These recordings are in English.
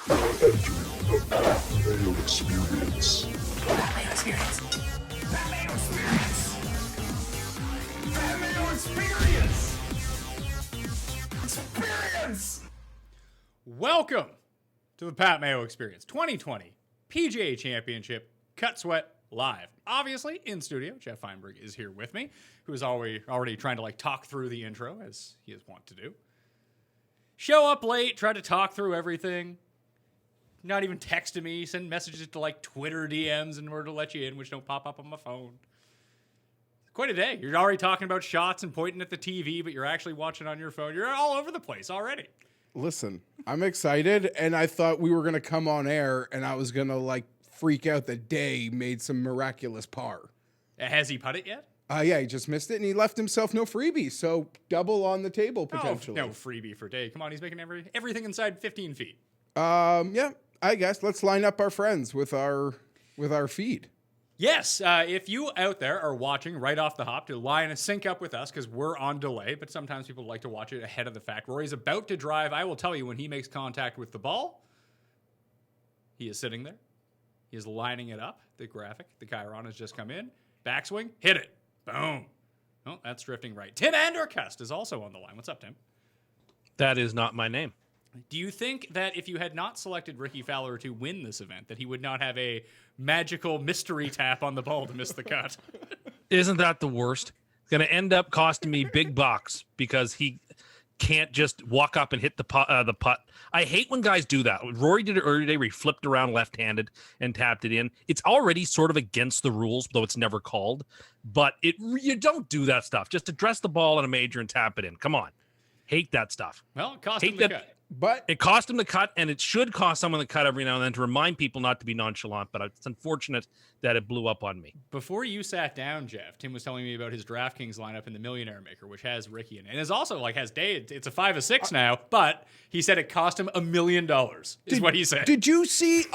The Mayo Experience. Mayo Experience. Mayo Experience. Mayo Experience. Experience. Welcome to the Pat Mayo Experience 2020 PGA Championship Cut Sweat Live. Obviously, in studio, Geoff Fienberg is here with me, who is already trying to talk through the intro, as he is wont to do. Show up late, try to talk through everything. Not even texting me, send messages to Twitter DMs in order to let you in, which don't pop up on my phone. Quite a day. You're already talking about shots and pointing at the TV, but you're actually watching on your phone. You're all over the place already. Listen, I'm excited, and I thought we were going to come on air, and I was going to, freak out that Day made some miraculous par. Has he put it yet? Yeah, he just missed it, and he left himself no freebie, so double on the table, potentially. No freebie for Day. Come on, he's making everything inside 15 feet. Yeah, I guess. Let's line up our friends with our feed. Yes, if you out there are watching right off the hop, to line and sync up with us because we're on delay, but sometimes people like to watch it ahead of the fact. Rory's about to drive. I will tell you when he makes contact with the ball, he is sitting there. He is lining it up. The graphic, the Chiron has just come in. Backswing, hit it. Boom. Oh, that's drifting right. Tim Andercust is also on the line. What's up, Tim? That is not my name. Do you think that if you had not selected Ricky Fowler to win this event, that he would not have a magical mystery tap on the ball to miss the cut? Isn't that the worst? It's going to end up costing me big bucks because he can't just walk up and hit the putt. I hate when guys do that. Rory did it earlier today where he flipped around left-handed and tapped it in. It's already sort of against the rules, though it's never called. But you don't do that stuff. Just address the ball in a major and tap it in. Come on. Hate that stuff. Well, it cost him the cut. But it cost him the cut, and it should cost someone the cut every now and then to remind people not to be nonchalant, but it's unfortunate that it blew up on me. Before you sat down, Geoff, Tim was telling me about his DraftKings lineup in the Millionaire Maker, which has Ricky in it. And it's also has Day. It's a 5 of 6 now, but he said it cost him $1 million, is what he said. Did you see?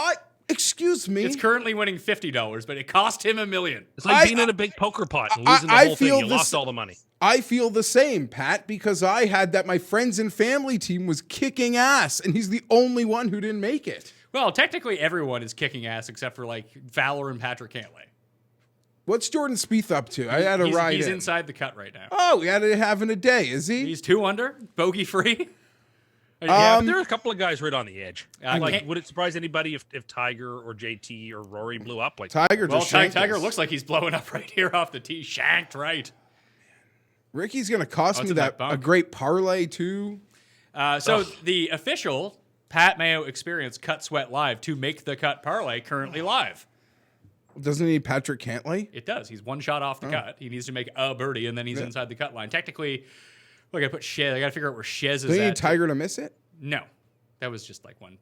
Excuse me. It's currently winning $50, but it cost him $1 million. It's like being in a big poker pot and losing the whole thing. You lost all the money. I feel the same, Pat, because I had that my friends and family team was kicking ass, and he's the only one who didn't make it. Well, technically everyone is kicking ass except for Fowler and Patrick Cantlay. What's Jordan Spieth up to? I had a ride. He's inside the cut right now. Oh, he had it having a day, is he? He's 2 under, bogey free. Yeah, but there are a couple of guys right on the edge. Would would it surprise anybody if Tiger or JT or Rory blew up? Tiger just shanked Tiger us. looks like he's blowing up right here off the tee. Shanked right. Ricky's going to cost me a great parlay, too. So the official Pat Mayo Experience Cut Sweat Live to make the cut parlay currently live. Doesn't he need Patrick Cantlay? It does. He's 1 shot off the cut. He needs to make a birdie, and then he's inside the cut line. Technically, look, I put Shez. I got to figure out where Shez is Do you at. need Tiger to miss it? No. That was just one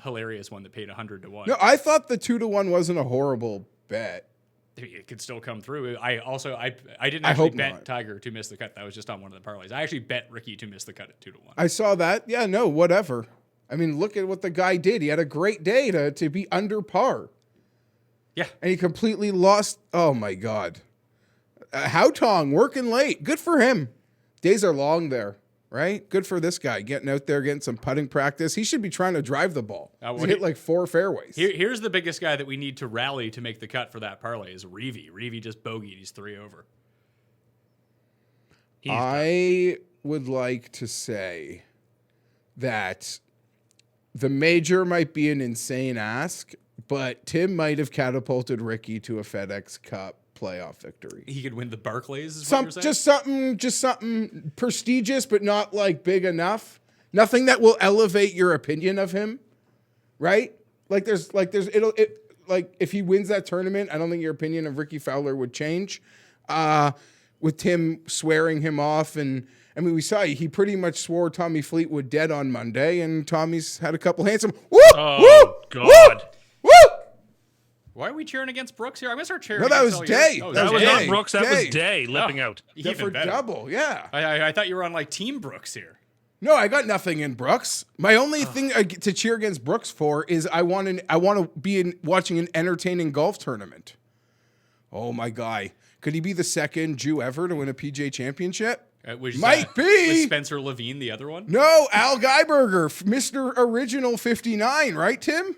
hilarious one that paid 100 to 1. No, I thought the 2-1 wasn't a horrible bet. It could still come through. I didn't I actually hope bet not. Tiger to miss the cut. That was just on one of the parlays. I actually bet Ricky to miss the cut at 2-1. I saw that. Yeah, no, whatever. I mean, look at what the guy did. He had a great day to be under par. Yeah. And he completely lost. Oh, my God. Haotong working late. Good for him. Days are long there, right? Good for this guy getting out there, getting some putting practice. He should be trying to drive the ball. He hit 4 fairways. Here's the biggest guy that we need to rally to make the cut for that parlay is Reevy. Reevy just bogeyed. He's 3 over. I would like to say that the major might be an insane ask, but Tim might have catapulted Ricky to a FedEx Cup playoff victory. He could win the Barclays, is what you're saying? Just something prestigious, but not big enough. Nothing that will elevate your opinion of him, right? If he wins that tournament, I don't think your opinion of Ricky Fowler would change. With Tim swearing him off, and I mean, we saw he pretty much swore Tommy Fleetwood dead on Monday, and Tommy's had a couple handsome. Woo! Oh, God. Woo! Why are we cheering against Brooks here? I'm going to start cheering No, that against was all Day. yours. That was Day. not Brooks. That was Day. Day lipping out. Even For better. double, yeah. I thought you were on Team Brooks here. No, I got nothing in Brooks. My only thing to cheer against Brooks for is I want to be watching an entertaining golf tournament. Oh my guy, could he be the second Jew ever to win a PGA Championship? Might be. Was Spencer Levine the other one? No, Al Geiberger, Mr. Original 59, right, Tim?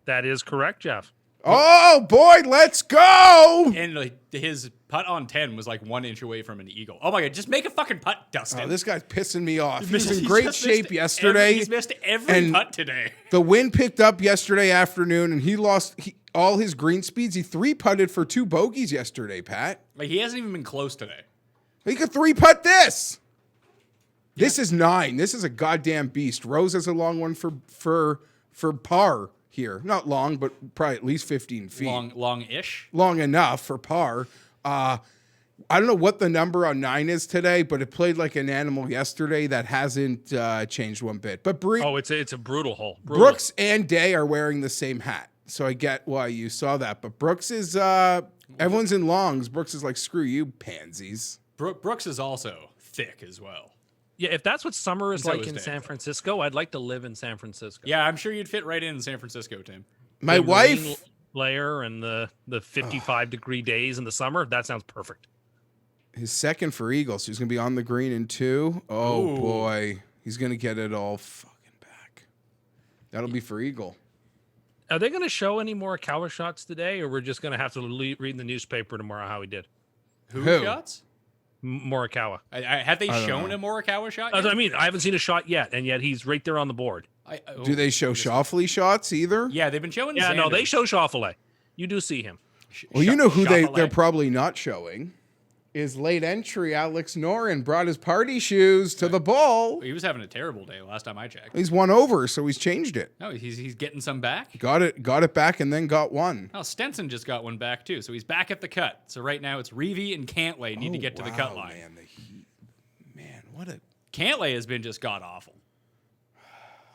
That is correct, Jeff. Oh, boy, let's go. And his putt on 10 was like 1 inch away from an eagle. Oh my God, just make a fucking putt, Dustin. Oh, this guy's pissing me off. He was He's in great just shape missed yesterday. He's missed every and putt today. The wind picked up yesterday afternoon, and he lost all his green speeds. He 3-putted for 2 bogeys yesterday, Pat. Like, he hasn't even been close today. He could 3-putt this. Yeah. This is 9. This is a goddamn beast. Rose has a long one for par here. Not long, but probably at least 15 feet. Long-ish. Long enough for par. I don't know what the number on 9 is today, but it played like an animal yesterday that hasn't changed one bit. But it's a brutal hole. Brutal. Brooks and Day are wearing the same hat, so I get why you saw that. But Brooks is everyone's in longs. Brooks is like, screw you, pansies. Brooks is also thick as well. Yeah, if that's what summer is So like is in Dave. San Francisco, I'd like to live in San Francisco. Yeah, I'm sure you'd fit right in San Francisco, Tim. My The wife. rain layer and the 55-degree days in the summer, that sounds perfect. His second for Eagle, so he's going to be on the green in 2. Oh, Ooh. boy. He's going to get it all fucking back. That'll be for Eagle. Are they going to show any more Morikawa shots today, or we're just going to have to read in the newspaper tomorrow how he did? Who shots? Morikawa. Have they don't shown know. a Morikawa shot That's yet? what I mean. I haven't seen a shot yet, and yet he's right there on the board. Do they show Shoffley shots either? Yeah, they've been showing Yeah, no, Xander. they show Schauffele. You do see him. Well, you know who Schauffele. they're probably not showing is late entry Alex Noren brought his party shoes to the ball. He was having a terrible day last time I checked. He's won over, so he's changed it. No, he's getting some back. Got it back, and then got one. Oh, Stenson just got one back too, so he's back at the cut. So right now it's Reeve and Cantlay need to get to the cut line. Man, the Heat. Man, what a... Cantlay has been just god awful.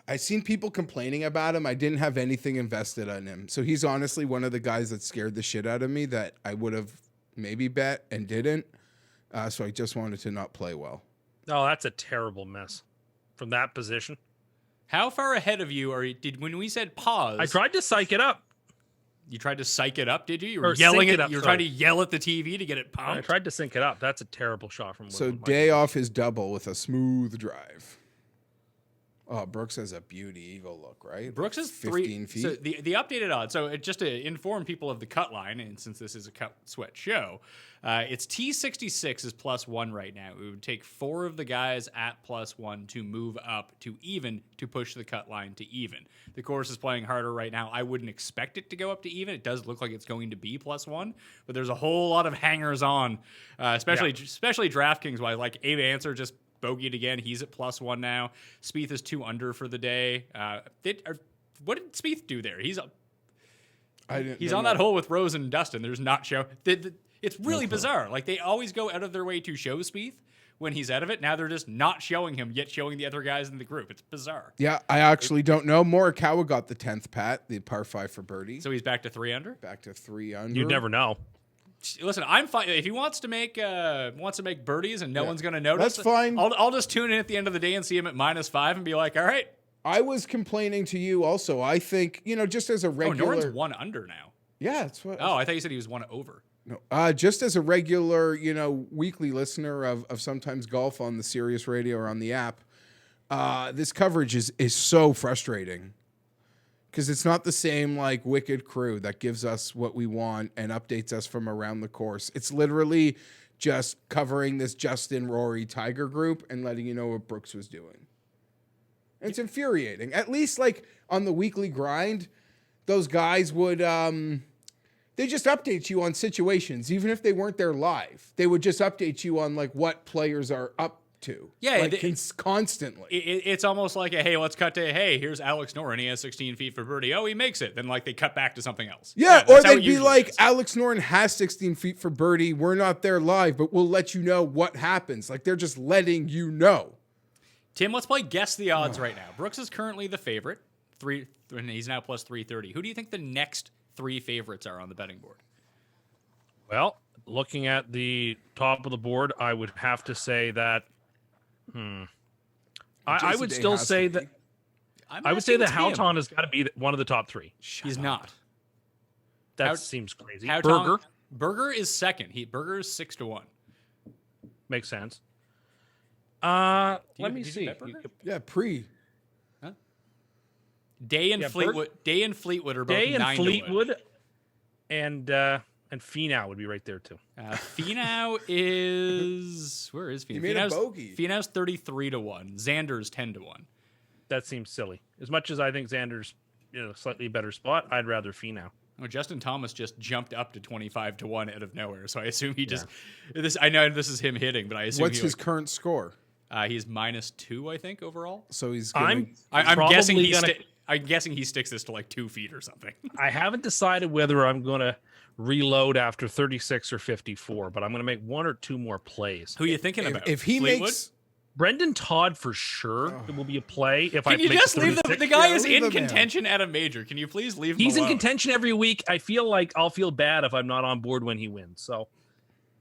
I've seen people complaining about him. I didn't have anything invested on him. So he's honestly one of the guys that scared the shit out of me that I would have maybe bet and didn't. So I just wanted to not play well. Oh, that's a terrible mess from that position. How far ahead of you when we said pause? I tried to psych it up. You tried to psych it up, did you? You were Or yelling sync it it up, You were sorry. trying to yell at the TV to get it I pumped. tried to sync it up. That's a terrible shot from So Woodland. Day off his double with a smooth drive. Oh, Brooks has a beauty eagle look, right? Brooks is 15 feet. So the updated odds. So just to inform people of the cut line, and since this is a cut sweat show, it's T66 is +1 right now. It would take 4 of the guys at +1 to move up to even to push the cut line to even. The course is playing harder right now. I wouldn't expect it to go up to even. It does look like it's going to be +1, but there's a whole lot of hangers on, especially DraftKings wise. Like Abe Answer just bogeyed again. He's at +1 now. Spieth is 2 under for the day. What did Spieth do there? He's on that hole with Rose and Dustin. There's not show. It's really bizarre. Like they always go out of their way to show Spieth when he's out of it. Now they're just not showing him, yet showing the other guys in the group. It's bizarre. Yeah, I actually don't know. Morikawa got the 10th Pat, the par 5 for birdie. So he's back to 3 under. Back to 3 under. You never know. Listen, I'm fine if he wants to make birdies and no one's going to notice. That's fine. I'll just tune in at the end of the day and see him at -5 and be like, all right. I was complaining to you also. I think, just as a regular... Oh, Noren's 1 under now. Yeah, that's what... Oh, I thought you said he was 1 over. No, just as a regular, weekly listener of sometimes golf on the Sirius Radio or on the app, this coverage is so frustrating because it's not the same like Wicked Crew that gives us what we want and updates us from around the course. It's literally just covering this Justin, Rory, Tiger group and letting you know what Brooks was doing. And it's infuriating. At least like on the weekly grind, those guys would... They just update you on situations, even if they weren't there live. They would just update you on like what players are up to. Yeah, like, constantly. It's almost like hey, let's cut to here's Alex Noren. He has 16 feet for birdie. Oh, he makes it. Then like they cut back to something else. Yeah, that's or how it they'd be usually like, is. Alex Noren has 16 feet for birdie. We're not there live, but we'll let you know what happens. Like they're just letting you know. Tim, let's play guess the odds right now. Brooks is currently the favorite. And he's now +330. Who do you think the next 3 favorites are on the betting board? Well, looking at the top of the board, I would have to say that. I would still say that. I would say that Houghton has got to be one of the top 3. He's not. That seems crazy. Berger is second. Berger is 6-1. Makes sense. Let you- me did you see. bet Burger? Yeah, pre. Day and Yeah, Fleetwood. Day and Fleetwood are both Day and 9 to 1. Fleetwood and Finau would be right there too. Finau is where is Finau? He made a Finau's, bogey. Finau's 33 to 1. Xander's 10 to 1. That seems silly. As much as I think Xander's slightly better spot, I'd rather Finau. Well, Justin Thomas just jumped up to 25 to 1 out of nowhere. So I assume he just this. I know this is him hitting, but I assume What's his current score? he's -2, I think, overall. So he's gonna, I'm guessing probably he gonna- I'm guessing he sticks this to like 2 feet or something. I haven't decided whether I'm going to reload after 36 or 54, but I'm going to make 1 or 2 more plays. Who are you thinking about? if he Fleetwood? makes Brendan Todd for sure. It will be a play. If I Can you make just leave the 36. guy Yeah, is leave in him in. contention at a major? Can you please leave him He's in alone? contention every week. I feel like I'll feel bad if I'm not on board when he wins. So,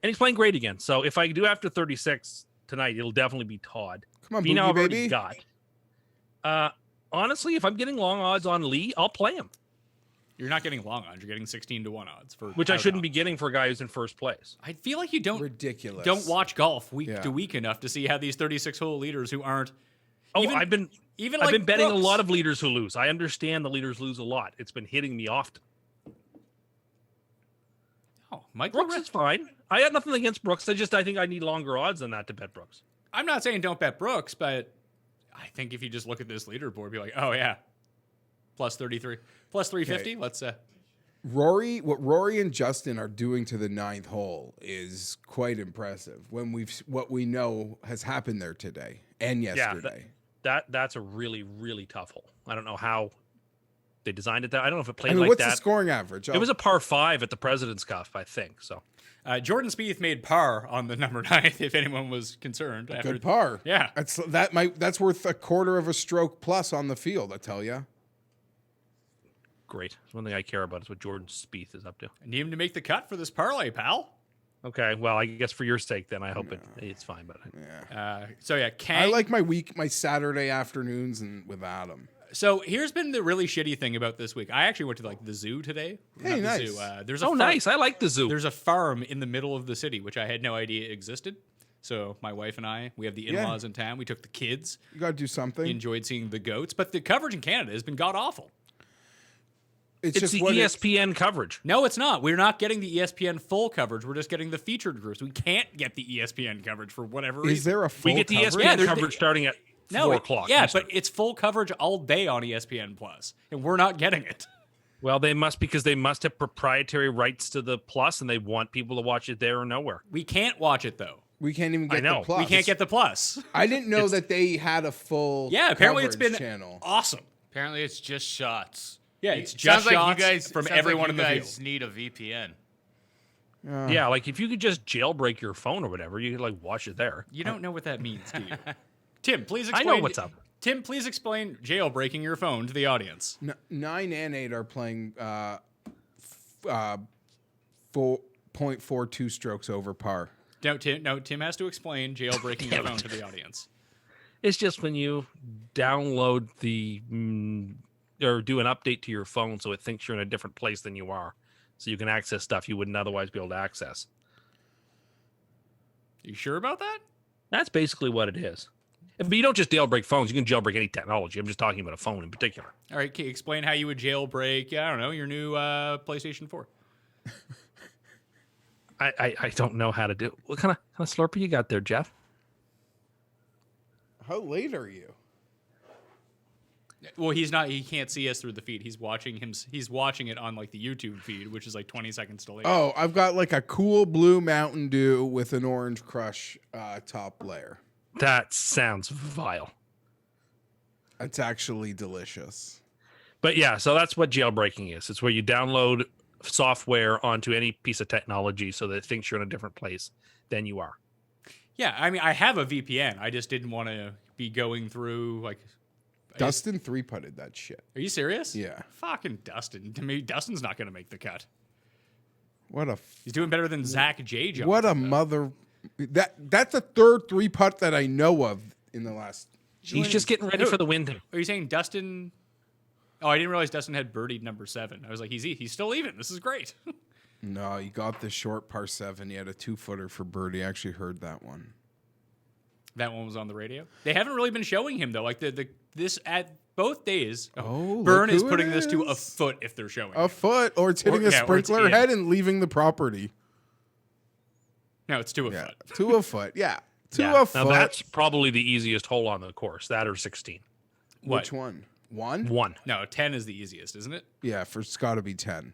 and he's playing great again. So if I do after 36 tonight, it'll definitely be Todd. come on, Finau Boogie, I've already baby. got. Honestly, if I'm getting long odds on Lee, I'll play him, You're not getting long odds. You're getting 16 to 1 odds for which I out shouldn't odds. be getting for a guy who's in first place. I feel like you Ridiculous. don't watch golf week Yeah. to week enough to see how these 36 hole leaders who aren't. Oh, even- I've been like betting Brooks. a lot of leaders who lose. I understand the leaders lose a lot. It's been hitting me often. Oh, Mike Brooks Lorette- is fine. I got nothing against Brooks. I think I need longer odds than that to bet Brooks. I'm not saying don't bet Brooks, but I think if you just look at this leaderboard, be like, oh yeah, plus 33, plus 350. Okay. Let's What Rory and Justin are doing to the 9th hole is quite impressive. When what we know has happened there today and yesterday. That's a really, really tough hole. I don't know how they designed it. I don't know if it played I mean, like what's that. the scoring average? It was a par 5 at the President's Cup, I think. So Jordan Spieth made par on the number 9, if anyone was concerned. good par. Yeah. That's worth a quarter of a stroke plus on the field, I tell you. great. One thing I care about is what Jordan Spieth is up to. I need him to make the cut for this parlay, pal. Okay, well, I guess for your sake, then I hope it's fine. But So yeah, Kang. I like my Saturday afternoons and with Adam. So here's been the really shitty thing about this week. I actually went to like the zoo today. Hey, Not the nice. zoo. There's a oh, farm- nice. I like the zoo. There's a farm in the middle of the city, which I had no idea existed. So my wife and I, we have the in-laws in town. We took the kids, You got to do something. enjoyed seeing the goats, but the coverage in Canada has been god awful. It's just the what ESPN coverage. No, it's not. We're not getting the ESPN full coverage. We're just getting the featured groups. We can't get the ESPN coverage for whatever reason. Is there a full We get the coverage? ESPN Yeah, there's- coverage starting at 4 o'clock. Yeah, Eastern. but it's full coverage all day on ESPN Plus, and we're not getting it. Well, they must have proprietary rights to the Plus, and they want people to watch it there or nowhere. We can't watch it though. We can't even get know. the plus. We can't get the Plus. I didn't know that they had a full Yeah, apparently it's been coverage channel. awesome. Apparently, it's just shots. Yeah, it's Sounds just like shots you guys from sounds everyone like in you the guys field. need a VPN. Yeah, like if you could just jailbreak your phone or whatever, you could like watch it there. You don't know what that means, do you? Tim, please I explain. know what's up. Tim, please explain jailbreaking your phone to the audience. 9 and 8 are playing 4.42 strokes over par. No, Tim has to explain jailbreaking your phone to the audience. It's just when you download the or do an update to your phone so it thinks you're in a different place than you are, so you can access stuff you wouldn't otherwise be able to access. You sure about that? That's basically what it is. But you don't just jailbreak phones. You can jailbreak any technology. I'm just talking about a phone in particular. All right, explain how you would jailbreak, I don't know, your new PlayStation 4. I don't know how to do it. What kind of slurpee you got there, Jeff? How late are you? Well, he can't see us through the feed. He's watching it on like the YouTube feed, which is like 20 seconds delayed. Oh, I've got like a cool blue Mountain Dew with an Orange Crush top layer. That sounds vile. It's actually delicious. But yeah, so that's what jailbreaking is. It's where you download software onto any piece of technology so that it thinks you're in a different place than you are. Yeah, I mean, I have a VPN. I just didn't want to be going through like. Dustin 3-putted that shit. Are you serious? Yeah. Fucking Dustin. To me, Dustin's not going to make the cut. What a He's doing better than Zach J. Johnson. what a mother. That's a third 3-putt that I know of in the last. He's just getting ready for the wind. Are you saying Dustin? Oh, I didn't realize Dustin had birdied number 7. I was like, he's still even. This is great. No, he got the short par 7. He had a 2-footer for birdie. I actually heard that one. That one was on the radio. They haven't really been showing him though. Like this at both days. Oh, Burn look is who putting it this to a is. foot if they're showing A it. foot, or it's hitting Or- a yeah, or it's sprinkler in. head and leaving the property. No, it's to a Yeah, foot. to a foot. Yeah, to Yeah. a foot. Now that's probably the easiest hole on the course. That or 16. Which one? One? 1. No, 10 is the easiest, isn't it? Yeah, it's got to be 10.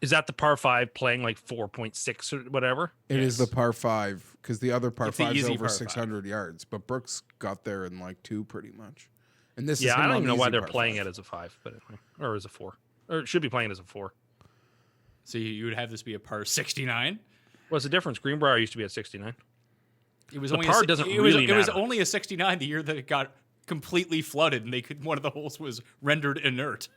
Is that the par 5 playing like 4.6 or whatever? It is the Yes. par 5 because the other par It's the 5 is easy over par 5. 600 yards. But Brooks got there in like 2 pretty much. And this is Yeah, him I don't on even know the why easy they're par playing 5. it as a 5, but anyway, or as a 4, or it should be playing it as a 4. So you would have this be a par 69. What's the difference? Greenbrier used to be at 69. It was The only par a, doesn't it was, really It was matter. only a 69 the year that it got completely flooded, and one of the holes was rendered inert.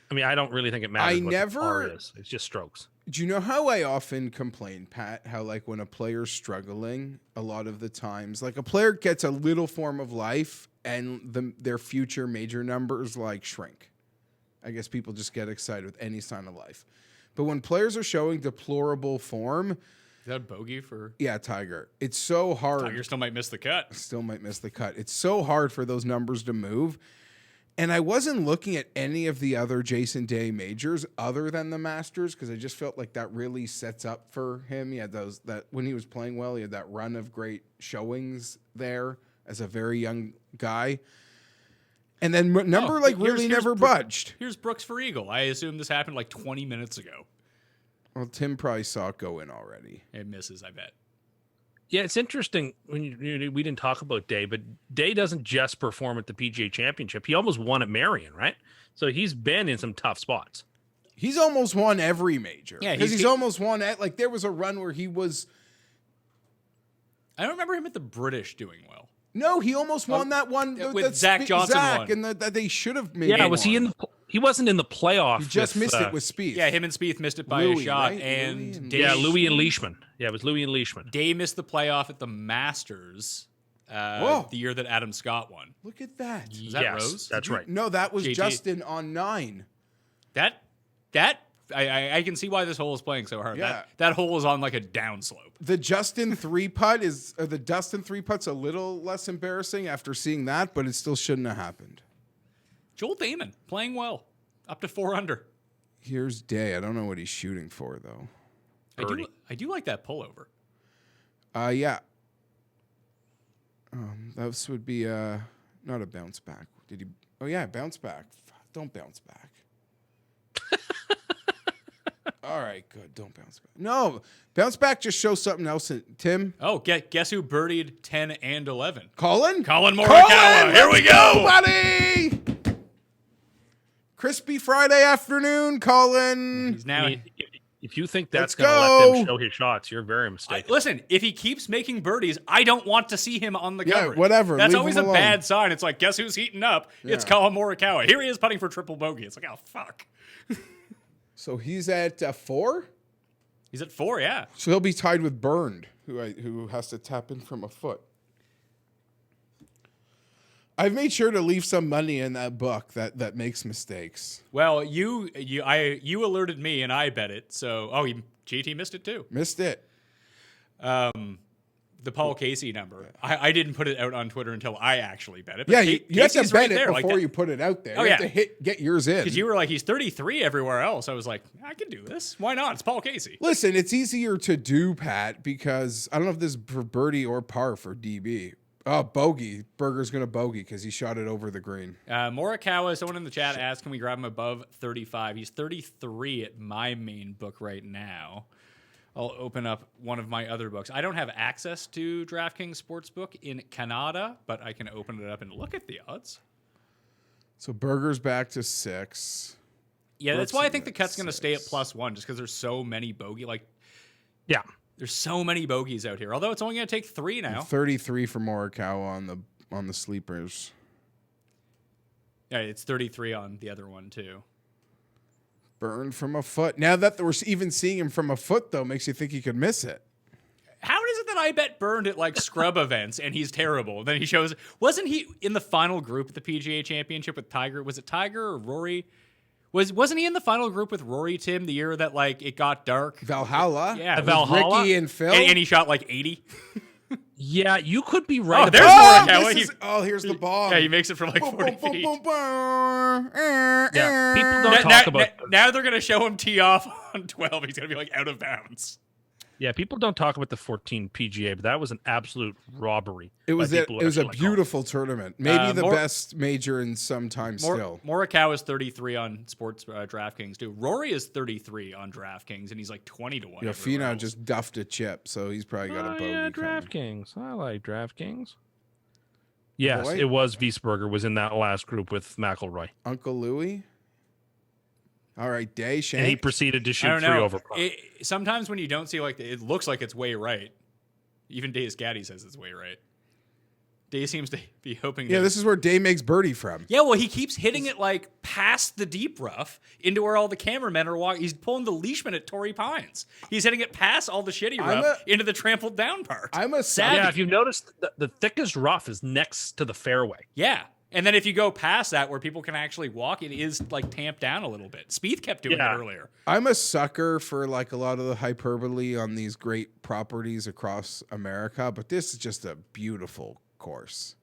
I mean, I don't really think it matters. I what never- the par is. It's just strokes. Do you know how I often complain, Pat, how like when a player's struggling, a lot of the times, like a player gets a little form of life and their future major numbers like shrink. I guess people just get excited with any sign of life. But when players are showing deplorable form, Is that a bogey for yeah, Tiger, it's so hard. Tiger? Still might miss the cut. Still might miss the cut. It's so hard for those numbers to move. And I wasn't looking at any of the other Jason Day majors other than the Masters because I just felt like that really sets up for him. He had that when he was playing well, he had that run of great showings there as a very young guy. And then number here's really never Brooks- budged. Here's Brooks for Eagle. I assume this happened like 20 minutes ago. Well, Tim probably saw it go in already. It misses, I bet. Yeah, it's interesting when we didn't talk about Day, but Day doesn't just perform at the PGA Championship. He almost won at Marion, right? So he's been in some tough spots. He's almost won every major. Yeah, because he's- he's almost won at like there was a run where he was. I don't remember him at the British doing well. No, he almost won that one with that Zach Spe- Johnson Zach, won. and that they should have maybe. Yeah, was he won. in? He wasn't in the playoff. He just with, missed it with Spieth. Yeah, him and Spieth missed it by a Louis, shot, right? and Louis and- Day, Yeah, Louis and Leishman. Yeah, it was Louis and Leishman. Day missed the playoff at the Masters Whoa. the year that Adam Scott won. Look at that. Was that Yes, Rose? that's right. No, that was JT. Justin on 9. That I can see why this hole is playing so hard. Yeah. That hole is on like a downslope. The Justin 3-putt the Dustin 3-putt's a little less embarrassing after seeing that, but it still shouldn't have happened. Joel Damon playing well, up to 4 under. Here's Day. I don't know what he's shooting for though. Birdie. I do like that pullover. Yeah. This would be not a bounce back. Did he? Oh yeah, bounce back. Don't bounce back. All right, good. Don't bounce back. No, bounce back just shows something else. Tim, Oh, guess who birdied 10 and 11? Colin Morikawa. Here we go. buddy. Crispy Friday afternoon, Colin. He's now. I mean, if you think that's Let's going to let go. them show his shots, you're very mistaken. Listen, if he keeps making birdies, I don't want to see him on the Yeah, coverage. whatever. That's Leave always him a alone. bad sign. It's like, guess who's heating up? It's Yeah. Colin Morikawa. Here he is putting for triple bogey. It's like, oh, fuck. So he's at 4. He's at 4, yeah. So he'll be tied with Burned, who has to tap in from a foot. I've made sure to leave some money in that book that makes mistakes. Well, you alerted me and I bet it. So, JT missed it too. Missed it. The Paul Casey number. I didn't put it out on Twitter until I actually bet it. But Yeah, you have to Casey's bet right it there, like before that. you put it out there. Oh, You have yeah. to get yours in. Because you were like, he's 33 everywhere else. I was like, I can do this. Why not? It's Paul Casey. Listen, it's easier to do, Pat, because I don't know if this is for birdie or par for DB. Oh, bogey. Berger's going to bogey because he shot it over the green. Morikawa, someone in the chat asked, can we grab him above 35? He's 33 at my main book right now. I'll open up one of my other books. I don't have access to DraftKings Sportsbook in Canada, but I can open it up and look at the odds. So Berger's back to 6. Yeah, that's Brooks why I is think the at cut's going to stay at 6. +1, just because there's so many bogey. Yeah. There's so many bogeys out here. Although it's only going to take 3 now. 33 for Morikawa on the sleepers. Yeah, it's 33 on the other one too. Burned from a foot. Now that we're even seeing him from a foot, though, makes you think he could miss it. How is it that I bet Burned at like scrub events and he's terrible? Then he shows. Wasn't he in the final group at the PGA Championship with Tiger? Was it Tiger or Rory? Wasn't he in the final group with Rory, Tim, the year that it got dark? Valhalla. Yeah. With Valhalla? Ricky and Phil. And he shot like 80. Yeah, you could be right. Oh, about there's that. Morikawa. this is- here's the bomb. Yeah, he makes it from like 40 feet. Yeah, people don't talk about. Now they're gonna show him tee off on 12. He's gonna be like out of bounds. Yeah, people don't talk about the 14 PGA, but that was an absolute robbery. It was by a, people it was a actually like, oh, beautiful tournament. Maybe the Mor- best major in some time still. Morikawa is 33 on sports DraftKings too. Rory is 33 on DraftKings, and he's like 20 to 1. Yeah, everywhere Finau else. just duffed a chip, so he's probably got a bogey yeah, coming. DraftKings. I like DraftKings. Yes, Boy. it was Wiesberger was in that last group with McIlroy, Uncle Louie. All right, Day and he Shank. proceeded to I shoot don't 3 know. over par. Sometimes when you don't see it looks like it's way right. Even Day's Gaddy says it's way right. Day seems to be hoping. Yeah, that this is where Day makes birdie from. Yeah, well, he keeps hitting it like past the deep rough into where all the cameramen are walking. He's pulling the Leishman at Torrey Pines. He's hitting it past all the shitty rough into the trampled down part. I'm a Savvy. Yeah, if you notice, the thickest rough is next to the fairway. Yeah. And then if you go past that where people can actually walk, it is like tamped down a little bit. Spieth kept doing it earlier. I'm a sucker for like a lot of the hyperbole on these great properties across America, but this is just a beautiful course.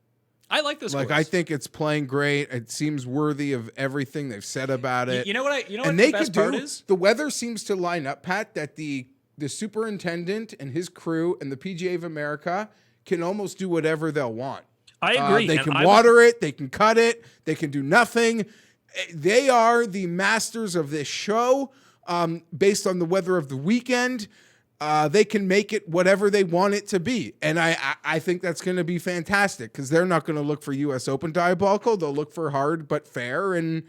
I like this Like course. I think it's playing great. It seems worthy of everything they've said about it. You know what and the they best could part do. is? The weather seems to line up, Pat. That the superintendent and his crew and the PGA of America can almost do whatever they'll want. I agree. They and can I water it. They can cut it. They can do nothing. They are the masters of this show. Based on the weather of the weekend, they can make it whatever they want it to be, and I think that's going to be fantastic because they're not going to look for U.S. Open diabolical. They'll look for hard but fair, and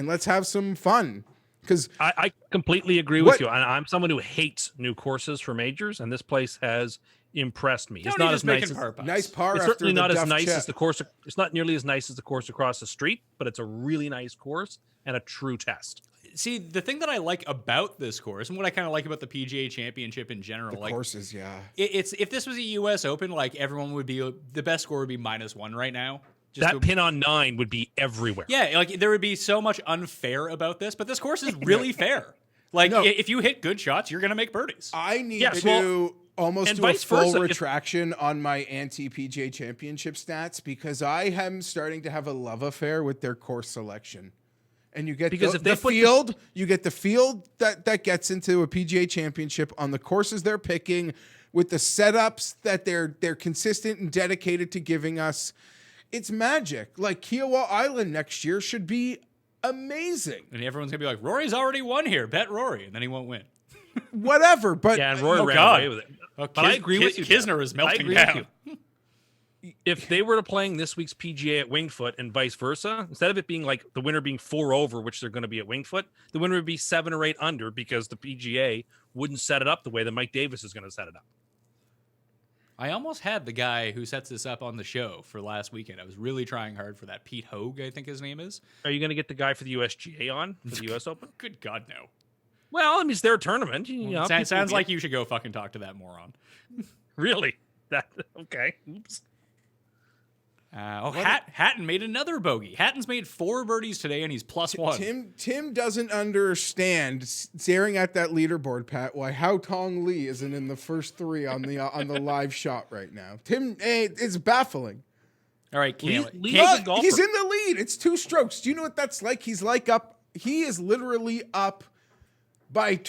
let's have some fun. Because I completely agree with you. I'm someone who hates new courses for majors, and this place has impressed me. It's not as nice. Nice par. It's after certainly the not as duff nice chip. as the course. It's not nearly as nice as the course across the street, but it's a really nice course and a true test. See, the thing that I like about this course and what I kind of like about the PGA Championship in general, The courses, yeah. it's if this was a U.S. Open, like everyone would be the best score would be -1 right now. Just That pin on 9 would be everywhere. Yeah, like there would be so much unfair about this, but this course is really fair. Like if you hit good shots, you're gonna make birdies. I need Yes, to almost and do a vice full versa. retraction on my anti-PGA Championship stats because I am starting to have a love affair with their course selection. And you get Because the, if they the put field, you get the field that gets into a PGA Championship on the courses they're picking with the setups that they're consistent and dedicated to giving us. It's magic. Like Kiowa Island next year should be amazing. And everyone's gonna be like, Rory's already won here. Bet Rory, and then he won't win. Whatever, but Yeah, and Roy ran God. away with it. Oh, But I agree with you. Kisner is I melting agree down. with you. If they were playing this week's PGA at Winged Foot and vice versa, instead of it being like the winner being 4 over, which they're going to be at Winged Foot, the winner would be 7 or 8 under because the PGA wouldn't set it up the way that Mike Davis is going to set it up. I almost had the guy who sets this up on the show for last weekend. I was really trying hard for that. Pete Hogue, I think his name is. Are you going to get the guy for the USGA on for the US Open? Good God, no. Well, I mean, it's their tournament. You know, people Sounds get- like you should go fucking talk to that moron. Really? That okay? Oops. Hatton made another bogey. Hatton's made 4 birdies today, and he's +1. Tim doesn't understand staring at that leaderboard, Pat, why Hao Tong Lee isn't in the first 3 on the live shot right now. Tim, it's baffling. All right, Lee's Cam. a golfer. He's in the lead. It's 2 strokes. Do you know what that's like? He's like up. He is literally up by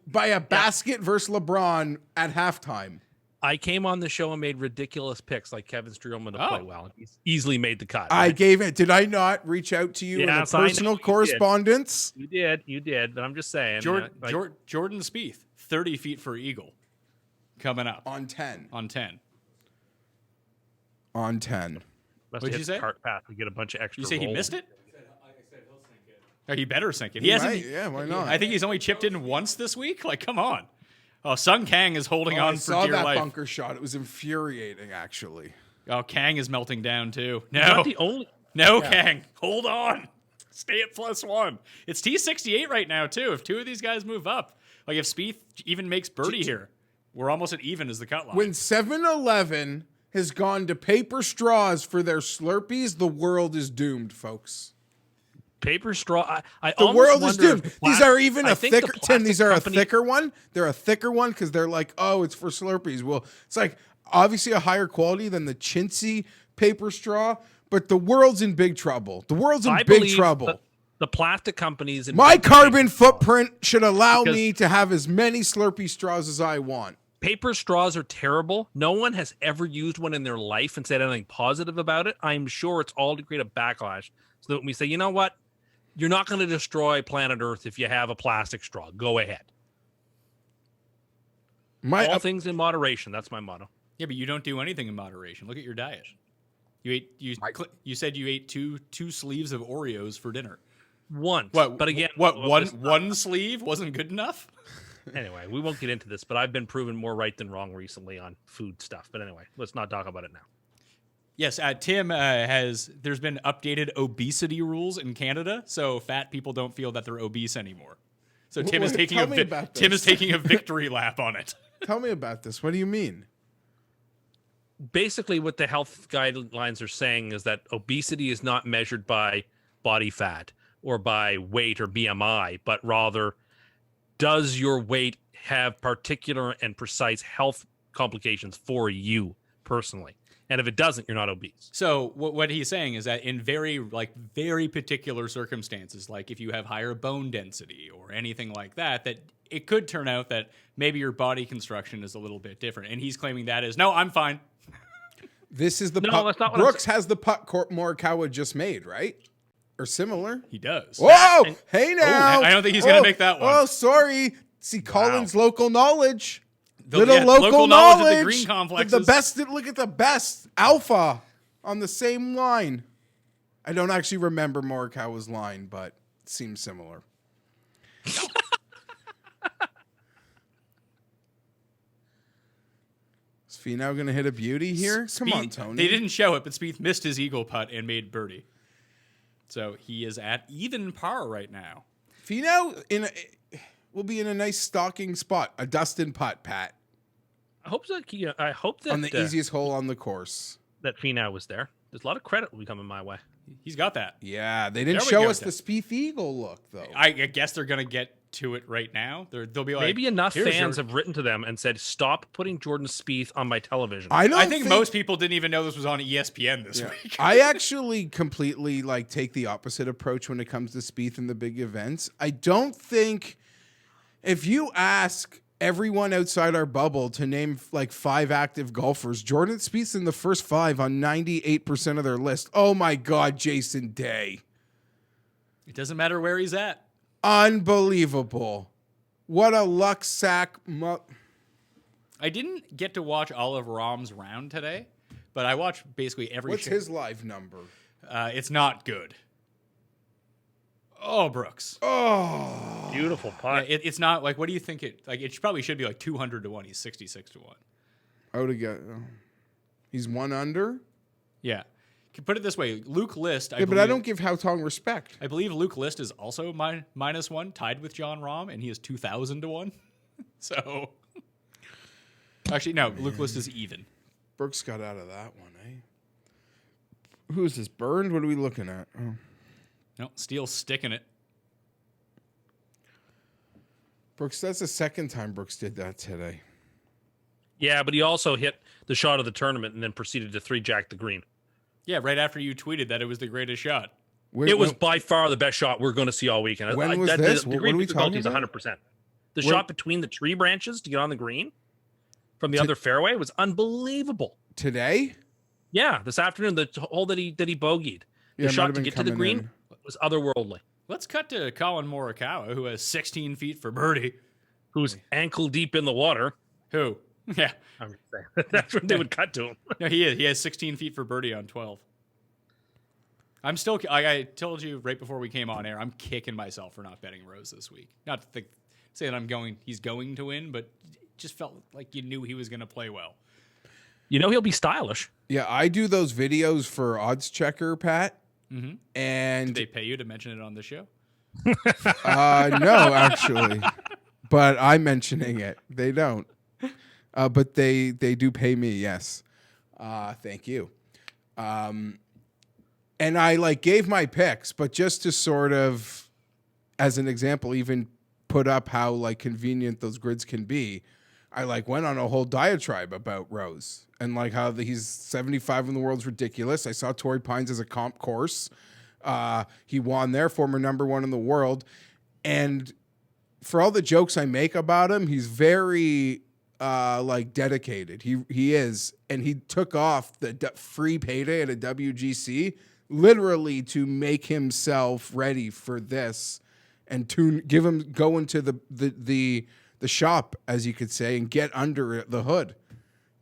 by a basket versus LeBron at halftime. I came on the show and made ridiculous picks like Kevin Streelman to Oh. play well. He's easily made the cut. I gave it. Did I not reach out to you in a Yes, I know personal you did. correspondence? You did, but I'm just saying. Jordan like, Spieth, 30 feet for Eagle, coming up On 10. on 10. On 10. must What'd have you hit say? the cart path to get a bunch of extra. You say he rolls. missed it? Oh, he better sink it. He hasn't. might, yeah, why not? I think he's only chipped in once this week. Like, come on. Oh, Sung Kang is holding Oh, on I for saw dear that life. bunker shot. It was infuriating, actually. Oh, Kang is melting down too. He's No, not the only. no, Kang, hold on. Stay at +1. It's T68 right now too. If 2 of these guys move up, like if Spieth even makes birdie here, we're almost at even as the cut line. When 7-Eleven has gone to paper straws for their Slurpees, the world is doomed, folks. Paper straw. I The almost world is wonder if doomed. the These are even I a think the thicker. Tim, these plastic are company- a thicker one. They're a thicker one because they're like, oh, it's for Slurpees. Well, it's like obviously a higher quality than the chintzy paper straw, but the world's in big trouble. The world's in I big believe trouble. the plastic companies and My carbon footprint should allow Because- me to have as many Slurpee straws as I want. paper straws are terrible. No one has ever used one in their life and said anything positive about it. I'm sure it's all to create a backlash. So that when we say, you know what? You're not going to destroy planet Earth if you have a plastic straw. Go ahead. All things in moderation. That's my motto. Yeah, but you don't do anything in moderation. Look at your diet. You said you ate two sleeves of Oreos for dinner. Once. What? But again, one sleeve wasn't good enough? Anyway, we won't get into this, but I've been proven more right than wrong recently on food stuff. But anyway, let's not talk about it now. Yes, Tim there's been updated obesity rules in Canada, so fat people don't feel that they're obese anymore. So Tim is taking tell me about Tim is this. taking a victory lap on it. Tell me about this. What do you mean? Basically, what the health guidelines are saying is that obesity is not measured by body fat or by weight or BMI, but rather, does your weight have particular and precise health complications for you personally? And if it doesn't, you're not obese. So what he's saying is that in very particular circumstances, like if you have higher bone density or anything like that, that it could turn out that maybe your body construction is a little bit different. And he's claiming that is, no, I'm fine. This is the No, putt. that's not what I'm Brooks has the putt Morikawa just made, right? Or similar? He does. Whoa! Hey now! I don't think he's gonna make that one. Oh, sorry. See, Colin's local knowledge. The- Little yeah, local knowledge knowledge. of the green complexes. The best. Look at the best alpha on the same line. I don't actually remember Morikawa's line, but it seems similar. Is Finau going to hit a beauty here? Come on, Tony. They didn't show it, but Spieth missed his eagle putt and made birdie. So he is at even par right now. Finau will be in a nice stalking spot. A Dustin putt, Pat, I hope that I hope that on the easiest hole on the course. that Finau was there. There's a lot of credit will be coming my way. He's got that. Yeah, they didn't There we show go, us Tim. the Spieth Eagle look, though. I guess they're going to get to it right now. They'll be like, Maybe enough "Here's fans your-" have written to them and said, "Stop putting Jordan Spieth on my television." I think most people didn't even know this was on ESPN this week. I actually completely take the opposite approach when it comes to Spieth and the big events. I don't think if you ask everyone outside our bubble to name 5 active golfers, Jordan Spieth's in the first 5 on 98% of their list. Oh my God, Jason Day. It doesn't matter where he's at. Unbelievable. What a luck sack. I didn't get to watch all of Rahm's round today, but I watched basically every What's his live number? It's not good. Oh, Brooks. Oh. Beautiful putt. It's not what do you think it probably should be 200 to 1. He's 66 to 1. Oh, to get. He's 1 under? Yeah. Can put it this way, Luke List. But I don't give Haotong respect. I believe Luke List is also -1, tied with John Rahm, and he is 2,000 to 1. So, actually, no, Luke List is even. Brooks got out of that one, eh? Who's this? Burned? What are we looking at? Oh. No, Steele's sticking it. Brooks, that's the second time Brooks did that today. Yeah, but he also hit the shot of the tournament and then proceeded to 3-jack the green. Yeah, right after you tweeted that it was the greatest shot. It was by far the best shot we're going to see all weekend. When was this? What are we talking is about? 100%. The shot between the tree branches to get on the green from the other fairway was unbelievable. Today? Yeah, this afternoon, the hole that he bogeyed. Yeah, The it might shot have to been get to the coming green in. was otherworldly. Let's cut to Colin Morikawa, who has 16 feet for birdie. Who's ankle deep in the water. Who? Yeah. I'm just saying. That's when they would cut to him. No, he is. He has 16 feet for birdie on 12. I'm still. I told you right before we came on air. I'm kicking myself for not betting Rose this week. Not to say that he's going to win, but it just felt like you knew he was going to play well. You know he'll be stylish. Yeah, I do those videos for Odds Checker, Pat. Mm-hmm. And Did they pay you to mention it on the show? no, actually. But I'm mentioning it. They don't. But they do pay me, yes. Thank you. And I gave my picks, but just to sort of, as an example, even put up how convenient those grids can be. I like went on a whole diatribe about Rose and like how he's 75 in the world's ridiculous. I saw Torrey Pines as a comp course. He won there, former number one in the world. And for all the jokes I make about him, he's very like dedicated. He is. And he took off the free payday at a WGC literally to make himself ready for this and to go into the shop, as you could say, and get under the hood.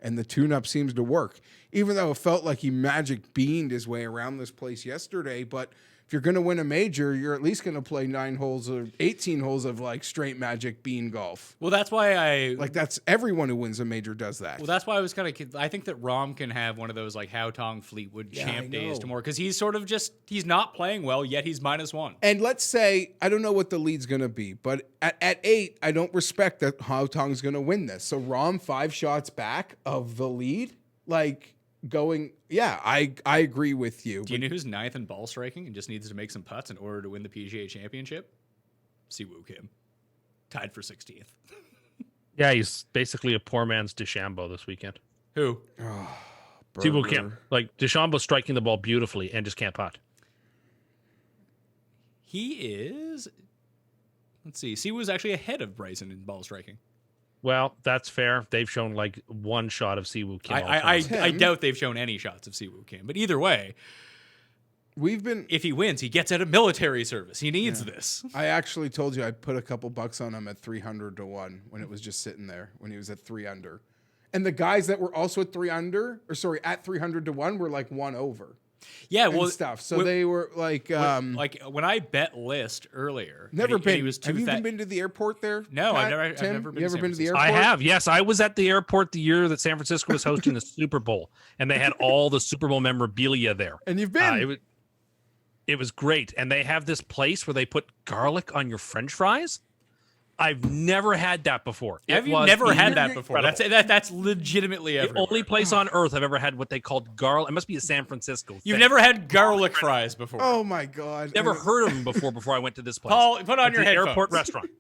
And the tune-up seems to work. Even though it felt like he magic beamed his way around this place yesterday, but if you're going to win a major, you're at least going to play 9 holes or 18 holes of like straight magic bean golf. Well, that's why that's everyone who wins a major does that. Well, that's why I was kind of. I think that Rom can have one of those like Hao Tong Fleetwood champ days tomorrow because he's sort of he's not playing well yet. He's -1. And let's say I don't know what the lead's going to be, but at 8, I don't respect that Hao Tong's going to win this. So Rom 5 shots back of the lead, like. I agree with you. Do you know who's 9th in ball striking and just needs to make some putts in order to win the PGA Championship? Siwoo Kim. Tied for 16th. Yeah, he's basically a poor man's DeChambeau this weekend. Who? Siwoo Kim. Like, DeChambeau's striking the ball beautifully and just can't putt. He is... Let's see. Siwoo's actually ahead of Bryson in ball striking. Well, that's fair. They've shown like one shot of Siwoo Kim. I doubt they've shown any shots of Siwoo Kim. But either way, if he wins, he gets out of military service. He needs this. I actually told you I'd put a couple bucks on him at 300 to 1 when it was just sitting there when he was at 3 under. And the guys that were also at 300 to 1 were like 1 over. Yeah, and stuff. So they were like, like when I bet List earlier. Never been. He was have you even been to the airport there? No, Pat, I've never been. You ever been to the airport? I have. Yes, I was at the airport the year that San Francisco was hosting the Super Bowl, and they had all the Super Bowl memorabilia there. And you've been. It was great, and they have this place where they put garlic on your French fries. I've never had that before. Have you never had that before? That's legitimately the everywhere. only place on earth I've ever had what they called garlic. It must be a San Francisco thing. You've never had garlic fries before. Oh my God! Never heard of them before I went to this place. Paul, put on your headphones. Airport restaurant.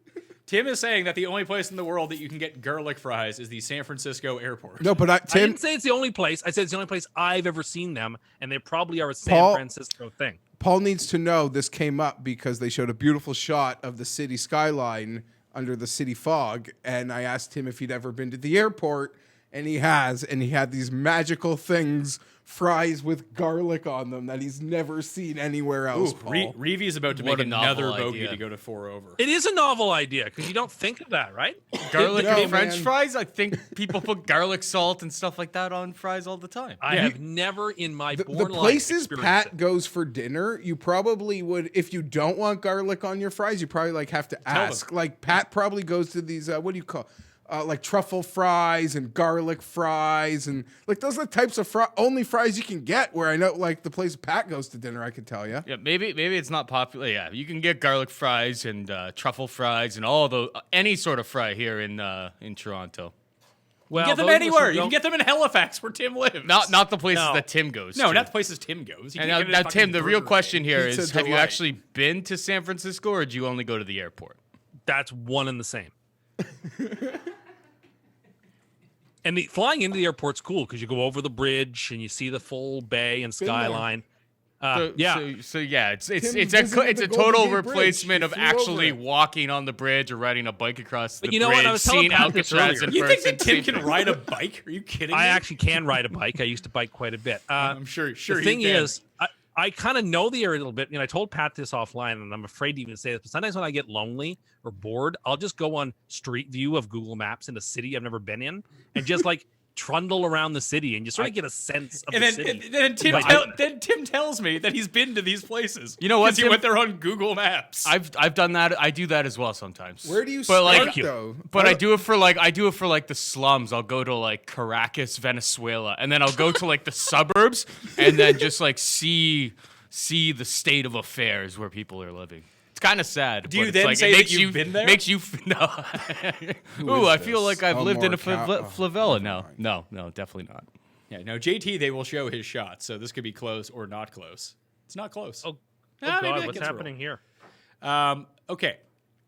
Tim is saying that the only place in the world that you can get garlic fries is the San Francisco airport. No, but I Tim didn't say it's the only place. I said it's the only place I've ever seen them, and they probably are a San Francisco thing. Paul needs to know this came up because they showed a beautiful shot of the city skyline under the city fog, and I asked him if he'd ever been to the airport, and he has, and he had these magical things, fries with garlic on them that he's never seen anywhere else. Reevy's about to What make a another novel bogey idea. to go to 4 over. It is a novel idea because you don't think of that, right? Garlic No, and French man. fries? I think people put garlic salt and stuff like that on fries all the time. I have never in my The born life places experienced Pat it. goes for dinner, you probably would, if you don't want garlic on your fries, you probably like have to ask. Like Pat probably goes to these, what do you call, like truffle fries and garlic fries, and like those are the types of only fries you can get. Where I know, like the place Pat goes to dinner, I can tell you. Yeah, maybe it's not popular. Yeah, you can get garlic fries and truffle fries and all the any sort of fry here in Toronto. Well, You can get them those anywhere. listeners You can don't- get them in Halifax where Tim lives. Not the places No. that Tim goes. No, to. not the places Tim goes. You And can't get it now at Tim, fucking the real Burger question here Pizza is: have you Delight. actually been to San Francisco, or do you only go to the airport? That's one and the same. And flying into the airport's cool because you go over the bridge and you see the full bay and skyline. So yeah, it's visited a the Golden total Gate Bridge. replacement He of flew actually over it. walking on the bridge or riding a bike across the But you know bridge, what? I was telling seeing Pat this Alcatraz earlier. in You think person. that Tim can ride a bike? Are you kidding me? I actually can ride a bike. I used to bike quite a bit. I'm sure The you thing can. is, I kind of know the area a little bit. I told Pat this offline, and I'm afraid to even say this, but sometimes when I get lonely or bored, I'll just go on Street View of Google Maps in a city I've never been in and just like trundle around the city and just sort of get a sense of And the then, city. then Tim tells me that he's been to these places. You know what, 'Cause he Tim? went there on Google Maps. I've done that. I do that as well sometimes. Where do you But, like- start Thank you. though? But I do it for like the slums. I'll go to like Caracas, Venezuela, and then I'll go to like the suburbs and then just like see the state of affairs where people are living. It's kind of sad. Do you but it's then like, say it that makes you've you, been there? Makes you no. Ooh, I feel this? like I've lived in a Omar favela. never No, definitely not. Yeah, no, JT, they will show his shots, so this could be close or not close. It's not close. Oh, Ah, maybe God, that what's gets happening here? Okay,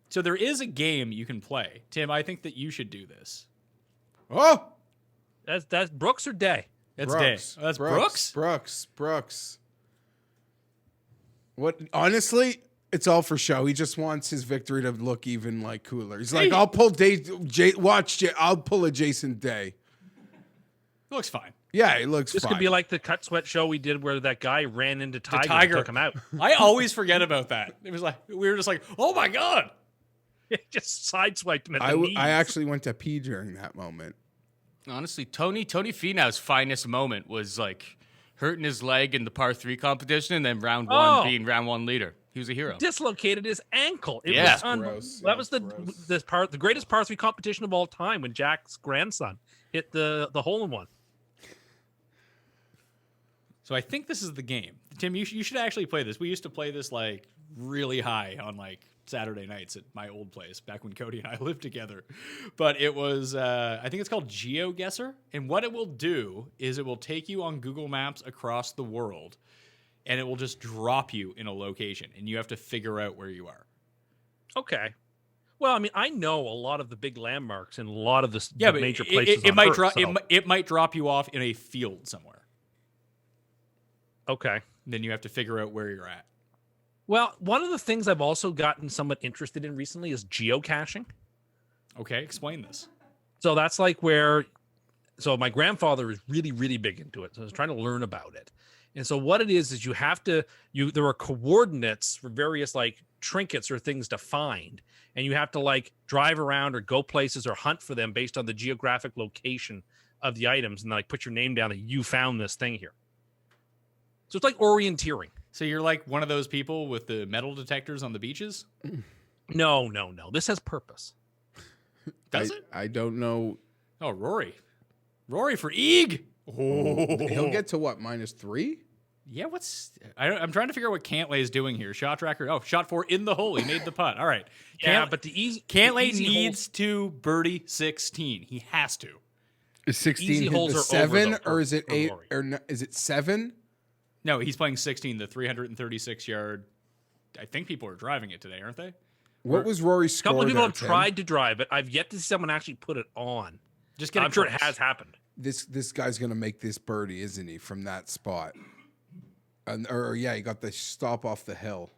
so there is a game you can play. Tim, I think that you should do this. Oh, That's Brooks or Day? It's Day. Oh, that's Brooks? Brooks. What? Honestly, it's all for show. He just wants his victory to look even like cooler. He's like, I'll pull I'll pull a Jason Day. It looks fine. Yeah, it looks This fine. could be like the cut sweat show we did where that guy ran into Tiger and took him out. I always forget about that. It was like we were just like, oh my god. Just sideswiped him at the knees. I actually went to pee during that moment. Honestly, Tony Finau's finest moment was like hurting his leg in the par 3 competition, and then round one being round 1 leader. He was a hero. Dislocated his ankle. It Yeah. was Gross. That was Gross. the greatest par 3 competition of all time when Jack's grandson hit the hole in one. So I think this is the game. Tim, you should actually play this. We used to play this like really high on like Saturday nights at my old place back when Cody and I lived together. But it was, I think it's called GeoGuessr. And what it will do is it will take you on Google Maps across the world and it will just drop you in a location and you have to figure out where you are. Okay. Well, I mean, I know a lot of the big landmarks and a lot of the But major places. it on might Earth, drop. so- It might drop you off in a field somewhere. Okay. Then you have to figure out where you're at. Well, one of the things I've also gotten somewhat interested in recently is geocaching. Okay, explain this. So that's like so my grandfather is really, really big into it. So I was trying to learn about it. And so what it is you have to, there are coordinates for various like trinkets or things to find. And you have to like drive around or go places or hunt for them based on the geographic location of the items. And like put your name down that you found this thing here. So it's like orienteering. So you're like one of those people with the metal detectors on the beaches? No. This has purpose. Does it? I don't know. Oh, Rory for Eeg. Oh, He'll get to what, -3? Yeah, I'm trying to figure out what Cantlay is doing here. Shot tracker. Oh, shot 4 in the hole. He made the putt. All right. Yeah, but the easy Cantlay the easy needs to birdie 16. He has to. Is 16 Easy hit holes the are 7 over, though, or is it for 8 Rory. or no, is it 7? No, he's playing 16, the 336 yard. I think people are driving it today, aren't they? What was Rory's A score? couple of people there, have Tim? tried to drive it. I've yet to see someone actually put it on. Just get I'm sure it has happened. This guy's gonna make this birdie, isn't he, from that spot? He got the stop off the hill.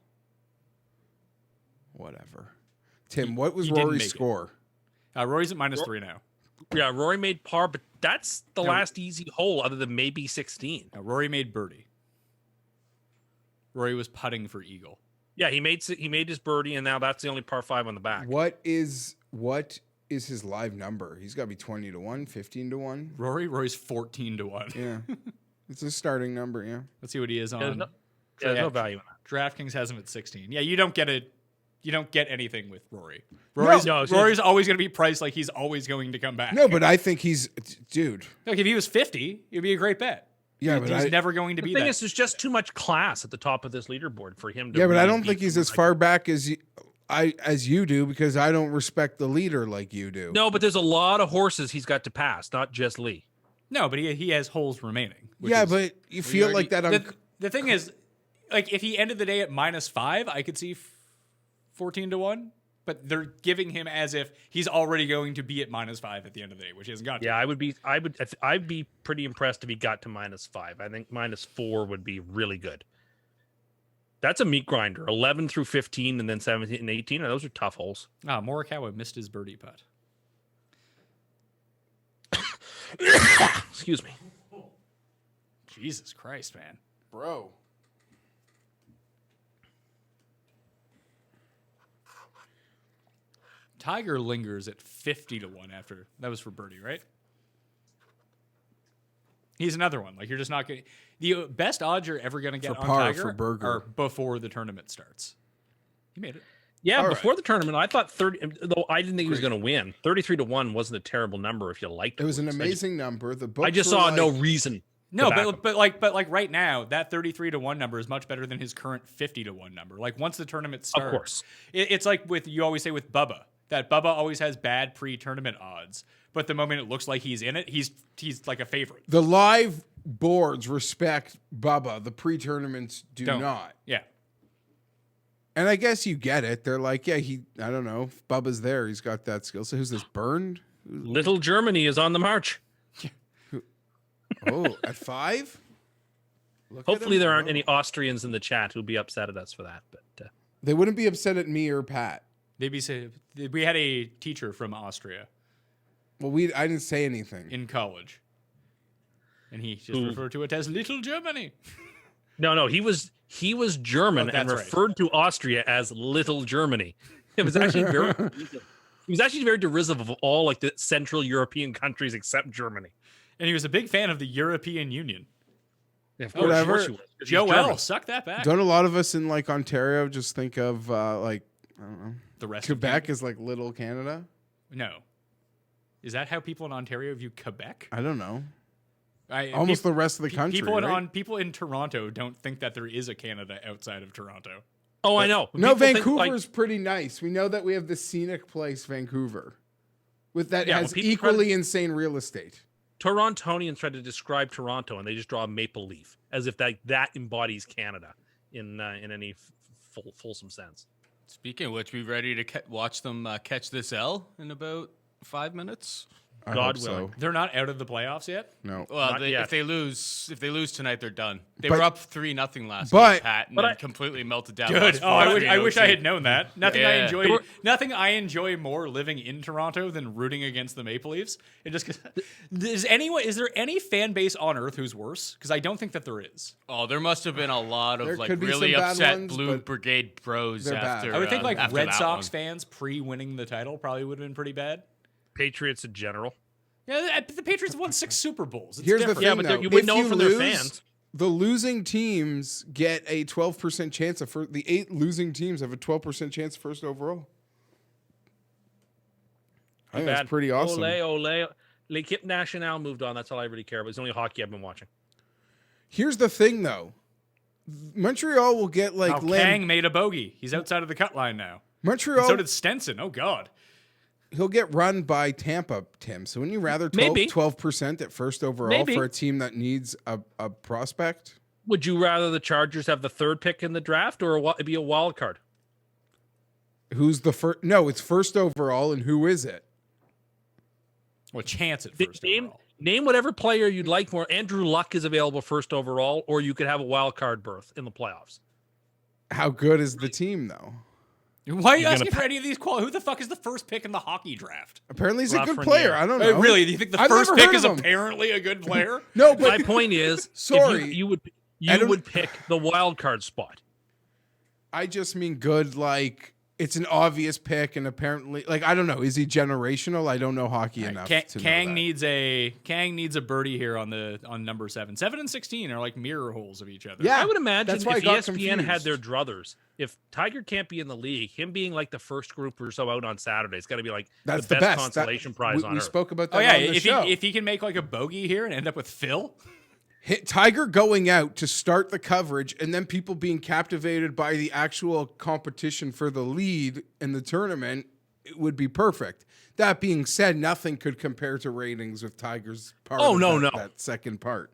Whatever. Tim, what was he didn't Rory's make it. score? Rory's at -3 now. Yeah, Rory made par, but that's the last easy hole other than maybe 16. Now, Rory made birdie. Rory was putting for eagle. Yeah, he made his birdie, and now that's the only par 5 on the back. What is his live number? He's got to be 20-1, 15-1. Rory's 14-1. Yeah, it's a starting number. Yeah. Let's see what he is There's on. no, no value in that. DraftKings has him at 16. Yeah, you don't get it. You don't get anything with Rory. No, Rory's always going to be priced like he's always going to come back. No, but I think dude. Look, if he was 50, it'd be a great bet. Yeah, but he's never going to The be thing that. is, there's just too much class at the top of this leaderboard for him to. Yeah, but I really don't beat think he's someone as like far back as you do because I don't respect the leader like you do. No, but there's a lot of horses he's got to pass, not just Lee. No, but he has holes remaining. Yeah, but you feel like that. The thing is, like, if he ended the day at -5, I could see 14-1. But they're giving him as if he's already going to be at -5 at the end of the day, which he hasn't got to. Yeah, I'd be pretty impressed if he got to -5. I think -4 would be really good. That's a meat grinder. 11 through 15 and then 17 and 18. Those are tough holes. Morikawa missed his birdie putt. Excuse me. Jesus Christ, man. bro. Tiger lingers at 50-1 after that was for birdie, right? He's another one. Like, you're just not getting the best odds you're ever going to get For on par, Tiger for Berger. are before the tournament starts. He made it. Yeah, All before right. the tournament, I thought 30. Though I didn't think he was going to win. 33-1 wasn't a terrible number if you liked it. It was an amazing number. The books I just were saw like, no reason. No, to back him. but like right now, that 33-1 number is much better than his current 50-1 number. Like, once the tournament starts, Of course. It's like you always say with Bubba, that Bubba always has bad pre-tournament odds, but the moment it looks like he's in it, he's like a favorite. The live boards respect Bubba. The pre-tournaments do not. Yeah. And I guess you get it. They're like, yeah, I don't know. If Bubba's there, he's got that skill. So who's this? Burned? Little Germany is on the march. Oh, at 5? Look at Hopefully him there aren't go. any Austrians in the chat who'd be upset at us for that. But They wouldn't be upset at me or Pat. We had a teacher from Austria Well, I didn't say anything. in college, and he just Who? referred to it as Little Germany. no, he was German Oh, and that's right. referred to Austria as Little Germany. It was actually very he was actually very derisive of all like the Central European countries except Germany. And he was a big fan of the European Union. Yeah, of Whatever. course he was, 'cause he's German. Joel, suck that back. Don't a lot of us in like Ontario just think of like I don't know, The rest Quebec as like little Canada? of No. Is that how people in Ontario view Quebec? I don't know. I, Almost peop- the rest of the country. right? People in Toronto don't think that there is a Canada outside of Toronto. Oh, I know. No, People think, Vancouver's like, pretty nice. We know that we have the scenic place, Vancouver, with that Yeah, has well, people try to- equally insane real estate. Torontonians try to describe Toronto and they just draw a maple leaf as if that embodies Canada in any fulsome sense. Speaking of which, we ready to watch them catch this L in about 5 minutes? I God hope willing. so. They're not out of the playoffs yet. No. Well, Not yet. if they lose tonight, they're done. They But- were up 3-0 last but- week, Pat, and but then I- completely melted down. Good. Lost Oh, I 4-3 wish I OT. had known that. Nothing I Yeah. enjoy. Nothing I enjoy more living in Toronto than rooting against the Maple Leafs. It just is there any fan base on earth who's worse? Because I don't think that there is. Oh, there must have been a lot of There like could be really some bad upset ones, Blue but Brigade bros they're bad. after. I would think like after Red that Sox one. fans pre-winning the title probably would have been pretty bad. Patriots in general. Yeah, the Patriots won 6 Super Bowls. It's Here's different. the Yeah, thing, but though. you would If know you from their lose, fans. the losing teams get a 12% chance of the 8 losing teams have a 12% chance first overall. I think that's Bad. pretty awesome. Ole. L'équipe nationale moved on. That's all I really care about. It's only hockey I've been watching. Here's the thing, though. Montreal will get like Kang made a bogey. He's outside of the cut line now. Montreal. So did Stenson. Oh God. He'll get run by Tampa, Tim. So wouldn't you rather Maybe. 12% at first overall Maybe. for a team that needs a prospect? Would you rather the Chargers have the 3rd pick in the draft or it'd be a wild card? Who's the first? No, it's first overall, and who is it? Well, chance at first overall. Name whatever player you'd like more. Andrew Luck is available first overall, or you could have a wild card berth in the playoffs. How good is the team, though? Why are you You're asking gonna for any of these? Who the fuck is the first pick in the hockey draft? Apparently, he's a good Lafreniere. player. I don't know. Really? Do you think the I've first never pick heard is of him. apparently a good player? No, My but point is, Sorry. if you would I don't- would pick the wild card spot. I just mean good. Like it's an obvious pick, and apparently, like I don't know, is he generational? I don't know hockey enough to know Kang that. needs a birdie here on number 7. 7 and 16 are like mirror holes of each other. Yeah, I would imagine that's why I if got ESPN had confused. their druthers, if Tiger can't be in the league, him being like the first group or so out on Saturday, it's got to be like That's the the best best. consolation prize on we earth. spoke about that Oh yeah, on the show. if he can make like a bogey here and end up with Phil. Tiger going out to start the coverage and then people being captivated by the actual competition for the lead in the tournament, it would be perfect. That being said, nothing could compare to ratings with Tiger's part Oh, of no, that, no. that second part.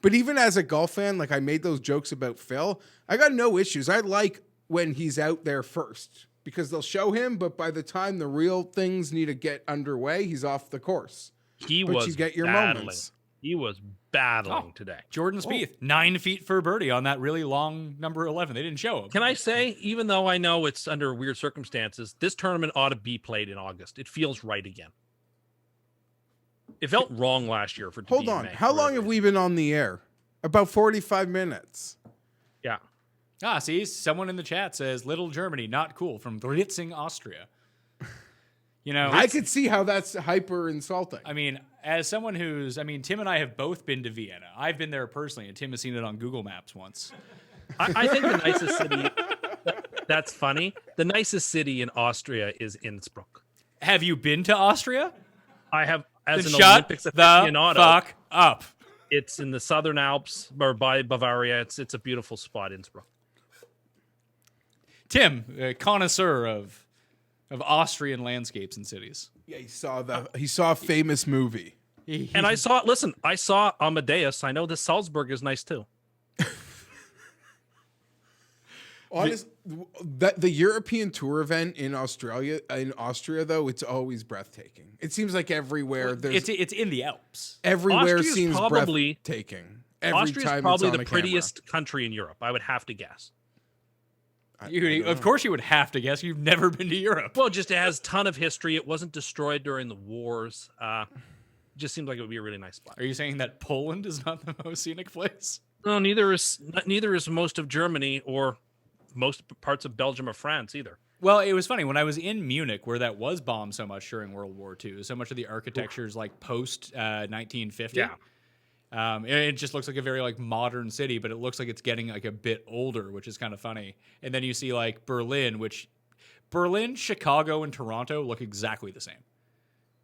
But even as a golf fan, like I made those jokes about Phil, I got no issues. I like when he's out there first because they'll show him, but by the time the real things need to get underway, he's off the course. He But was you get your battling. moments. He was battling today. Jordan Spieth, 9 feet for a birdie on that really long number 11. They didn't show him. Can I say, even though I know it's under weird circumstances, this tournament ought to be played in August. It feels right again. It felt wrong last year for it to Hold be in on. May, How for long whatever have we been on the air? About 45 minutes. reason. Yeah. See, someone in the chat says Little Germany, not cool, from Ritzing, Austria. You know, I could see how that's hyper insulting. I mean, as someone Tim and I have both been to Vienna. I've been there personally, and Tim has seen it on Google Maps once. I think the nicest city, that's funny. The nicest city in Austria is Innsbruck. Have you been to Austria? I have, as Then an shut Olympics the aficionado. fuck up. It's in the Southern Alps or by Bavaria. It's a beautiful spot, Innsbruck. Tim, a connoisseur of Austrian landscapes and cities. Yeah, he saw a famous movie. And I saw Amadeus. I know that Salzburg is nice too. Honest, the European tour event in Austria though, it's always breathtaking. It seems like everywhere there's It's in the Alps. everywhere Austria's seems probably- breathtaking. Every Austria's time probably it's on the a camera. prettiest country in Europe. I would have to guess. Of course, you would have to guess. You've never been to Europe. Well, just it has a ton of history. It wasn't destroyed during the wars. Just seems like it would be a really nice spot. Are you saying that Poland is not the most scenic place? No, neither is most of Germany or most parts of Belgium or France either. Well, it was funny when I was in Munich, where that was bombed so much during World War II. So much of the architecture is like post 1950. Yeah. It just looks like a very like modern city, but it looks like it's getting like a bit older, which is kind of funny. And then you see like Berlin, Chicago, and Toronto look exactly the same.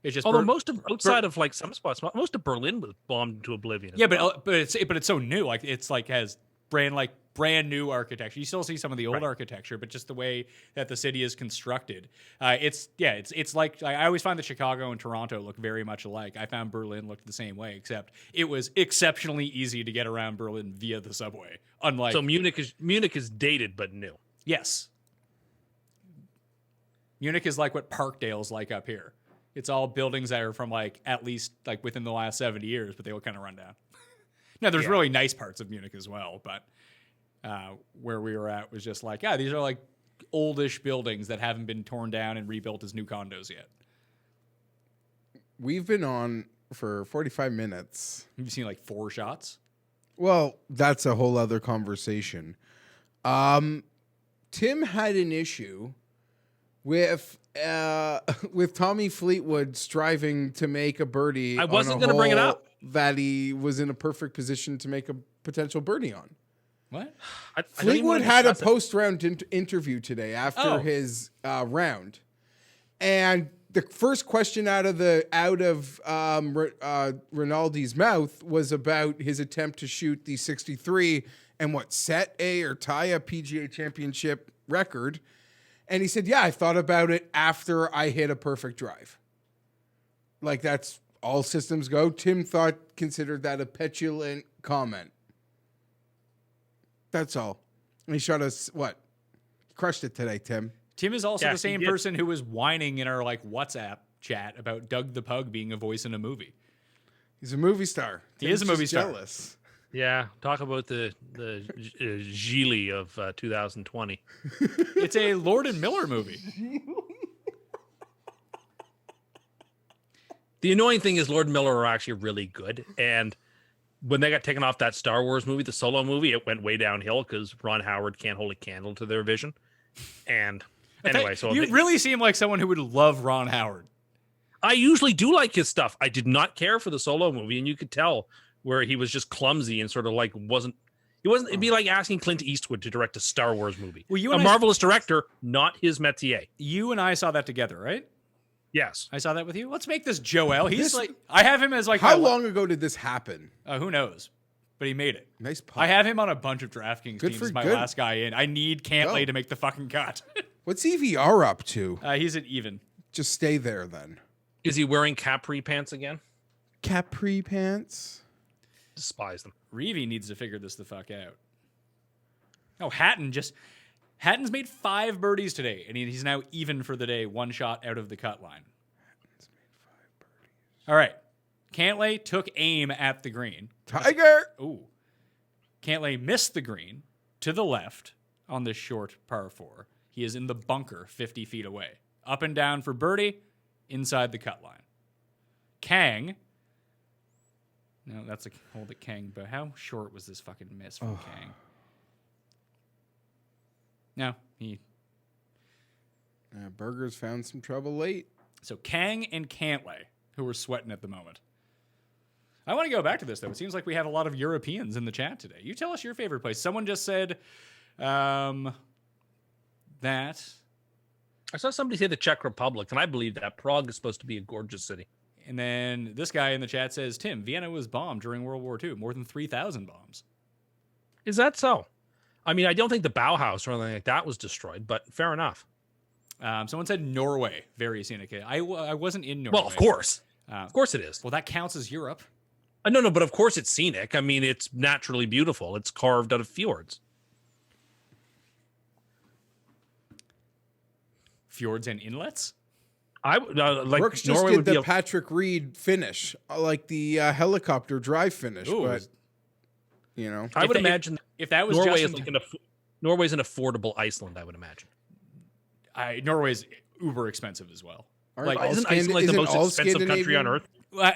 It's just Although most of outside of like some spots, most of Berlin was bombed to oblivion. yeah, but it's so new. Like it's like has brand new architecture. You still see some of the old architecture, but just the way that the city is constructed. It's like I always find that Chicago and Toronto look very much alike. I found Berlin looked the same way, except it was exceptionally easy to get around Berlin via the subway. Unlike So Munich is dated but new. yes, Munich is like what Parkdale's like up here. It's all buildings that are from like at least like within the last 70 years, but they look kind of run down. Now, there's really nice parts of Munich as well, but where we were at was just like, yeah, these are like oldish buildings that haven't been torn down and rebuilt as new condos yet. We've been on for 45 minutes. You've seen like 4 shots. Well, that's a whole other conversation. Tim had an issue with Tommy Fleetwood striving to make a birdie. I wasn't going to bring it up. That he was in a perfect position to make a potential birdie on. What? I don't even Fleetwood wanna had a discuss it. post-round interview today after his round, and the first question out of Rinaldi's mouth was about his attempt to shoot the 63 and set or tie a PGA Championship record. And he said, yeah, I thought about it after I hit a perfect drive. Like, that's all systems go. Tim considered that a petulant comment. That's all. And he shot us, what? Crushed it today, Tim. Tim is also Yeah, the same he did. person who was whining in our like WhatsApp chat about Doug the Pug being a voice in a movie. He's a movie star. He is a Tim's movie just star. Jealous. Yeah, talk about the Gigli of 2020. It's a Lord and Miller movie. The annoying thing is Lord and Miller are actually really good, and when they got taken off that Star Wars movie, the Solo movie, it went way downhill because Ron Howard can't hold a candle to their vision. And anyway, so You really seem like someone who would love Ron Howard. I usually do like his stuff. I did not care for the Solo movie, and you could tell where he was just clumsy and sort of like wasn't. It'd be like asking Clint Eastwood to direct a Star Wars movie. Well, a marvelous director, not his métier. You and I saw that together, right? Yes. I saw that with you. Let's make this Joel. He's like, I have him as like, How long ago did this happen? Who knows? But he made it. Nice putt. I have him on a bunch of DraftKings Good teams for- as my good. last guy in. I need Cantlay Go. to make the fucking cut. What's EVR up to? He's at even. Just stay there then. Is he wearing capri pants again? Capri pants? Despise them. Reevy needs to figure this the fuck out. Oh, Hatton's made 5 birdies today, and he's now even for the day, 1 shot out of the cut line. Hatton's made 5 birdies. All right. Cantlay took aim at the green. Tiger! Ooh. Cantlay missed the green to the left on this short par 4. He is in the bunker 50 feet away. Up and down for birdie, inside the cut line. Kang. No, that's a hold at Kang, but how short was this fucking miss from Kang? No, Berger's found some trouble late. So Kang and Cantlay, who are sweating at the moment. I want to go back to this, though. It seems like we have a lot of Europeans in the chat today. You tell us your favorite place. Someone just said that. I saw somebody say the Czech Republic, and I believe that Prague is supposed to be a gorgeous city. And then this guy in the chat says, Tim, Vienna was bombed during World War II. More than 3,000 bombs. Is that so? I mean, I don't think the Bauhaus or anything like that was destroyed, but fair enough. Someone said Norway. Very scenic. I wasn't in Norway. Well, of course. Of course it is. Well, that counts as Europe. No, but of course it's scenic. I mean, it's naturally beautiful. It's carved out of fjords. Fjords and inlets. I would like Brooks just Norway did would be the a, Patrick Reed finish, like the helicopter drive finish. Ooh. But you know, I would If they- imagine If that was Norway Justin, is like Norway's an affordable Iceland. I would imagine. Norway's uber expensive as well. Aren't Like, all Isn't Iceland like the isn't most all expensive country on Scandinavian? earth?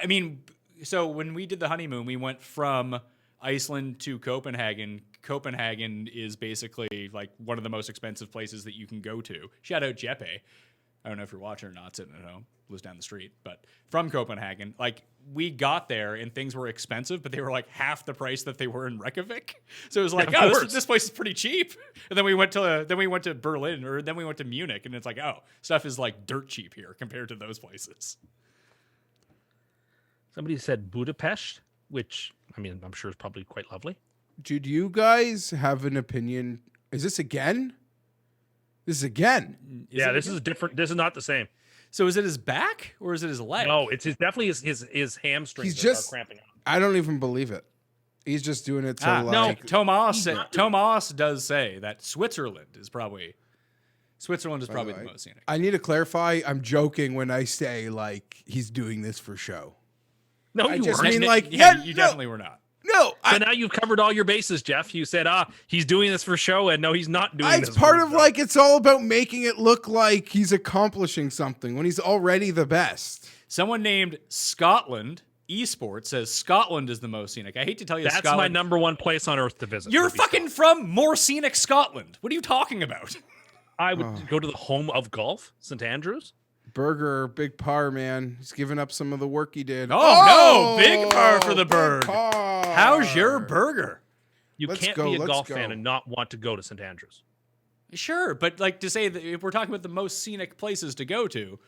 I mean, so when we did the honeymoon, we went from Iceland to Copenhagen. Copenhagen is basically like one of the most expensive places that you can go to. Shout out Jeppe. I don't know if you're watching or not, sitting at home, lives down the street. But from Copenhagen, like we got there and things were expensive, but they were like half the price that they were in Reykjavik. So it was like, Yeah, of oh, course. this place is pretty cheap. And then we went to Berlin, or then we went to Munich, and it's like, oh, stuff is like dirt cheap here compared to those places. Somebody said Budapest, which I mean I'm sure is probably quite lovely. Do you guys have an opinion? Is this again? This is again. Yeah, this is different. This is not the same. So is it his back or is it his leg? No, it's definitely his hamstrings He's that just- are cramping up. I don't even believe it. He's just doing it to No, like. Tomas does say that Switzerland is probably the way, most scenic. I need to clarify. I'm joking when I say like he's doing this for show. No, I you just weren't. mean like yeah, yeah, you no, definitely were not. no. So now you've covered all your bases, Jeff. You said, he's doing this for show, and no, he's not doing this. It's part for of show. like it's all about making it look like he's accomplishing something when he's already the best. Someone named Scotland Esports says Scotland is the most scenic. I hate to tell you, That's Scotland. my number one place on earth to visit. You're would be fucking from more scenic Scotland. What are you talking about? I would go to the home of golf, St. Andrews. Burger, big par, man. He's giving up some of the work he did. Oh, no, big par for the big bird. par. How's your burger? You Let's can't go, be a let's golf go. fan and not want to go to St. Andrews. Sure, but like to say that if we're talking about the most scenic places to go to,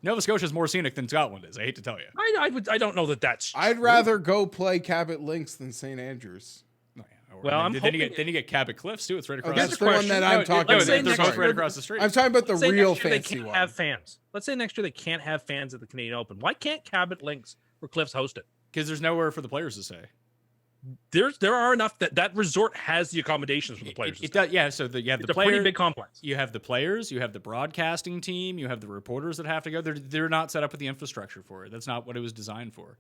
Nova Scotia is more scenic than Scotland is. I hate to tell you. I don't know that that's. I'd rather go play Cabot Links than St. Andrews. Well, I'm then you hoping- get Cabot Cliffs too. It's right across. That's the the street. one that No, I'm talking no, about. they're next both year- right across the street. I'm talking about the Let's say real next year they fancy can't one. have fans. Let's say next year they can't have fans at the Canadian Open. Why can't Cabot Links or Cliffs host it? Because there's nowhere for the players to stay. There are enough that resort has the accommodations for the players. to It stay. does, yeah. So you have It's the a pretty players. big complex. You have the players. You have the broadcasting team. You have the reporters that have to go. They're not set up with the infrastructure for it. That's not what it was designed for.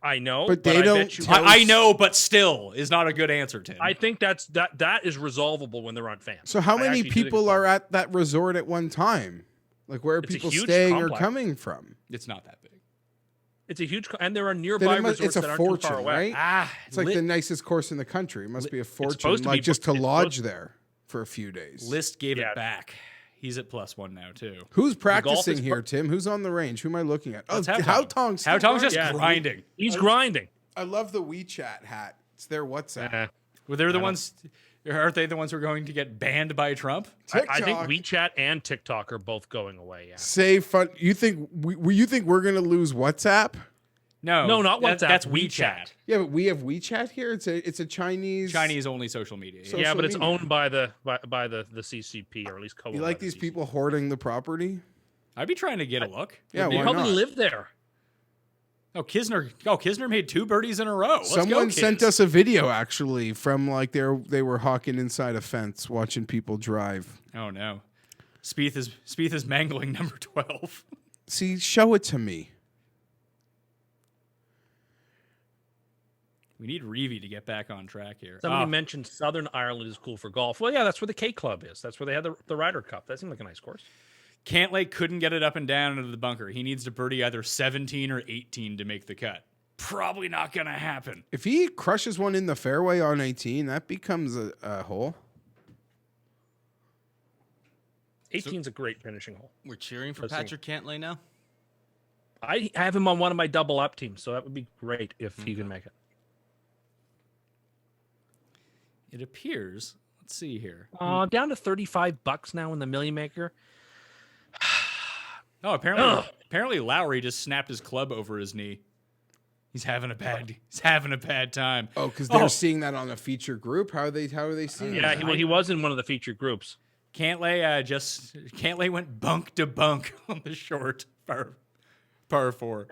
I know, But they I don't bet you- tell- I know, but still is not a good answer, Tim. I think that is resolvable when there aren't fans. So how I many actually do think people it's are possible. at that resort at one time? Like where are It's a people huge staying or complex. coming from? It's not that big. It's a huge, and there are Then nearby it must- resorts it's a that aren't too fortune, far away. right? It's like Lit- the nicest course in the country. It must be a fortune, supposed to like be- just to it's lodge supposed- there for a few days. List gave Yeah. it back. He's at +1 now too. Who's golf practicing is here, Tim? Who's on the range? Who am I looking at? Oh, That's How Tong's How Tong's just Yeah. grinding. He's grinding. I love the WeChat hat. It's their WhatsApp. Uh, Well, they're the ones. Aren't they the ones who are going to get banned by Trump? I think TikTok. WeChat and TikTok are both going away. Yeah. Say fun. You think you think we're gonna lose WhatsApp? No, No, not WhatsApp, That's WeChat. WeChat. Yeah, but we have WeChat here. It's a Chinese. Chinese only social media. So- yeah. Yeah, but it's media. owned by the CCP, or at least co-owned You by like the these CCP. people hoarding the property? I'd be trying to get a look. Yeah, Would be- why Probably not? live there. Oh, Kisner made 2 birdies in a row. Let's Someone go, sent Kiz. us a video actually from like they were hawking inside a fence watching people drive. Oh no, Spieth is mangling number 12. See, show it to me. We need Reevy to get back on track here. Somebody Ah, mentioned Southern Ireland is cool for golf. Well, yeah, that's where the K Club is. That's where they had the Ryder Cup. That seemed like a nice course. Cantlay couldn't get it up and down into the bunker. He needs to birdie either 17 or 18 to make the cut. Probably not going to happen. If he crushes one in the fairway on 18, that becomes a hole. 18's a great finishing hole. We're cheering for Let's see. Patrick Cantlay now. I have him on one of my double up teams, so that would be great if he can make it. It appears. Let's see here. Down to $35 now in the Million Maker. Oh, apparently Lowry just snapped his club over his knee. He's having a bad time. Oh, because they're seeing that on a feature group. How are they seeing Yeah, that? he was in one of the featured groups. Cantlay went bunk to bunk on the short par 4.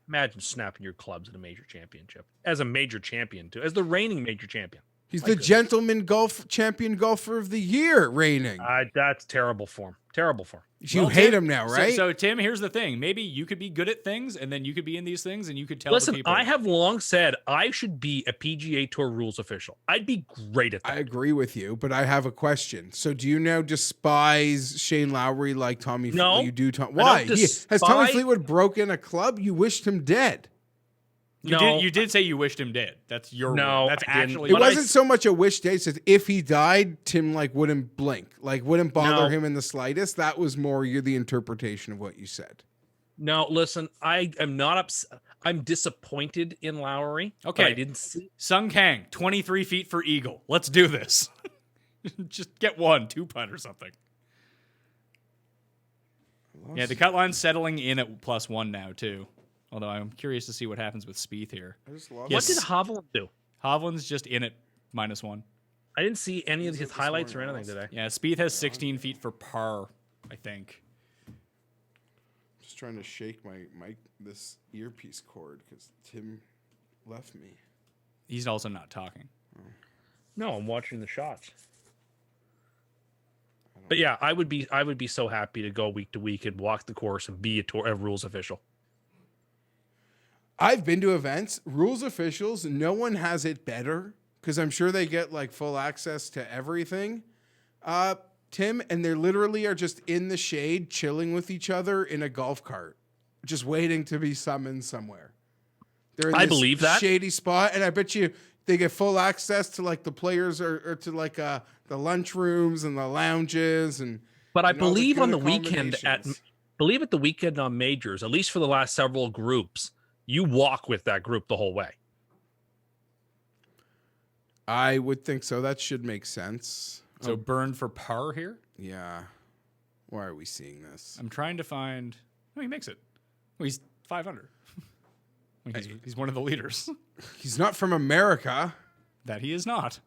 Imagine snapping your clubs at a major championship. As a major champion, too. As the reigning major champion. He's the gentleman golf champion golfer of the year reigning. That's terrible form. Terrible form. You hate him now, right? So, Tim, here's the thing. Maybe you could be good at things, and then you could be in these things, and you could tell the Listen, people. I have long said I should be a PGA Tour rules official. I'd be great at that. I agree with you, but I have a question. So do you now despise Shane Lowry like Tommy No, Fleetwood? You do. I don't Why? Has Tommy despise- Fleetwood broken a club? You wished him dead. You did say you wished him dead. That's your No, word. That's I didn't. actually It But wasn't so much a wish day. It says if he died, Tim wouldn't blink, wouldn't bother No. him in the slightest. That was more the interpretation of what you said. No, listen, I am not upset. I'm disappointed in Lowry. but Okay. I didn't see. Sung Kang, 23 feet for eagle. Let's do this. Just get 2 putt or something. Yeah, the cut line's settling in at +1 now too. Although I'm curious to see what happens with Spieth here. I just lost. What did Hovland do? Hovland's just in at -1. I didn't see any of his highlights or anything today. Yeah, Spieth has 16 feet for par, I think. Just trying to shake this earpiece cord because Tim left me. He's also not talking. No, I'm watching the shots. But yeah, I would be so happy to go week to week and walk the course and be a rules official. I've been to events, rules officials, no one has it better because I'm sure they get full access to everything. Tim, and they literally are just in the shade chilling with each other in a golf cart, just waiting to be summoned somewhere. They're in I this believe that. shady spot, and I bet you they get full access to the players or to the lunch rooms and the lounges and. But I and all the believe good on the weekend accommodations. at the weekend on majors, at least for the last several groups, you walk with that group the whole way. I would think so. That should make sense. So burned for par here? Yeah. Why are we seeing this? I'm trying to find. Oh, he makes it. Well, he's 5 under. He's one of the leaders. He's not from America. That he is not.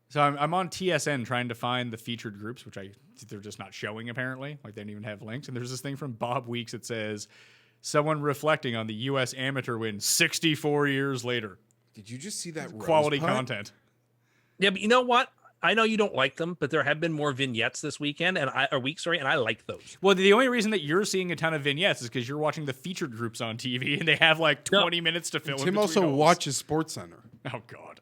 So I'm on TSN trying to find the featured groups, which they're just not showing apparently. They don't even have links. And there's this thing from Bob Weeks that says, someone reflecting on the U.S. amateur win 64 years later. Did you just see that Quality rose putt? content. Yeah, but you know what? I know you don't like them, but there have been more vignettes this weekend and I like those. Well, the only reason that you're seeing a ton of vignettes is because you're watching the featured groups on TV and they have 20 minutes to fill in. Tim between also holes. watches SportsCenter. Oh God.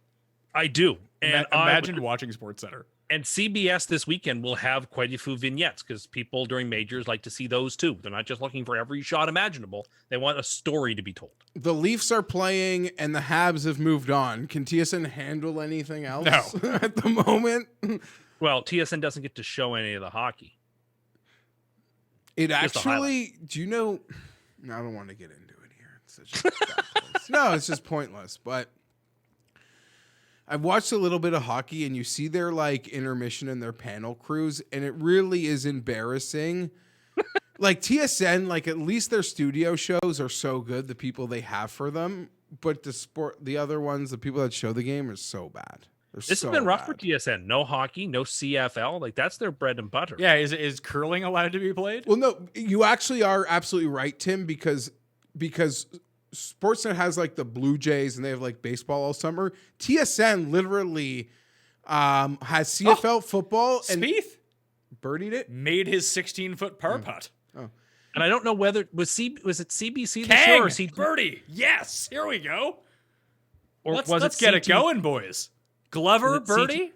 I do. And Imagine watching SportsCenter. And CBS this weekend will have quite a few vignettes because people during majors like to see those too. They're not just looking for every shot imaginable. They want a story to be told. The Leafs are playing and the Habs have moved on. Can TSN handle anything else No. at the moment? Well, TSN doesn't get to show any of the hockey. It Just the actually, do you know? No, I don't want to get into it here. It's such a backwards. No, it's just pointless. But I've watched a little bit of hockey and you see their intermission and their panel crews, and it really is embarrassing. TSN, at least their studio shows are so good, the people they have for them. But the other ones, the people that show the game are so bad. This has been rough for TSN. No hockey, no CFL. That's their bread and butter. Yeah, is curling allowed to be played? Well, no, you actually are absolutely right, Tim, because Sportsnet has the Blue Jays and they have baseball all summer. TSN literally has CFL football and Spieth birdied it. made his 16-foot par putt. And I don't know whether was it CBC this Kang, year or C birdie. Yes, here we go. or Let's was let's it get it CT? going, boys. Glover, Was it CT? birdie.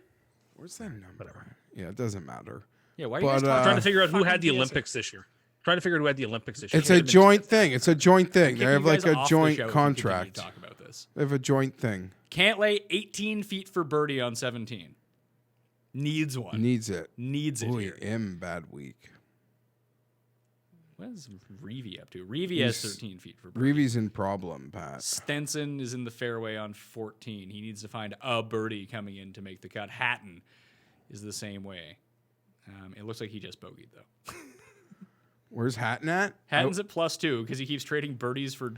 Where's that number? Yeah, it doesn't matter. Yeah, why are you guys But, talking? Trying to figure out who Fucking had the TSN. Olympics this year. Trying to figure out who had the Olympics this year. It's a joint thing. It's a joint thing. They have You guys a off the joint show if you continue contract. to talk about this. They have a joint thing. Can't lay 18 feet for birdie on 17. Needs one. Needs it. Needs it Boy, here. bad week. What is Reevy up to? Reevy has 13 feet for birdie. Reevy's in problem, Pat. Stenson is in the fairway on 14. He needs to find a birdie coming in to make the cut. Hatton is the same way. It looks like he just bogeyed, though. Where's Hatton at? Hatton's at +2 because he keeps trading birdies for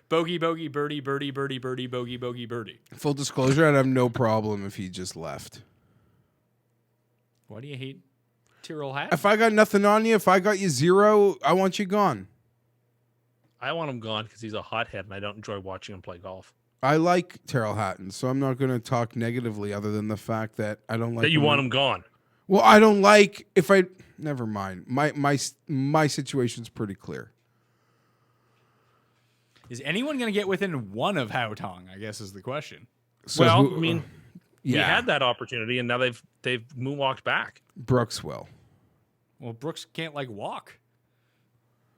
bogey, bogey, birdie, birdie, birdie, birdie, bogey, bogey, birdie. Full disclosure, I'd have no problem if he just left. Why do you hate Tyrrell Hatton? If I got nothing on you, if I got you 0, I want you gone. I want him gone because he's a hothead and I don't enjoy watching him play golf. I like Terrell Hatton, so I'm not going to talk negatively other than the fact that I don't like That you want him gone. Well, I don't like if I never mind. My situation's pretty clear. Is anyone going to get within one of Hao Tong? I guess is the question. So Well, who- I mean, he yeah, had that opportunity, and now they've moonwalked back. Brooks will. Well, Brooks can't like walk.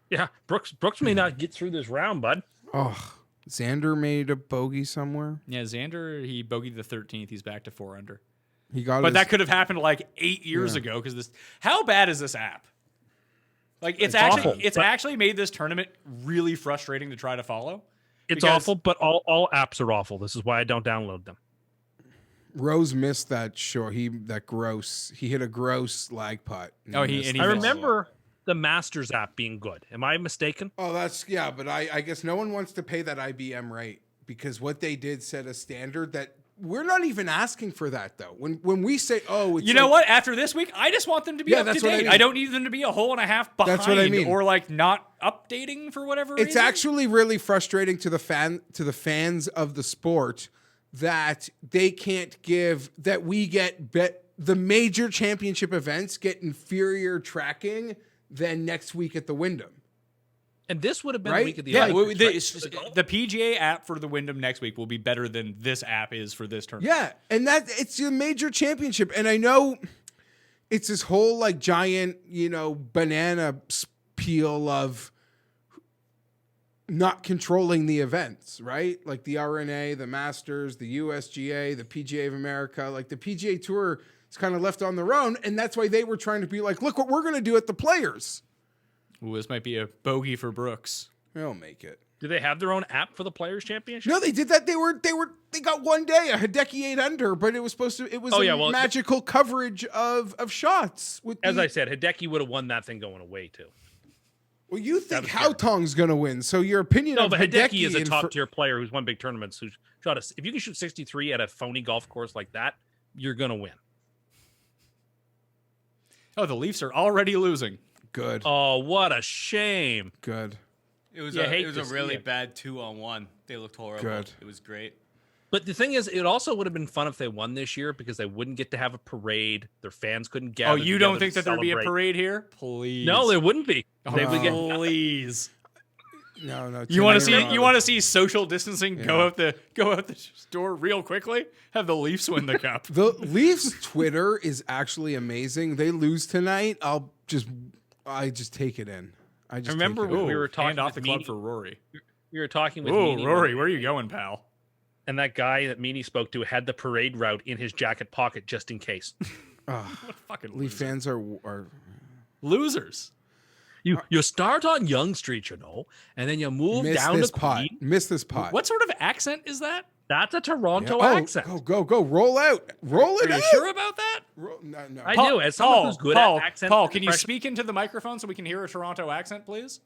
Yeah, Brooks may not get through this round, bud. Oh, Xander made a bogey somewhere. Yeah, Xander, he bogeyed the 13th. He's back to 4 under. He got But his, that could have happened like 8 years ago because this. How bad is this app? Like it's awful, but- actually made this tournament really frustrating to try to follow. It's Because- awful, but all apps are awful. This is why I don't download them. Rose missed that short. He hit a gross lag putt. Oh, he- missed and he I it. missed- remember the Masters app being good. Am I mistaken? Oh, that's yeah, but I guess no one wants to pay that IBM rate because what they did set a standard that we're not even asking for that though. When we say, oh, it's You know what? After this week, I just want them to be Yeah, up to that's what I date. mean. I don't need them to be a hole and a half behind That's what I mean. or like not updating for whatever reason. It's actually really frustrating to the fans of the sport that they can't give that we get the major championship events get inferior tracking than next week at the Wyndham. And this would have been Right? the week of the Yeah, Olympics, right? the PGA app for the Wyndham next week will be better than this app is for this tournament. Yeah, and that it's a major championship, and I know it's this whole like giant, banana peel of not controlling the events, right? Like the RNA, the Masters, the USGA, the PGA of America, like the PGA Tour is kind of left on their own, and that's why they were trying to be like, look what we're going to do at the Players. Ooh, this might be a bogey for Brooks. They'll make it. Do they have their own app for the Players Championship? No, they did that. They got one day a Hideki 8 under, but it was magical coverage of shots. With As I said, Hideki would have won that thing going away too. well, you think was Hao Tong's going to win, so your opinion No, of but Hideki is a in top tier player who's won big tournaments. Who shot us? If you can shoot 63 at a phony golf course like that, you're gonna win. Oh, the Leafs are already losing. Good, Oh, what a shame! good. It was You a, hate it was to a see really it. bad 2-on-1. They looked horrible. Good. It was great. But the thing is, it also would have been fun if they won this year because they wouldn't get to have a parade. Their fans couldn't gather. Oh, you don't together think to that there'd be a celebrate. parade here? Please. No, there wouldn't be. They would get Please. No. You want to see? You want to see social distancing go out the store real quickly? Have the Leafs win the cup. The Leafs Twitter is actually amazing. They lose tonight. I just take it in. I remember take it in. when we were talking hand off the with club Meany. for Rory. We were talking with Whoa, Meany, Rory, where are you going, pal? and that guy that Meany spoke to had the parade route in his jacket pocket just in case. What fucking Leaf loser. fans are Losers. You start on Young Street, and then you move miss down this to pot. Queen. Miss this pot. What sort of accent is that? That's a Toronto Oh, accent. go! Roll out! Roll it Are out! you sure about that? No. I do. As someone who's good Paul, at accents, Paul, and can you impressions- speak into the microphone so we can hear a Toronto accent, please?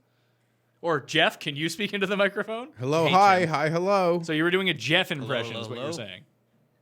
Or Jeff, can you speak into the microphone? Hello, Hey, hi, Tim. hi, hello. So you were doing a Jeff impression, is what hello. you're saying.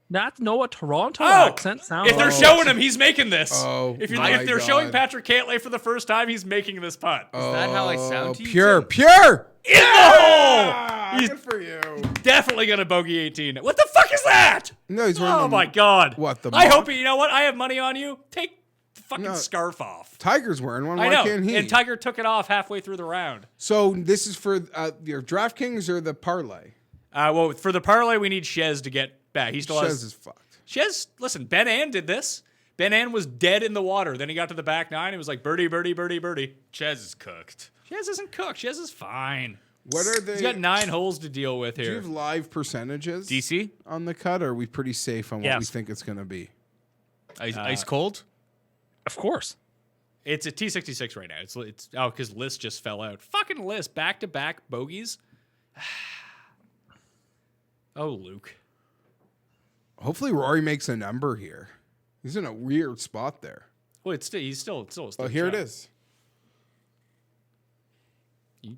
Not know a Toronto Oh, accent sounds. If they're like. showing him, he's making this. Oh, if my they're showing God. Patrick Cantlay for the first time, he's making this putt. Is that how I sound to you? Pure, Tim? pure. In the hole! He's Good for you. definitely gonna bogey 18. What the fuck is that? No, he's wearing Oh the- my god! What, the I mark? hope you know what? I have money on you. Take the fucking No. scarf off. Tiger's wearing one. I Why know. can't he? And Tiger took it off halfway through the round. So this is for your DraftKings or the parlay? Well, for the parlay, we need Shez to get back. He still Shez has. is fucked. Shez, listen, Ben Ann did this. Ben Ann was dead in the water. Then he got to the back nine. It was like birdie, birdie, birdie, birdie. Chez is cooked. Shez isn't cooked. Shez is fine. What are they? He's got 9 holes to deal with Do you here. have live percentages DC? on the cut? Or are we pretty safe on what we Yes. think it's going to be? Ice cold? Of course. It's a T66 right now. It's because List just fell out. Fucking List, back-to-back bogeys. Oh, Luke. Hopefully Rory makes a number here. He's in a weird spot there. Well, he's still a Oh, stiff here it shot. is. You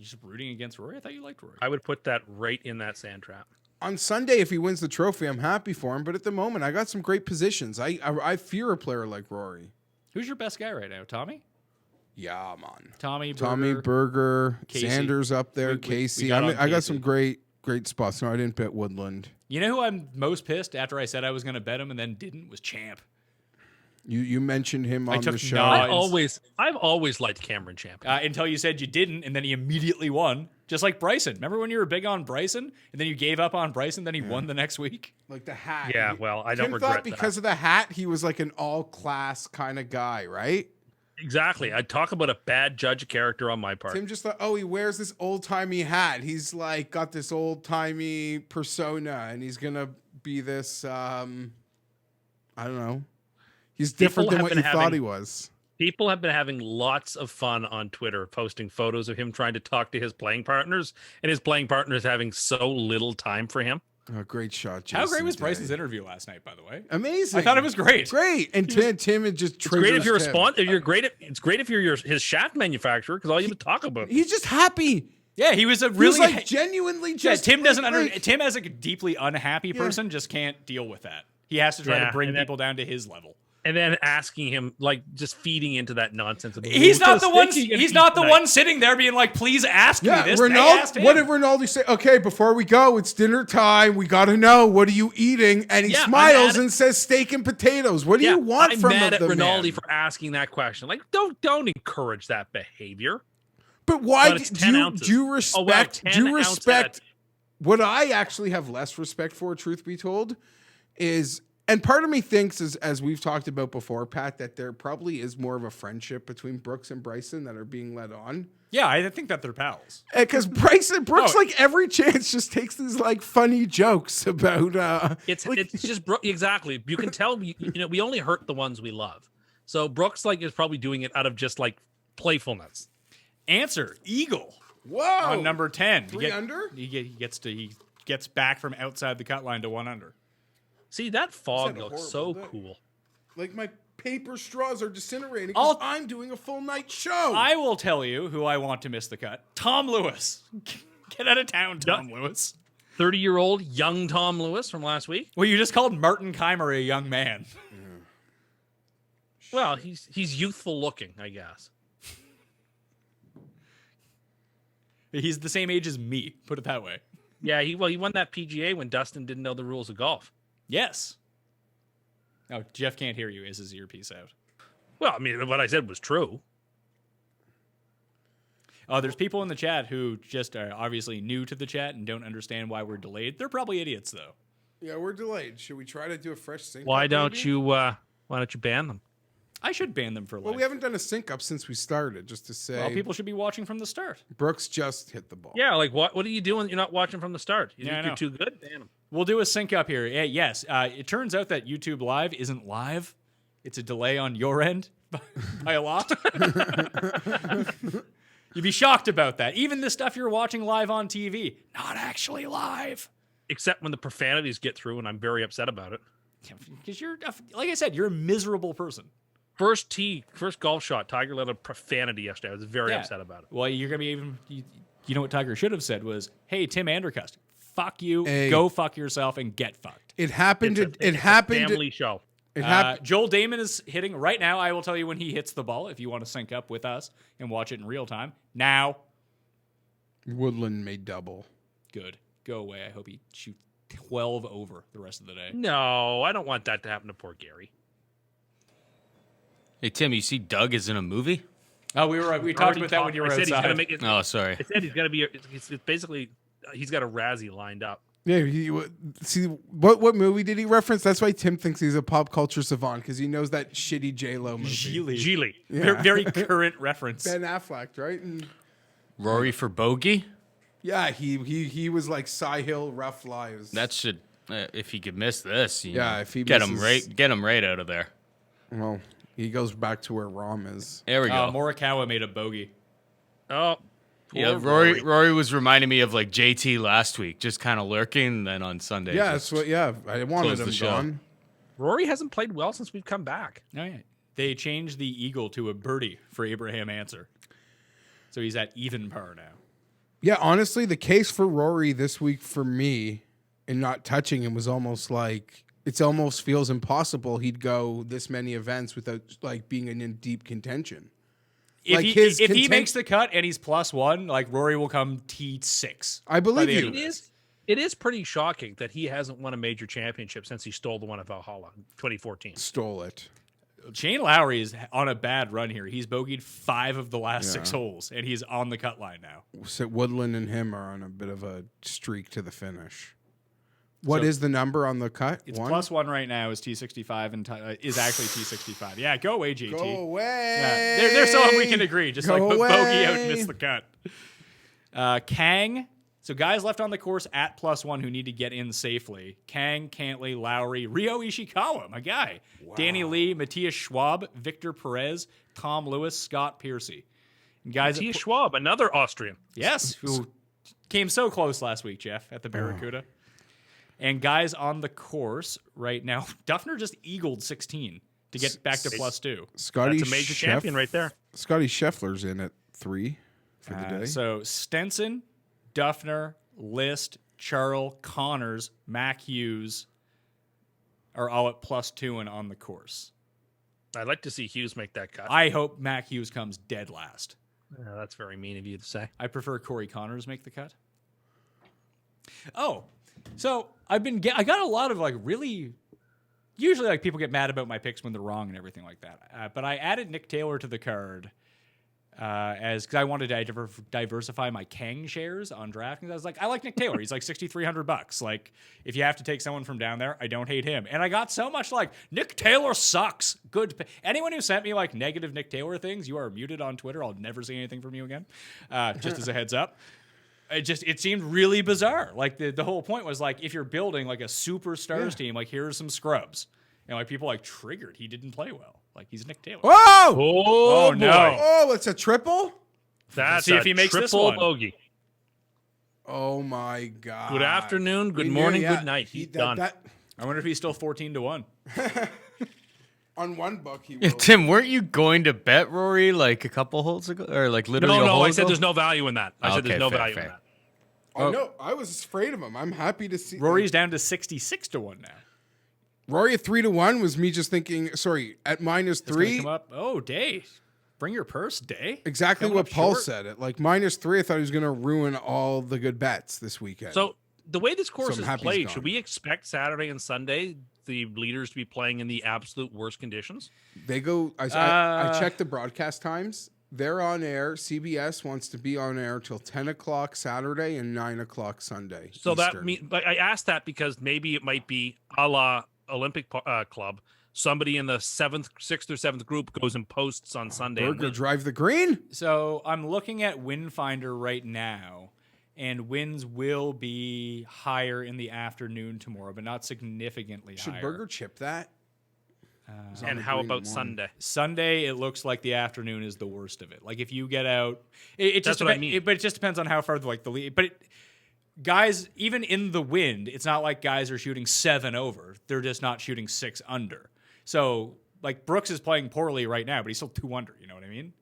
just rooting against Rory? I thought you liked Rory. I would put that right in that sand trap. On Sunday, if he wins the trophy, I'm happy for him. But at the moment, I got some great positions. I fear a player like Rory. Who's your best guy right now? Tommy? Yeah, man. Tommy Tommy Berger. Berger, Casey. Sanders up there, We Casey. got on I got Casey. some great great spots. No, I didn't bet Woodland. You know who I'm most pissed after I said I was going to bet him and then didn't was Champ. You mentioned him on took the show. nods. I've always liked Cameron Champion. Until you said you didn't, and then he immediately won. Just like Bryson. Remember when you were big on Bryson, and then you gave up on Bryson, then he won the next week? Like the hat. Yeah, well, I don't Tim regret thought because of the hat, he was like an all-class kind of guy, right? Exactly. I'd talk about a bad judge of character on my part. Tim just thought, oh, he wears this old-timey hat. He's like got this old-timey persona, and he's gonna be this. I don't know. He's different than what you thought he was. People have been having lots of fun on Twitter, posting photos of him trying to talk to his playing partners, and his playing partners having so little time for him. Oh, great shot, Jason. How great was Day. Bryson's interview last night, by the way? Amazing. I thought it was great. Great. And Tim had just It's great if you're a Tim. sponsor. If you're great at, it's great if you're his shaft manufacturer because all you would talk about. He's just happy. Yeah, he was a He's really like genuinely just. Tim doesn't like, Tim as a deeply unhappy person just can't deal with that. He has to try to bring and then- people down to his level. And then asking him, like, just feeding into that nonsense. He's not the one. He's not the one sitting there being like, "Please ask me this." They asked Ronaldo. him. What did Ronaldo say? Okay, before we go, it's dinner time. We got to know what are you eating? And he Yeah, I'm smiles mad at- and says steak and potatoes. What do you want I'm from mad at the Ronaldo man? for asking that question. Like, don't encourage that behavior. But why But it's do 10 you ounces. do you Oh, respect? wow, do you 10 ounce respect? bet. What I actually have less respect for, truth be told, is. And part of me thinks, as we've talked about before, Pat, that there probably is more of a friendship between Brooks and Bryson that are being led on. Yeah, I think that they're pals. Because Brooks, Oh. like every chance, just takes these like funny jokes about. It's like, just exactly. You can tell. We only hurt the ones we love. So Brooks like is probably doing it out of just like playfulness. Answer Eagle whoa on number 10. Three under? He gets back from outside the cut line to 1 under. See that fog That's a looks so horrible day. cool. Like my paper straws are disintegrating I'll- because I'm doing a full night show. I will tell you who I want to miss the cut. Tom Lewis. Get out of town, Tom Lewis. 30-year-old young Tom Lewis from last week. Well, you just called Martin Keimer a young man. Well, he's youthful looking, I guess. He's the same age as me, put it that way. Yeah, he won that PGA when Dustin didn't know the rules of golf. Yes. Oh, Jeff can't hear you. Is his earpiece out? Well, I mean, what I said was true. Oh, there's people in the chat who just are obviously new to the chat and don't understand why we're delayed. They're probably idiots, though. Yeah, we're delayed. Should we try to do a fresh sync? Why up, don't maybe? you ban them? I should ban them for life. Well, we haven't done a sync up since we started. Just to say, Well, people should be watching from the start. Brooks just hit the ball. Yeah, like what are you doing? You're not watching from the start. You Yeah, I think you're know. too good? Ban them. We'll do a sync up here. Yeah, yes. It turns out that YouTube Live isn't live. It's a delay on your end by a lot. You'd be shocked about that. Even the stuff you're watching live on TV, not actually live. Except when the profanities get through, and I'm very upset about it. Because you're, like I said, you're a miserable person. First golf shot, Tiger let a profanity yesterday. I was very Yeah. upset about it. Well, you're going to be even... You know what Tiger should have said was, hey, Tim Andercust, fuck you, Hey. go fuck yourself, and get fucked. It happened. It's It a happened. family show. It happened. Joel Damon is hitting right now. I will tell you when he hits the ball if you want to sync up with us and watch it in real time. Now, Woodland made double. good. Go away. I hope he shoots 12 over the rest of the day. No, I don't want that to happen to poor Gary. Hey Tim, you see Doug is in a movie? Oh, we talked about that when you were I said he's outside. gonna make it. Oh, sorry. I said he's gonna be. It's basically he's got a Razzie lined up. Yeah. See what movie did he reference? That's why Tim thinks he's a pop culture savant because he knows that shitty J Lo movie. Geely. Geely. Yeah. Very current reference. Ben Affleck, right? And Rory for bogey? yeah, he was like Cy Hill, Rough Lives. That should, if he could miss this, Yeah, if he get him misses- right out of there. well, he goes back to where Rom is. There we go. Morikawa made a bogey. Oh, Yeah, poor Rory was reminding me of like JT last week, just kind of lurking. And then on Sunday, Yeah, just- that's what. Yeah, I wanted Close him the show. gone. Rory hasn't played well since we've come back. Oh, yeah. They changed the eagle to a birdie for Abraham Answer. So he's at even par now. Yeah, honestly, the case for Rory this week for me and not touching him was almost like it almost feels impossible he'd go this many events without like being in deep contention. If, Like he, his if he content- makes the cut and he's +1, like Rory will come T6. I by believe the you. end of It this. is. It is pretty shocking that he hasn't won a major championship since he stole the one at Valhalla in 2014. Stole it. Shane Lowry is on a bad run here. He's bogeyed 5 of the last 6 holes, and he's on the cut line now. So Woodland and him are on a bit of a streak to the finish. What is the number on the cut? It's One? +1 right now is T65 and is actually T65. Yeah, go away, JT. Go away. Yeah, there's someone we can agree. Just Go bogey out and away. miss the cut. Kang. So guys left on the course at +1 who need to get in safely. Kang, Cantley, Lowry, Ryo Ishikawa, my guy. Danny Lee, Matthias Schwab, Victor Perez, Tom Lewis, Scott Piercy. And guys, Matthias Schwab, another Austrian. yes, who came so close last week, Jeff, at the Barracuda. And guys on the course right now, Duffner just eagled 16 to get back to +2. Scotty That's a major champion right there. Scotty Scheffler's in at 3 for the day. So Stenson, Duffner, List, Charles, Connors, Mac Hughes are all at +2 and on the course. I'd like to see Hughes make that cut. I hope Mac Hughes comes dead last. That's very mean of you to say. I prefer Corey Connors make the cut. Oh, so I got a lot of like really. Usually, like people get mad about my picks when they're wrong and everything like that. But I added Nick Taylor to the card because I wanted to diversify my Kang shares on DraftKings. I was like, I like Nick Taylor. He's like $6,300. Like, if you have to take someone from down there, I don't hate him. And I got so much like Nick Taylor sucks. Good. Anyone who sent me like negative Nick Taylor things, you are muted on Twitter. I'll never see anything from you again. Just as a heads up. It seemed really bizarre. Like the whole point was like, if you're building like a superstars team, like here's some scrubs. And like people like triggered. He didn't play well. Like he's Nick Taylor. Whoa! Oh, no. boy. Oh, it's a triple? That's See if a he makes this triple one. bogey. Oh my God. Good afternoon, good morning, good night. He's done. I wonder if he's still 14-1. On one book, he will. Tim, weren't you going to bet Rory like a couple holes ago, or like literally? No, a hole I said ago? there's no value in that. I said Okay, there's no fair, value fair. in that. Oh, no, I was afraid of him. I'm happy to see. Rory's down to 66-1 now. Rory at 3-1 was me just thinking, sorry, at -3. It's gonna come up. Oh, Day. Bring your purse, Day. Exactly Coming what up Paul short. said. At like -3, I thought he was going to ruin all the good bets this weekend. So the way this course I'm is happy he's played, gone. should we expect Saturday and Sunday the leaders to be playing in the absolute worst conditions? they go. I checked the broadcast times. They're on air. CBS wants to be on air till 10 o'clock Saturday and 9 o'clock Sunday. So that Eastern. mean, but I asked that because maybe it might be a la Olympic Club. Somebody in the 6th or 7th group goes and posts on Sunday. and Berger wins. drive the green. So I'm looking at Windfinder right now, and wins will be higher in the afternoon tomorrow, but not significantly Should higher. Berger chip that? He's on And the how green about one. Sunday? Sunday, it looks like the afternoon is the worst of it. Like if you get out, it just That's what I mean. but it just depends on how far like the lead. But guys, even in the wind, it's not like guys are shooting 7 over. They're just not shooting 6 under. So like Brooks is playing poorly right now, but he's still 2 under. You know what I mean?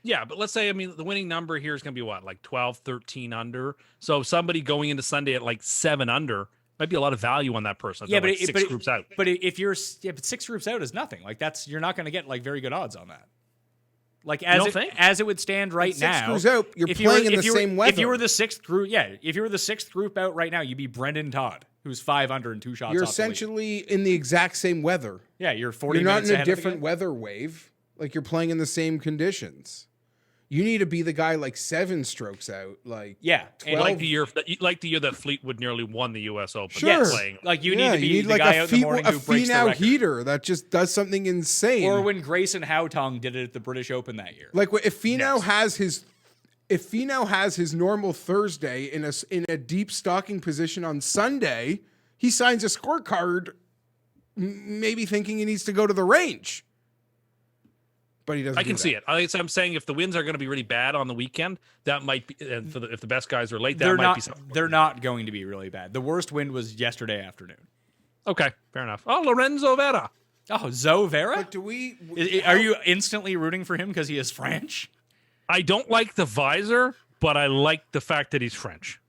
Yeah, but let's say, the winning number here is going to be what, like 12, 13 under? So somebody going into Sunday at like 7 under might be a lot of value on that person. Yeah, They're but like 6 groups out. But if you're 6 groups out is nothing. Like you're not going to get like very good odds on that. Like as it would stand right 6 now, groups out, you're if playing in if the you were- same weather. If you were the 6th group, if you were the 6th group out right now, you'd be Brendan Todd, who's 5 under and 2 shots. You're off the lead. essentially in the exact same weather. Yeah, you're 40 You're not minutes in a ahead of the different game. weather wave. Like you're playing in the same conditions. You need to be the guy like 7 strokes out. Like Yeah, and 12. Like the year that Fleetwood nearly won the U.S. Open. Sure. yes, Playing. like you need to be you need the like guy a out in the morning who breaks the Finau record. heater that just does something insane. Or when Grayson Hautong did it at the British Open that year. like if Finau Yes. has his normal Thursday in a deep stocking position on Sunday, he signs a scorecard, maybe thinking he needs to go to the range. But he doesn't. I can do see that. it. I'm saying if the winds are going to be really bad on the weekend, that might be. And if the best guys are late, that They're might not. be something. They're not going to be really bad. The worst wind was yesterday afternoon. Okay, fair enough. Oh, Lorenzo Vera. Oh, Zo Vera? But do we? Are you instantly rooting for him because he is French? I don't like the visor, but I like the fact that he's French.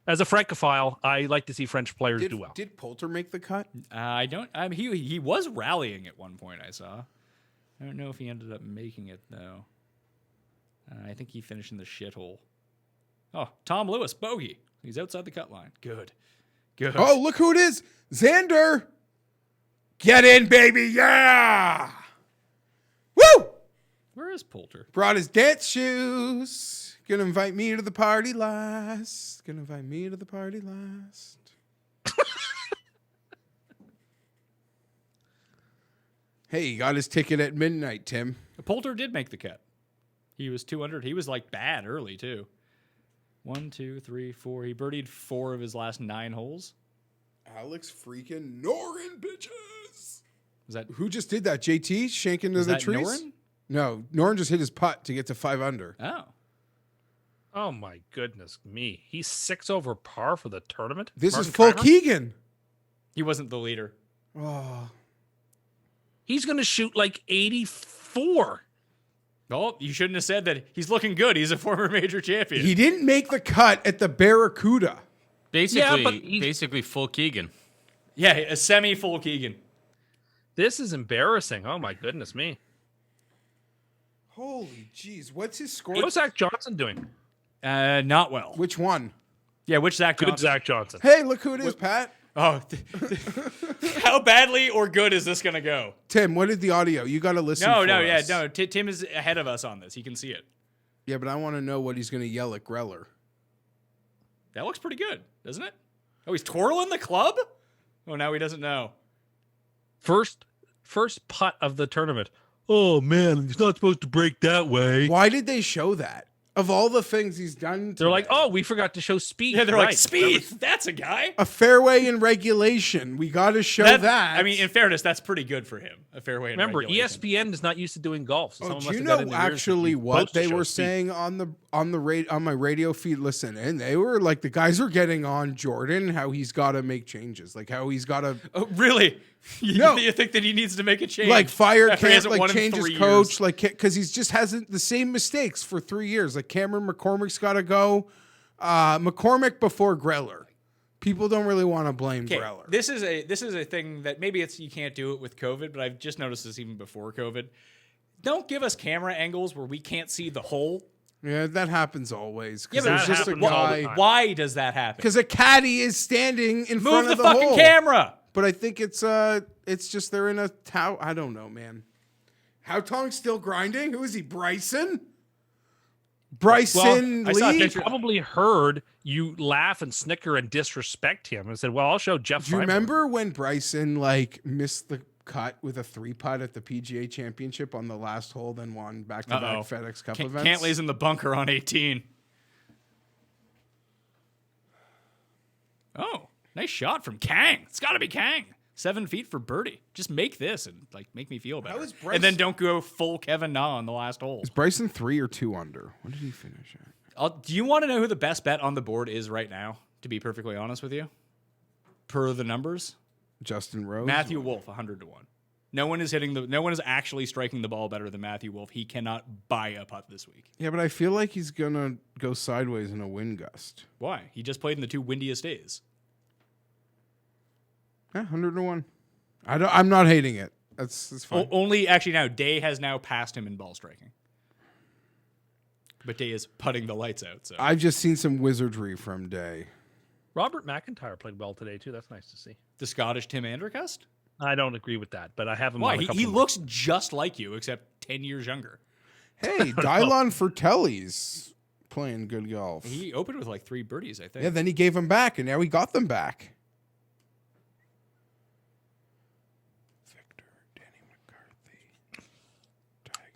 As a Francophile, I like to see French players do well. Did Poulter make the cut? I don't. He was rallying at one point. I saw. I don't know if he ended up making it though. I think he finished in the shithole. Oh, Tom Lewis bogey. He's outside the cut line. Good. Good. Oh, look who it is. Xander. Get in, baby. Yeah. Woo! Where is Poulter? Brought his dance shoes. Gonna invite me to the party last. Gonna invite me to the party last. Hey, he got his ticket at midnight, Tim. Poulter did make the cut. He was 200. He was like bad early too. 1, 2, 3, 4. He birdied 4 of his last 9 holes. Alex freaking Noren, bitches. Is that Who just did that? JT shanking into is the that trees? Noren? No, Noren just hit his putt to get to 5 under. Oh. Oh my goodness me. He's 6 over par for the tournament. This Martin is full Keimer? Keegan. He wasn't the leader. Oh, He's going to shoot like 84. Oh, you shouldn't have said that. He's looking good. He's a former major champion. he didn't make the cut at the Barracuda. Basically, but he's- basically full Keegan. Yeah, a semi-full Keegan. This is embarrassing. Oh my goodness me. Holy jeez, what's his score? What's Zach Johnson doing? Not well. Which one? Yeah, which Zach Good Johnson? Zach Johnson. Hey, look who it is, Pat. Oh, how badly or good is this gonna go? Tim, what did the audio? You got to listen. No, for no, yeah, us. no. Tim is ahead of us on this. He can see it. Yeah, but I want to know what he's going to yell at Greller. That looks pretty good, doesn't it? Oh, he's twirling the club? Oh, now he doesn't know. First putt of the tournament. Oh man, he's not supposed to break that way. Why did they show that? Of all the things he's done, They're like, today. oh, we forgot to show speed. Yeah, they're Right. like, speed. That's a guy. A fairway in regulation. We got to show that. I mean, in fairness, that's pretty good for him. A fairway. In Remember, regulation. ESPN is not used to doing golf. So Oh, someone do must you have got in know their ears actually that you're what supposed to they show were speed. saying on my radio feed? Listen, and they were like, the guys were getting on Jordan how he's got to make changes, like how he's got to Oh, really? No. You think that he needs to make a change? like fire after he camp, hasn't like won in change his 3 coach, years? like because he's just hasn't the same mistakes for 3 years. Like Cameron McCormick's got to go. McCormick before Greller. People don't really want to blame Okay, Greller. this is a thing that maybe it's you can't do it with COVID, but I've just noticed this even before COVID. Don't give us camera angles where we can't see the hole. Yeah, that happens always. Yeah, Because but there's that just a happens all the guy. time. Why does that happen? Because a caddy is standing in Move front the of the fucking hole. camera. But I think it's just they're in a tower. I don't know, man. How Tong's still grinding? Who is he? Bryson? Bryson I saw a Lee? picture- Probably heard you laugh and snicker and disrespect him and said, well, I'll show Geoff Do you Fienberg. remember when Bryson like missed the cut with a 3-putt at the PGA Championship on the last hole, then won back-to-back Uh-oh. FedEx Cup Can- events? Cantley's in the bunker on 18. Oh, nice shot from Kang. It's got to be Kang. 7 feet for birdie. Just make this and like make me feel better. is And then don't go full Kevin Na on the last hole. Is Bryson 3 or 2 under? What did he finish at? Do you want to know who the best bet on the board is right now? To be perfectly honest with you, per the numbers, Justin Rose? Matthew Wolf 100 to 1. No one is actually striking the ball better than Matthew Wolf. He cannot buy a putt this week. Yeah, but I feel like he's going to go sideways in a wind gust. Why? He just played in the 2 windiest days. Yeah, 100 to 1. I'm not hating it. That's fine. Only actually now Day has now passed him in ball striking, but Day is putting the lights out. So I've just seen some wizardry from Day. Robert McIntyre played well today, too. That's nice to see. the Scottish Tim Andercust. I don't agree with that, but I have him Why? on a couple He of- looks just like you, except 10 years younger. Hey, Dylon Fratelli's playing good golf. He opened with like 3 birdies, I think. Yeah, then he gave them back, and now he got them back. Victor, Danny McCarthy, Tiger.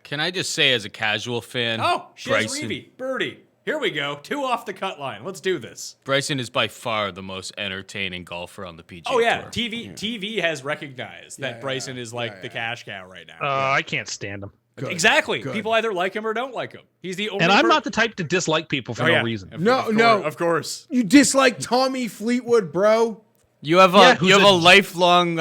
Can I just say, as a casual fan, Oh, Shiz Bryson, Reavy, birdie. Here we go. 2 off the cut line. Let's do this. Bryson is by far the most entertaining golfer on the PGA Oh yeah, Tour. TV has recognized that Yeah, Bryson is like yeah, the cash cow right now. I can't stand him. Good. Exactly. Good. People either like him or don't like him. He's the only. And I'm not the type to dislike people for Oh, no yeah. reason. No. Of course. You dislike Tommy Fleetwood, bro? You have who's a a lifelong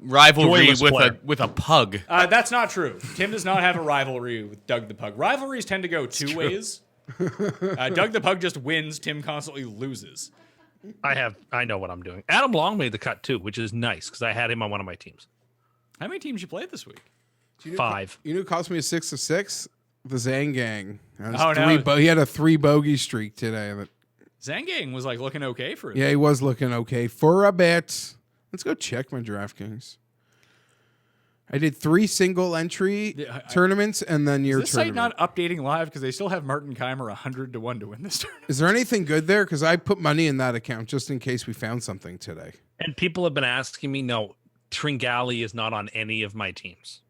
rivalry joyless player. with a pug. That's not true. Tim does not have a rivalry with Doug the Pug. Rivalries tend to go 2 ways. Doug the Pug just wins. Tim constantly loses. I know what I'm doing. Adam Long made the cut too, which is nice because I had him on one of my teams. How many teams you played this week? 5. You know, it cost me a 6 of 6. The Zang Gang. Oh, no. He had a 3 bogey streak today. That Zhang was like looking okay for it. Yeah, he was looking okay for a bit. Let's go check my DraftKings. I did 3 single entry tournaments and then your Is this site tournament. not updating live because they still have Martin Keimer 100 to 1 to win this tournament? Is there anything good there? Because I put money in that account just in case we found something today. And people have been asking me, no, Tringali is not on any of my teams.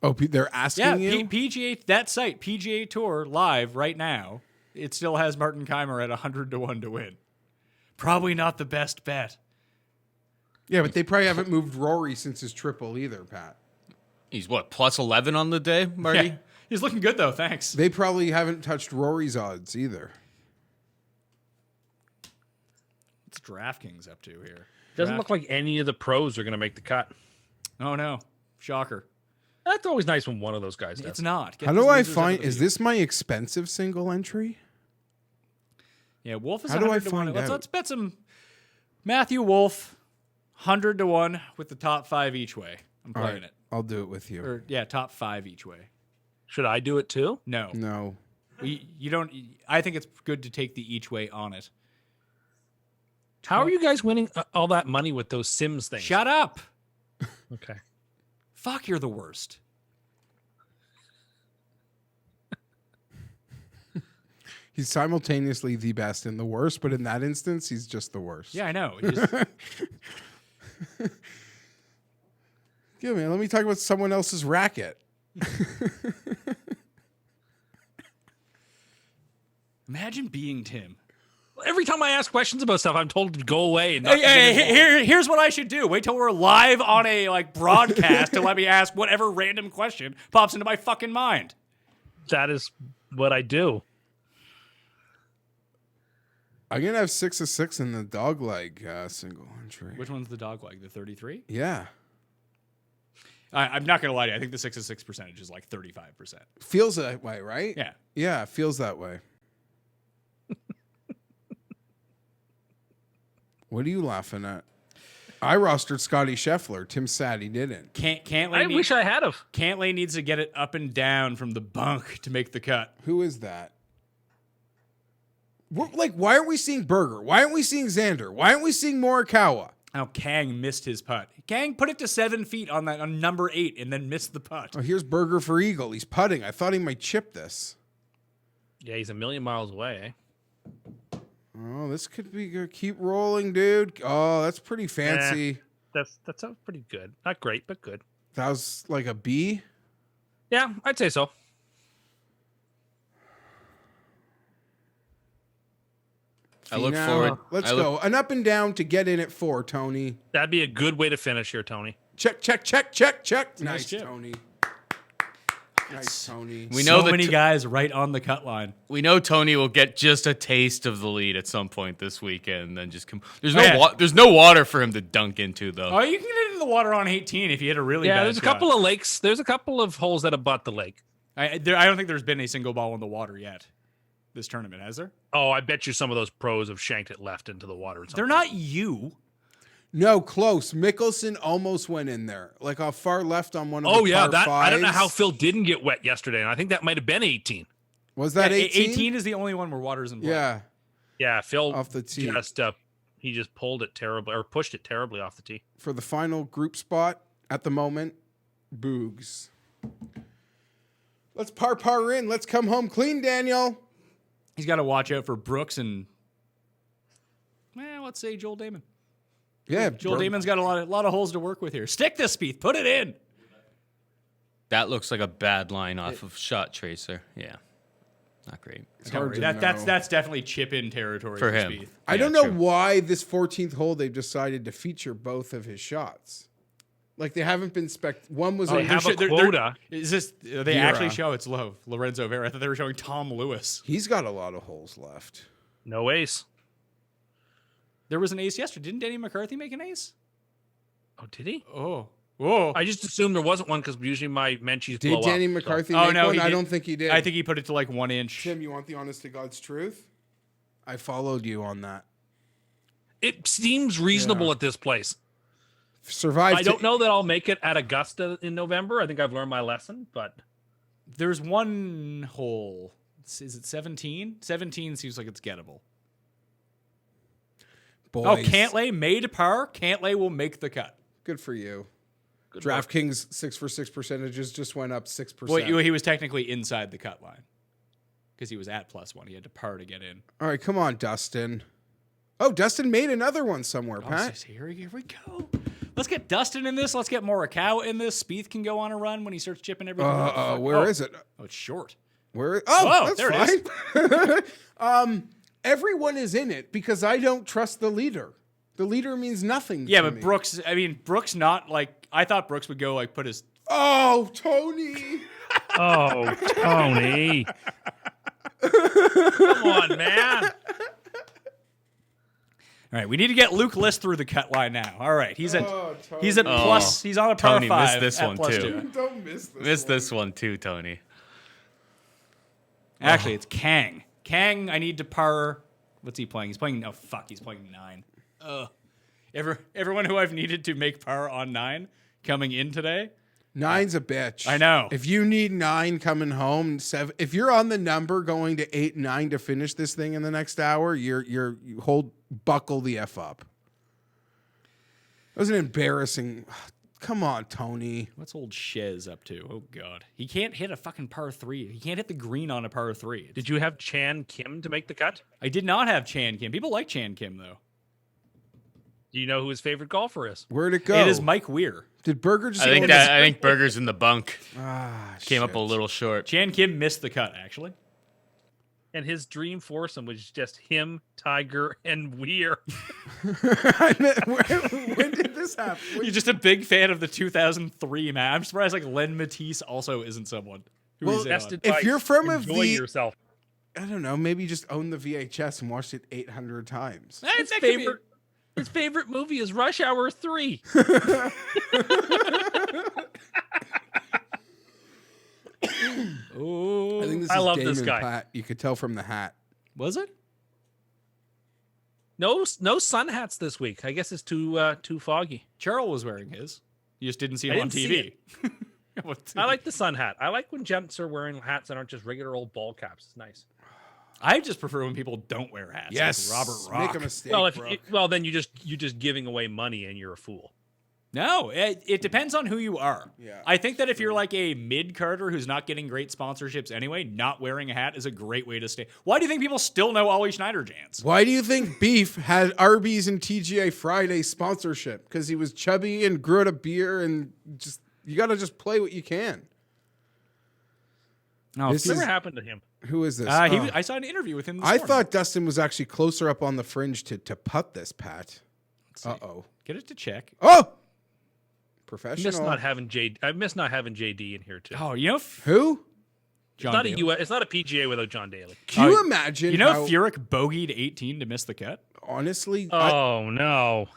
Oh, they're asking you? PGA, that site, PGA Tour live right now, it still has Martin Keimer at 100 to 1 to win. Probably not the best bet. Yeah, but they probably haven't moved Rory since his triple either, Pat. He's what, plus 11 on the day, Marty? Yeah, he's looking good though, thanks. They probably haven't touched Rory's odds either. What's DraftKings up to here? Doesn't look like any of the pros are going to make the cut. Oh no, shocker. That's always nice when one of those guys does. It's not. Get How these do I losers out find, of the is field. this my expensive single entry? Yeah, Wolf is How do I 100 to 1. find Let's, out? let's bet some Matthew Wolf 100 to 1 with the top 5 each way. I'm All playing right, it. I'll do it with you. Or yeah, top 5 each way. Should I do it too? No. No. You don't. I think it's good to take the each way on it. How are you guys winning all that money with those Sims things? Shut up. Okay. Fuck, you're the worst. He's simultaneously the best and the worst, but in that instance, he's just the worst. Yeah, I know. It just- Yeah, man, let me talk about someone else's racket. imagine being Tim. Every time I ask questions about stuff, I'm told to go away. And not Hey, get involved. here's what I should do. Wait till we're live on a broadcast to let me ask whatever random question pops into my fucking mind. That is what I do. I'm going to have 6 of 6 in the dog leg single entry. Which one's the dog leg? The 33? Yeah. I'm not gonna lie to you. I think the 6 of 6 percentage is like 35%. Feels that way, right? Yeah. Yeah, it feels that way. What are you laughing at? I rostered Scotty Scheffler. Tim sad he didn't. I wish I had of. Cantlay needs to get it up and down from the bunk to make the cut. Who is that? Why aren't we seeing Berger? Why aren't we seeing Xander? Why aren't we seeing Morikawa? Oh, Kang missed his putt. Kang put it to 7 feet on number 8 and then missed the putt. Oh, here's Berger for eagle. He's putting. I thought he might chip this. Yeah, he's a million miles away. Oh, this could be good. Keep rolling, dude. Oh, that's pretty fancy. That's pretty good. Not great, but good. That was like a B. Yeah, I'd say so. I look Now, forward. Let's I look- go. An up and down to get in at 4, Tony. That'd be a good way to finish here, Tony. Check, check, check, check, check. Nice Nice, chip. Tony. Nice, Tony. We know so that many guys right on the cut line. We know Tony will get just a taste of the lead at some point this weekend, and then just come. There's Oh, no yeah. there's no water for him to dunk into though. Oh, you can get into the water on 18 if you hit a really Yeah, bad there's a shot. couple of lakes. There's a couple of holes that abut the lake. I don't think there's been a single ball in the water yet. This tournament, has there? Oh, I bet you some of those pros have shanked it left into the water. Or something. They're not you. No, close. Mickelson almost went in there, like off far left on one of the Oh yeah, par I don't know how fives. Phil didn't get wet yesterday, and I think that might have been 18. Was that 18? 18 is the only one where water's involved. Yeah, Yeah, Phil off the tee he just pulled it terribly or pushed it terribly off the tee. for the final group spot at the moment. Boogs. Let's par in. Let's come home clean, Daniel. He's got to watch out for Brooks and, let's say Joel Damon. Yeah, Joel Damon's got a lot of holes to work with here. Stick this, Spieth. Put it in. That looks like a bad line off of Shot Tracer. Yeah, not great. It's hard to That's know. definitely chip in territory For for him. Spieth. I Yeah, don't know true. why this 14th hole they've decided to feature both of his shots. Like they haven't been one was They on have a they're- quota. Is this? They Vera. actually show it's low. Lorenzo Vera. I thought they were showing Tom Lewis. He's got a lot of holes left. No ace. There was an ace yesterday. Didn't Danny McCarthy make an ace? Oh, did he? Oh, whoa! I just assumed there wasn't one because usually my Menchies Did blow Danny up. McCarthy Oh, make no, one? he I did. don't think he did. I think he put it to like 1 inch. Tim, you want the honest to God's truth? I followed you on that. It seems reasonable Yeah. at this place. Survived. I don't know that I'll make it at Augusta in November. I think I've learned my lesson, but There's one hole Is it 17? 17 seems like it's gettable. Boys. Oh, Cantlay made par. Cantlay will make the cut. Good for you. Good DraftKings 6 for 6 percentages just went up 6%. Well, he was technically inside the cut line because he was at +1. He had to par to get in. All right, come on, Dustin. Oh, Dustin made another one somewhere, Pat. Here we go. Let's get Dustin in this. Let's get Morikawa in this. Spieth can go on a run when he starts chipping everything. Where is it? Oh, it's short. Where? Whoa, That's there it fine. Everyone is in it because I don't trust the leader. The leader means nothing. Yeah, to but me. Brooks not like, I thought Brooks would go like put his. Oh, Tony. Oh, Tony. Come on, man. All right, we need to get Luke List through the cut line now. All right, he's at Tony. he's at plus. He's on a par Tony 5. missed this at one, +2. too. Don't miss this. Missed this one too, Tony. Actually, it's Kang. Kang, I need to par. What's he playing? He's playing. Oh fuck, he's playing 9. Everyone who I've needed to make par on 9 coming in today. 9's a bitch. I know. If you need 9 coming home, 7. If you're on the number going to 8, 9 to finish this thing in the next hour, you buckle the F up. It was an embarrassing. Come on, Tony. What's old Shez up to? Oh god, he can't hit a fucking par 3. He can't hit the green on a par 3. Did you have Chan Kim to make the cut? I did not have Chan Kim. People like Chan Kim though. Do you know who his favorite golfer is? Where'd it go? It is Mike Weir. Did Berger just? I think Berger's in the bunk. Came up shit. a little short. Chan Kim missed the cut actually. And his dream foursome was just him, Tiger, and Weir. When did this happen? You're just a big fan of the 2003 man. I'm surprised like Len Matisse also isn't someone who Well, he's in Best on. advice, you're from enjoy yourself. I don't know. Maybe you just own the VHS and watched it 800 times. His favorite movie is Rush Hour 3. Oh, I think this I is love Damon this guy. Platt. You could tell from the hat. was it? No sun hats this week. I guess it's too foggy. Charles was wearing his. You just didn't see him I on didn't TV. see I like the sun hat. I like when gents are wearing hats that aren't just regular old ball caps. It's nice. I just prefer when people don't wear hats. like Yes, Robert Rock. Make a mistake. Well, then you're just giving away money and you're a fool. No, it depends on who you are. Yeah, I think that if you're like a mid-carder who's not getting great sponsorships anyway, not wearing a hat is a great way to stay. Why do you think people still know Ollie Schneider-Jans? Why do you think Beef had Arby's and TGA Friday sponsorship? Because he was chubby and grew out a beer and just you got to just play what you can. No, This Whatever is- happened to him? Who is this? I saw an interview with him this I morning. thought Dustin was actually closer up on the fringe to putt this, Pat. see. Uh-oh. Get it to check. Oh! I Professional. miss not having JD in here too. Oh, you know, Who? John It's not Daly. a US, it's not a PGA without John Daly. Can you imagine You know, how, Furyk bogeyed 18 to miss the cut. honestly, Oh no,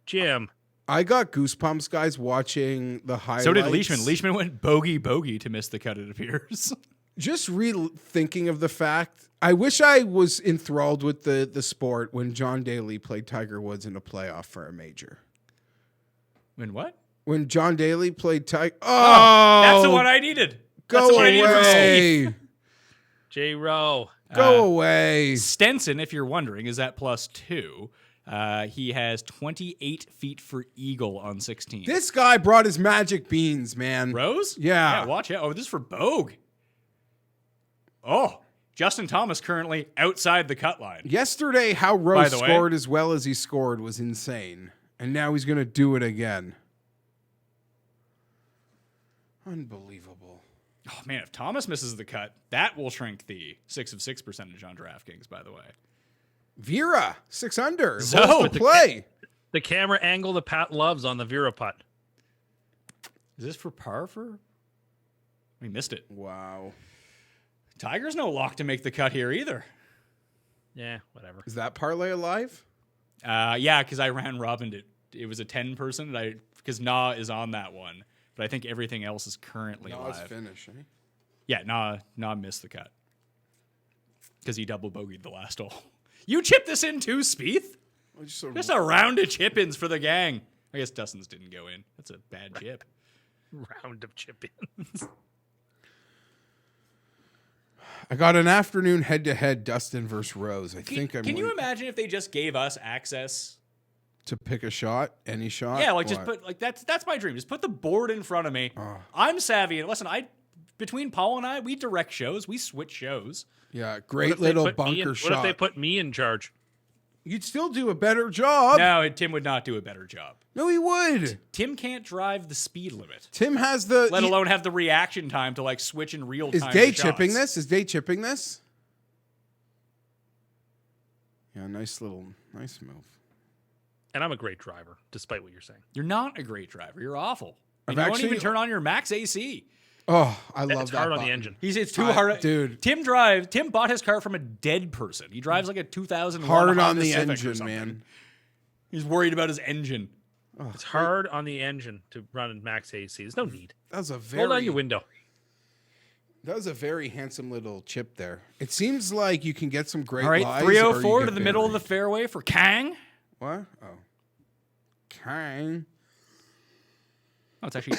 Jim. I got goosebumps, guys, watching the highlights. So did Leishman. Leishman went bogey to miss the cut, it appears. Just rethinking of the fact, I wish I was enthralled with the sport when John Daly played Tiger Woods in a playoff for a major. When what? When John Daly played Tiger. Oh, That's the one I needed. go That's the one I needed from away. J Rowe. Go away. Stenson, if you're wondering, is at +2. He has 28 feet for eagle on 16. This guy brought his magic beans, man. Rose? Yeah. Watch out. Oh, this is for Bogue. Oh, Justin Thomas currently outside the cut line. Yesterday, how By Rose the way- scored as well as he scored was insane. And now he's going to do it again. Unbelievable. Oh, man, if Thomas misses the cut, that will shrink the 6 of 6 percentage on DraftKings, by the way. Vera, 6 under. So- What's With the play? The camera angle that Pat loves on the Vera putt. Is this for par for? We missed it. Wow. Tiger's no lock to make the cut here either. Yeah, whatever. Is that parlay alive? Yeah, because I ran Robin. It was a 10 person, because Na is on that one. But I think everything else is currently No, it's live. finish. Eh? Yeah, Na missed the cut. Because he double bogeyed the last hole. You chipped this in too, Spieth? Oh, just a- Just a round of chip-ins for the gang. I guess Dustin's didn't go in. That's a bad chip. Round of chip-ins. I got an afternoon head-to-head Dustin versus Rose. Can you imagine if they just gave us access to pick a shot, any shot? Yeah, like just What? put that's my dream. Just put the board in front of me. I'm savvy, and listen, between Paul and I, we direct shows, we switch shows. Yeah, great little bunker What if shot. they put me in charge? You'd still do a better job. No, Tim would not do a better job. No, he would. Tim can't drive the speed limit, Tim has the. let alone have the reaction time to like switch in real Is time. Day to chipping shots. this? Is Day chipping this? Yeah, nice move. And I'm a great driver, despite what you're saying. You're not a great driver. You're awful. I've You don't actually- even turn on your max AC. Oh, I love It's that. hard on button. the engine. It's too I- hard, dude. Tim bought his car from a dead person. He drives like a 2001 Hard on Honda the Civic or engine, something. man. He's worried about his engine. It's hard on the engine to run in max AC. There's no need. That was a Hold on your window. That was a very handsome little chip there. It seems like you can get some great All right, lies, or 304 you to get the middle of the buried. fairway for Kang. What? Oh, Kang. Oh, it's actually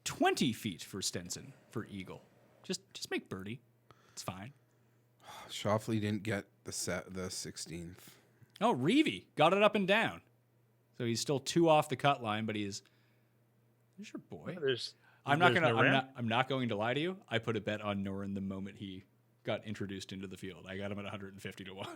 20 feet for Stenson for Eagle. Just make birdie. It's fine. Shoffley didn't get the 16th. Oh, Reevy got it up and down. So he's still 2 off the cut line, but he's your boy. I'm not going to lie to you. I put a bet on Noren the moment he got introduced into the field. I got him at 150 to 1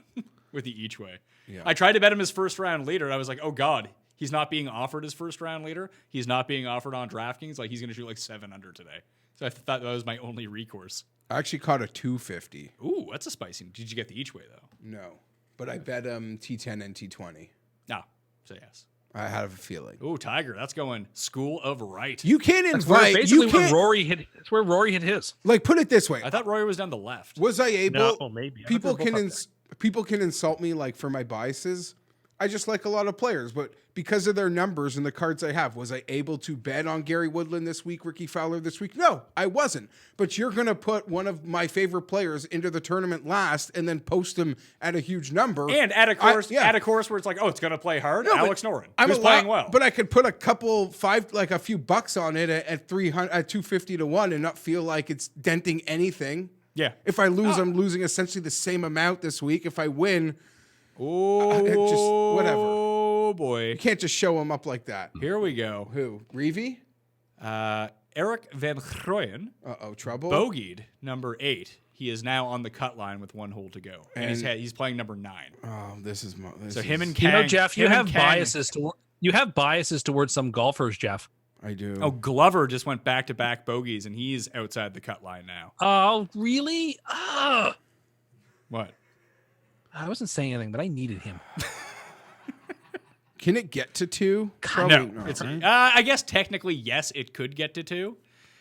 with the each way. Yeah. I tried to bet him his first round leader, and I was like, oh God, he's not being offered his first round leader. He's not being offered on DraftKings. Like he's going to shoot like 7 under today. So I thought that was my only recourse. I actually caught a 250. Ooh, that's a spicy. Did you get the each way though? No, but I bet him T10 and T20. No. So yes. I have a feeling. Ooh, Tiger. That's going school of right. You can't That's where invite. basically You where can't. Rory hit. That's where Rory hit his. Like, put it this way. I thought Roy was down the left. Was I able? No, maybe. I People think they're can both up people can insult me like for my biases. I just like a lot of players, but because of their numbers and the cards I have, was I able to bet on Gary Woodland this week, Ricky Fowler this week? No, I wasn't. But you're going to put one of my favorite players into the tournament last and then post him at a huge number. And at a course where it's like, oh, it's going to play hard. No, but Alex Noren, I'm who's playing well. But I could put a few bucks on it at 250 to 1 and not feel like it's denting anything. Yeah. If I lose, I'm losing essentially the same amount this week. If I win, Oh, just whatever. Oh boy. you can't just show him up like that. Here we go. Who? Reevy? Eric Van Grooyen Trouble? bogeyed number 8. He is now on the cut line with 1 hole to go, and he's playing number 9. Oh, this is... So him and You Kang. know, Jeff, you him and have Kang- biases to. You have biases towards some golfers, Jeff. I do. Oh, Glover just went back-to-back bogeys, and he's outside the cut line now. Oh, really? What? I wasn't saying anything, but I needed him. Can it get to 2? No, not, it's. right? I guess technically, yes, it could get to 2.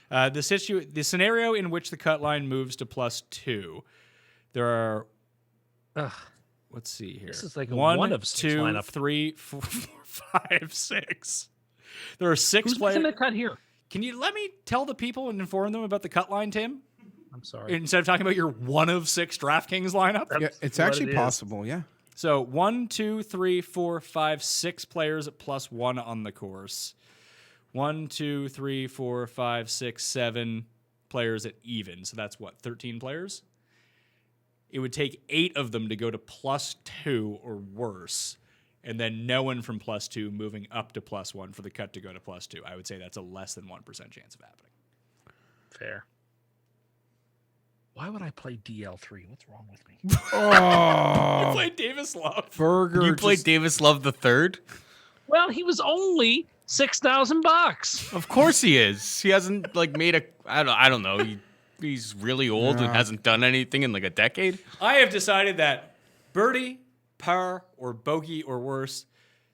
The scenario in which the cut line moves to +2, there are. Let's see here. This is like a one of 6 2, lineup. 3, 4, 5, 6. There are 6 Who's players. making the cut here? Can you let me tell the people and inform them about the cut line, Tim? I'm sorry. Instead of talking about your 1 of 6 DraftKings lineup. Yeah, That's it's what actually it is. possible, yeah. So 1, 2, 3, 4, 5, 6 players at +1 on the course. 1, 2, 3, 4, 5, 6, 7 players at even. So that's what, 13 players? It would take 8 of them to go to +2 or worse, and then no one from +2 moving up to +1 for the cut to go to +2. I would say that's a less than 1% chance of happening. Fair. Why would I play DL3? What's wrong with me? You played Davis Love. Burger. You played Davis Love the third? Well, he was only $6,000. Of course he is. He hasn't like made a. I don't know. He's really old and hasn't done anything in like a decade. I have decided that birdie, par, or bogey or worse,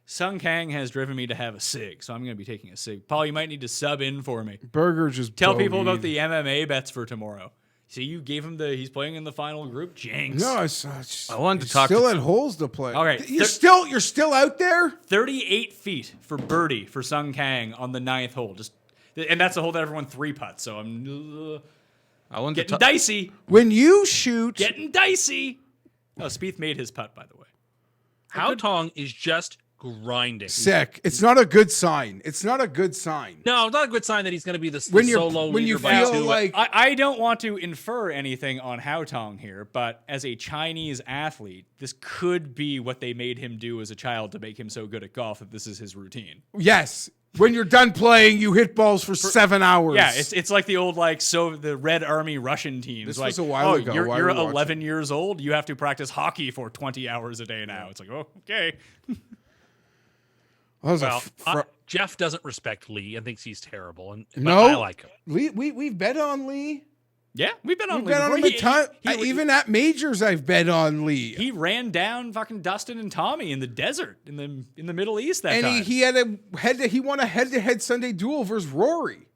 Sung Kang has driven me to have a SIG, so I'm going to be taking a SIG. Paul, you might need to sub in for me. Burger just Tell people bogeyed. about the MMA bets for tomorrow. See, you gave him he's playing in the final group. Jinx. No, I wanted to he's talk still to at holes to play. All right, You're still out there? 38 feet for birdie for Sung Kang on the 9th hole. And that's the hole that everyone 3-putts, so I'm I wanted getting to talk. dicey. When you shoot, Getting dicey. Oh, Spieth made his putt, by the way. How Tong is just grinding. Sick. It's not a good sign. It's not a good sign. No, it's not a good sign that he's going to be the When you're solo when you leader by feel two. like I don't want to infer anything on Hao Tong here, but as a Chinese athlete, this could be what they made him do as a child to make him so good at golf that this is his routine. yes, when you're done playing, you hit balls for 7 hours. Yeah, it's like the old the Red Army Russian teams. This like, was a while ago. You're, Why you're are we watching? 11 years old. You have to practice hockey for 20 hours a day now. It's like, oh, okay. That was a Well, Jeff doesn't respect Lee and thinks he's terrible, and but no. I like him. Lee, we've bet on Lee. Yeah, we've been on We've Lee bet on before. him a ton. Even at majors, I've bet on Lee. He ran down fucking Dustin and Tommy in the desert in the Middle East that and time. he had he won a head-to-head Sunday duel versus Rory.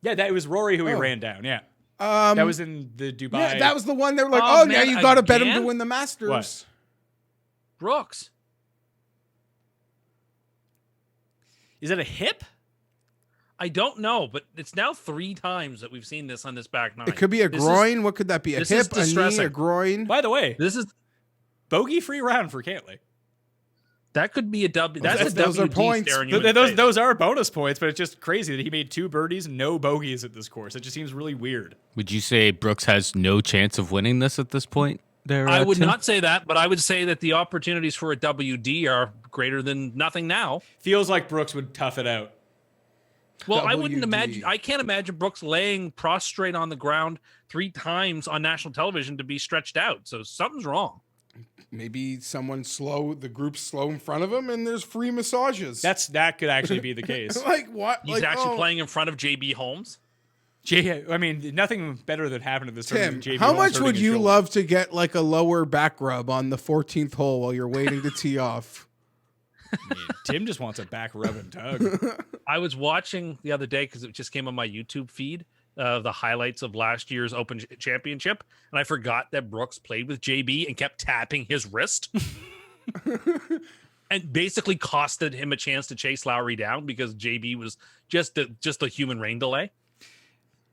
Yeah, that was Rory who he ran down. Yeah, that was in the Dubai. Yeah, that was the one they were like, Oh, now man, you got to bet him to again? win the Masters. What? Brooks. Is it a hip? I don't know, but it's now 3 times that we've seen this on this back nine. It could be a This groin. What could that be? A this is hip, a knee, distressing. a groin? By the way, This is bogey-free round for Cantley. that could be a W. That's a those are WD points. staring you in the Those face. those are bonus points, but it's just crazy that he made 2 birdies, no bogeys at this course. It just seems really weird. Would you say Brooks has no chance of winning this at this point? There, I would Tim? not say that, but I would say that the opportunities for a WD are greater than nothing now. Feels like Brooks would tough it out. Well, I wouldn't WD. imagine. I can't imagine Brooks laying prostrate on the ground 3 times on national television to be stretched out. So something's wrong. Maybe someone the group's slow in front of him, and there's free massages. That could actually be the case. like what? He's like, actually playing in front of JB Holmes. I mean, nothing better that happened at this Tim, tournament than JB how Holmes much hurting would his you shoulder. love to get like a lower back rub on the 14th hole while you're waiting to tee off? I mean, Tim just wants a back rub and tug. I was watching the other day because it just came on my YouTube feed, the highlights of last year's Open Championship, and I forgot that Brooks played with JB and kept tapping his wrist, and basically costed him a chance to chase Lowry down because JB was just a human rain delay.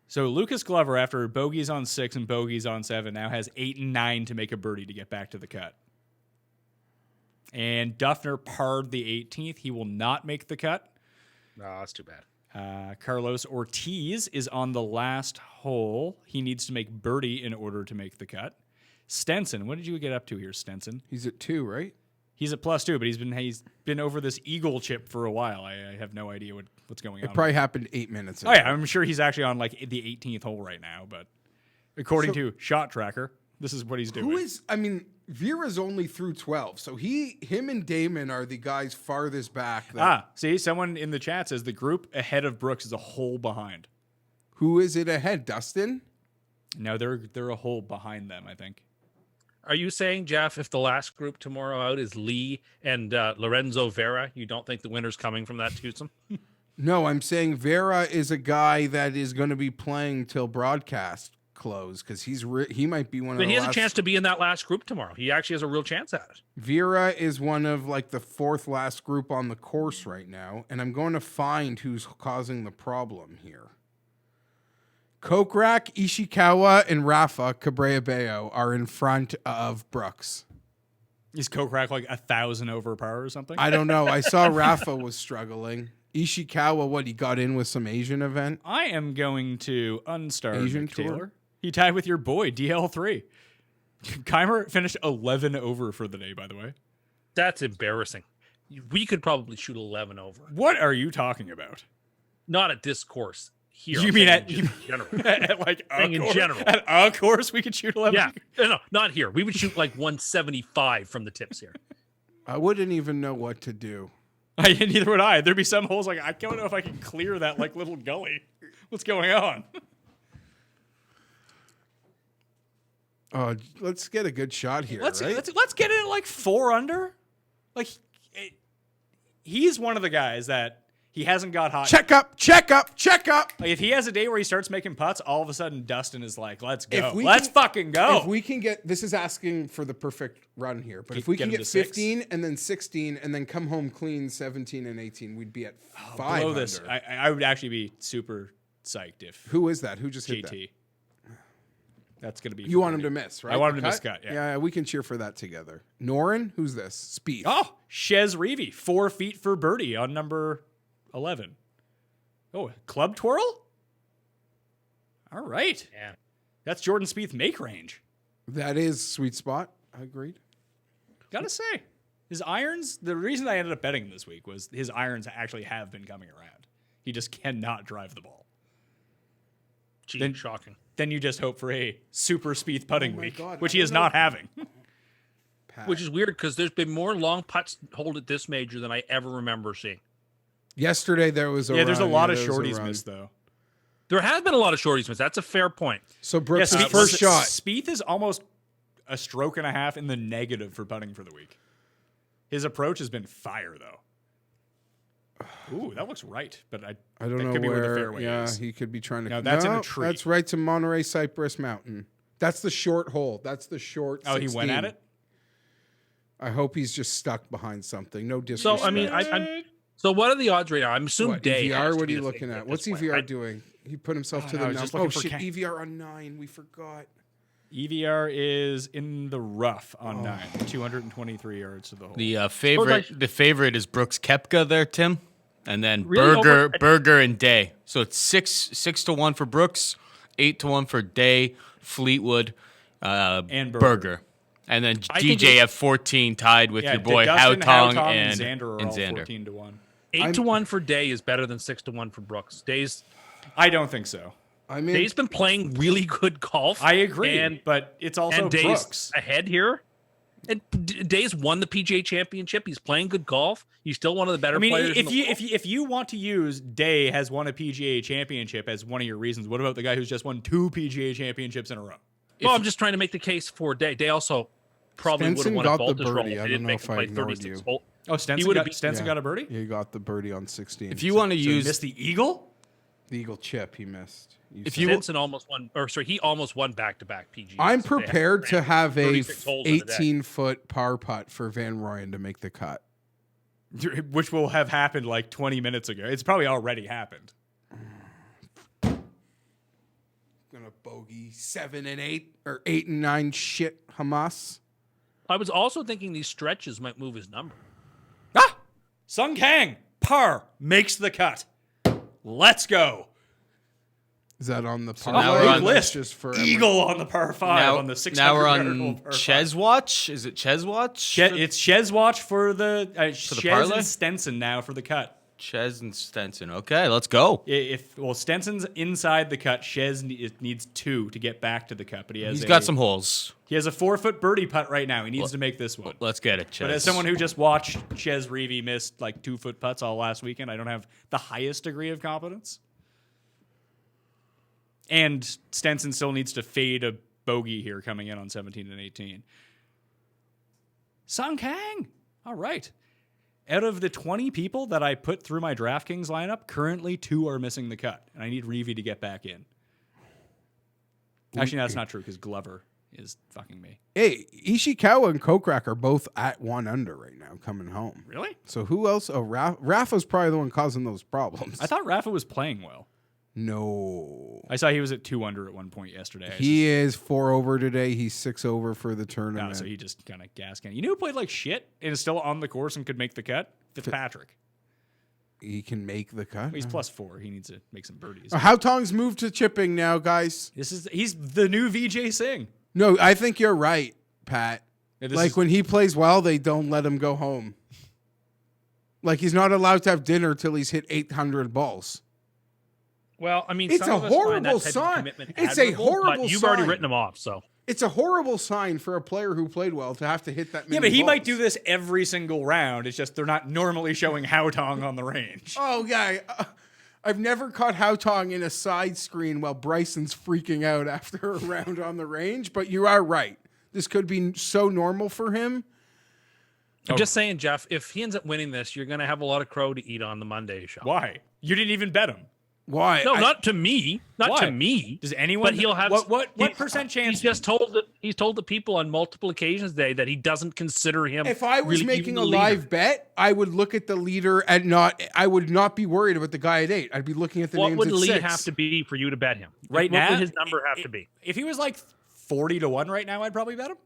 So Lucas Glover, after bogeys on 6 and bogeys on 7, now has 8 and 9 to make a birdie to get back to the cut. And Duffner parred the 18th. He will not make the cut. No, that's too bad. Carlos Ortiz is on the last hole. He needs to make birdie in order to make the cut. Stenson, what did you get up to here, Stenson? He's at 2, right? He's at +2, but he's been over this eagle chip for a while. I have no idea what's going on. It probably happened 8 minutes ago. Oh yeah, I'm sure he's actually on like the 18th hole right now. But according to Shot Tracker, this is what he's doing. Who is? I mean, Vera's only through 12, so him and Damon are the guys farthest back. See, someone in the chat says the group ahead of Brooks is a hole behind. Who is it ahead? Dustin? No, they're a hole behind them, I think. Are you saying, Jeff, if the last group tomorrow out is Lee and Lorenzo Vera, you don't think the winner's coming from that twosome? No, I'm saying Vera is a guy that is going to be playing till broadcast close because he might be one of But the he has last. a chance to be in that last group tomorrow. He actually has a real chance at it. Vera is one of like the 4th last group on the course right now, and I'm going to find who's causing the problem here. Kokrak, Ishikawa, and Rafa Cabrera-Bello are in front of Brooks. Is Kokrak like 1,000 over par or something? I don't know. I saw Rafa was struggling. Ishikawa, he got in with some Asian event? I am going to unstar Asian Nick tour? Taylor. He tied with your boy, DL3. Keimer finished 11 over for the day, by the way. That's embarrassing. We could probably shoot 11 over. What are you talking about? Not at this course. Here, You I'm mean saying at in general? at like a Saying in course, general. At a course, we could shoot 11. Yeah, no, not here. We would shoot like 175 from the tips here. I wouldn't even know what to do. Neither would I. There'd be some holes like I don't know if I can clear that like little gully. What's going on? Let's get a good shot here. Let's right? let's get it at like 4 under. Like he's one of the guys that he hasn't got hot. Check up. Like if he has a day where he starts making putts, all of a sudden Dustin is like, "Let's go, If we let's can- fucking go." If we can get, this is asking for the perfect run here, but if we Get can him get to 6. 15 and then 16 and then come home clean 17 and 18, we'd be at 5 Below this, under. I would actually be super psyched if Who is that? Who just hit that? JT. That's going to be. You want him to miss, right? I want him The to miss cut. Yeah. Yeah, we can cheer for that together. Norin, who's this? Spieth. Oh, Shez Reavie, 4 feet for birdie on number 11. Oh, club twirl? All right. Yeah. That's Jordan Spieth make range. That is sweet spot. I agreed. Gotta say, his irons, the reason I ended up betting him this week was his irons actually have been coming around. He just cannot drive the ball. Gee, shocking. Then you just hope for a super Spieth putting my week, God, which I he is don't know. not having. Pat. Which is weird because there's been more long putts hold at this major than I ever remember seeing. Yesterday there was a Yeah, there's a run. lot of there was a shorties run. missed, though. There have been a lot of shorties missed. That's a fair point. So Brooks' Spieth- first shot. Spieth is almost a stroke and a half in the negative for putting for the week. His approach has been fire, though. Ooh, that looks right, but I I don't that know could be where the where. fairway Yeah, is. he could be trying to. No, that's in a tree. That's right to Monterey Cypress Mountain. That's the short hole. That's the short. Oh, he went 16. at it? I hope he's just stuck behind something. No So disrespect. I mean, I'm. So what are the odds right now? I'm assuming What, Day. has EVR? to What are be you the looking favorite at? at What's this point, EVR right? doing? He put himself to no, the I was number. just Oh looking for shit! Ken. EVR on 9. We forgot. EVR is in the rough on 9, 223 yards to the hole. The favorite is Brooks Koepka there, Tim, and then Really? Berger and Day. So it's 6-1 for Brooks, 8-1 for Day, Fleetwood, And Berger. And then I think DJ at 14, tied with yeah, your boy Dustin, Haotong and and Xander are all 14 to 1. 8-1 for Day is better than 6-1 for Brooks. Day's I don't think so. I mean, Day's been playing really good golf. I agree, and but it's also and Day's Brooks. ahead here. And Day's won the PGA Championship. He's playing good golf. He's still one of the better I mean, players. if you want to use Day has won a PGA Championship as one of your reasons, what about the guy who's just won 2 PGA Championships in a row? well, I'm just trying to make the case for Day. Day also probably would have Stenson won got a the Voltage roll. birdie. They I don't didn't know make if him I play ignored 36 you. hole. Oh, Stenson would've Stenson got a birdie? he got the birdie on 16. If you want to So he use missed the eagle? the eagle chip, he missed. If said. you- Stenson almost won, or sorry, he almost won back-to-back PGAs. I'm They had prepared to have a 36 holes in a day. 18-foot par putt for Van Rooyen to make the cut. Which will have happened like 20 minutes ago. It's probably already happened. Gonna bogey 7 and 8 or 8 and 9 shit Hamas. I was also thinking these stretches might move his number. Ah! Sung Kang, par, makes the cut. Let's go. Is that on the par? now we're five? on- List. just for Eagle on the par 5 on the 600 now we're yard on hole par Ches five. Watch. Is it Ches Watch? It's Shez watch for the Shez parlay? and Stenson now for the cut. Ches and Stenson. Okay, let's go. Well, Stenson's inside the cut. Shez needs 2 to get back to the cut, but He's got some holes. He has a 4-foot birdie putt right now. He needs to make this one. Let's get it, Ches. But as someone who just watched Shez Reavie miss like 2-foot putts all last weekend, I don't have the highest degree of confidence. And Stenson still needs to fade a bogey here coming in on 17 and 18. Sung Kang. All right. Out of the 20 people that I put through my DraftKings lineup, currently 2 are missing the cut. And I need Reavie to get back in. Actually, no, that's not true because Glover is fucking me. Hey, Ishikawa and Kokrak are both at 1 under right now coming home. Really? So who else? Oh, Rafa's probably the one causing those problems. I thought Rafa was playing well. No. I saw he was at 2 under at one point yesterday. He is 4 over today. He's 6 over for the tournament. So he just kind of gas can. You know who played like shit and is still on the course and could make the cut? Fitzpatrick. He can make the cut. He's +4. He needs to make some birdies. Haotong's moved to chipping now, guys. He's the new VJ Singh. No, I think you're right, Pat. Yeah, this Like is- when he plays well, they don't let him go home. Like he's not allowed to have dinner till he's hit 800 balls. Well, I mean, It's some a of us find horrible that type of sign. commitment It's a admirable, horrible but you've already sign. written him off, so. It's a horrible sign for a player who played well to have to hit that many Yeah, but he might balls. do this every single round. It's just they're not normally showing Haotong on the range. Oh, yeah. I've never caught Haotong in a side screen while Bryson's freaking out after a round on the range, but you are right. This could be so normal for him. I'm just saying, Jeff, if he ends up winning this, you're going to have a lot of crow to eat on the Monday show. Why? You didn't even bet him. Why? No, not to me. Not Why? to me. Does anyone? But he'll have what he- percent chance? He's told the people on multiple occasions today that he doesn't consider him. If I was really making even a the leader. live bet, I would look at the leader and I would not be worried about the guy at 8. I'd be looking at the What names would at Lee 6. have to be for you to bet him? Right what now, would his number have to be? If he was like 40 to 1 right now, I'd probably bet him.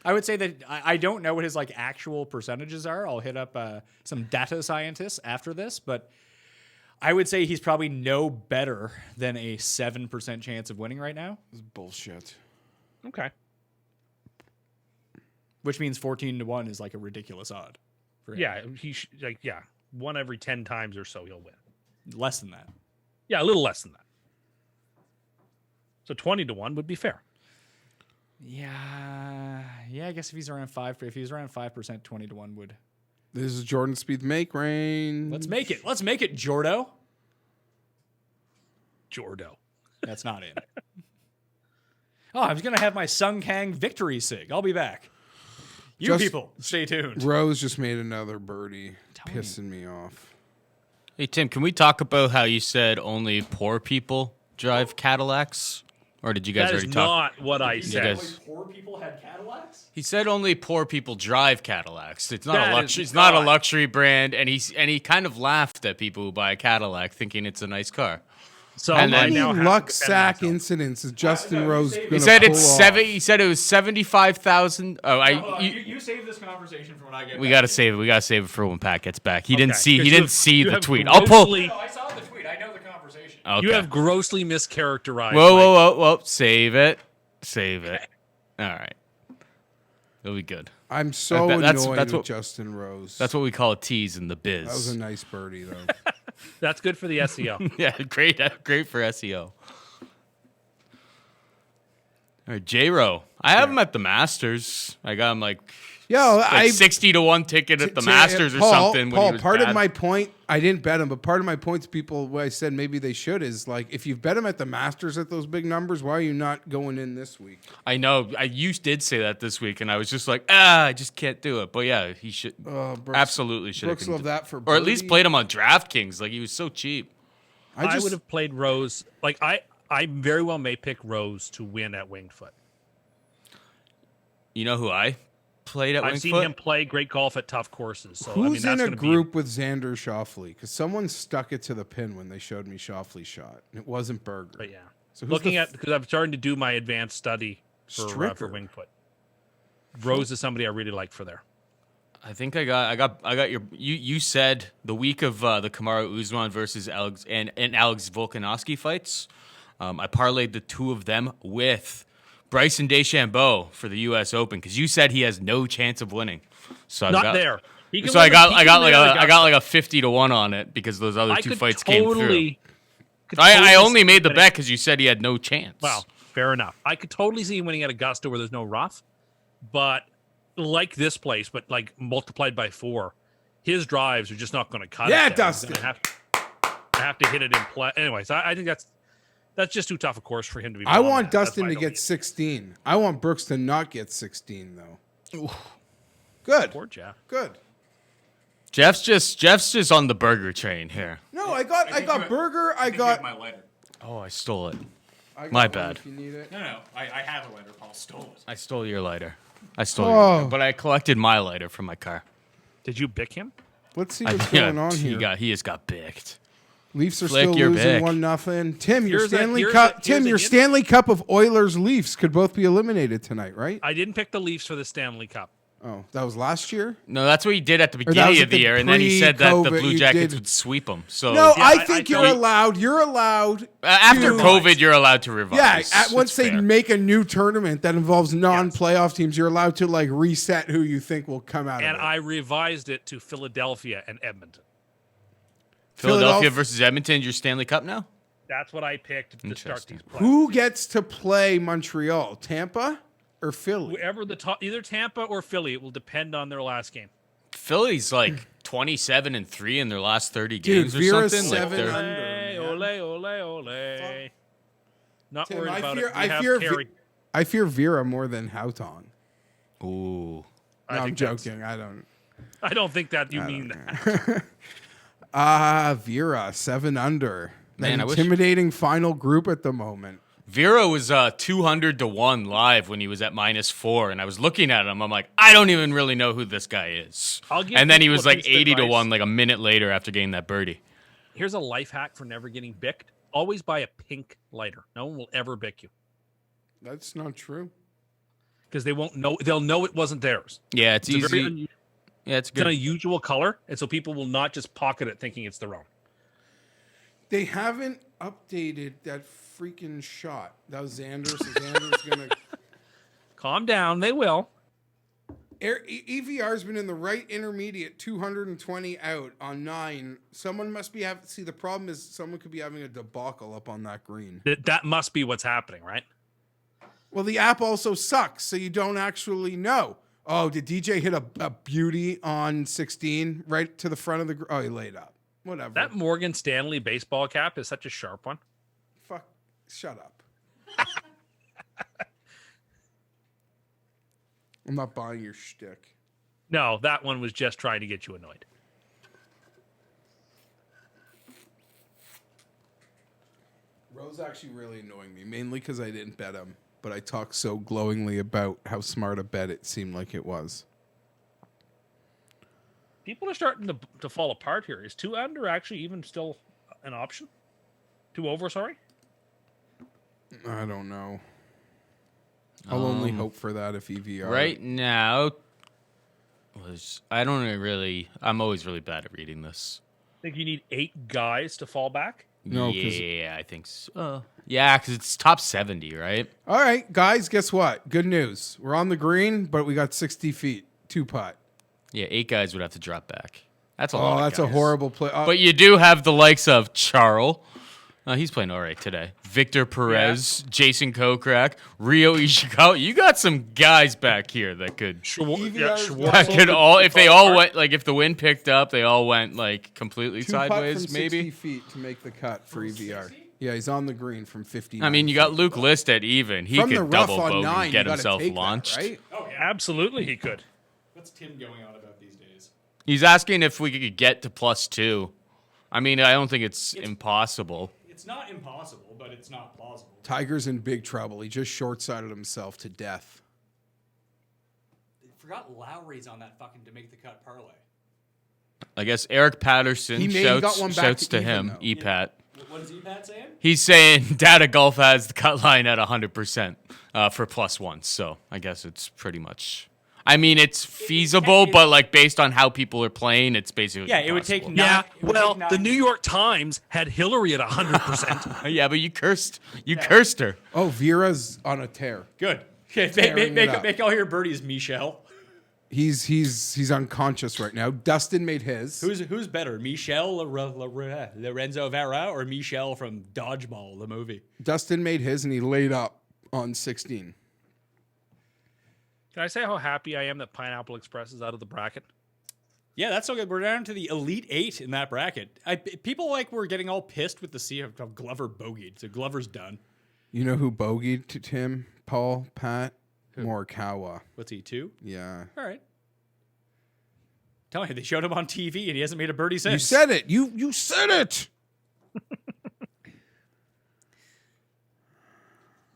I would say that I don't know what his like actual percentages are. I'll hit up some data scientists after this, but I would say he's probably no better than a 7% chance of winning right now, This is bullshit. Okay. which means 14 to 1 is like a ridiculous odd. For him. Yeah, one every 10 times or so he'll win. Less than that. Yeah, a little less than that. So 20 to 1 would be fair. Yeah, I guess if he's around 5%, 20 to 1 would. This is Jordan Speed make range. Let's make it, Jordo. Jordo. That's not in. Oh, I was gonna have my Sung Kang victory sig. I'll be back. You people, stay tuned. Rose just made another birdie, pissing me off. Hey, Tim, can we talk about how you said only poor people drive Cadillacs? Or did you guys That is already talk? not what I said. guys- Poor people had Cadillacs? He said only poor people drive Cadillacs. It's not That a is luxury. It's not a not- luxury brand, and he kind of laughed at people who buy a Cadillac, thinking it's a nice car. So And I then- now How many have luck to defend sack myself. incidents is Justin Rose going He to said it's pull seven. off? He said it was 75,000. Oh, You save this conversation for when I get we gotta save it. We gotta save it for when Pat gets back. He didn't Okay, see. 'cause He you didn't have- see you the have tweet. I'll pull. grossly- No, I saw the tweet. I know the conversation. Okay. You have grossly mischaracterized. Whoa. Save it. All right. It'll be good. I'm so That's annoyed what- with Justin Rose. That's what we call a tease in the biz. That was a nice birdie, though. That's good for the SEO. Yeah, great for SEO. All right, J-Ro. I have him at the Masters. I got him like 60 to 1 ticket at the Masters or something. When he was part bad. of my point, I didn't bet him, but part of my point to people, what I said maybe they should is like, if you've bet him at the Masters at those big numbers, why are you not going in this week? I know. You did say that this week, and I was just like, I just can't do it. But yeah, he should. Brooks, Absolutely should. Brooks love that for or at least birdie. played him on DraftKings. Like he was so cheap. I would have played Rose. Like I very well may pick Rose to win at Winged Foot. You know who I played at I've Winged seen Foot? him play great golf at tough courses. So Who's that's in a gonna group with Xander Schauffele? Because someone stuck it to the pin when they showed me Schauffele's shot. And it wasn't Berger. But yeah, So who's looking the at because I'm starting to do my advanced study for Stricker. Winged Foot. Rose is somebody I really like for there. I think I got your. You said the week of the Kamaru Usman versus Alex and Alex Volkanovski fights. I parlayed the two of them with Bryson DeChambeau for the U.S. Open because you said he has no chance of winning. So Not there. He can So I win got the- I he got can like win I got like a 50 to 1 on it because those other I two could fights came through. could I totally only see made the him bet because you said he had no chance. Well, fair enough. I could totally see him winning at Augusta where there's no rough, but like this place, but like multiplied by 4, his drives are just not going to cut Yeah, it. there. Dustin. He's gonna have to hit it in play. Anyways, I think that's just too tough a course for him to be. I wrong want at. That's Dustin why I to don't get need 16. I want Brooks to not get 16, though. Good. it. Poor Jeff. Good. Jeff's just on the burger train here. No, I got Burger. I got. my lighter. Oh, I stole it. I got My one bad. If you need it. No, I have a lighter. Paul stole it. I stole your lighter. Your Oh. lighter, but I collected my lighter from my car. Did you bick him? Let's see what's going on here. He just got bicked. Leafs are Flick still your losing pick. 1-0. Tim, your Here's a- Stanley here's Cup. a- Tim, here's your an Stanley Cup of Oilers Leafs could both be eliminated tonight, right? I didn't pick the Leafs for the Stanley Cup. Oh, that was last year. No, that's what he did at the that beginning was of at the the year, and then he said that the pre-COVID Blue you Jackets did- would sweep them. So No, Yeah, I I think thought you're allowed. You're allowed. after to- COVID, you're allowed to revise. Yeah, once It's they fair. make a new tournament that involves non-playoff teams, you're allowed to like reset who you think will come out And of it. I revised it to Philadelphia and Edmonton. Philadelphia versus Edmonton, your Stanley Cup now. That's what I picked to start Interesting. these playoffs. Who gets to play Montreal? Tampa or Philly? Whoever the top, either Tampa or Philly, it will depend on their last game. Philly's like 27-3 in their last 30 Dude, games or Vera's something. Like 7 they're- under. man. Ole. Not Tim, worried I about fear- it. I We have fear Carey. I fear Vera more than Hautong. Ooh. No, I I'm think that's- joking. I don't. I don't think that you mean that. Vera 7 under. Man, An I wish- intimidating final group at the moment. Vera was 200 to 1 live when he was at -4, and I was looking at him. I'm like, I don't even really know who this guy is. I'll give And then he people was a like piece of 80 to advice. 1 like a minute later after getting that birdie. Here's a life hack for never getting bicked. Always buy a pink lighter. No one will ever bick you. That's not true. because they won't know. They'll know it wasn't theirs. Yeah, it's It's a very easy. Yeah, it's It's an good. unusual color, and so people will not just pocket it thinking it's their own. They haven't updated that freaking shot. That was Xander. So Xander's gonna. Calm down. They will. EVR's been in the right intermediate 220 out on 9. Someone must be having. See, the problem is someone could be having a debacle up on that green. That must be what's happening, right? Well, the app also sucks, so you don't actually know. Oh, did DJ hit a beauty on 16 right to the front of the? Oh, he laid up. Whatever. That Morgan Stanley baseball cap is such a sharp one. Fuck. Shut up. I'm not buying your shtick. No, that one was just trying to get you annoyed. Ro's actually really annoying me, mainly because I didn't bet him, but I talked so glowingly about how smart a bet it seemed like it was. People are starting to fall apart here. Is 2 under actually even still an option? 2 over, sorry? I don't know. I'll only hope for that if EVR. Right now, I don't really. I'm always really bad at reading this. Think you need 8 guys to fall back? No, 'cause- Yeah, I think so. Yeah, because it's top 70, right? All right, guys, guess what? Good news. We're on the green, but we got 60 feet. 2 putt. Yeah, 8 guys would have to drop back. That's a Oh, lot. that's a horrible play. But you do have the likes of Charles. He's playing all right today. Victor Perez, Jason Kokrak, Rio Ishikawa. You got some guys back here that could. That could all, if they all went, like if the wind picked up, they all went like completely 2 putt sideways, from maybe. 60 feet to make the cut for EVR. Yeah, he's on the green from 50. I mean, you got Luke List at even. He from the could rough double on bogey, 9, get you gotta himself take that, launched. right? Oh, yeah. Absolutely, he could. What's Tim going on about these days? He's asking if we could get to +2. I mean, I don't think it's impossible. It's not impossible, but it's not plausible. Tiger's in big trouble. He just short-sided himself to death. Forgot Lowry's on that fucking to make the cut parlay. I guess Eric Patterson He got one back shouts to to even, him, though. EPAT. What is EPAT saying? He's saying Data Golf has the cut line at 100% for +1. So I guess it's pretty much. I mean, it's feasible, but like based on how people are playing, it's basically Yeah, it would take impossible. Yeah, It would well, take 9. the New York Times had Hillary at 100%. Yeah, but you cursed her. Oh, Vera's on a tear. Good. Okay, Tearing it up. make all your birdies, Michelle. He's unconscious right now. Dustin made his. Who's better, Michelle Lorenzo Vera or Michelle from Dodgeball, the movie? Dustin made his, and he laid up on 16. Can I say how happy I am that Pineapple Express is out of the bracket? Yeah, that's so good. We're down to the Elite 8 in that bracket. People were getting all pissed with the sea of Glover bogeyed, so Glover's done. You know who bogeyed to Tim, Paul, Pat? Morikawa. What's he, 2? Yeah. All right. Tell me, they showed him on TV and he hasn't made a birdie since. You said it. You said it.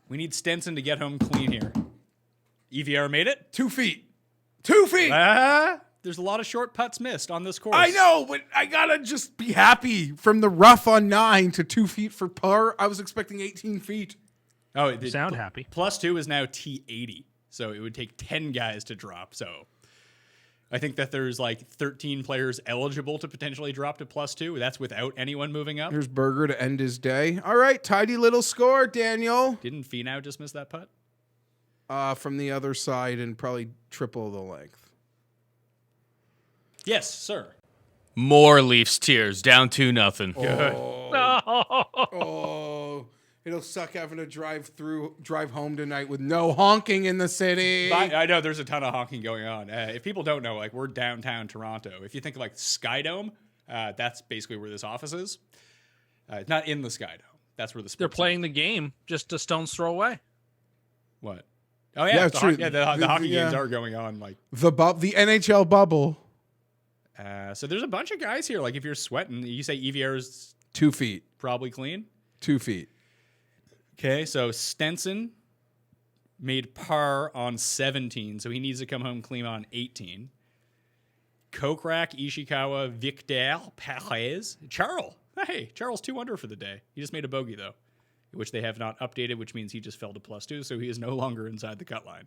We need Stenson to get home clean here. EVR made it. 2 feet. 2 feet. There's a lot of short putts missed on this course. I know, but I gotta just be happy. From the rough on 9 to 2 feet for par, I was expecting 18 feet. Oh, You sound happy. +2 is now T80, so it would take 10 guys to drop. So I think that there's like 13 players eligible to potentially drop to +2. That's without anyone moving up. Here's Berger to end his day. All right, tidy little score, Daniel. Didn't Finau just miss that putt? From the other side and probably triple the length. Yes, sir. More Leafs tears, down 2-0. Good. Oh, it'll suck having to drive home tonight with no honking in the city. I know there's a ton of honking going on. If people don't know, like we're downtown Toronto. If you think of like Skydome, that's basically where this office is. It's not in the Skydome. That's where the They're sports playing the game just a stone's throw away. What? Oh yeah, Yeah, the true. The The- hockey yeah. games are going on. Like, The NHL bubble. so there's a bunch of guys here. Like, if you're sweating, you say EVR's 2 feet. probably clean. 2 feet. Okay, so Stenson made par on 17, so he needs to come home clean on 18. Kokrak, Ishikawa, Victor, Perez, Charles. Hey, Charles 2 under for the day. He just made a bogey though. which they have not updated, which means he just fell to +2, so he is no longer inside the cut line.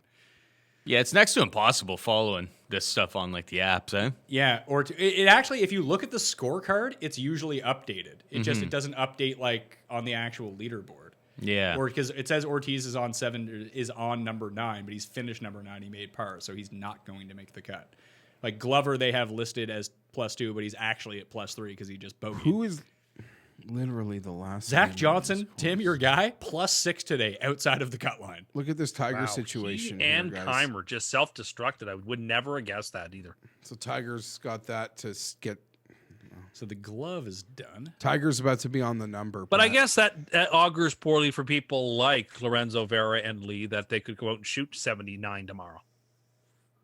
Yeah, it's next to impossible following this stuff on like the apps, eh? Yeah, or it actually, if you look at the scorecard, it's usually updated. It doesn't update like on the actual leaderboard. Yeah. Or because it says Ortiz is on number 9, but he's finished number 9. He made par, so he's not going to make the cut. Like Glover, they have listed as +2, but he's actually at +3 because he just bogeyed. Who is literally the last? Zach name Johnson, Tim, your guy, +6 today outside of the cut line. Look at this Tiger Wow, situation. he and here, guys. Timer just self-destructed. I would never have guessed that either. So Tiger's got that to get. So the glove is done. Tiger's about to be on the number. But I Pat. guess that augurs poorly for people like Lorenzo Vera and Lee that they could go out and shoot 79 tomorrow.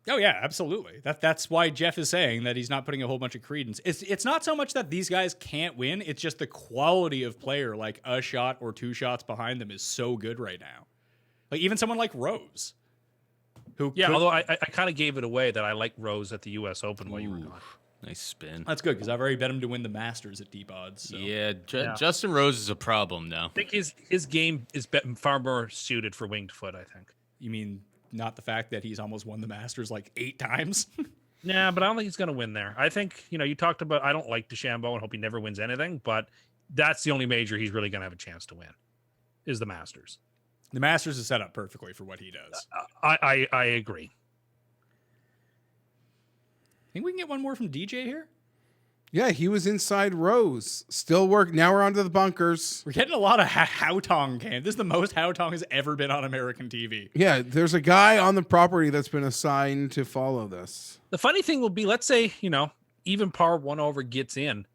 Oh yeah, absolutely. That's why Geoff is saying that he's not putting a whole bunch of credence. It's not so much that these guys can't win. It's just the quality of player, like a shot or 2 shots behind them, is so good right now. Like even someone like Rose, who although I kind of gave it away that I like Rose at the U.S. Open while you were gone. Nice spin. that's good because I've already bet him to win the Masters at deep odds. So. Yeah, Justin Rose is a problem now. I think his game is far more suited for winged foot, I think. You mean not the fact that he's almost won the Masters like 8 times? Nah, but I don't think he's going to win there. I think, you talked about, I don't like DeChambeau and hope he never wins anything, but that's the only major he's really going to have a chance to win, is the Masters. The Masters is set up perfectly for what he does. I agree. Think we can get one more from DJ here? Yeah, he was inside Rose. Still work. Now we're onto the bunkers. We're getting a lot of Haotong cam. This is the most Haotong has ever been on American TV. Yeah, there's a guy on the property that's been assigned to follow this. The funny thing will be, let's say, even par 1 over gets in.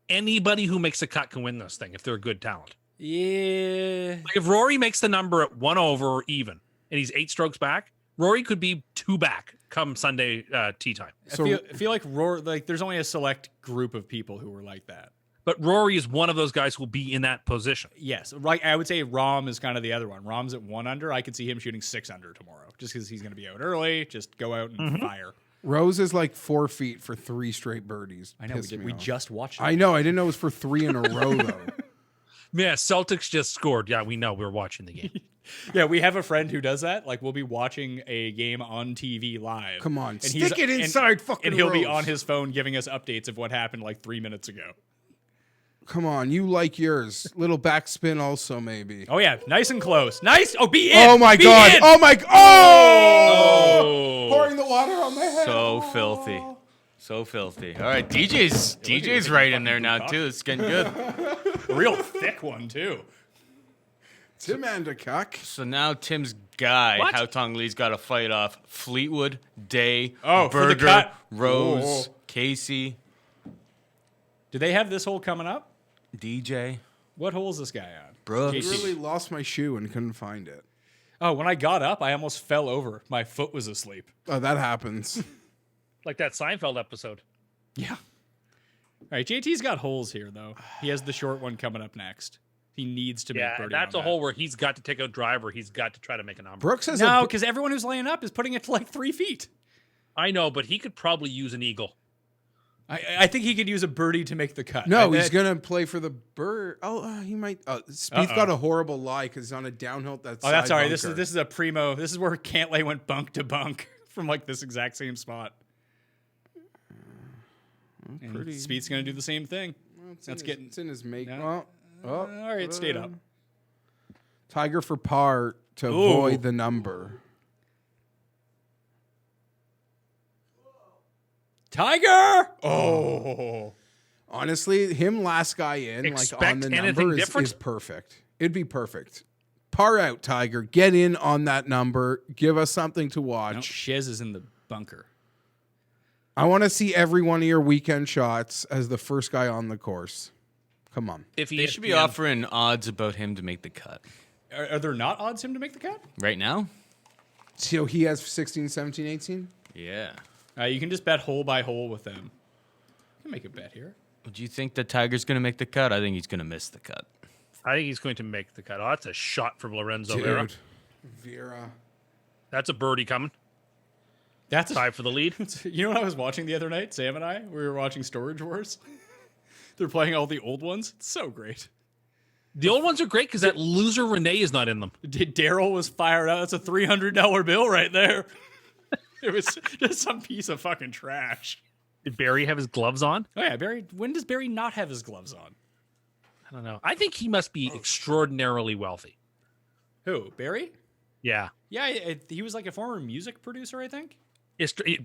Anybody who makes a cut can win this thing if they're a good talent. Yeah. Like if Rory makes the number at 1 over or even, and he's 8 strokes back, Rory could be 2 back come Sunday tee time. I feel like Rory, like there's only a select group of people who are like that. But Rory is one of those guys who will be in that position. Yes, right. I would say Rahm is kind of the other one. Rahm's at 1 under. I could see him shooting 6 under tomorrow, just because he's going to be out early. Just go out and fire. Rose is like 4 feet for 3 straight birdies. I know Pissed me we off. just watched. I know. I didn't know it was for 3 in a row though. Yeah, Celtics just scored. Yeah, we know. We're watching the game. Yeah, we have a friend who does that. Like, we'll be watching a game on TV live. Come on, and stick it inside fucking And he'll be Rose. on his phone giving us updates of what happened like 3 minutes ago. Come on, you like yours. Little backspin also maybe. Oh yeah, nice and close. Nice. Oh, be in. Oh my Be god. in! Oh my oh! Pouring the water on my head. So filthy. So filthy. All right, DJ's right in there now too. It's getting good. A real thick one too. Tim Andakuk. So now Tim's guy, What? Haotong Lee's got to fight off Fleetwood, Day, Oh, for the Berger, cut. Rose, Oh. Casey, Do they have this hole coming up? DJ, What hole is this guy on? Brooks. I really lost my shoe and couldn't find it. Oh, when I got up, I almost fell over. My foot was asleep. Oh, that happens. Like that Seinfeld episode. Yeah. All right, JT's got holes here though. He has the short one coming up next. He needs to make Yeah, birdie. that's on a hole where he's got to take out driver. He's got to try to make a number. Brooks has No, a because everyone who's laying up is putting it to like 3 feet. I know, but he could probably use an eagle. I think he could use a birdie to make the cut. No, I he's bet- gonna play for the bird. Oh, he might. Spieth got a horrible lie because he's on a downhill. Oh, that's all right. This is a primo. This is where Cantlay went bunk to bunk from like this exact same spot. And pretty- Spieth's gonna do the same thing. It's in his make. No. All right, it stayed up. Tiger for par to Ooh. avoid the number. Tiger! Oh. Honestly, him last guy in, like on Expect the anything number, different? is perfect. It'd be perfect. Par out, Tiger. Get in on that number. Give us something to No, watch. Shiz is in the bunker. I want to see every one of your weekend shots as the first guy on the course. Come on. If he They should be offering odds about him to make the cut. Are there not odds him to make the cut? Right now? So he has 16, 17, 18? Yeah. You can just bet hole by hole with them. You can make a bet here. Do you think that Tiger's going to make the cut? I think he's going to miss the cut. I think he's going to make the cut. Oh, that's a shot from Lorenzo Vera. Dude. Vera. That's a birdie coming. That's Tie for the lead. You know what I was watching the other night? Sam and I? We were watching Storage Wars. They're playing all the old ones. It's so great. The old ones are great because that loser Renee is not in them. Daryl was fired up. That's a $300 bill right there. It was just some piece of fucking trash. Did Barry have his gloves on? Oh yeah, Barry. When does Barry not have his gloves on? I don't know. I think he must be extraordinarily wealthy. Who? Barry? Yeah. Yeah, he was like a former music producer, I think.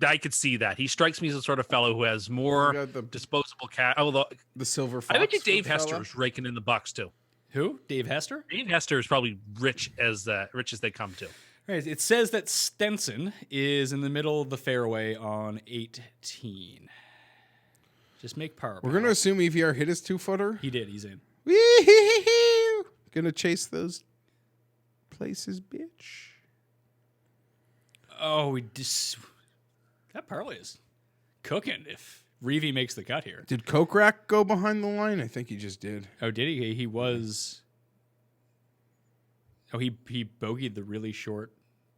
I could see that. He strikes me as the sort of fellow who has more You got the- disposable cash. Although The silver fox. I bet you Dave fella. Hester's raking in the bucks too. Who? Dave Hester? Dave Hester is probably rich as they come to. Right. It says that Stenson is in the middle of the fairway on 18. Just make par. We're going to assume EVR hit his 2-footer. He did. He's in. Wee-hee-hee-hee. Gonna chase those places, bitch. Oh, that parlay is cooking if Reevy makes the cut here. Did Kokrak go behind the line? I think he just did. Oh, did he? He was. Oh, he bogeyed the really short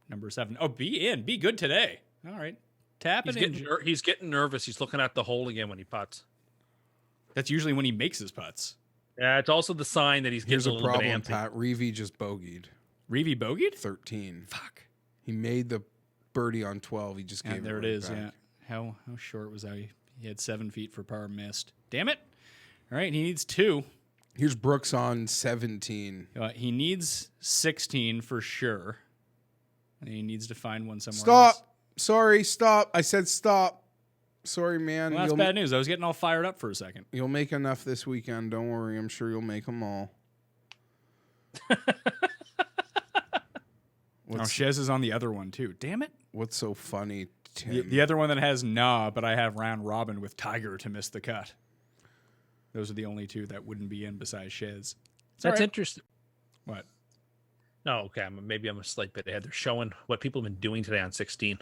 number 7. Oh, be good today. All right, tapping in. He's getting nervous. He's looking at the hole again when he putts. That's usually when he makes his putts. Yeah, it's also the sign that he's Here's getting a a little bit problem, antsy. Pat. Reevy just bogeyed Reevy bogeyed? 13. Fuck. He made the birdie on 12. He just gave And there it right is. back. Yeah. How short was that? He had 7 feet for par, missed. Damn it. All right, he needs 2. Here's Brooks on 17. He needs 16 for sure. And he needs to find one somewhere Stop. else. Sorry, stop. I said stop. Sorry, man. Well, that's bad news. I was getting all fired up for a second. You'll make enough this weekend. Don't worry. I'm sure you'll make them all. Oh, Shez is on the other one too. Damn it. What's so funny, Tim? The other one that has nah, but I have round robin with Tiger to miss the cut. Those are the only 2 that wouldn't be in besides Shez. It's all That's right. interesting. What? No, okay. Maybe I'm a slight bit ahead. They're showing what people have been doing today on 16.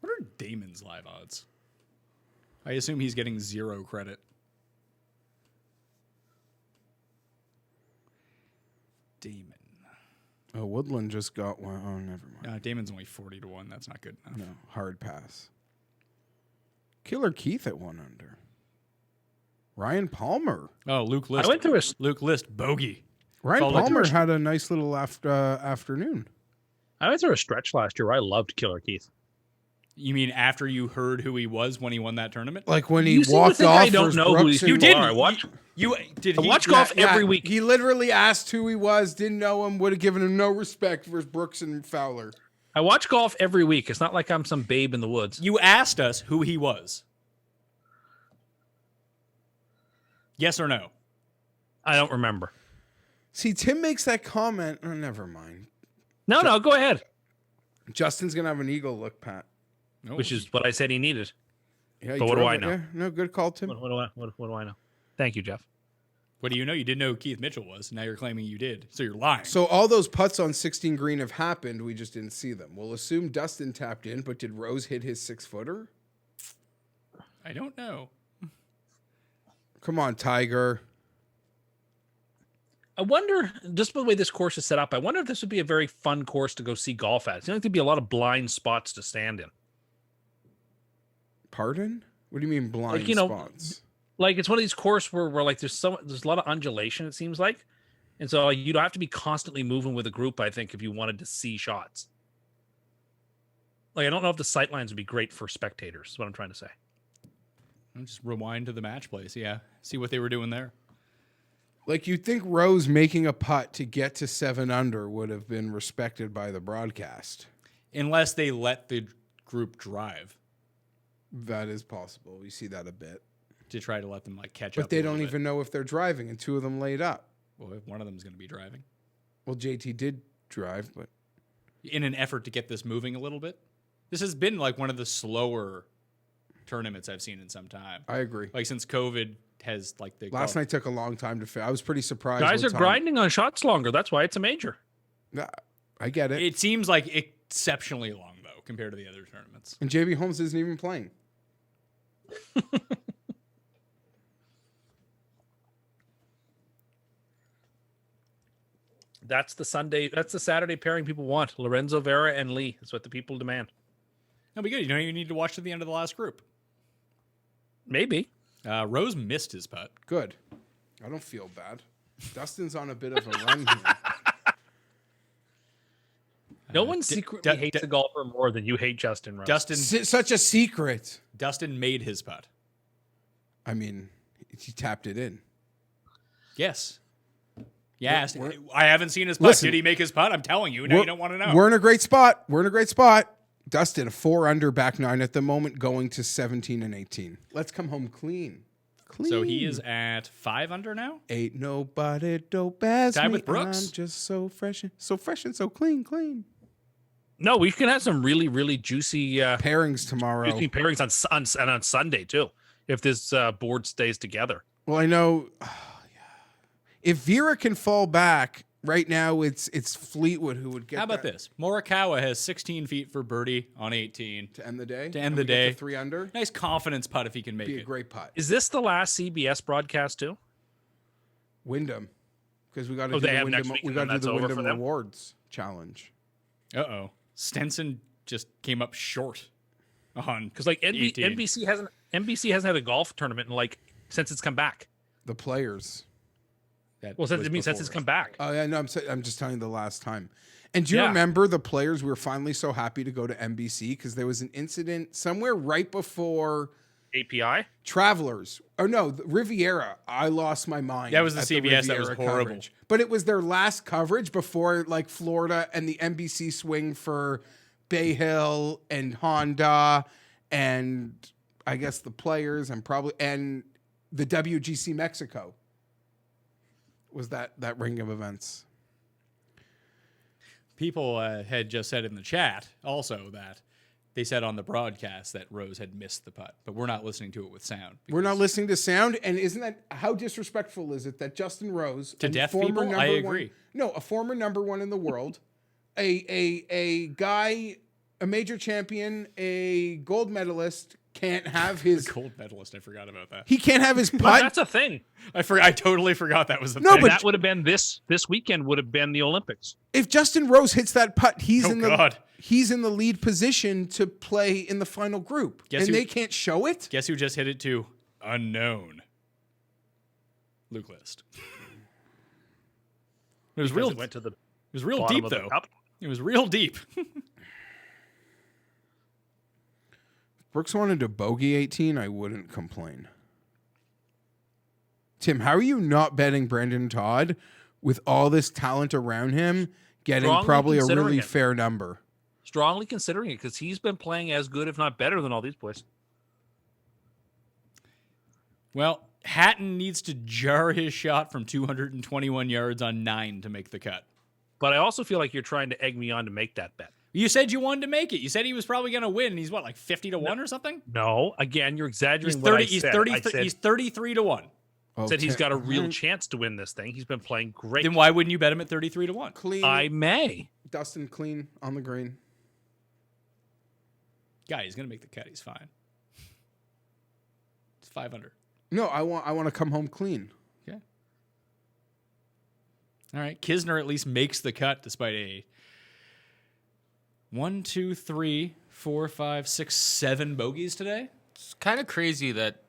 What are Damon's live odds? I assume he's getting 0 credit. Damon. Oh, Woodland just got one. Oh, never mind. Damon's only 40 to 1. That's not good enough. No, hard pass. Killer Keith at 1 under. Ryan Palmer. Oh, Luke List. I went through a Luke List bogey. Ryan Followed by Palmer George. had a nice little afternoon. I went through a stretch last year where I loved Killer Keith. You mean after you heard who he was when he won that tournament? Like when he You seem to walked think off. I don't versus know who Brooks these and- people didn't. are. I watch. You did. I He, watch golf every week. He literally asked who he was, didn't know him, would have given him no respect versus Brooks and Fowler. I watch golf every week. It's not like I'm some babe in the woods. You asked us who he was. Yes or no? I don't remember. See, Tim makes that comment. Oh, never mind. No, go ahead. Justin's gonna have an eagle look, Pat. No. Which is what I said he needed. Yeah, he But what do drove I it. know? Yeah, no, good call, Tim. What do I know? Thank you, Jeff. What do you know? You didn't know who Keith Mitchell was. Now you're claiming you did. So you're lying. So all those putts on 16 green have happened. We just didn't see them. We'll assume Dustin tapped in, but did Rose hit his 6-footer? I don't know. Come on, Tiger. I wonder, just by the way this course is set up, I wonder if this would be a very fun course to go see golf at. It seems like there'd be a lot of blind spots to stand in. Pardon? What do you mean blind Like, you know, spots? Like it's one of these courses where like there's a lot of undulation, it seems like. And so you'd have to be constantly moving with a group, I think, if you wanted to see shots. Like I don't know if the sight lines would be great for spectators, is what I'm trying to say. I'll just rewind to the match place. Yeah. See what they were doing there. Like you'd think Rose making a putt to get to 7 under would have been respected by the broadcast. Unless they let the group drive That is possible. We see that a bit. to try to let them like catch up. But they a little don't bit. even know if they're driving, and 2 of them laid up. Well, if one of them is going to be driving Well, JT did drive, but in an effort to get this moving a little bit. This has been like one of the slower tournaments I've seen in some time. I agree. Like since COVID has like the Last night took a long time to fit. I was pretty surprised. Guys what are time- grinding on shots longer. That's why it's a major. Yeah, I get it. It seems like exceptionally long though compared to the other tournaments. And JB Holmes isn't even playing. That's the Saturday pairing people want. Lorenzo Vera and Lee. That's what the people demand. That'll be good. You don't even need to watch to the end of the last group. Maybe. Rose missed his putt. Good. I don't feel bad. Dustin's on a bit of a run here. No one secretly hates a golfer more than you hate Justin Rose. Such a secret. Dustin made his putt. I mean, he tapped it in. Yes. Yes. I haven't seen his putt. Listen, Did he make his putt? I'm telling you. Now you don't want to know. We're in a great spot. Dustin, a 4 under, back 9 at the moment, going to 17 and 18. Let's come home clean. So he is at 5 under now? Ain't nobody dope as Tied me. with Brooks? I'm just so fresh and so clean. No, we can have some really, really juicy Pairings tomorrow. juicy pairings on Sunday too, if this board stays together. Well, I know if Vera can fall back right now, it's Fleetwood who would get. How about that this? Morikawa has 16 feet for birdie on 18. to end the day? To end And the we get day. to 3 under. Nice confidence putt if he can make Be a it. great putt. Is this the last CBS broadcast too? Wyndham, because we got to Oh, do they the have Wyndham. next week We and got then to do that's the over Wyndham for them? Rewards challenge. Uh-oh. Stenson just came up short on Because like 18. NBC hasn't had a golf tournament in since it's come back. The players. That Well, since was since before. it's come back. Oh yeah, no, I'm just telling you the last time. And do you Yeah. remember the players? We were finally so happy to go to NBC because there was an incident somewhere right before API. Travelers. Oh no, the Riviera. I lost my mind. That was the at CBS that was Riviera horrible. coverage. But it was their last coverage before Florida and the NBC swing for Bay Hill and Honda and I guess the players and the WGC Mexico was that ring of events. People had just said in the chat also that they said on the broadcast that Rose had missed the putt, but we're not listening to it with sound. We're not listening to sound, and isn't that how disrespectful is it that Justin Rose, To a deaf former people? number I one- agree. No, a former number 1 in the world, a guy, a major champion, a gold medalist, can't have his. Gold medalist, I forgot about that. He can't have his But putt. that's a thing. I totally forgot that was the No, thing. but- That would have been this weekend would have been the Olympics. If Justin Rose hits that putt, he's Oh, in God. the lead position to play in the final group, Guess and who- they can't show it. Guess who just hit it to unknown? Luke List. It was real. It went to the It was real bottom deep of the though. cup. It was real deep. Brooks wanted to bogey 18. I wouldn't complain. Tim, how are you not betting Brandon Todd with all this talent around him, getting Strongly probably a considering really it. fair number? Strongly considering it because he's been playing as good, if not better, than all these boys. Well, Hatton needs to jar his shot from 221 yards on 9 to make the cut. But I also feel like you're trying to egg me on to make that bet. You said you wanted to make it. You said he was probably going to win. And he's what, like 50 to 1 or something? No, again, you're He's exaggerating 30. what I He's said. 30. I said, He's 33 to 1. Oh, said he's got a real Tim, chance to win this thing. He's been playing great. Then why wouldn't you bet him at 33 to 1? clean. I may. Dustin clean on the green. Guy, he's going to make the cut. He's fine. It's 5 under. No, I want to come home clean. Okay. All right. Kisner at least makes the cut despite a 1, 2, 3, 4, 5, 6, 7 bogeys today. It's kind of crazy that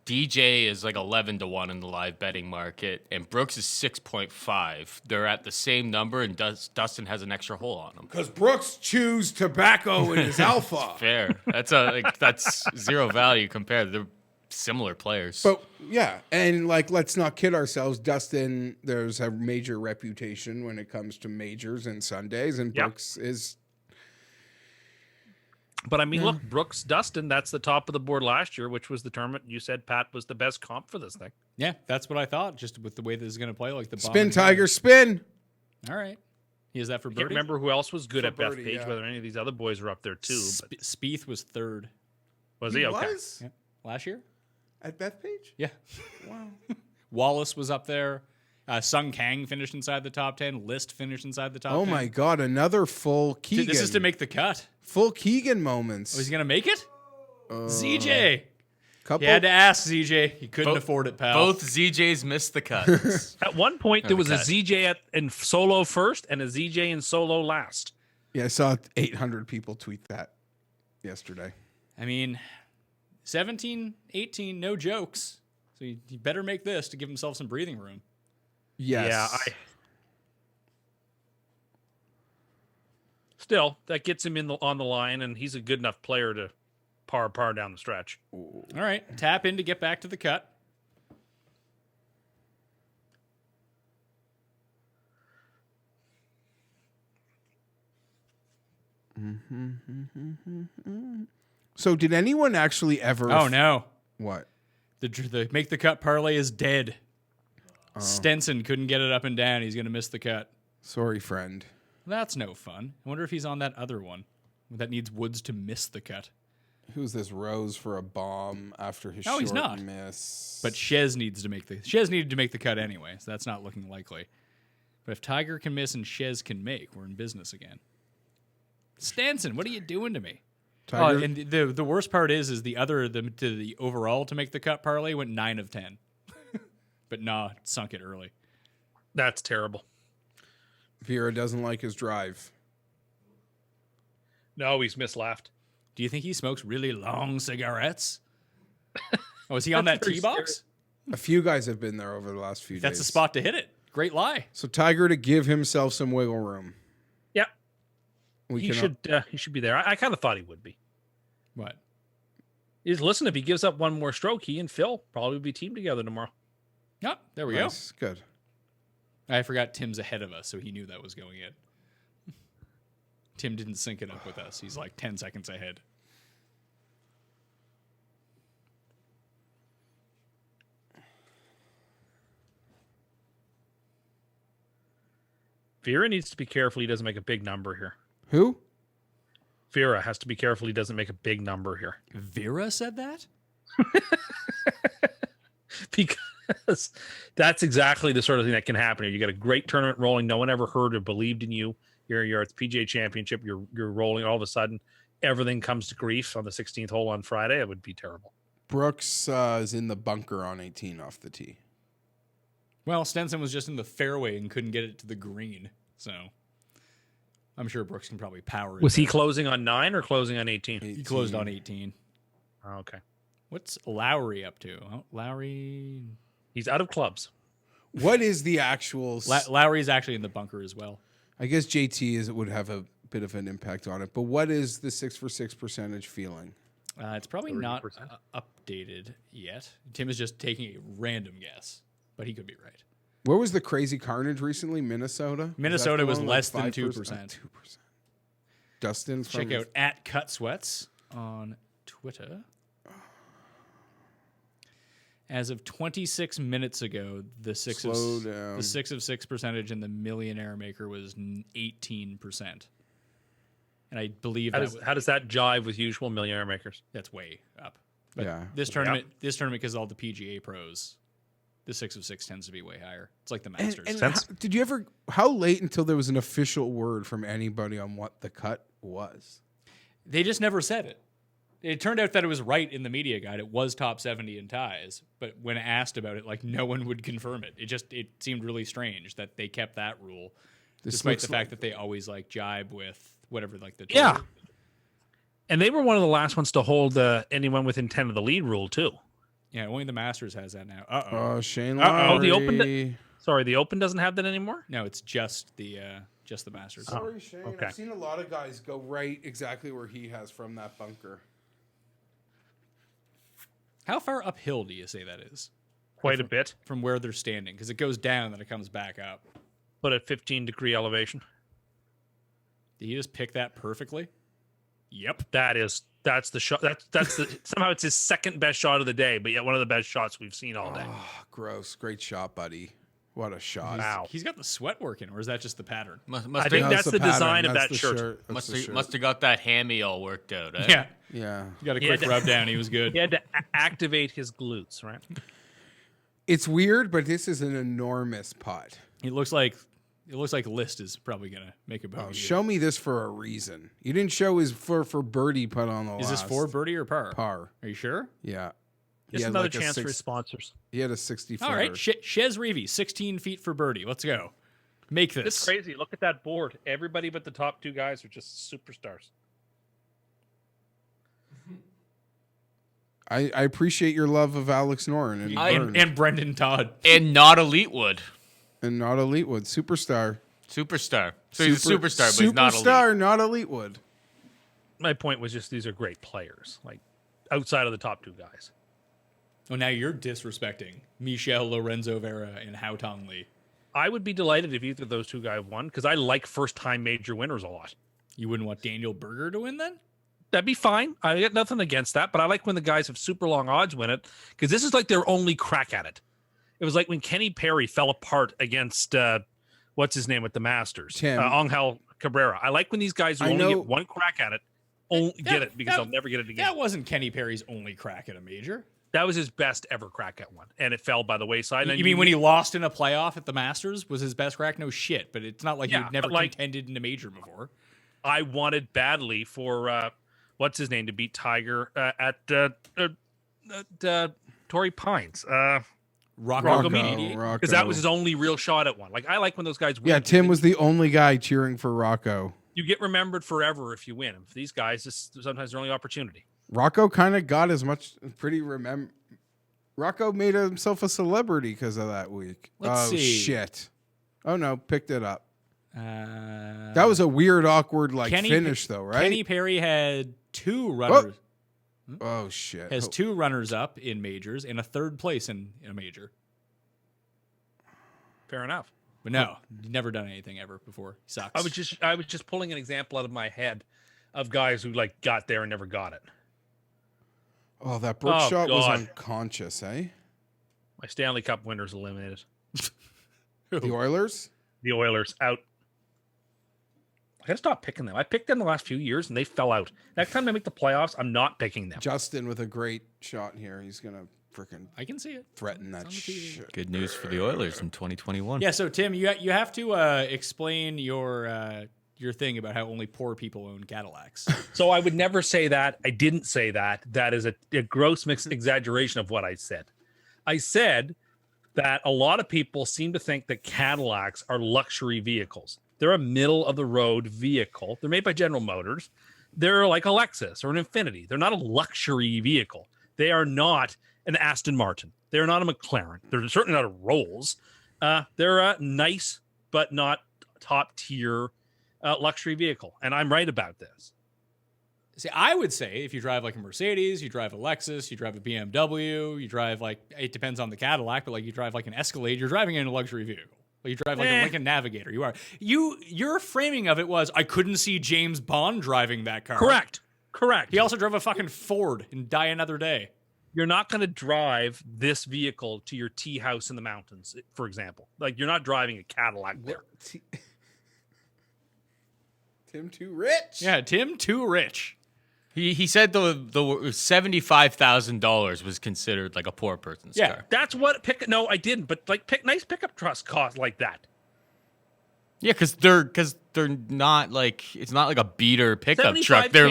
DJ is like 11 to 1 in the live betting market, and Brooks is 6.5. They're at the same number, and Dustin has an extra hole on him. Because Brooks chews tobacco in his alpha. Fair. That's zero value compared. They're similar players. But yeah, and let's not kid ourselves. Dustin, there's a major reputation when it comes to majors and Sundays, and Yeah. Brooks is. But I mean, look, Brooks Dustin, that's the top of the board last year, which was the tournament you said Pat was the best comp for this thing. Yeah, that's what I thought. Just with the way this is going to play, like the Spin, Tiger, spin. All right. He has that for I can't birdie. remember who else was good For at Beth birdie, Page, yeah. whether any of these other boys were up there too. But Spieth was 3rd was he okay? Was yeah. last year. at Bethpage? Yeah. Wow. Wallace was up there. Sung Kang finished inside the top 10. List finished inside the top 10. Oh my God! Another full Keegan. This is to make the cut. full Keegan moments. Oh, he's going to make it? ZJ. Couple. You had to ask ZJ. He couldn't afford it, pal. Both ZJs missed the cut. At one point, there was a Okay. ZJ in solo first and a ZJ in solo last. Yeah, I saw 800 people tweet that yesterday. I mean, 17, 18, no jokes. So he better make this to give himself some breathing room. Yes. Yeah, Still, that gets him on the line, and he's a good enough player to par down the stretch. All right, tap in to get back to the cut. So did anyone actually ever? Oh no, What? the make the cut parlay is dead. Stenson couldn't get it up and down. He's gonna miss the cut. Sorry, friend. That's no fun. I wonder if he's on that other one that needs Woods to miss the cut. Who's this Rose for a bomb after his No, short he's not. miss? But Shez needed to make the cut anyway, so that's not looking likely. But if Tiger can miss and Shez can make, we're in business again. Stanson, what are you doing to me? Tiger, Oh, and the worst part is the overall to make the cut parlay went 9 of 10. But nah, sunk it early. That's terrible. Vera doesn't like his drive. No, he's mislaughed. Do you think he smokes really long cigarettes? Oh, is he on that That's tee very box? A few guys have been there over the last few days. That's the spot to hit it. Great lie. So Tiger to give himself some wiggle room. Yeah, We he can should be there. I kind of thought he would be. What? Listen, if he gives up one more stroke, he and Phil probably will be teamed together tomorrow. Oh, there we Nice. Good. go. I forgot Tim's ahead of us, so he knew that was going in. Tim didn't sync it up with us. He's like 10 seconds ahead. Vera needs to be careful he doesn't make a big number here. Who? Vera has to be careful he doesn't make a big number here. Vera said that? Because that's exactly the sort of thing that can happen here. You got a great tournament rolling. No one ever heard or believed in you. You're at the PGA Championship. You're rolling. All of a sudden, everything comes to grief on the 16th hole on Friday. It would be terrible. Brooks is in the bunker on 18 off the tee. Well, Stenson was just in the fairway and couldn't get it to the green, so I'm sure Brooks can probably power it. Was he closing on 9 or closing on 18? He closed on 18. Oh, okay. What's Lowry up to? Oh, Lowry. He's out of clubs. What is the actual? Lowry's actually in the bunker as well. I guess JT would have a bit of an impact on it. But what is the 6 for 6 percentage feeling? It's probably not 30%. updated yet. Tim is just taking a random guess, but he could be right. Where was the crazy carnage recently? Minnesota. Minnesota was Is that the one, less than 5%? 2%. 2%. Dustin, Check out at Cut Sweats on Twitter. As of 26 minutes ago, the six of 6 percentage in the Millionaire Maker was 18%, and I believe How does that jive with usual millionaire makers? that's way up. But Yeah. this tournament, because all the PGA pros, the 6 of 6 tends to be way higher. It's like the Masters. And did you ever? How late until there was an official word from anybody on what the cut was? They just never said it. It turned out that it was right in the media guide. It was top 70 in ties, but when asked about it, like no one would confirm it. It seemed really strange that they kept that rule, despite the fact that they always like jibe with whatever like the Yeah. And they were one of the last ones to hold anyone within 10 of the lead rule, too. Yeah, only the Masters has that now. Shane Uh-oh. Lowry. The Open Sorry, the Open doesn't have that anymore? No, it's just the Masters. Sorry, Shane. okay. I've seen a lot of guys go right exactly where he has from that bunker. How far uphill do you say that is Quite a bit, from where they're standing? Because it goes down, then it comes back up. but at 15-degree elevation. Did he just pick that perfectly? Yep. That's the shot. That's the somehow it's his second best shot of the day, but yet one of the best shots we've seen all day. Oh, gross. Great shot, buddy. What a shot. Wow. He's got the sweat working, or is that just the pattern? I think that's the design of that shirt. Must have got that hammy all worked out. Eh? Yeah. Yeah. He got a quick rub down. He was good. He had to activate his glutes, right? It's weird, but this is an enormous putt. It looks like List is probably gonna make a bogey. Oh, show me this for a reason. You didn't show his for birdie putt on the Is this for birdie or par? par? Are you sure? Yeah. He Just had another like a chance for his sponsors. He had a 60 footer. All right, Shez Reavy, 16 feet for birdie. Let's go. Make this. It's crazy. Look at that board. Everybody but the top two guys are just superstars. I appreciate your love of Alex Noren and Burns. And Brendan Todd. And not Elitewood. And not Elitewood. Superstar. Superstar. So he's a superstar, but he's not elite. Superstar, not Elitewood. My point was just these are great players, like outside of the top two guys. Oh, now you're disrespecting Michel Lorenzo Vera and Hao Tong Lee. I would be delighted if either of those two guys won because I like first-time major winners a lot. You wouldn't want Daniel Berger to win then? That'd be fine. I got nothing against that, but I like when the guys have super long odds win it because this is like their only crack at it. It was like when Kenny Perry fell apart against what's his name at the Masters, Tim. Angel Cabrera. I like when these guys who only get one crack at it get it because they'll never get it again. That wasn't Kenny Perry's only crack at a major. That was his best ever crack at one, and it fell by the wayside. You mean when he lost in a playoff at the Masters was his best crack? No shit, but it's not like you'd never contended in a major before. I wanted badly for what's his name to beat Tiger at Torrey Pines. Rocco Mediate, because that was his only real shot at one. Like I like when those guys win. Yeah, Tim was the only guy cheering for Rocco. You get remembered forever if you win. For these guys, this is sometimes their only opportunity. Rocco kind of got as much Rocco made himself a celebrity because of that week. Let's see. Shit. Oh no, picked it up. That was a weird, awkward finish though, right? Kenny Perry had two runners. Oh shit! Has two runners up in majors and a third place in a major. Fair enough. But no, never done anything ever before. He sucks. I was just pulling an example out of my head of guys who got there and never got it. Oh, that Brooke shot was unconscious, eh? My Stanley Cup winners eliminated. The Oilers? The Oilers out. I gotta stop picking them. I picked them the last few years and they fell out. Next time they make the playoffs, I'm not picking them. Justin with a great shot here. He's gonna freaking I can see it. Threaten that shit. Good news for the Oilers in 2021. Yeah, so Tim, you have to explain your thing about how only poor people own Cadillacs. So I would never say that. I didn't say that. That is a gross mixed exaggeration of what I said. I said that a lot of people seem to think that Cadillacs are luxury vehicles. They're a middle-of-the-road vehicle. They're made by General Motors. They're like a Lexus or an Infiniti. They're not a luxury vehicle. They are not an Aston Martin. They're not a McLaren. They're certainly not a Rolls. They're a nice but not top-tier luxury vehicle. And I'm right about this. See, I would say if you drive like a Mercedes, you drive a Lexus, you drive a BMW, you drive it depends on the Cadillac, but you drive like an Escalade, you're driving in a luxury vehicle. You drive like a Lincoln Navigator. Your framing of it was I couldn't see James Bond driving that car. Correct. He also drove a fucking Ford and Die Another Day. You're not going to drive this vehicle to your tea house in the mountains, for example. You're not driving a Cadillac there. Tim too rich. Yeah, Tim too rich. He said the $75,000 was considered like a poor person's car. That's what No, I didn't. But nice pickup trucks cost like that. Yeah, because they're not it's not like a beater pickup truck. They're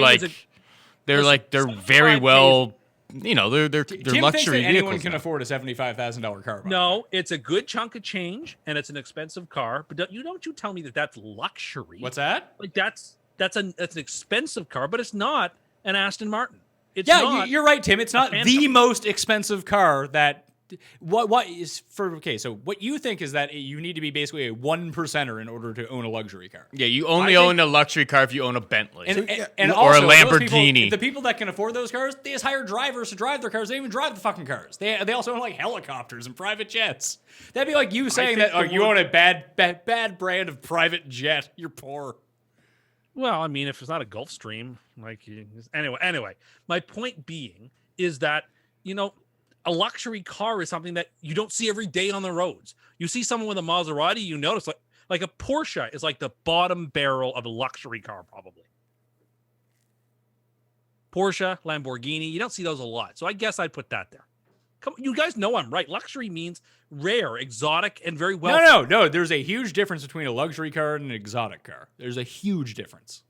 very well. They're Tim luxury thinks that anyone vehicles. can afford a $75,000 car. No, it's a good chunk of change and it's an expensive car. But don't you tell me that that's luxury? What's that? That's an expensive car, but it's not an Aston Martin. It's not you're right, Tim. It's not the most expensive car that. So what you think is that you need to be basically a 1%er in order to own a luxury car. Yeah, you only own a luxury car if you own a Bentley and or also, a Lamborghini. The people that can afford those cars, they just hire drivers to drive their cars. They don't even drive the fucking cars. They also own helicopters and private jets. That'd be like you saying that you own a bad brand of private jet. You're poor. Well, I mean, if it's not a Gulfstream, anyway, my point being is that, a luxury car is something that you don't see every day on the roads. You see someone with a Maserati, you notice like a Porsche is like the bottom barrel of a luxury car, probably. Porsche, Lamborghini, you don't see those a lot. So I guess I'd put that there. Come, you guys know I'm right. Luxury means rare, exotic, and very well. No. There's a huge difference between a luxury car and an exotic car. There's a huge difference.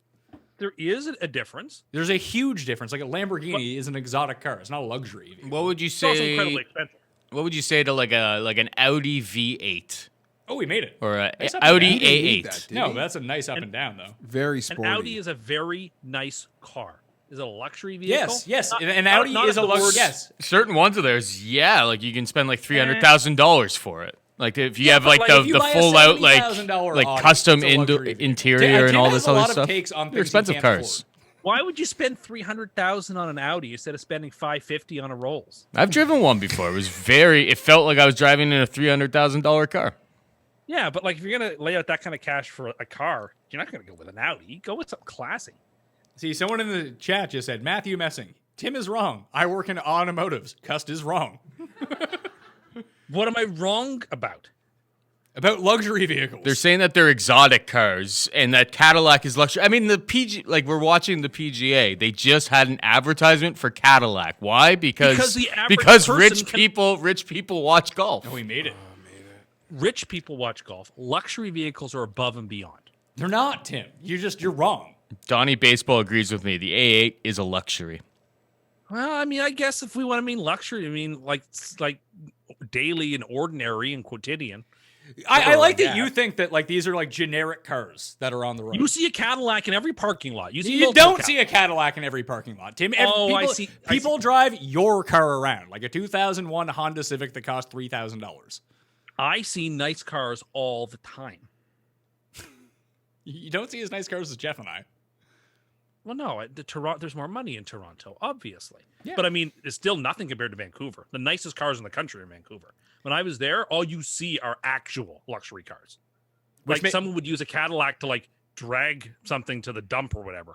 There is a difference. There's a huge difference. Like a Lamborghini is an exotic car. It's not a luxury vehicle. What would you say? It's also incredibly expensive. What would you say to an Audi V8? Oh, we made it. Or an Nice Audi up and A8? No, that's a nice up and down though. Very An sporty. Audi is a very nice car. Is it a luxury vehicle? Yes. Not- An not- Audi not is if a the word- luxury. Yes. Certain ones of theirs, yeah, like you can spend like $300,000 for it. Like if you have but, like if you the buy a full out $70,000 like Audi, custom it's a luxury vehicle. interior and all Tim this has a other lot of stuff. takes on They're things he expensive can't cars. afford. Why would you spend $300,000 on an Audi instead of spending $550 on a Rolls? I've driven one before. It felt like I was driving in a $300,000 car. Yeah, but like if you're gonna lay out that kind of cash for a car, you're not gonna go with an Audi. Go with something classy. See, someone in the chat just said, Matthew Messing, Tim is wrong. I work in automotives. Cust is wrong. What am I wrong about? About luxury vehicles. They're saying that they're exotic cars and that Cadillac is luxury. I mean, we're watching the PGA. They just had an advertisement for Cadillac. Why? Because the average rich person people watch golf. we made it. Rich people watch golf. Luxury vehicles are above and beyond. They're not, Tim. You're wrong. Donnie Baseball agrees with me. The A8 is a luxury. Well, I mean, I guess if we want to mean luxury, I mean like daily and ordinary and quotidian. I like that Yeah. you think that like these are like generic cars that are on the road. You see a Cadillac in every parking lot. You You don't see a Cadillac in every parking lot, Tim. People drive your car around, like a 2001 Honda Civic that cost $3,000. I see nice cars all the time. You don't see as nice cars as Jeff and I. Well, no, there's more money in Toronto, obviously. Yeah. But I mean, it's still nothing compared to Vancouver. The nicest cars in the country are in Vancouver. When I was there, all you see are actual luxury cars. Like someone would use a Cadillac to like drag something to the dump or whatever.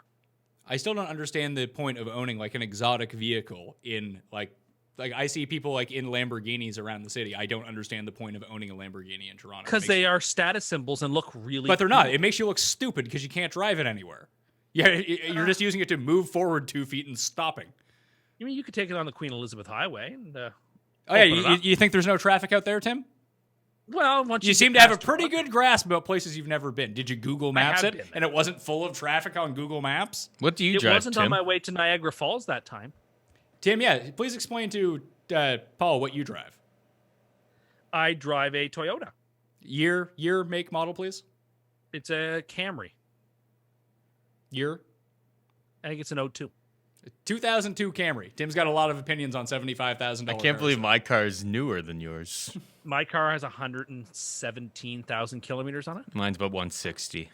I still don't understand the point of owning like an exotic vehicle in like I see people like in Lamborghinis around the city. I don't understand the point of owning a Lamborghini in Toronto. Because they are status symbols and look really But they're not. cool. It makes you look stupid because you can't drive it anywhere. Yeah, you're just using it to move forward 2 feet and stopping. I mean, you could take it on the Queen Elizabeth Highway. And, Oh open it yeah, up. you think there's no traffic out there, Tim? Well, once You you seem get to have a past pretty Toronto- good grasp about places you've never been. Did you Google Maps have it, been there. and it wasn't full of traffic on Google Maps? What do you It drive, wasn't Tim? on my way to Niagara Falls that time. Tim, yeah, please explain to Paul what you drive. I drive a Toyota. Year, make, model, please. It's a Camry. Year. I think it's an 02. 2002 Camry. Tim's got a lot of opinions on $75,000. I can't believe my car is newer than yours. My car has 117,000 kilometers on it. Mine's about 160.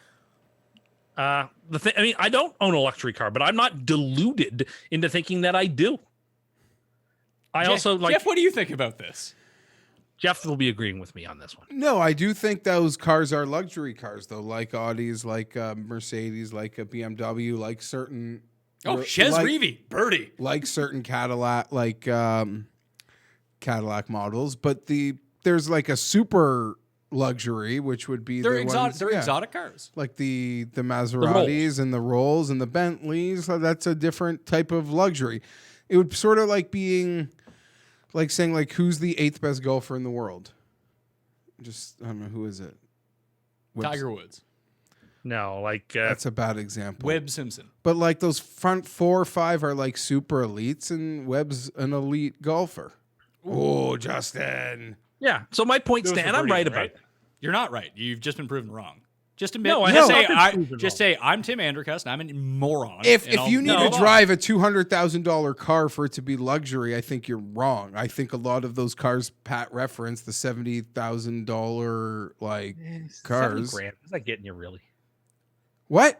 I mean, I don't own a luxury car, but I'm not deluded into thinking that I do. Jeff, what do you think about this? Jeff will be agreeing with me on this one. No, I do think those cars are luxury cars, though, like Audis, like Mercedes, like a BMW, like certain. Oh, Chez like, Reavy, Birdie. like certain Cadillac, Cadillac models, but there's like a super luxury, which would be They're the exotic. ones, They're yeah, exotic cars. like the Maseratis and the Rolls and the Bentleys. So that's a different type of luxury. It would sort of like being like saying like who's the 8th best golfer in the world? Just I don't know, who is it? Tiger Woods. No, like That's a bad example. Webb Simpson. But like those front 4 or 5 are like super elites, and Webb's an elite golfer. Oh, Justin. yeah. So my point Those are stand, I'm Birdie, right about it. You're not right. You've just been proven wrong. Just admit. No, I just have say not been proven just say I'm Tim Andercust and I'm a moron. If and I'll you need move to on. drive a $200,000 car for it to be luxury, I think you're wrong. I think a lot of those cars Pat referenced, the $70,000 like cars. 70 grand. What's that getting you really? What?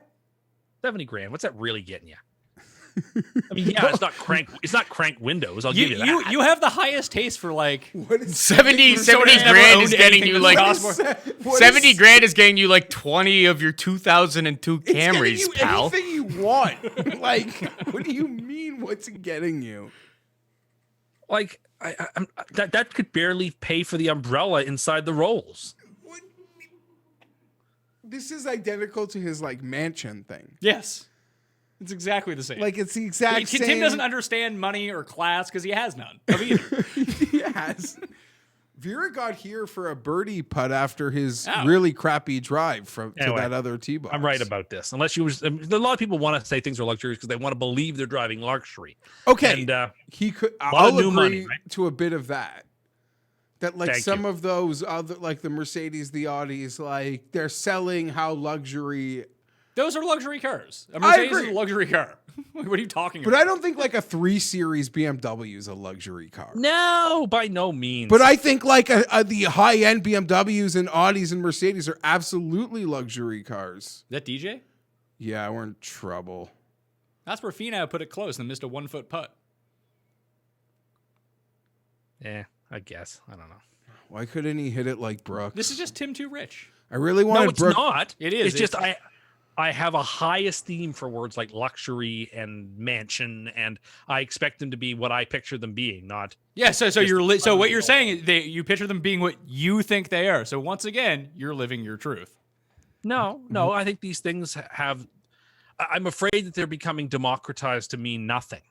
70 grand. What's that really getting you? I mean, yeah, it's not crank windows. I'll give you that. You have the highest taste for like What is 70 Someone who's never grand owned is getting anything you that's like cost more. what 70 is- grand is getting you like 20 of your 2002 It's getting Camrys, you pal. anything you want. Like, what do you mean? What's it getting you? Like I'm, that could barely pay for the umbrella inside the Rolls. What? This is identical to his like mansion thing. yes, it's exactly the same. Like it's the exact same. Tim doesn't understand money or class because he has none of either. Yes. Vera got here for a birdie putt after his Ow. really crappy drive from Anyway, to that other tee box. I'm right about this. Unless you, a lot of people want to say things are luxurious because they want to believe they're driving luxury. Okay, And he could. lot I'll of new agree money, right? to a bit of that. That like Thank some you. of those other, like the Mercedes, the Audis, like they're selling how luxury. Those are luxury cars. A I Mercedes is agree. a luxury car. What are you talking But about? I don't think like a 3 Series BMW is a luxury car. No, by no means. But I think like the high-end BMWs and Audis and Mercedes are absolutely luxury cars. Is that DJ? Yeah, we're in trouble. That's where Finau put it close and missed a 1-foot putt. Yeah, I guess. I don't know. Why couldn't he hit it like Brooks? This is just Tim too rich. I really wanted No, it's Brooks. not. It is. It's just I have a high esteem for words like luxury and mansion, and I expect them to be what I picture them being, not. Yeah, so so what you're saying is you picture them being what you think they are. So once again, you're living your truth. No, I think these things have. I'm afraid that they're becoming democratized to mean nothing.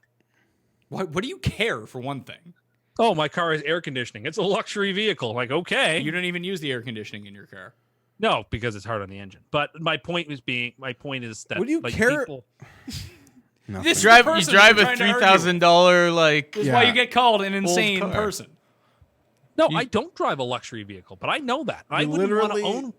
What do you care for one thing? Oh, my car has air conditioning. It's a luxury vehicle. Like, okay. You don't even use the air conditioning in your car. No, because it's hard on the engine. But my point is that What do you like, care? people, Nothing. This You is the drive person you're a trying to argue with. $3,000 like. This is Yeah. why you get called an insane car. person. No, I don't drive a luxury vehicle, but I know that. I wouldn't want to own.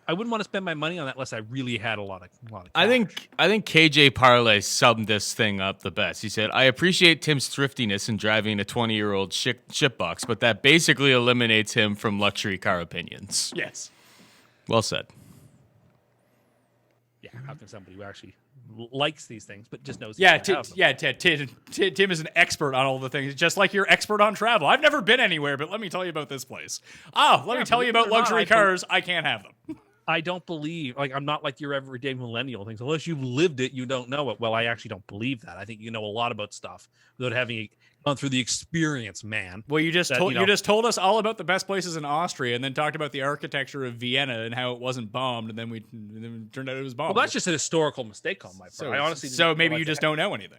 I wouldn't want to spend my money on that unless I really had a lot of cash. I think KJ Parlay summed this thing up the best. He said, "I appreciate Tim's thriftiness in driving a 20-year-old shitbox, but that basically eliminates him from luxury car opinions." Yes. Well said. Yeah, how can somebody who actually likes these things but just knows? Yeah, he can't have them? Tim is an expert on all the things, just like you're expert on travel. I've never been anywhere, but let me tell you about this place. Let me tell you believe it about or not, luxury cars. I can't have them. I don't believe, like, I'm not like your everyday millennial things. Unless you've lived it, you don't know it. Well, I actually don't believe that. I think you know a lot about stuff without having gone through the experience, man. Well, you just That, told you know- you just told us all about the best places in Austria, and then talked about the architecture of Vienna and how it wasn't bombed, and then it turned out it was bombed. Well, that's just a historical mistake on my part. I honestly didn't so maybe realize you just that. don't know anything.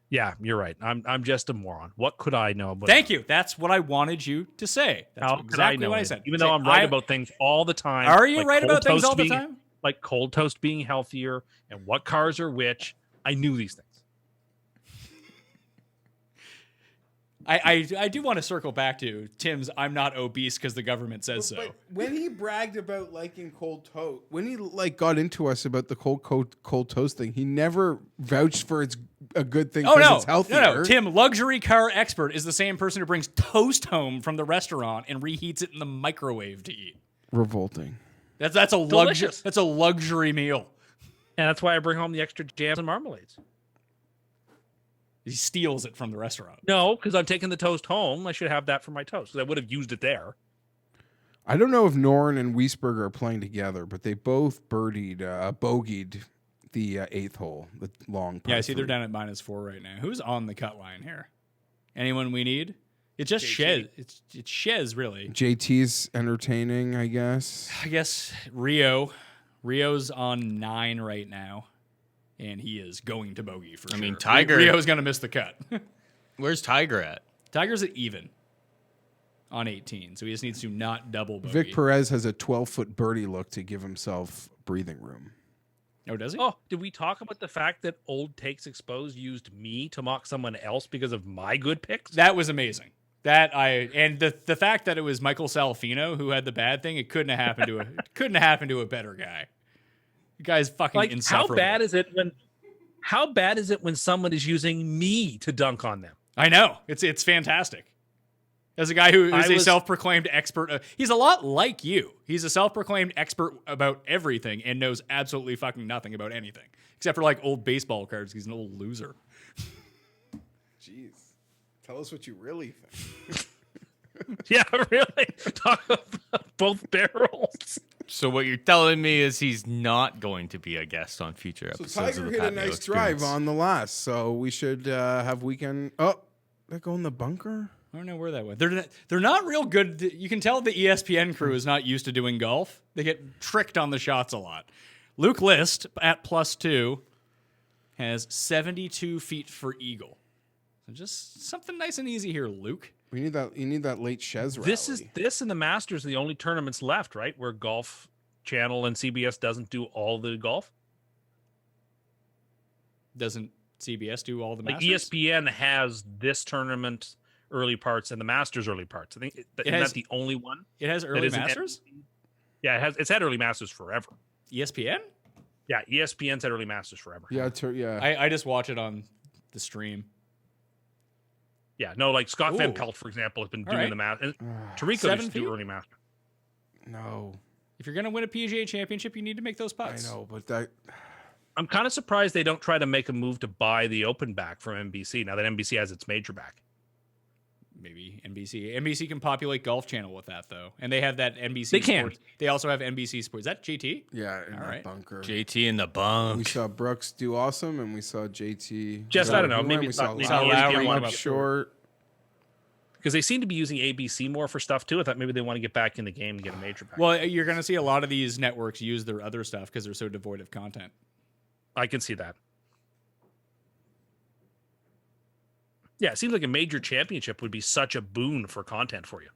Yeah, you're right. I'm just a moron. What could I know about? Thank you. That's what I wanted you to say. That's How exactly could I know what I it? said. Even though I'm right about things all the time. Are you like right cold about things toast all the being- time? Like cold toast being healthier and what cars are which. I knew these things. I do want to circle back to Tim's "I'm not obese because the government says so." But when he bragged about liking cold toast, when he like got into us about the cold toast thing, he never vouched for it's a good thing Oh because no, it's healthier. no! Tim, luxury car expert, is the same person who brings toast home from the restaurant and reheats it in the microwave to eat. Revolting. That's a luxury. Delicious. That's a luxury meal. And that's why I bring home the extra jams and marmalades. He steals it from the restaurant. No, because I'm taking the toast home. I should have that for my toast because I would have used it there. I don't know if Noren and Wiesberger are playing together, but they both bogeyed the 8th hole, the long par Yeah, I see they're three. down at -4 right now. Who's on the cut line here? Anyone we need? It's just Shez. It's Shez, really. JT's entertaining, I guess. I guess Rio. Rio's on 9 right now, and he is going to bogey for sure. I mean, Tiger- Rio's going to miss the cut. Where's Tiger at? Tiger's at even on 18, so he just needs to not double bogey. Vic Perez has a 12-foot birdie look to give himself breathing room. Oh, does he? Oh, did we talk about the fact that Old Takes Exposed used me to mock someone else because of my good picks? That was amazing. And the fact that it was Michael Salfino who had the bad thing, it couldn't have happened to a better guy. The guy's fucking Like, insufferable. how bad is it when someone is using me to dunk on them? I know. It's fantastic. As a guy who is a was- self-proclaimed expert, he's a lot like you. He's a self-proclaimed expert about everything and knows absolutely fucking nothing about anything. Except for like old baseball cards. He's an old loser. Jeez. Tell us what you really think. Yeah, really. Talk about both barrels. So what you're telling me is he's not going to be a guest on future So episodes Tiger of the hit a Pat Mayo nice drive Experience. on the last, so we should have weekend. Oh, that go in the bunker? I don't know where that went. They're not real good. You can tell the ESPN crew is not used to doing golf. They get tricked on the shots a lot. Luke List at +2 has 72 feet for eagle. So just something nice and easy here, Luke. We need that. You need that late Chez rally. This and the Masters are the only tournaments left, right? Where Golf Channel and CBS doesn't do all the golf. Doesn't CBS do all the Like Masters? ESPN has this tournament early parts and the Masters early parts. I think isn't has- that the only one? It has early isn't- Masters? Yeah, it's had early Masters forever. ESPN? Yeah, ESPN's had early Masters forever. Yeah, yeah. I just watch it on the stream. Yeah, no, like Scott Van Ooh. Pelt, for example, has been All doing right. the Masters. Tarico 7 used to feet? do early Masters. No, If you're going to win a PGA Championship, you need to make those I putts. know, but that I'm kind of surprised they don't try to make a move to buy the Open back from NBC now that NBC has its major back. Maybe NBC. NBC can populate Golf Channel with that, though. And they have that NBC They can. Sports. They also have NBC Sports. Is that GT? yeah, in All that right. bunker. JT in the We bunk. saw Brooks do awesome, and we saw JT. Just, I don't know, We maybe it's saw not- maybe Lowry ESPN come wanted up to- short. Because they seem to be using ABC more for stuff too. I thought maybe they want to get back in the game and get a major back. Well, you're going to see a lot of these networks use their other stuff because they're so devoid of content. I can see that. Yeah, it seems like a major championship would be such a boon for content for you.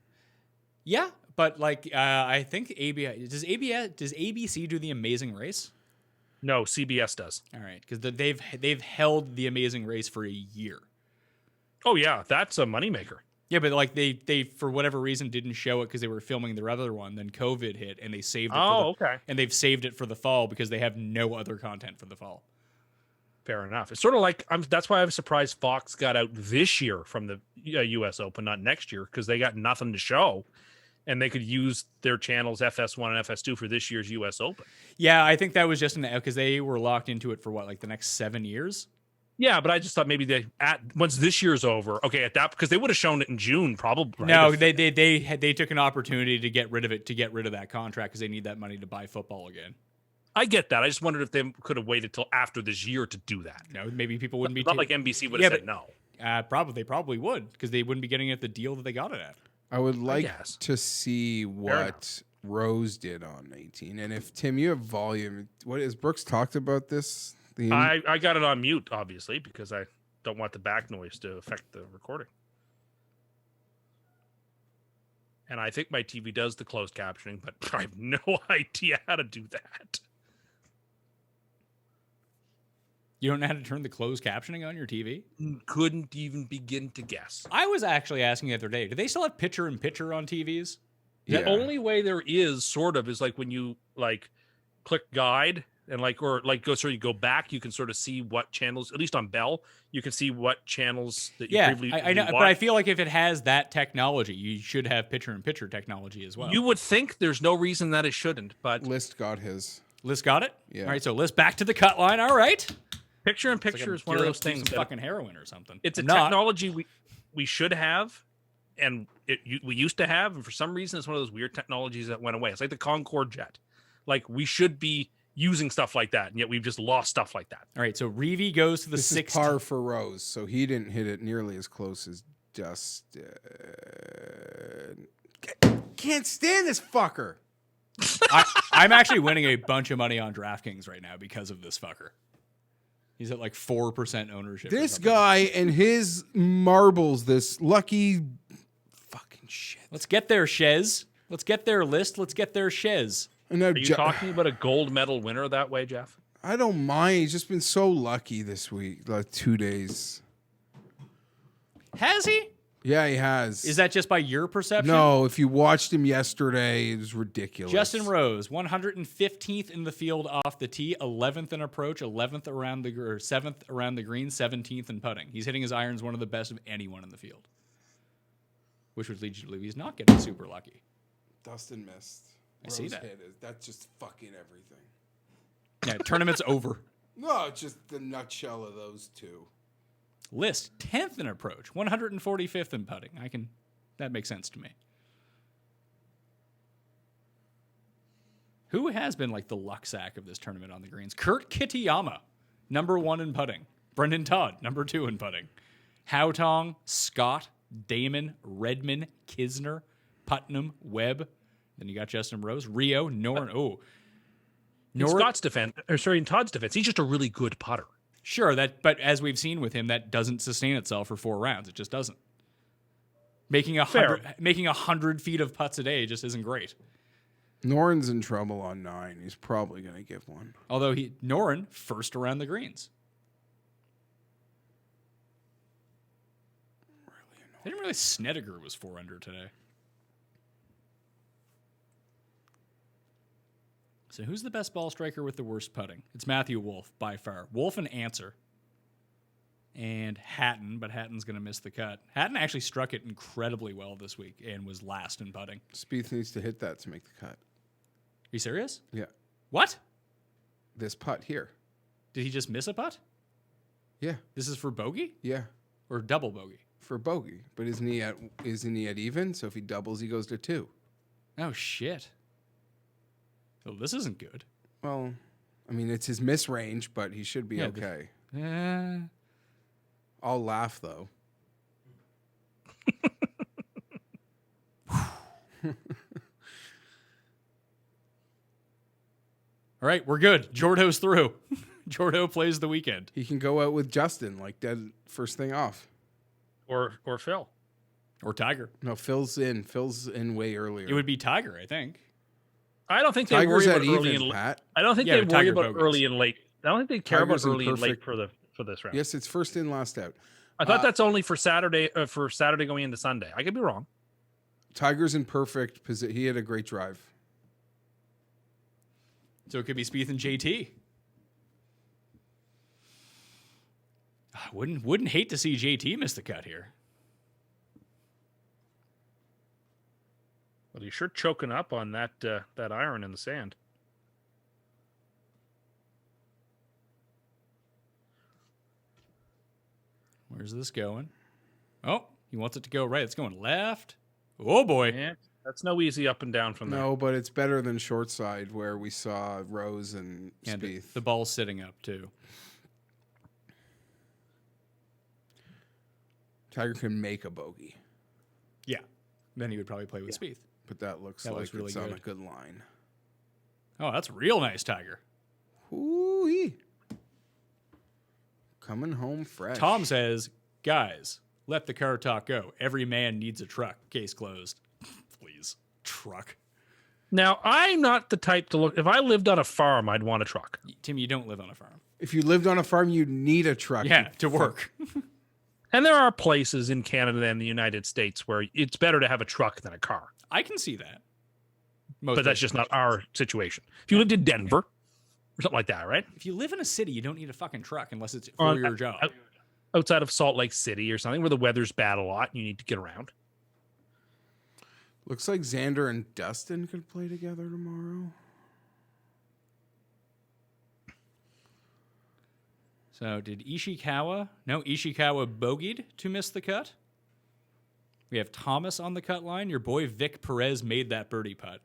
Yeah, but like I think does ABC do the Amazing Race? No, CBS does. All right, because they've held the Amazing Race for a year. Oh yeah, that's a moneymaker. Yeah, but like they for whatever reason didn't show it because they were filming their other one. Then COVID hit and they saved it. Okay. And they've saved it for the fall because they have no other content for the fall. Fair enough. It's sort of like that's why I'm surprised Fox got out this year from the U.S. Open, not next year, because they got nothing to show, and they could use their channels FS1 and FS2 for this year's U.S. Open. Yeah, I think that was just because they were locked into it for what, like the next 7 years. Yeah, but I just thought maybe once this year's over, okay, at that because they would have shown it in June probably. Right? No, they took an opportunity to get rid of it, to get rid of that contract because they need that money to buy football again. I get that. I just wondered if they could have waited till after this year to do that. No, maybe people wouldn't be Not like NBC would have said no. They probably would because they wouldn't be getting it the deal that they got it at. I would like guess. to see what Rose did on 18. And if Tim, you have volume, what is Brooks talked about this? I got it on mute, obviously, because I don't want the back noise to affect the recording. And I think my TV does the closed captioning, but I have no idea how to do that. You don't know how to turn the closed captioning on your TV? Couldn't even begin to guess. I was actually asking the other day, do they still have picture-in-picture on TVs? The Yeah. only way there is sort of is like when you like click guide and you go back, you can sort of see what channels, at least on Bell, you can see what channels that you Yeah, previously I know, watched. but I feel like if it has that technology, you should have picture-in-picture technology as well. You would think there's no reason that it shouldn't, but List got his. Liz got it? Yeah. All right, so Liz back to the cut line. All right. picture in It's like picture I'm is one of geared those up to things some that fucking heroin or something. it's a I'm not. technology we should have, and we used to have, and for some reason it's one of those weird technologies that went away. It's like the Concorde jet. Like we should be using stuff like that, and yet we've just lost stuff like that. All right, so Reeve goes to the This is 16th. par for Rose, so he didn't hit it nearly as close as Justin. Can't stand this fucker. I'm actually winning a bunch of money on DraftKings right now because of this fucker. He's at like 4% ownership. or This something. guy and his marbles, this lucky fucking shit. Let's get their Shez. Let's get their list. Let's get their Shez. And now Are you talking about a gold medal winner that way, Jeff? I don't mind. He's just been so lucky this week, like 2 days. Has he? Yeah, he has. Is that just by your perception? No, if you watched him yesterday, it was ridiculous. Justin Rose, 115th in the field off the tee, 11th in approach, 11th around the or 7th around the green, 17th in putting. He's hitting his irons one of the best of anyone in the field, which would lead you to believe he's not getting super lucky. Dustin missed. I see Rose that. hit it. That's just fucking everything. Yeah, tournament's over. No, it's just the nutshell of those two. List 10th in approach, 145th in putting. That makes sense to me. Who has been like the luck sack of this tournament on the greens? Kurt Kitayama, number 1 in putting. Brendan Todd, number 2 in putting. Haotong, Scott, Damon, Redman, Kisner, Putnam, Webb. Then you got Justin Rose, Rio, Noren. In Todd's defense, he's just a really good putter. Sure, but as we've seen with him, that doesn't sustain itself for 4 rounds. It just doesn't. Making 100 feet of putts a day just isn't great. Noren's in trouble on 9. He's probably going to give one. Although Noren first around the greens. I didn't realize Snedeker was 4 under today. So who's the best ball striker with the worst putting? It's Matthew Wolff by far. Wolff and Answer. And Hatton, but Hatton's going to miss the cut. Hatton actually struck it incredibly well this week and was last in putting. Spieth needs to hit that to make the cut. Are you serious? Yeah. What? This putt here. Did he just miss a putt? Yeah. This is for bogey Yeah. or double bogey? For bogey. But isn't he at even? So if he doubles, he goes to 2. Oh, shit. Well, this isn't good. Well, I mean, it's his miss range, but he should be Yeah, okay. Uh, I'll laugh, though. all right, we're good. Jordo's through. Jordo plays the weekend. He can go out with Justin, like dead first thing off. Or Phil. Or Tiger. No, Phil's in. Phil's in way earlier. It would be Tiger, I think. I don't think they Tiger's worry at about early evens, and Pat. I don't think Yeah, they but worry Tiger about bogeys. early and late. I don't think they care Tiger's about in early and late perfect- for this round. Yes, it's first in, last out. I thought that's only for Saturday going into Sunday. I could be wrong. Tiger's in perfect position. He had a great drive. So it could be Spieth and JT. I wouldn't hate to see JT miss the cut here. Well, he's sure choking up on that iron in the sand. Where's this going? Oh, he wants it to go right. It's going left. Oh, boy. Yeah, that's no easy up and down from there. No, but it's better than short side where we saw Rose and And Spieth. the ball's sitting up, too. Tiger can make a bogey, Yeah. Then he would probably play with Spieth. but that looks That like looks really it's on a good. good line. Oh, that's real nice, Tiger. Ooh-wee. Coming home fresh. Tom says, guys, let the car talk go. Every man needs a truck. Case closed. Please. Truck. Now, I'm not the type to look. If I lived on a farm, I'd want a truck. Tim, you don't live on a farm. If you lived on a farm, you'd need a truck. Yeah, to work. And there are places in Canada and the United States where it's better to have a truck than a car. I can see that. Most But that's just not our situation. If you lived in Denver or something like that, right? If you live in a city, you don't need a fucking truck unless it's Or for your job. Outside of Salt Lake City or something where the weather's bad a lot and you need to get around. Looks like Xander and Dustin could play together tomorrow. So did Ishikawa? No, Ishikawa bogeyed to miss the cut. We have Thomas on the cut line. Your boy Vic Perez made that birdie putt.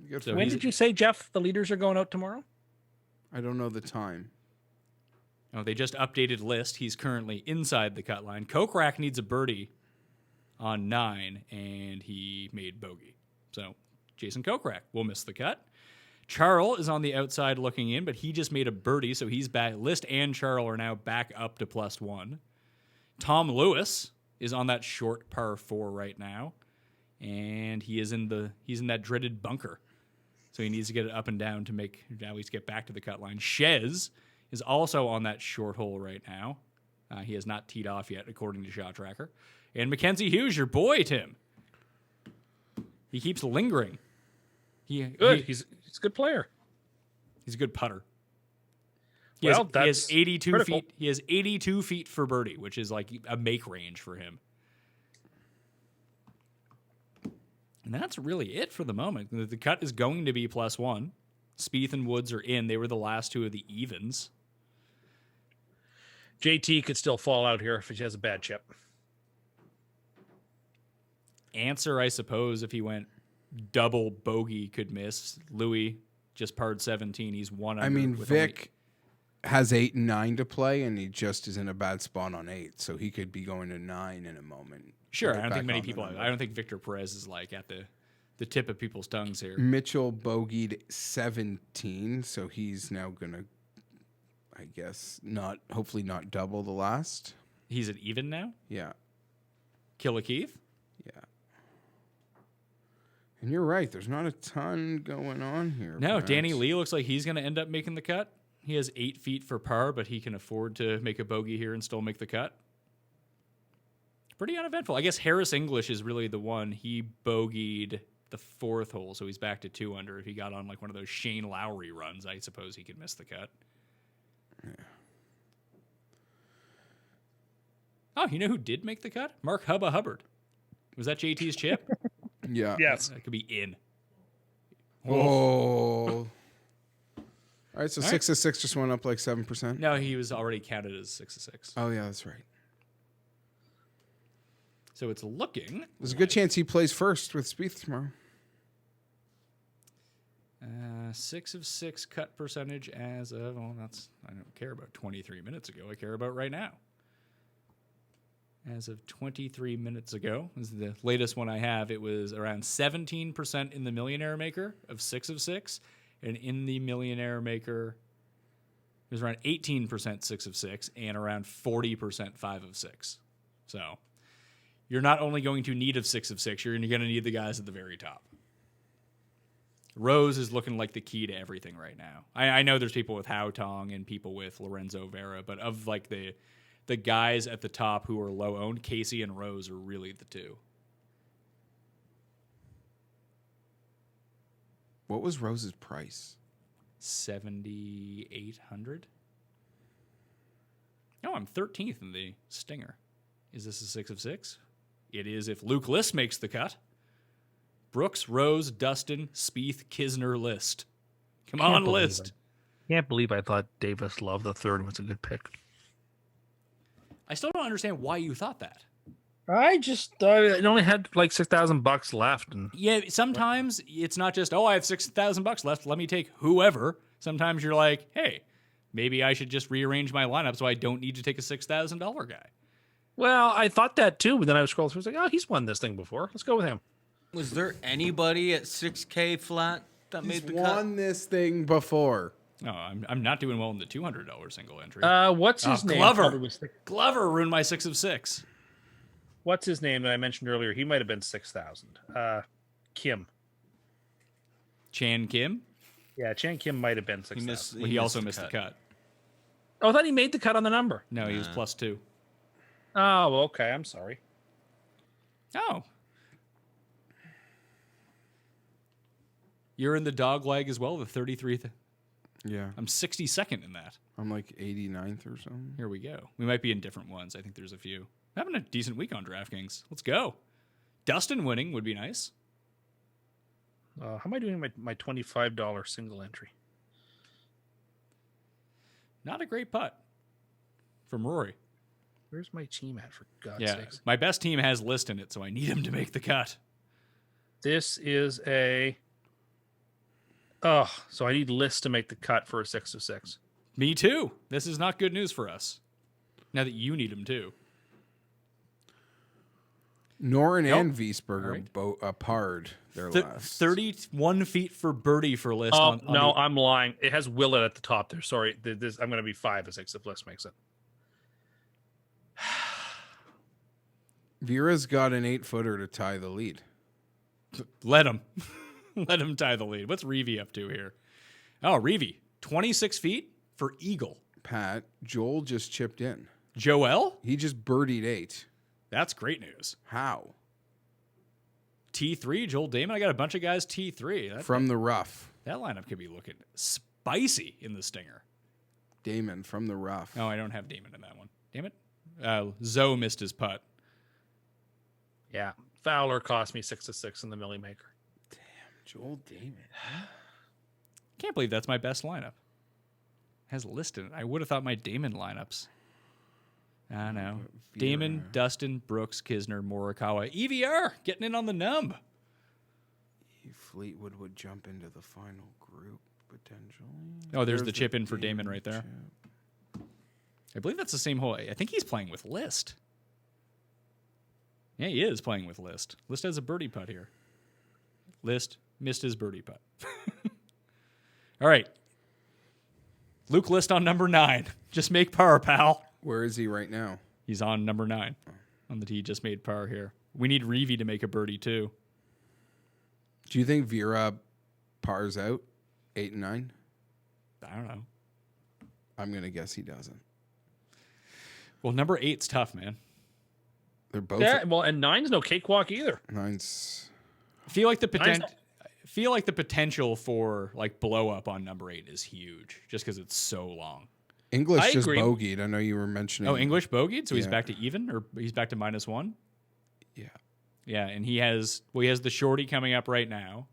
Good So for When he's- did you say, Jeff, the leaders are going out tomorrow? I don't know the time. Oh, they just updated list. He's currently inside the cut line. Kokrak needs a birdie on 9, and he made bogey. So Jason Kokrak will miss the cut. Charles is on the outside looking in, but he just made a birdie, so he's back. List and Charles are now back up to +1. Tom Lewis is on that short par 4 right now, and he's in that dreaded bunker. So he needs to get it up and down to at least get back to the cut line. Shez is also on that short hole right now. He has not teed off yet, according to Shot Tracker. And Mackenzie Hughes, your boy, Tim. He keeps lingering. Good. He's a good player. He's a good putter. Well, he has that's 82 critical. feet. He has 82 feet for birdie, which is like a make range for him. And that's really it for the moment. The cut is going to be +1. Spieth and Woods are in. They were the last two of the evens. JT could still fall out here if he has a bad chip. Answer, I suppose, if he went double bogey, could miss. Louis just parred 17. He's one. I mean, Vic has 8 and 9 to play, and he just is in a bad spot on 8, so he could be going to 9 in a moment. Sure, Right I don't back think many on the people. number. I don't think Victor Perez is like at the tip of people's tongues here. Mitchell bogeyed 17, so he's now gonna, I guess, hopefully not double the last. He's at even now. Yeah, Killa Keith. yeah. And you're right. There's not a ton going on here. No, Pat. Danny Lee looks like he's going to end up making the cut. He has 8 feet for par, but he can afford to make a bogey here and still make the cut. Pretty uneventful. I guess Harris English is really the one. He bogeyed the fourth hole, so he's back to 2 under. If he got on like one of those Shane Lowry runs, I suppose he could miss the cut. Yeah. Oh, you know who did make the cut? Mark Hubba Hubbard. Was that JT's chip? Yeah. Yes. That could be in. Oh. All right, so All 6 of 6 just went up like 7%. No, he was already counted as 6 of 6. Oh, yeah, that's right. So it's looking. There's a good chance he plays first with Spieth tomorrow. 6 of 6 cut percentage as of, well, I don't care about 23 minutes ago. I care about right now. As of 23 minutes ago, this is the latest one I have. It was around 17% in the Millionaire Maker of 6 of 6. And in the Millionaire Maker, it was around 18% 6 of 6 and around 40% 5 of 6. So you're not only going to need of 6 of 6, you're going to need the guys at the very top. Rose is looking like the key to everything right now. I know there's people with Hao Tong and people with Lorenzo Vera, but of like the guys at the top who are low owned, Casey and Rose are really the two. What was Rose's price? 7,800. Oh, I'm 13th in the Stinger. Is this a 6 of 6? It is if Luke List makes the cut. Brooks, Rose, Dustin, Spieth, Kisner, List. Come on, List. Can't believe I thought Davis Love the third was a good pick. I still don't understand why you thought that. I just it only had like $6,000 left, and Yeah, sometimes it's not just, I have $6,000 left, let me take whoever. Sometimes you're like, hey, maybe I should just rearrange my lineup so I don't need to take a $6,000 guy. well, I thought that too, but then I was scrolling through. I was like, he's won this thing before. Let's go with him. Was there anybody at 6K flat that He's made the won this thing before. No, I'm not doing well in the $200 single entry. What's his name? Glover. Probably was Glover ruined my 6 of 6. What's his name that I mentioned earlier? He might have been 6,000. Kim. Chan Kim? Yeah, Chan Kim might have been 6,000. He also missed the cut. Oh, I thought he made the cut on the number. No, he was +2. Oh, well, okay. I'm sorry. Oh. You're in the dog leg as well, the 33th. Yeah. I'm 62nd in that. I'm like 89th or something. Here we go. We might be in different ones. I think there's a few. Having a decent week on DraftKings. Let's go. Dustin winning would be nice. How am I doing my $25 single entry? Not a great putt from Rory. Where's my team at, for God's Yeah, sakes? my best team has List in it, so I need him to make the cut. This is a... Oh, so I need List to make the cut for a 6 of 6. Me too. This is not good news for us. Now that you need him too. Noren Nope. and Wiesberger parred their last. 31 feet for birdie for List. Oh, on no, the- I'm lying. It has Willett at the top there. Sorry. I'm going to be 5 of 6 if List makes it. Vera's got an 8-footer to tie the lead. Let him. Let him tie the lead. What's Reevy up to here? Oh, Reevy. 26 feet for Eagle. Pat, Joel just chipped in. Joel? He just birdied 8. That's great news. How? T3, Joel Damon. I got a bunch of guys T3. From the rough. That lineup could be looking spicy in the Stinger. Damon from the rough. Oh, I don't have Damon in that one. Damn it. Zoe missed his putt. Yeah. Fowler cost me 6 of 6 in the Millie Maker. Joel Damon. Can't believe that's my best lineup. Has List in it. I would have thought my Damon lineups. I know. Damon, Dustin, Brooks, Kisner, Morikawa, EVR getting in on the numb. Fleetwood would jump into the final group potentially. Oh, there's the chip in for Damon right there. I believe that's the same hole. I think he's playing with List. Yeah, he is playing with List. List has a birdie putt here. List missed his birdie putt. All right. Luke List on number 9. Just make par, pal. Where is he right now? He's on number 9 on the tee. Just made par here. We need Reevy to make a birdie too. Do you think Vera pars out 8 and 9? I don't know. I'm gonna guess he doesn't. Well, number 8's tough, man. They're both. Yeah, well, and 9's no cakewalk either. 9's Feel like the potential for like blow up on number 8 is huge, just because it's so long. English I just agree. bogeyed. I know you were mentioning. Oh, English bogeyed, so he's Yeah. back to even, or he's back to -1. Yeah. Yeah, and he has the shorty coming up right now,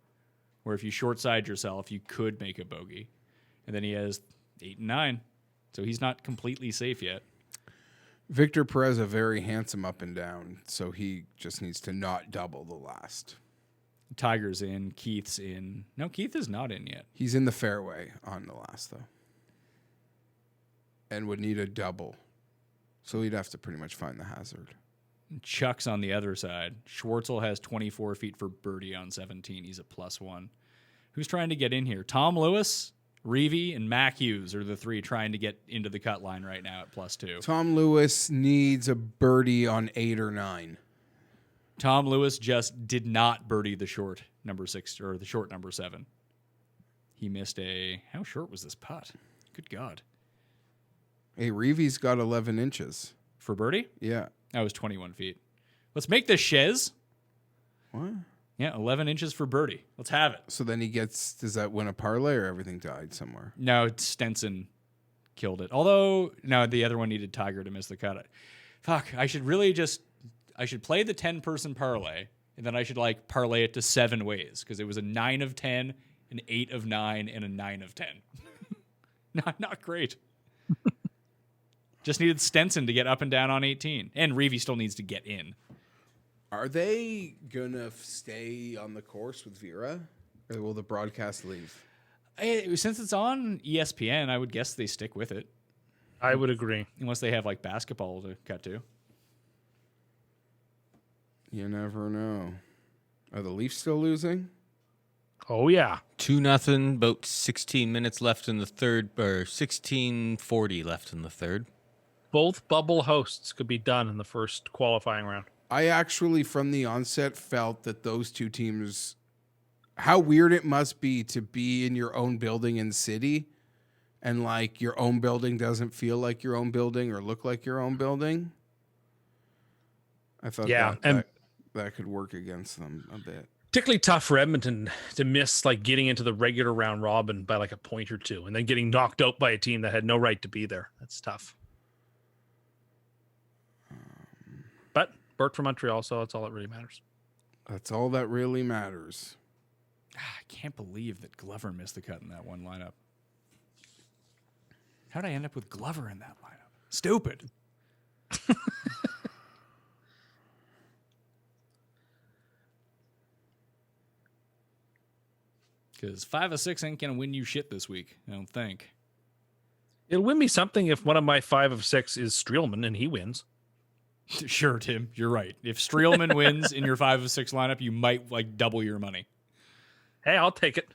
where if you short side yourself, you could make a bogey, and then he has 8 and 9, so he's not completely safe yet. Victor Perez a very handsome up and down, so he just needs to not double the last. Tiger's in, Keith's in. No, Keith is not in yet. He's in the fairway on the last though, and would need a double, so he'd have to pretty much find the hazard. Chuck's on the other side. Schwartzel has 24 feet for birdie on 17. He's a +1. Who's trying to get in here? Tom Lewis, Reevy, and Mac Hughes are the 3 trying to get into the cut line right now at +2. Tom Lewis needs a birdie on 8 or 9. Tom Lewis just did not birdie the short number 6 or the short number 7. He missed a. How short was this putt? Good God. Hey, Reevy's got 11 inches. For birdie? Yeah. That was 21 feet. Let's make this Shez. What? Yeah, 11 inches for birdie. Let's have it. So then he gets. Does that win a parlay or everything died somewhere? No, Stenson killed it. Although, no, the other one needed Tiger to miss the cut. Fuck, I should play the 10-person parlay, and then I should like parlay it to 7 ways, because it was a 9 of 10, an 8 of 9, and a 9 of 10. Not great. Just needed Stenson to get up and down on 18. And Reevy still needs to get in. Are they gonna stay on the course with Vera, or will the broadcast leave? Since it's on ESPN, I would guess they stick with it. I would agree. Unless they have like basketball to cut to. You never know. Are the Leafs still losing? Oh yeah. 2-0. About 16 minutes left in the third, or 16:40 left in the third. Both bubble hosts could be done in the first qualifying round. I actually, from the onset, felt that those two teams, how weird it must be to be in your own building and city, and like your own building doesn't feel like your own building or look like your own building. I thought that could work against them a bit. Particularly tough for Edmonton to miss like getting into the regular round robin by like a point or two, and then getting knocked out by a team that had no right to be there. That's tough. But Burt from Montreal, so that's all that really matters. That's all that really matters. I can't believe that Glover missed the cut in that one lineup. How did I end up with Glover in that lineup? Stupid. Because 5 of 6 ain't going to win you shit this week, I don't think. It'll win me something if one of my 5 of 6 is Streelman and he wins. Sure, Tim, you're right. If Streelman wins in your 5 of 6 lineup, you might like double your money. Hey, I'll take it.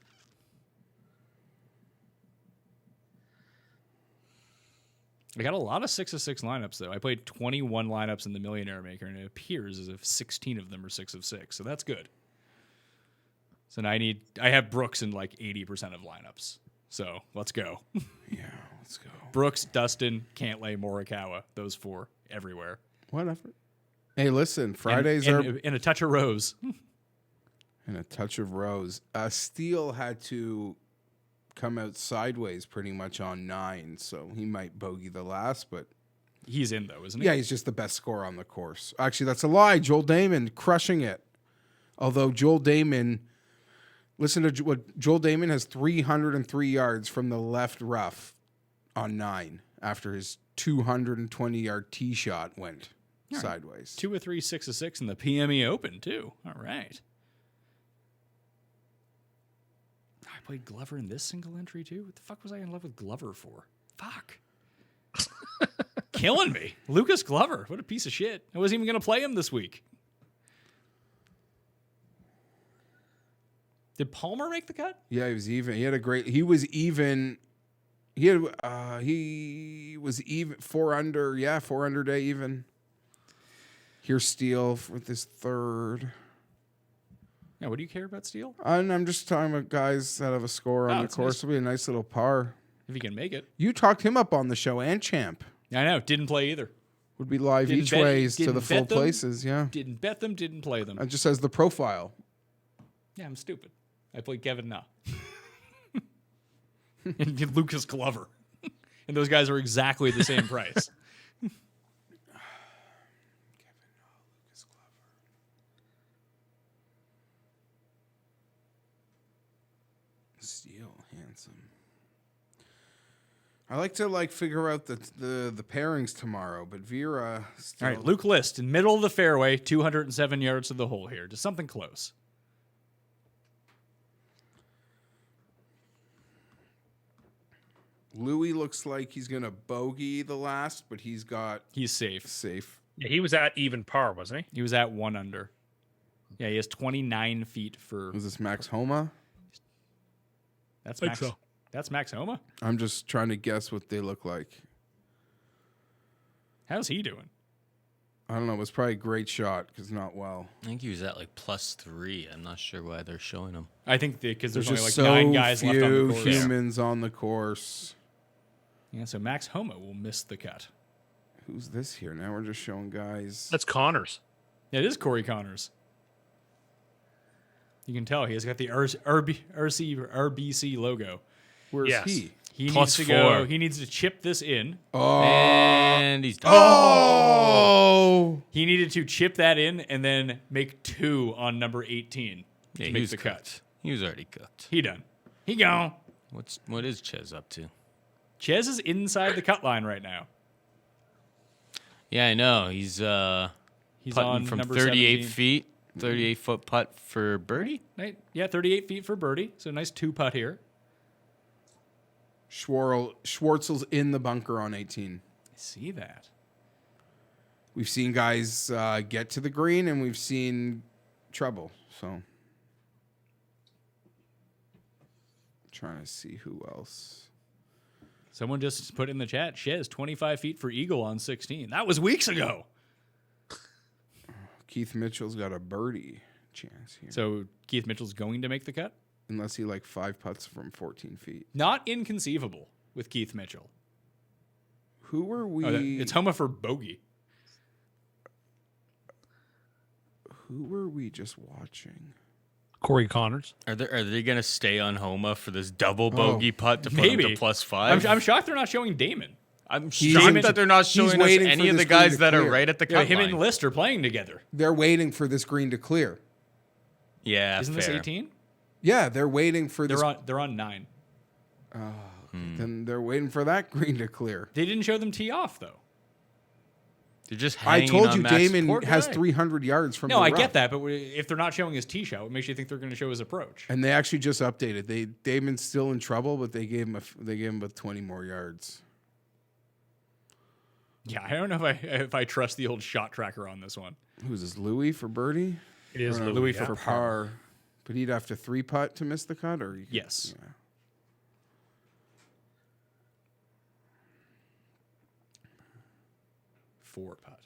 I got a lot of 6 of 6 lineups, though. I played 21 lineups in the Millionaire Maker, and it appears as if 16 of them are 6 of 6, so that's good. So now I have Brooks in like 80% of lineups. So let's go. Yeah, let's go. Brooks, Dustin, Cantlay, Morikawa, those 4 everywhere. Whatever. Hey, listen, Fridays are and a touch of Rose. and a touch of Rose. Steele had to come out sideways pretty much on 9, so he might bogey the last, but He's in though, isn't he? yeah, he's just the best scorer on the course. Actually, that's a lie. Joel Damon crushing it. Although Joel Damon, listen to what Joel Damon has 303 yards from the left rough on 9 after his 220-yard tee shot went sideways. 2 of 3, 6 of 6 in the PME Open too. All right. I played Glover in this single entry too. What the fuck was I in love with Glover for? Fuck. Killing me. Lucas Glover. What a piece of shit. I wasn't even going to play him this week. Did Palmer make the cut? Yeah, he was even. He was even. He was even 4 under. Yeah, 4 under day even. Here's Steele with his 3rd. Yeah, what do you care about Steele? And I'm just talking about guys that have a score on the it's course. nice. It'll be a nice little par. If he can make it. You talked him up on the show, and Champ I know. Didn't play either. would be live Didn't each bet- ways to didn't the full bet them. places. Yeah, Didn't bet them. Didn't play them. it just says the profile. Yeah, I'm stupid. I played Kevin Na. And Lucas Glover. And those guys are exactly the same price. Steele, handsome. I like to figure out the pairings tomorrow, but Vera still. All right, Luke List in middle of the fairway, 207 yards to the hole here. Just something close. Louis looks like he's gonna bogey the last, but he's safe. safe. Yeah, he was at even par, wasn't he? He was at 1 under. Yeah, he has 29 feet for. Was this Max Homa? That's Think Max. so. That's Max Homa. I'm just trying to guess what they look like. How's he doing? I don't know. It was probably a great shot because not well. I think he was at like +3. I'm not sure why they're showing him. I think because there's only just like 9 guys left on the few course. humans on the course. Yeah, so Max Homa will miss the cut. Who's this here? Now we're just showing guys. That's Connors. Yeah, it is Corey Connors. You can tell he has got the RBC logo. Where's Yes. he? He Plus needs to go. 4. He needs to chip this in. And he's done. Oh! He needed to chip that in and then make 2 on number 18 to Yeah, he make was the cooked. cut. He was already cooked. He done. He gone. What is Ches up to? Ches is inside the cut line right now. Yeah, I know. He's He's putting on from number 38 17. feet, 38-foot putt for birdie. Right? Yeah, 38 feet for birdie. So nice 2 putt here. Schwartzel's in the bunker on 18. I see that. We've seen guys get to the green, and we've seen trouble. So, trying to see who else. Someone just put in the chat, Ches, 25 feet for eagle on 16. That was weeks ago. Keith Mitchell's got a birdie chance here, So Keith Mitchell's going to make the cut? unless he 5 putts from 14 feet. Not inconceivable with Keith Mitchell. Who were we? Oh, it's Homa for bogey. Who were we just watching? Corey Connors. Are they going to stay on Homa for this double bogey putt to put him Maybe. to +5? I'm shocked they're not showing Damon. I'm He's- shocked that they're not he's showing us waiting for any of this the green guys to that are clear. right at the Yeah, cut him line. and List are playing together. They're waiting for this green to clear. Yeah, Isn't fair. this 18? Yeah, they're waiting for this. They're on 9. Then they're waiting for that green to clear. They didn't show them tee off though. They're just I hanging told on you Max. Damon Poor has guy. 300 yards from No, the I rough. get that, but if they're not showing his tee shot, it makes you think they're going to show his approach. And they actually just updated. Damon's still in trouble, but they gave him about 20 more yards. Yeah, I don't know if I trust the old shot tracker on this one. Who's this? Louis for birdie? It is Or no, Louis for par. But he'd have to 3-putt to miss the cut, or Yes. Yeah. Four putt.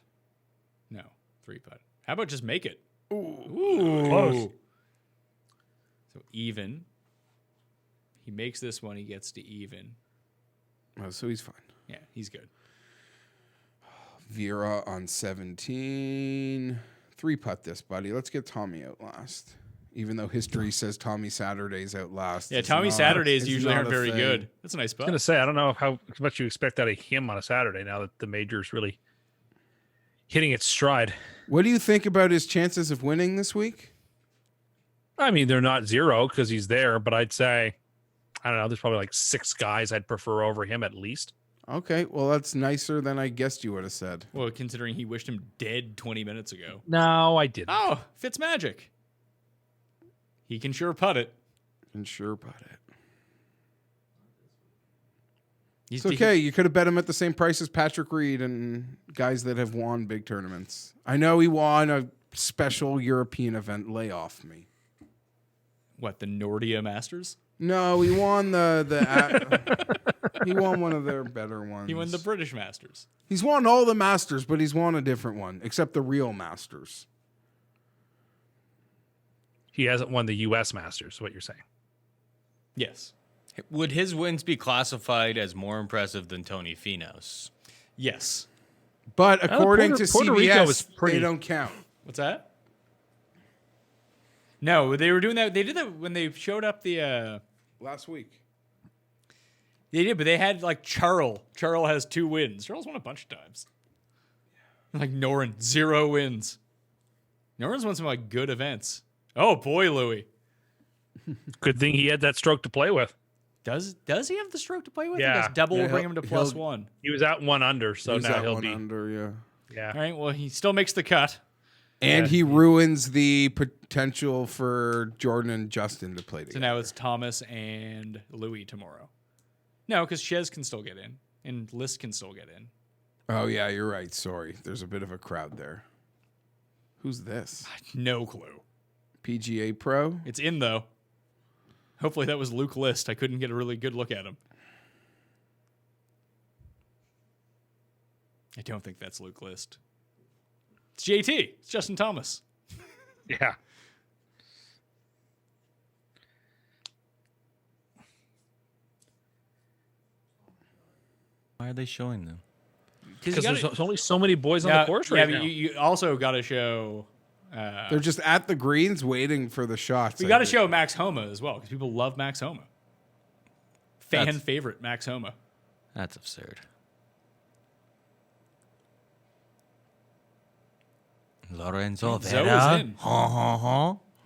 No, 3 putt. How about just make it? Close. So even. He makes this one, he gets to even. Oh, so he's fine. Yeah, he's good. Vera on 17. 3-putt this, buddy. Let's get Tommy out last. Even though history says Tommy Saturday's out last. Yeah, It's Tommy not- Saturdays it's usually not aren't a very thing. good. That's a nice I was gonna putt. say I don't know how much you expect out of him on a Saturday now that the major's really hitting its stride. What do you think about his chances of winning this week? I mean, they're not 0 because he's there, but I'd say I don't know. There's probably 6 guys I'd prefer over him at least. Okay, well, that's nicer than I guessed you would have said. Well, considering he wished him dead 20 minutes ago. No, I didn't. Oh, Fitzmagic. He can sure putt it. And sure putt it. He's It's okay. You could have bet him at the same price as Patrick Reed and guys that have won big tournaments. I know he won a special European event. Lay off me. What, the Nordia Masters? No, he won he won one of their better ones. He won the British Masters. He's won all the Masters, but he's won a different one, except the real Masters. He hasn't won the U.S. Masters. Is what you're saying? Yes. Would his wins be classified as more impressive than Tony Finau's? Yes. But according to Puerto Rico CBS, was pretty- they don't count. What's that? No, they were doing that. They did that when they showed up the. Last week. They did, but they had like Charles. Charles has 2 wins. Charles won a bunch of times. Like Norin, 0 wins. Norin's won some like good events. Oh boy, Louis. Good thing he had that stroke to play with. Does he have the stroke to play with? Yeah. I guess double will bring him to he'll- +1. He was at 1 under, so now he'll be. under, yeah. Yeah. All right. Well, he still makes the cut. And he ruins the potential for Jordan and Justin to play So together. now it's Thomas and Louis tomorrow. No, because Shez can still get in, and List can still get in. Oh, yeah, you're right. Sorry. There's a bit of a crowd there. Who's this? No clue. PGA Pro? It's in though. Hopefully that was Luke List. I couldn't get a really good look at him. I don't think that's Luke List. It's JT. It's Justin Thomas. Yeah. Why are they showing them? Because there's only so many boys on the course right now. but you also got to show. They're just at the greens waiting for the shots. We got to show Max Homa as well because people love Max Homa. Fan favorite Max Homa. That's absurd. Lorenzo Zoe is Vera. in.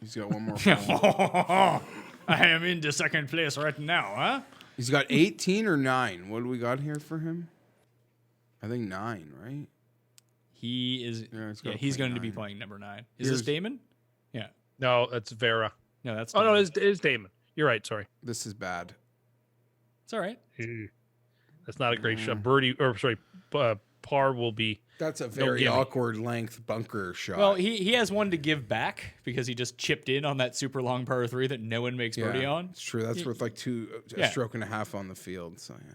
He's got one more. hole. I am into second place right now, huh? He's got 18 or 9. What do we got here for him? I think 9, right? He is. Yeah, he's Yeah, gotta he's play going to be 9. playing number 9. Is Here's- this Damon? Yeah. No, that's Vera. No, that's. Oh, no, Damon. it is Damon. You're right. Sorry. This is bad. It's all right. That's not a great shot. Birdie, or sorry, par will be. That's a very gimme. awkward length bunker shot. Well, he has one to give back because he just chipped in on that super long par 3 that no one makes birdie on. It's true. That's worth like a Yeah. stroke and a half on the field. So yeah.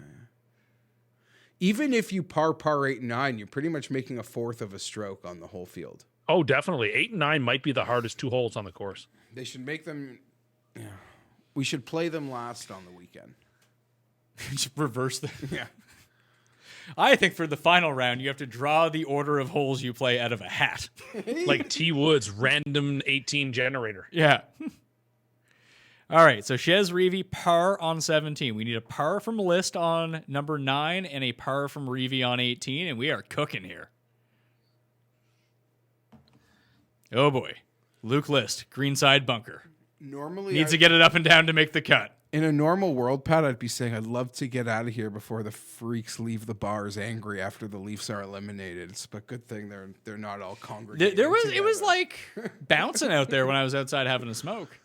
Even if you par 8 and 9, you're pretty much making a fourth of a stroke on the whole field. Oh, definitely. 8 and 9 might be the hardest 2 holes on the course. They should make them. Yeah, we should play them last on the weekend. Just reverse the. Yeah. I think for the final round, you have to draw the order of holes you play out of a hat. Like T Woods, random 18 generator. Yeah. All right. So Shez Reavy, par on 17. We need a par from List on number 9 and a par from Reavy on 18, and we are cooking here. Oh boy. Luke List, greenside bunker. Normally, Needs to get it up and down to make the cut. in a normal world, Pat, I'd be saying I'd love to get out of here before the freaks leave the bars angry after the Leafs are eliminated. It's but good thing they're not all congregating. There was it was together. like bouncing out there when I was outside having a smoke.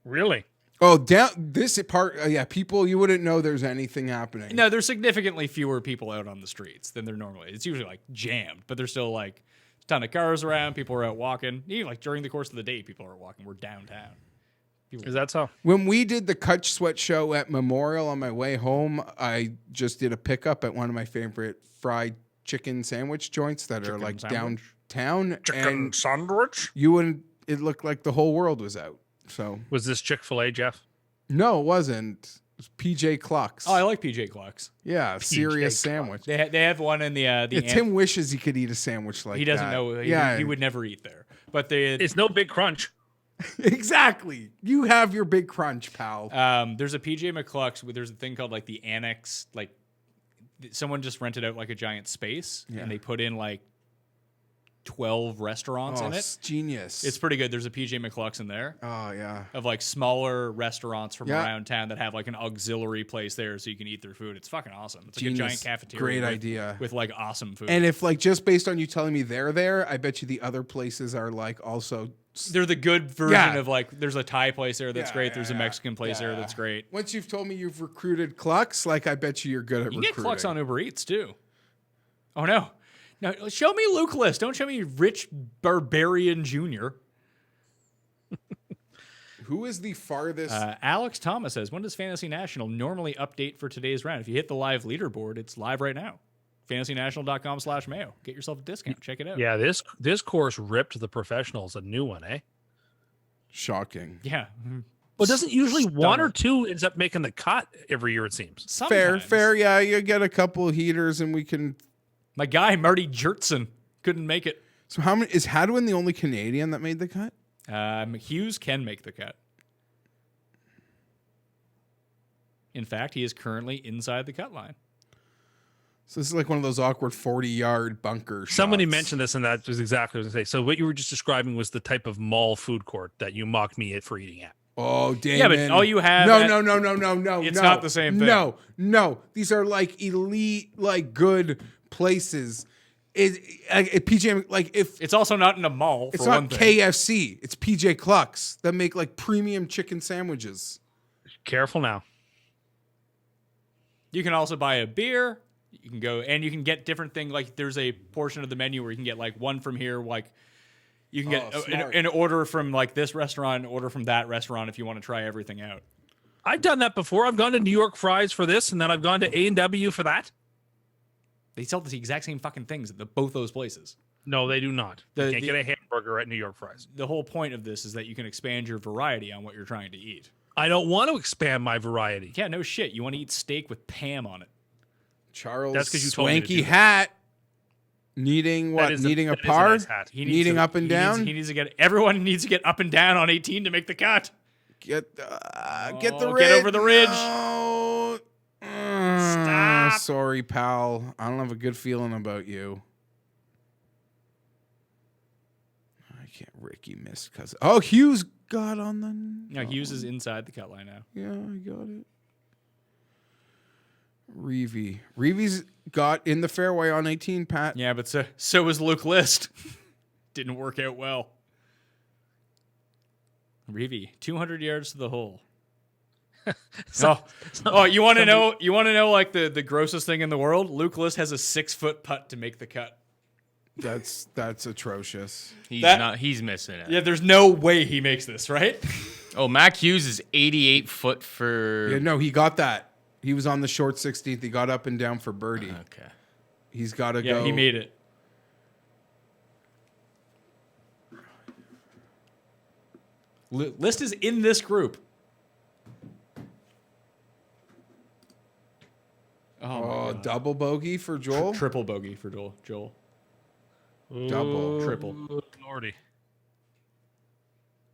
Really? Oh, down this part, yeah. People, you wouldn't know there's anything happening. No, there's significantly fewer people out on the streets than there normally. It's usually like jammed, but there's still like a ton of cars around. People are out walking. Even like during the course of the day, people are walking. We're downtown. Is that so? When we did the Cut Sweat show at Memorial on my way home, I just did a pickup at one of my favorite fried chicken sandwich joints that are like sandwich? downtown. And sandwich? you wouldn't. It looked like the whole world was out. So Was this Chick-fil-A, Jeff? no, it wasn't. It was PJ Clucks. Oh, I like PJ Clucks. yeah, serious Clucks. sandwich. They have one in the Yeah, Tim wishes he could eat a sandwich like that. he doesn't know. He would never eat there. But It's no big crunch. exactly. You have your big crunch, pal. there's a PJ McClucks. There's a thing called like the annex. Like someone just rented out like a giant space and they put in like 12 restaurants in it. It's genius. It's pretty good. There's a PJ McClucks in there. oh yeah. Of like smaller restaurants from Yeah. around town that have like an auxiliary place there so you can eat their food. It's fucking awesome. It's like Genius. a giant cafeteria. Great with- idea. With like awesome food. And if like just based on you telling me they're there, I bet you the other places are like also. they're the good version Yeah. of like there's a Thai place there that's Yeah, great. yeah, There's a yeah. Mexican place there Yeah. that's great. Once you've told me you've recruited Clucks, like I bet you're good at You can get recruiting. Clucks on Uber Eats too. Oh no. No, show me Luke List. Don't show me Rich Barbarian Jr. Who is the farthest? Alex Thomas says, when does Fantasy National normally update for today's round? If you hit the live leaderboard, it's live right now. FantasyNational.com/Mayo. Get yourself a discount. Check it out. Yeah, this course ripped the professionals a new one, eh? Shocking. Yeah. Well, doesn't usually one Stunner. or two ends up making the cut every year, it seems. Sometimes. Fair. Yeah, you get a couple of heaters, and we can. My guy, Marty Jertson, couldn't make it. So how many is Hadwin the only Canadian that made the cut? Hughes can make the cut. In fact, he is currently inside the cut line. So this is like one of those awkward 40-yard bunker shots. Somebody mentioned this, and that was exactly what I was going to say. So what you were just describing was the type of mall food court that you mocked me for eating at. Oh, Damon. Yeah, but all you have... No. It's not the same thing. No. These are like elite, like good places. PJ, like if... It's also not in a mall, It's for not one thing. KFC. It's PJ Clucks that make like premium chicken sandwiches. Careful now. You can also buy a beer. You can go and you can get different things. Like there's a portion of the menu where you can get like one from here. Like you can get an order from like this restaurant, an order from that restaurant if you want to try everything out. I've done that before. I've gone to New York Fries for this, and then I've gone to A&W for that. They sell the exact same fucking things at both those places. No, they do not. You can't get a hamburger at New York Fries. The whole point of this is that you can expand your variety on what you're trying to eat. I don't want to expand my variety. Yeah, no shit. You want to eat steak with Pam on it. Charles, That's 'cause you told me to swanky do that. hat. Needing what? Needing a par? nice hat. Needing up and down? He needs to get. Everyone needs to get up and down on 18 to make the cut. Get the ridge. Get over the ridge. No. Stop. Sorry, pal. I don't have a good feeling about you. I can't. Ricky missed because. Oh, Hughes got on the. No, Hughes is inside the cut line now. Yeah, I got it. Reevy's got in the fairway on 18, Pat. Yeah, but so was Luke List. Didn't work out well. Reevy, 200 yards to the hole. You want to know? You want to know like the grossest thing in the world? Luke List has a 6-foot putt to make the cut. That's atrocious. He's missing it. Yeah, there's no way he makes this, right? Oh, Mac Hughes is 88 foot for. Yeah, no, he got that. He was on the short 16th. He got up and down for birdie. Okay. He's got to go. Yeah, he made it. List is in this group. Oh, double bogey for Joel? Triple bogey for Joel. Double. Triple. Lordy.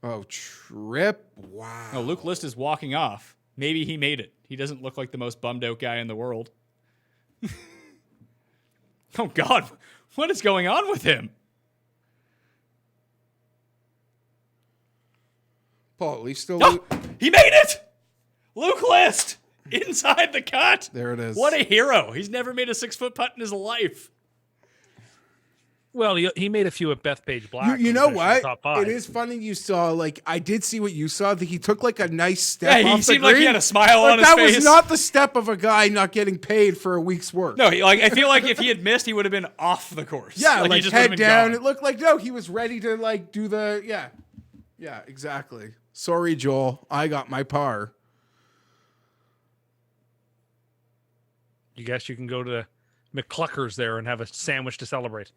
Oh, trip. Wow. No, Luke List is walking off. Maybe he made it. He doesn't look like the most bummed out guy in the world. Oh, God. What is going on with him? Paul, at least still. Oh, he made it! Luke List! Inside the cut! There it is. What a hero. He's never made a 6-foot putt in his life. Well, he made a few at Bethpage Black. You know when he finished in what? the top 5. It is funny you saw, like, I did see what you saw. That he took, like, a nice step Yeah, he off the seemed like he green. had a smile But on his that face. was not the step of a guy not getting paid for a week's work. No, I feel like if he had missed, he would have been off the course. Yeah, he like just would have head been down. gone. It looked like, no, he was ready to, like, do the, Yeah, exactly. Sorry, Joel. I got my par. You guess you can go to McClucker's there and have a sandwich to celebrate.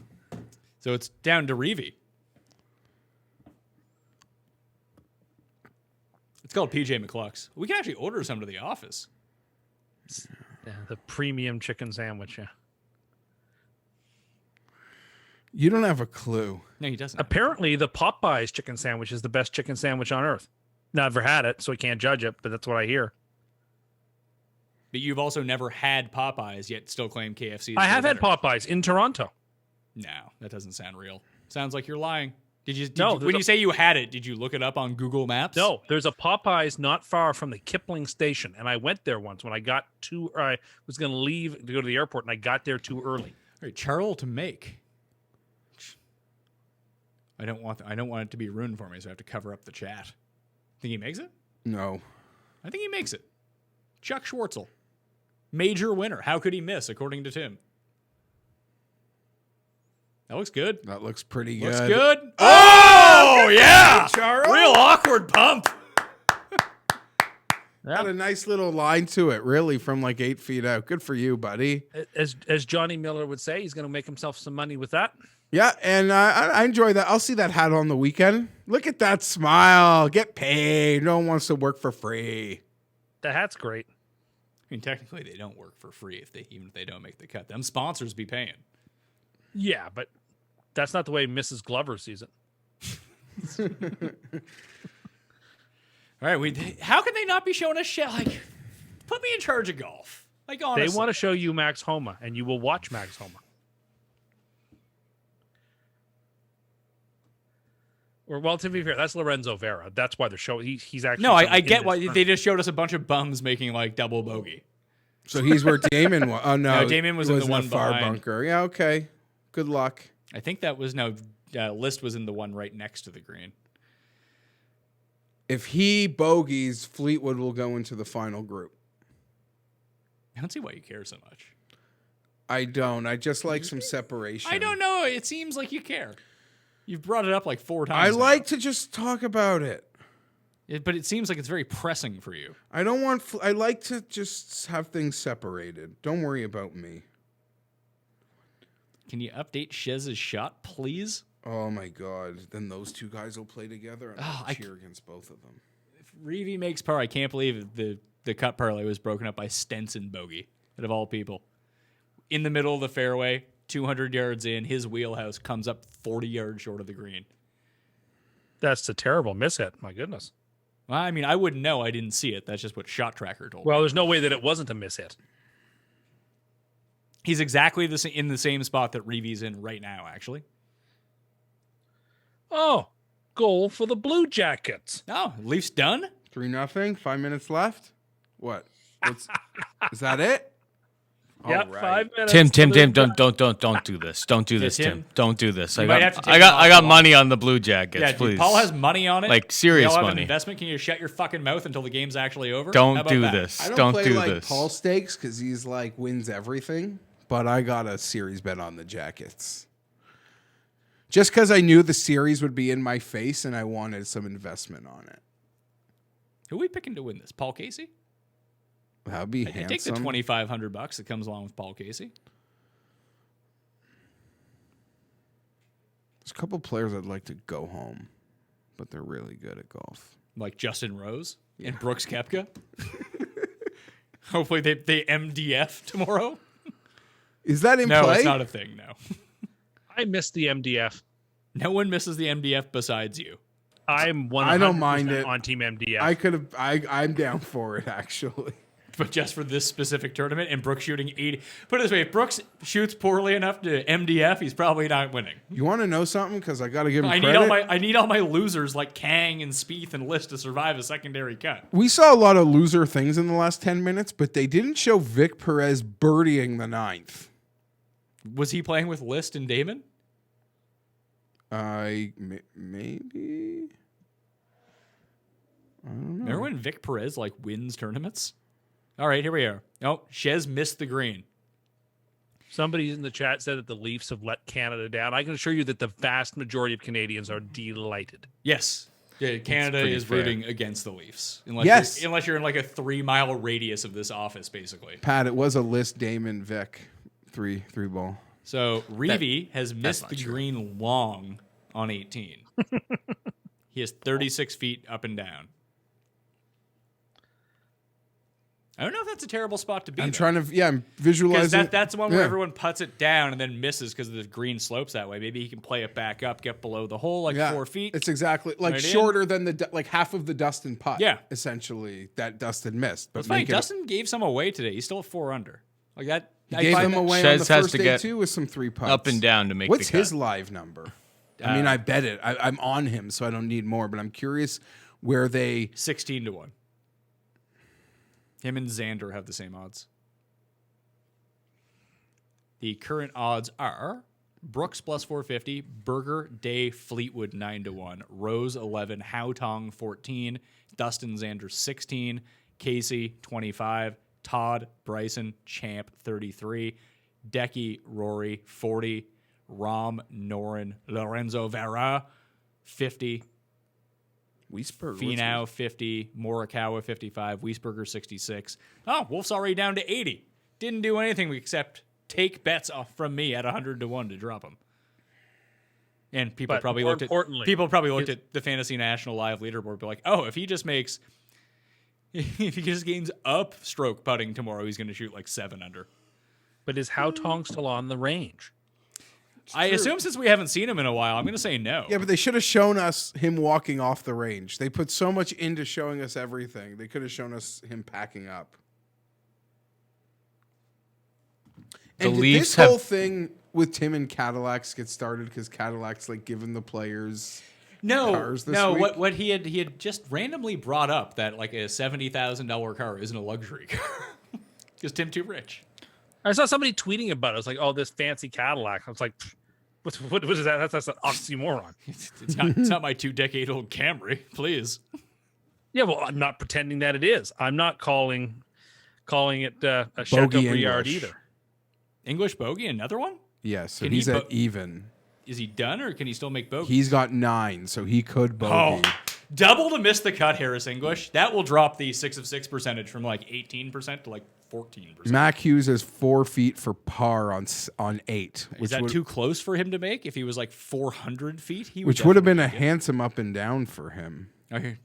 So it's down to Reevy. It's called PJ McClucks. We can actually order some to the office. Yeah, the premium chicken sandwich, yeah. You don't have a clue. No, he doesn't. Apparently, the Popeyes chicken sandwich is the best chicken sandwich on earth. Never had it, so I can't judge it, but that's what I hear. But you've also never had Popeyes, yet still claim KFC. I have had Popeyes in Toronto. No, that doesn't sound real. Sounds like you're lying. No, When you say you had it, did you look it up on Google Maps? No, there's a Popeyes not far from the Kipling station, and I went there once when I was going to leave to go to the airport, and I got there too early. All right, Charles to make. I don't want it to be ruined for me, so I have to cover up the chat. Think he makes it? No. I think he makes it. Chuck Schwartzel. Major winner. How could he miss, according to Tim? That looks good. That looks pretty good. Looks good. Oh, yeah. Charles. Real awkward pump. Got a nice little line to it, really, from like 8 feet out. Good for you, buddy. As Johnny Miller would say, he's going to make himself some money with that. Yeah, and I enjoy that. I'll see that hat on the weekend. Look at that smile. Get paid. No one wants to work for free. The hat's great. I mean, technically, they don't work for free even if they don't make the cut. Them sponsors be paying. Yeah, but that's not the way Mrs. Glover sees it. All right, how can they not be showing us shit? Like, put me in charge of golf. Like, honestly. They want to show you Max Homa, and you will watch Max Homa. Or, well, to be fair, that's Lorenzo Vera. That's why they're showing. He's actually. No, I in get this why tournament. they just showed us a bunch of bums making like double bogey. So he's where Damon was. Oh no, No, Damon was in the one far behind. bunker. Yeah, okay. Good luck. I think that was List was in the one right next to the green. If he bogeys, Fleetwood will go into the final group. I don't see why you care so much. I don't. I just like some separation. I don't know. It seems like you care. You've brought it up like 4 times. I now. like to just talk about it. But it seems like it's very pressing for you. I don't want. I like to just have things separated. Don't worry about me. Can you update Shez's shot, please? Oh my God! Then those two guys will play together, and I'll cheer against both of them. If Reeve makes par, I can't believe the cut parlay was broken up by Stenson bogey, out of all people. In the middle of the fairway, 200 yards in, his wheelhouse comes up 40 yards short of the green. That's a terrible mishit. My goodness. Well, I mean, I wouldn't know. I didn't see it. That's just what Shot Tracker told me. Well, there's no way that it wasn't a mishit. He's exactly in the same spot that Reeve's in right now, actually. Oh, goal for the Blue Jackets. Oh, Leafs done? 3-0. 5 minutes left. What? Is that it? Yep, All right. 5 minutes. Tim, don't do this. Don't do this, Tim? Tim. Don't do this. You I might got, have to take I him got, off I got the money on the Blue Jackets. Yeah, please. dude, Paul has money on it. Like, serious we all have money. An investment. Can you shut your fucking mouth until the game's actually over? How Don't about do that? this. I don't Don't play do like this. Paul Stakes because he's like wins everything, but I got a series bet on the Jackets. Just because I knew the series would be in my face and I wanted some investment on it. Who are we picking to win this? Paul Casey? That'd be I handsome. take the $2,500 that comes along with Paul Casey. There's a couple players I'd like to go home, but they're really good at golf. Like Justin Rose and Brooks Koepka. Hopefully they MDF tomorrow. Is that in No, play? it's not a thing, no. I missed the MDF. No one misses the MDF besides you. I'm 100% I don't mind it. on Team MDF. I could have. I'm down for it actually. But just for this specific tournament and Brooks shooting 80. Put it this way, if Brooks shoots poorly enough to MDF, he's probably not winning. You want to know something? Because I got to give him I credit. need all my losers like Kang and Spieth and List to survive a secondary cut. We saw a lot of loser things in the last 10 minutes, but they didn't show Vic Perez birdieing the 9th. Was he playing with List and Damon? Maybe. Remember when Vic Perez like wins tournaments? All right, here we are. Oh, Shez missed the green. Somebody in the chat said that the Leafs have let Canada down. I can assure you that the vast majority of Canadians are delighted. Yes. Yeah, Canada pretty is fair. rooting against the Leafs. Yes. Unless you're in like a 3-mile radius of this office, basically. Pat, it was a List Damon Vic three ball. So Reeve has missed not the true. green long on 18. He has 36 feet up and down. I don't know if that's a terrible spot to be. I'm though. trying to, I'm Because visualizing. that's the one where Yeah. everyone puts it down and then misses because the green slopes that way. Maybe he can play it back up, get below the hole like 4 feet. It's exactly like Right in. shorter than like half of the Dustin putt. Yeah. essentially that Dustin missed. But It's funny. make it- Dustin gave some away today. He's still at 4 under. Like that. he I gave find them that- away on Shez the has first to day get too with some 3 putts. Up and down to make What's the cut. his live number? I mean, I bet it. I'm on him, so I don't need more. But I'm curious where they. 16 to 1. Him and Xander have the same odds. The current odds are Brooks plus 450, Berger, Day, Fleetwood 9 to 1, Rose 11, Haotong 14, Dustin Xander 16, Casey 25, Todd, Bryson, Champ 33, Decky, Rory 40, Rom, Norin, Lorenzo Vera 50, Wiesberg. Finau 50, Morikawa 55, Wiesberger 66. Oh, Wolf's already down to 80. Didn't do anything except take bets off from me at 100 to 1 to drop them. And people But probably more looked importantly, at the Fantasy National Live leaderboard, be like, oh, if he just gains up stroke putting tomorrow, he's going to shoot like 7 under. But is Haotong still on the range? I assume since we haven't seen him in a while, I'm going to say no. Yeah, but they should have shown us him walking off the range. They put so much into showing us everything. They could have shown us him packing up. And did this whole thing with Tim and Cadillacs get started because Cadillacs like giving the players cars this week? What he had just randomly brought up that like a $70,000 car isn't a luxury car because Tim too rich. I saw somebody tweeting about it. It's like, oh, this fancy Cadillac. I was like, what is that? That's an oxymoron. It's not my 2-decade-old Camry, please. Yeah, well, I'm not pretending that it is. I'm not calling it a Bogey Chateaubriand English. either. English bogey, another one? Yes, so Can he's he at even. Is he done or can he still make bogey? He's got 9, so he could bogey. Oh, double to miss the cut, Harris English. That will drop the 6 of 6 percentage from like 18% to like 14%. Mac Hughes has 4 feet for par on 8. Is that too close for him to make? If he was like 400 feet, he which would have been a definitely make it. handsome up and down for him. Okay.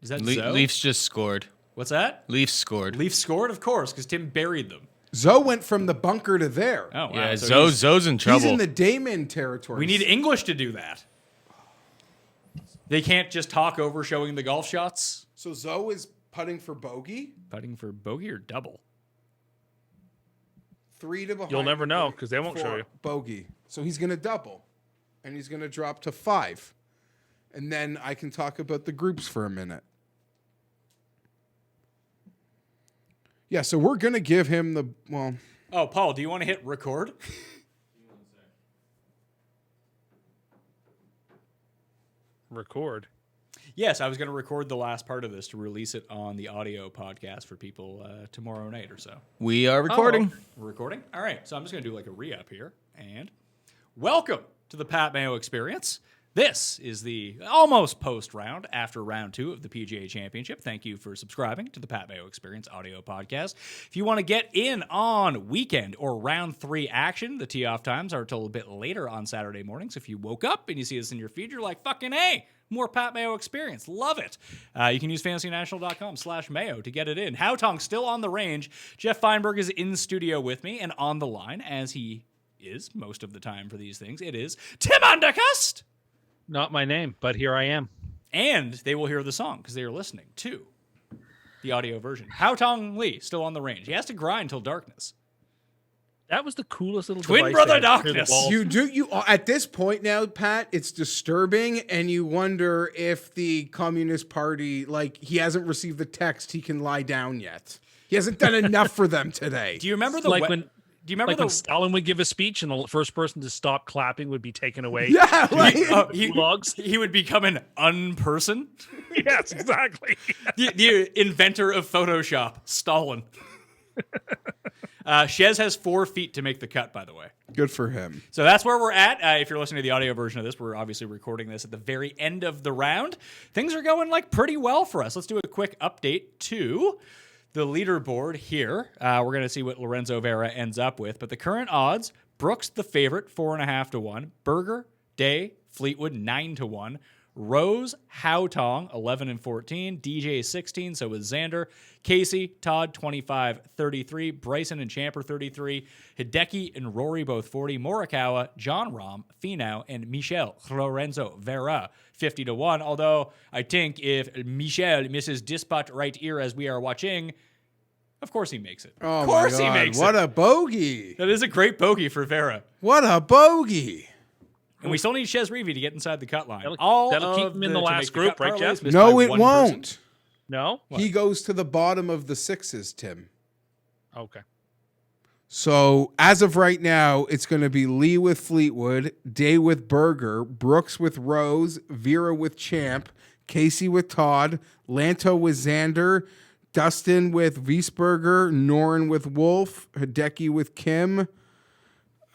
Is that Zoe? Leafs just scored. What's that? Leafs scored. Leafs scored, of course, because Tim buried them. Zoe went from the bunker to there. Oh, wow. Yeah, So Zoe's in trouble. He's in the Damon territory. we need English to do that. They can't just talk over showing the golf shots. So Zoe is putting for bogey. Putting for bogey or double? 3 to behind. You'll never know because they won't show 4, you. bogey. So he's going to double, and he's going to drop to 5, and then I can talk about the groups for a minute. Yeah, so we're going to give him the Oh, Paul, do you want to hit record? Record. Yes, I was going to record the last part of this to release it on the audio podcast for people tomorrow night or so. We are recording. We're recording? All right, so I'm just going to do like a re-up here. And welcome to the Pat Mayo Experience. This is the almost post-round after round 2 of the PGA Championship. Thank you for subscribing to the Pat Mayo Experience audio podcast. If you want to get in on weekend or round 3 action, the tee-off times are till a bit later on Saturday mornings. If you woke up and you see this in your feed, you're like, fucking hey, more Pat Mayo Experience. Love it. You can use fantasynational.com/Mayo to get it in. Haotong still on the range. Geoff Fienberg is in studio with me and on the line, as he is most of the time for these things. It is Tim Undercust. Not my name, but here I am. And they will hear the song because they are listening to the audio version. Haotong Lee still on the range. He has to grind till darkness. That was the coolest little Twin device brother they had to clear the darkness. balls. you at this point now, Pat, it's disturbing, and you wonder if the Communist Party, like, he hasn't received the text he can lie down yet. He hasn't done enough for them today. Do you remember the Like when- Do you remember Like when the Stalin would give a speech and the first person to stop clapping would be taken away. Yeah, like, he would become an unperson? Yes, exactly. the inventor of Photoshop, Stalin. Shez has 4 feet to make the cut, by the way. good for him. So that's where we're at. If you're listening to the audio version of this, we're obviously recording this at the very end of the round. Things are going like pretty well for us. Let's do a quick update to the leaderboard here. We're going to see what Lorenzo Vera ends up with. But the current odds, Brooks the favorite, 4.5 to 1. Berger, Day, Fleetwood, 9 to 1. Rose, Haotong, 11 and 14. DJ, 16. So is Xander. Casey, Todd, 25, 33. Bryson and Champer, 33. Hideki and Rory, both 40. Morikawa, John Rahm, Finau, and Michel Lorenzo Vera, 50 to 1. Although I think if Michel misses dispatch right ear as we are watching, of course he makes it. Oh of course my God, he makes what it. a bogey. That is a great bogey for Vera. What a bogey. And we still need Shez Reavy to get inside the cut line. That'll keep him in the last group, right, Jeff? No, it won't. No? He goes to the bottom of the 6s, Tim. Okay. So as of right now, it's going to be Lee with Fleetwood, Day with Berger, Brooks with Rose, Vera with Champ, Casey with Todd, Lanto with Xander, Dustin with Wiesberger, Noren with Wolf, Hideki with Kim.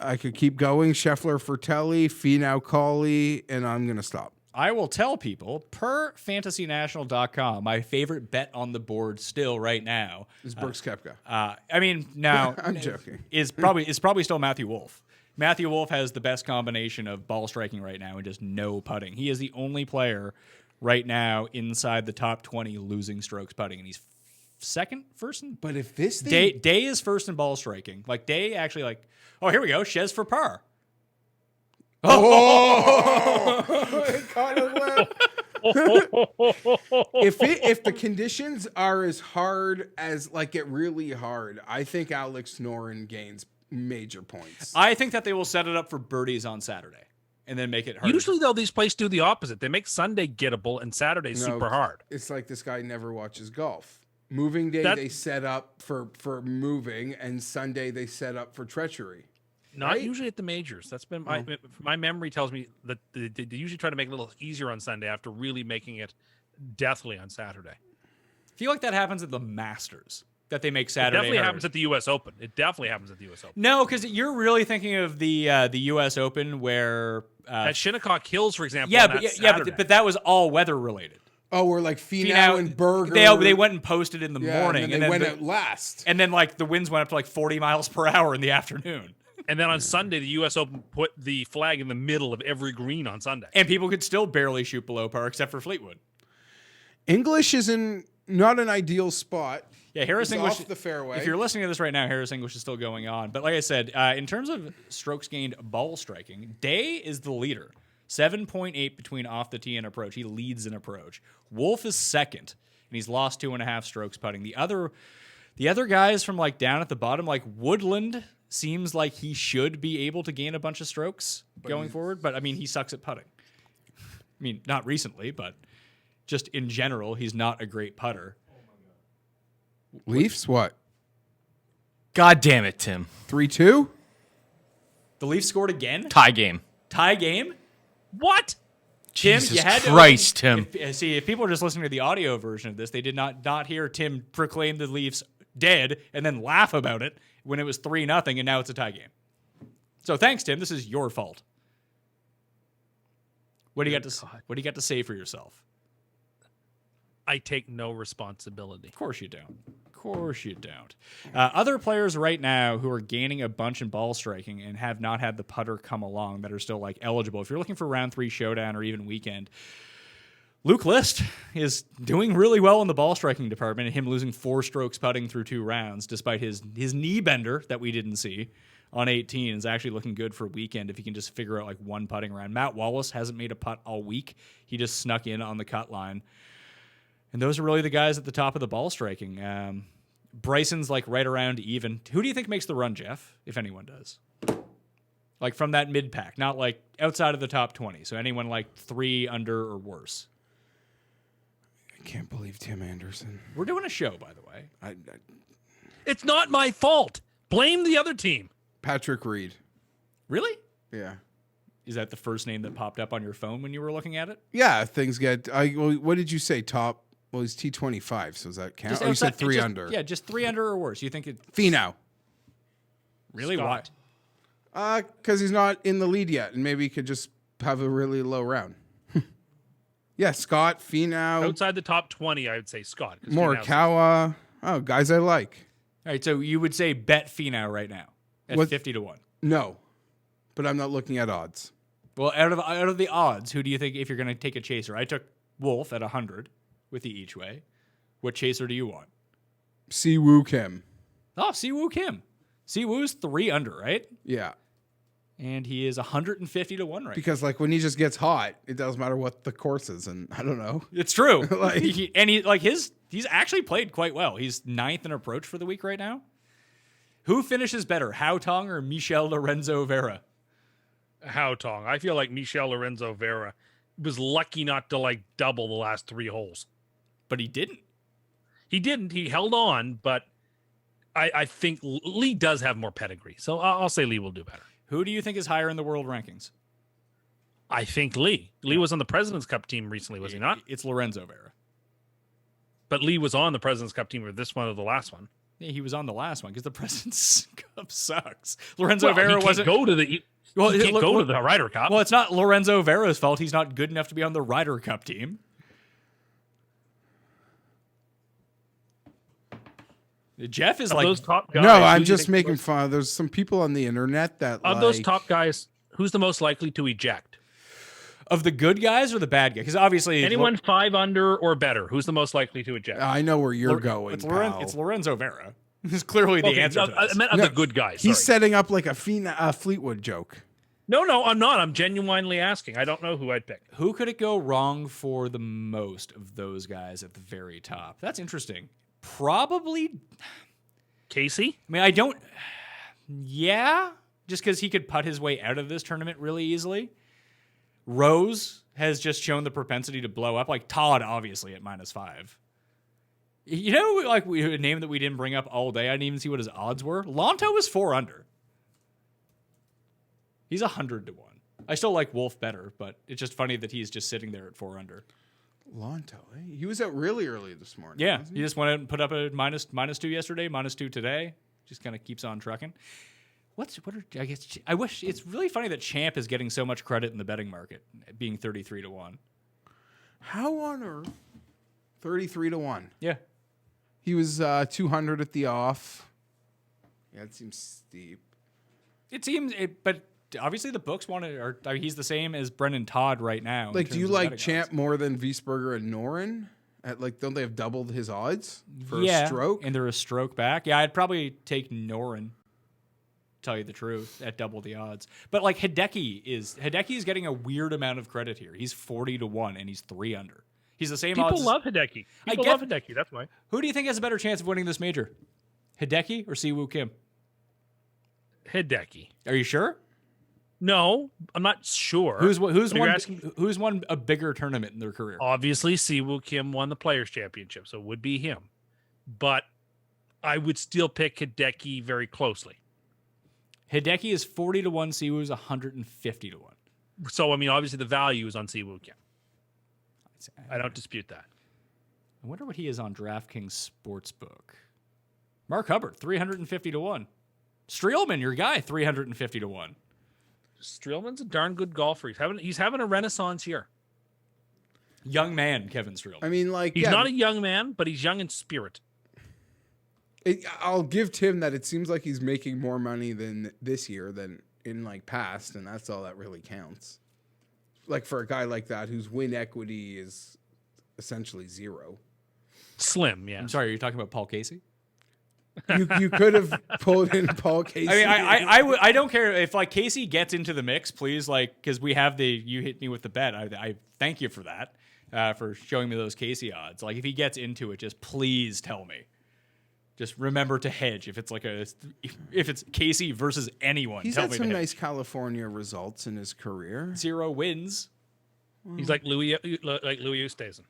I could keep going. Scheffler for Telly, Finau Cauley, and I'm going to stop. I will tell people, per fantasynational.com, my favorite bet on the board still right now Is Brooks Koepka. I mean, now I'm joking. Is probably still Matthew Wolff. Matthew Wolff has the best combination of ball striking right now and just no putting. He is the only player right now inside the top 20 losing strokes putting, and he's first. But if this thing... Day is first in ball striking. Like Day actually, like, oh, here we go, Shez for par. Oh, caught a whip. If the conditions are as hard as like get really hard, I think Alex Noren gains major points. I think that they will set it up for birdies on Saturday and then make it hard. Usually, though, these places do the opposite. They make Sunday gettable and Saturday super hard. It's like this guy never watches golf. Moving day they set up for moving, and Sunday they set up for treachery. Not usually at the majors. That's been my memory tells me that they usually try to make it a little easier on Sunday after really making it deathly on Saturday. I feel like that happens at the Masters, that they make Saturday It definitely hard. happens at the U.S. Open. It definitely happens at the U.S. Open. No, because you're really thinking of the U.S. Open where At Shinnecock Hills, for example. but that was all weather related. Oh, we're like Finau and Berger. They went and posted in the morning, and then they went out last. And then like the winds went up to like 40 miles per hour in the afternoon. And then on Sunday, the U.S. Open put the flag in the middle of every green on Sunday. And people could still barely shoot below par except for Fleetwood. English is not an ideal spot. Yeah, Harris English off the fairway. If you're listening to this right now, Harris English is still going on. But like I said, in terms of strokes gained ball striking, Day is the leader. 7.8 between off the tee and approach. He leads in approach. Wolf is second, and he's lost 2.5 strokes putting. The other guys from like down at the bottom, like Woodland, seems like he should be able to gain a bunch of strokes going forward. But I mean, he sucks at putting. I mean, not recently, but just in general, he's not a great putter. Leafs, what? God damn it, Tim. 3-2? The Leafs scored again? Tie game. Tie game? What? Tim, Jesus you had Christ, to, Tim. If people are just listening to the audio version of this, they did not hear Tim proclaim the Leafs dead and then laugh about it when it was 3-0 and now it's a tie game. So thanks, Tim. This is your fault. What do you got to say for yourself? I take no responsibility. Of course you don't. Of course you don't. Other players right now who are gaining a bunch in ball striking and have not had the putter come along that are still like eligible. If you're looking for round 3 showdown or even weekend, Luke List is doing really well in the ball striking department, and him losing 4 strokes putting through 2 rounds, despite his knee bender that we didn't see on 18, is actually looking good for weekend if he can just figure out like one putting round. Matt Wallace hasn't made a putt all week. He just snuck in on the cut line. And those are really the guys at the top of the ball striking. Bryson's like right around even. Who do you think makes the run, Jeff, if anyone does? Like from that mid-pack, not like outside of the top 20. So anyone like 3 under or worse. I can't believe Tim Anderson. We're doing a show, by the way. It's not my fault. Blame the other team. Patrick Reed. Really? Yeah. Is that the first name that popped up on your phone when you were looking at it? Yeah, things get... what did you say, top... Well, he's T25, so does that count? Just Oh, you said outside- 3 just- under. Yeah, just 3 under or worse. You think it... Finau. Really? Scott. Why? Because he's not in the lead yet, and maybe he could just have a really low round. Yeah, Scott, Finau, Outside the top 20, I would say Scott. 'cause Finau's- Morikawa. Oh, guys I like. All right, so you would say bet Finau right now at What- 50-1. No, but I'm not looking at odds. Well, out of the odds, who do you think if you're going to take a chaser? I took Wolf at 100 with the each way. What chaser do you want? Siwoo Kim. Oh, Siwoo Kim. Siwoo's 3 under, right? Yeah, And he is 150-1 right because like when he just gets hot, it doesn't matter what the course is, and I don't know. It's true. Like- He's actually played quite well. He's 9th in approach for the week right now. Who finishes better, Hao Tong or Michel Lorenzo Vera? Hao Tong. I feel like Michel Lorenzo Vera was lucky not to like double the last 3 holes. But he didn't. He didn't. He held on, but I think Lee does have more pedigree. So I'll say Lee will do better. Who do you think is higher in the world rankings? I think Lee. Lee was on the President's Cup team recently, was he not? It's Lorenzo Vera. But Lee was on the President's Cup team for this one or the last one. Yeah, he was on the last one because the President's Cup sucks. Lorenzo Vera he can't wasn't. go to the. He can't go to the Ryder Cup. Well, it's not Lorenzo Vera's fault. He's not good enough to be on the Ryder Cup team. Jeff is Of like those top guys. No, who I'm do you just think- making fun. There's some people on the internet that Of those top guys, who's the most likely to eject? of the good guys or the bad guys. Because obviously, Anyone 5 under or better, who's the most likely to eject? I know where you're going. It's, pal. it's Lorenzo Vera. This is clearly the Okay, answer. To I this. meant of the good guys. He's sorry. setting up like a Fleetwood joke. No, I'm not. I'm genuinely asking. I don't know who I'd pick. Who could it go wrong for the most of those guys at the very top? That's interesting. Probably. Casey? I mean, I don't. Yeah, just because he could putt his way out of this tournament really easily. Rose has just shown the propensity to blow up. Like Todd, obviously at -5. You know, like a name that we didn't bring up all day. I didn't even see what his odds were. Lonto is 4 under. He's 100 to 1. I still like Wolf better, but it's just funny that he's just sitting there at 4 under. Lonto, eh? He was out really early this morning. Yeah, wasn't he just went out and put up a -2 yesterday, -2 today. Just kind of keeps on trucking. I wish it's really funny that Champ is getting so much credit in the betting market, being 33 to 1. How on earth? 33 to 1. Yeah. He was 200 at the off. Yeah, it seems steep. It seems but obviously the books want to, or I mean, he's the same as Brendan Todd right now. Like, do you like Champ more than Wiesberger and Noren? Don't they have doubled his odds for a stroke? And they're a stroke back. Yeah, I'd probably take Noren, tell you the truth, at double the odds. But like Hideki is getting a weird amount of credit here. He's 40 to 1 and he's 3 under. He's the same odds. People love Hideki. People love Hideki. That's why. Who do you think has a better chance of winning this major? Hideki or Siwoo Kim? Hideki. Are you sure? No, I'm not sure. Who's You're won a bigger tournament in their career? Obviously, Siwoo Kim won the Players' Championship, so it would be him. But I would still pick Hideki very closely. Hideki is 40 to 1. Siwoo's 150 to 1. So, I mean, obviously the value is on Siwoo Kim. I don't dispute that. I wonder what he is on DraftKings Sportsbook. Mark Hubbard, 350 to 1. Streelman, your guy, 350 to 1. Streelman's a darn good golfer. He's having a renaissance here. Young man, Kevin Streelman. I mean, like, He's not a young man, but he's young in spirit. I'll give Tim that it seems like he's making more money than this year than in like past, and that's all that really counts. Like for a guy like that whose win equity is essentially 0. Slim, yeah. I'm sorry, are you talking about Paul Casey? You could have pulled in Paul Casey. I mean, I don't care if like Casey gets into the mix, please, like, because we have you hit me with the bet. I thank you for that, for showing me those Casey odds. Like if he gets into it, just please tell me. Just remember to hedge if it's Casey versus anyone. He's had some nice California results in his career. 0 wins. He's like Louis Oosthuizen.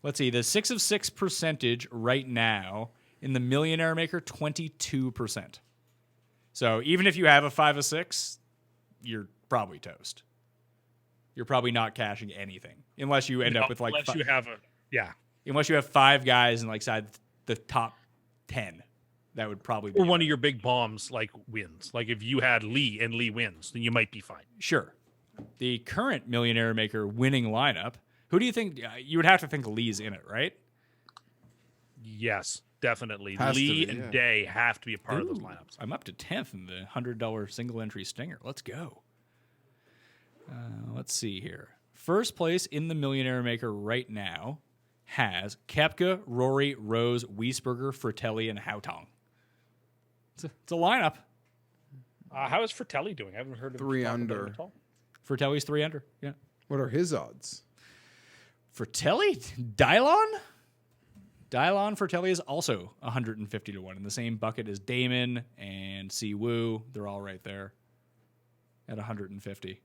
Let's see, the 6 of 6 percentage right now in the Millionaire Maker, 22%. So even if you have a 5 of 6, you're probably toast. You're probably not cashing anything unless you end up with like unless you have 5 guys in like side the top 10. That would probably be or one of your big bombs like wins. Like if you had Lee and Lee wins, then you might be fine. Sure. The current Millionaire Maker winning lineup, who do you think you would have to think Lee's in it, right? Yes, definitely. Has Lee to be, and Day have to be a part of those lineups. I'm up to 10th in the $100 single entry stinger. Let's go. Let's see here. First place in the Millionaire Maker right now has Koepka, Rory, Rose, Wiesberger, Fratelli, and Hautong. It's a lineup. How is Fratelli doing? I haven't heard of 3 him under. at all. Fratelli's 3 under. Yeah. What are his odds? Fratelli? Dylon Fratelli is also 150 to 1 in the same bucket as Damon and Siwoo. They're all right there at 150.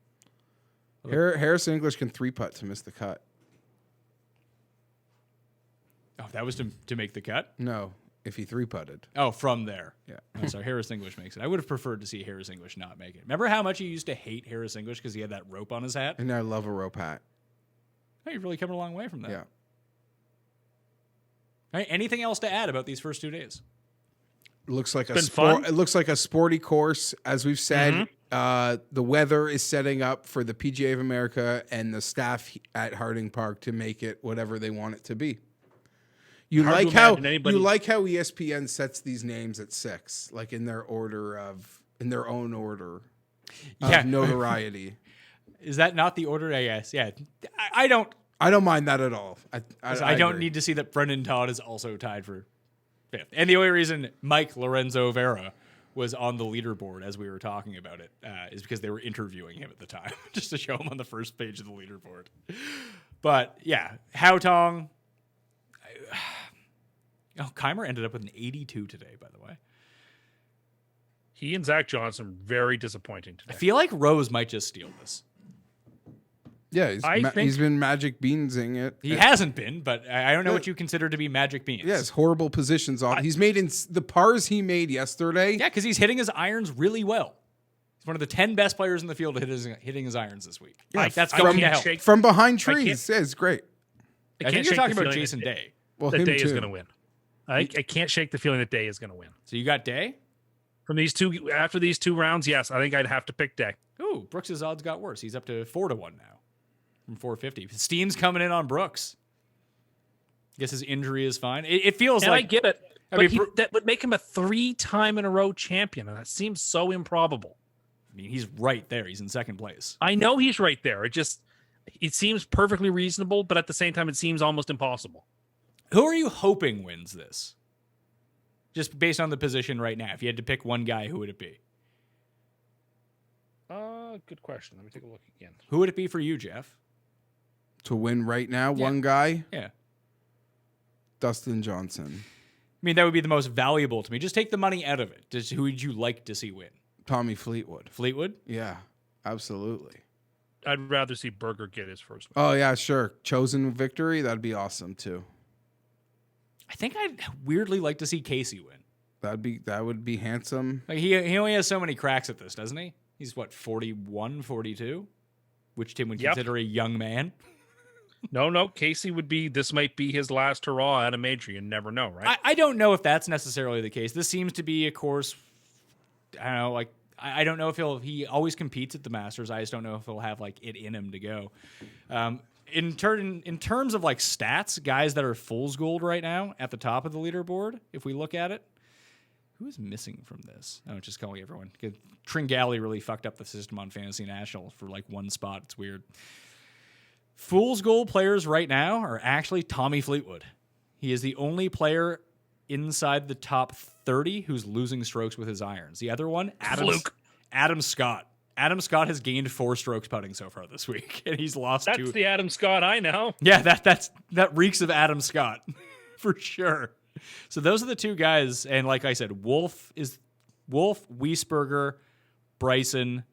Harris English can 3-putt to miss the cut. Oh, that was to make the cut? No, if he 3-putted. Oh, from there. Yeah. Oh, so Harris English makes it. I would have preferred to see Harris English not make it. Remember how much you used to hate Harris English because he had that rope on his hat? And I love a rope hat. Oh, you've really come a long way from that. Yeah. All right, anything else to add about these first 2 days? Looks like fun. It looks like a sporty course, as we've said. The weather is setting up for the PGA of America and the staff at Harding Park to make it whatever they want it to be. You Hard to like how imagine anybody- ESPN sets these names at 6, like in their own order of notoriety. Is that not the order? I guess. Yeah. I don't mind that at all. I don't agree. need to see that Brendan Todd is also tied for 5th. And the only reason Mike Lorenzo Vera was on the leaderboard as we were talking about it, is because they were interviewing him at the time, just to show him on the first page of the leaderboard. But yeah, Hao Tong. Keimer ended up with an 82 today, by the way. He and Zach Johnson very disappointing I today. feel like Rose might just steal this. Yeah, he's been magic beansing it. He hasn't been, but I don't know what you consider to be magic beans. Yes, horrible positions on. He's made the pars he made yesterday. Yeah, because he's hitting his irons really well. He's one of the 10 best players in the field hitting his irons this week. Yeah, That's I going to can't help. shake- From behind I can't- trees. Yeah, it's great. I think you're talking about Jason Day. Well, That him Day too. is going to win. I can't shake the feeling that Day is going to win. So you got Day? From these two, after these two rounds, yes, I think I'd have to pick Day. Ooh, Brooks's odds got worse. He's up to 4-1 now from 450. Steam's coming in on Brooks. Guess his injury is fine. It feels And like I get it, I but mean, that would make him a 3-time in a row champion, and that seems so improbable. I mean, he's right there. He's in second place. I know he's right there. It seems perfectly reasonable, but at the same time, it seems almost impossible. Who are you hoping wins this? Just based on the position right now. If you had to pick one guy, who would it be? Good question. Let me take a look again. Who would it be for you, Jeff? To win right now, one guy, Yeah. Dustin Johnson. I mean, that would be the most valuable to me. Just take the money out of it. Just who would you like to see win? Tommy Fleetwood. Fleetwood? Yeah, absolutely. I'd rather see Berger get his first one. Oh, yeah, sure. Chosen victory, that'd be awesome, too. I think I'd weirdly like to see Casey win. That would be handsome. Like he only has so many cracks at this, doesn't he? He's what, 41, 42? Which Tim would Yep. consider a young man. No, Casey this might be his last hurrah at a major. You never know, right? I don't know if that's necessarily the case. This seems to be a course. I don't know, like I don't know if he always competes at the Masters. I just don't know if he'll have like it in him to go. In terms of like stats, guys that are fool's gold right now at the top of the leaderboard, if we look at it, who is missing from this? Oh, just calling everyone. Tringali really fucked up the system on Fantasy National for like one spot. It's weird. Fool's gold players right now are actually Tommy Fleetwood. He is the only player inside the top 30 who's losing strokes with his irons. The other one, Adam Scott. Adam Scott has gained 4 strokes putting so far this week, and he's lost 2. That's the Adam Scott I know. Yeah, that reeks of Adam Scott for sure. So those are the two guys, and like I said, Wolf, Wiesberger, Bryson,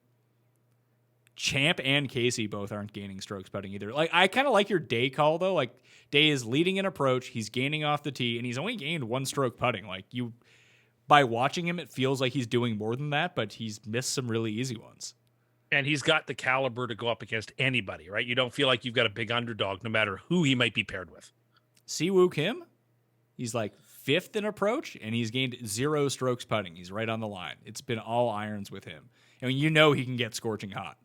Champ, and Casey both aren't gaining strokes putting either. Like I kind of like your Day call though. Like Day is leading an approach, he's gaining off the tee, and he's only gained 1 stroke putting. Like by watching him, it feels like he's doing more than that, but he's missed some really easy ones. And he's got the caliber to go up against anybody, right? You don't feel like you've got a big underdog no matter who he might be paired with. Siwoo Kim, he's like 5th in approach, and he's gained 0 strokes putting. He's right on the line. It's been all irons with him. I mean, you know he can get scorching hot.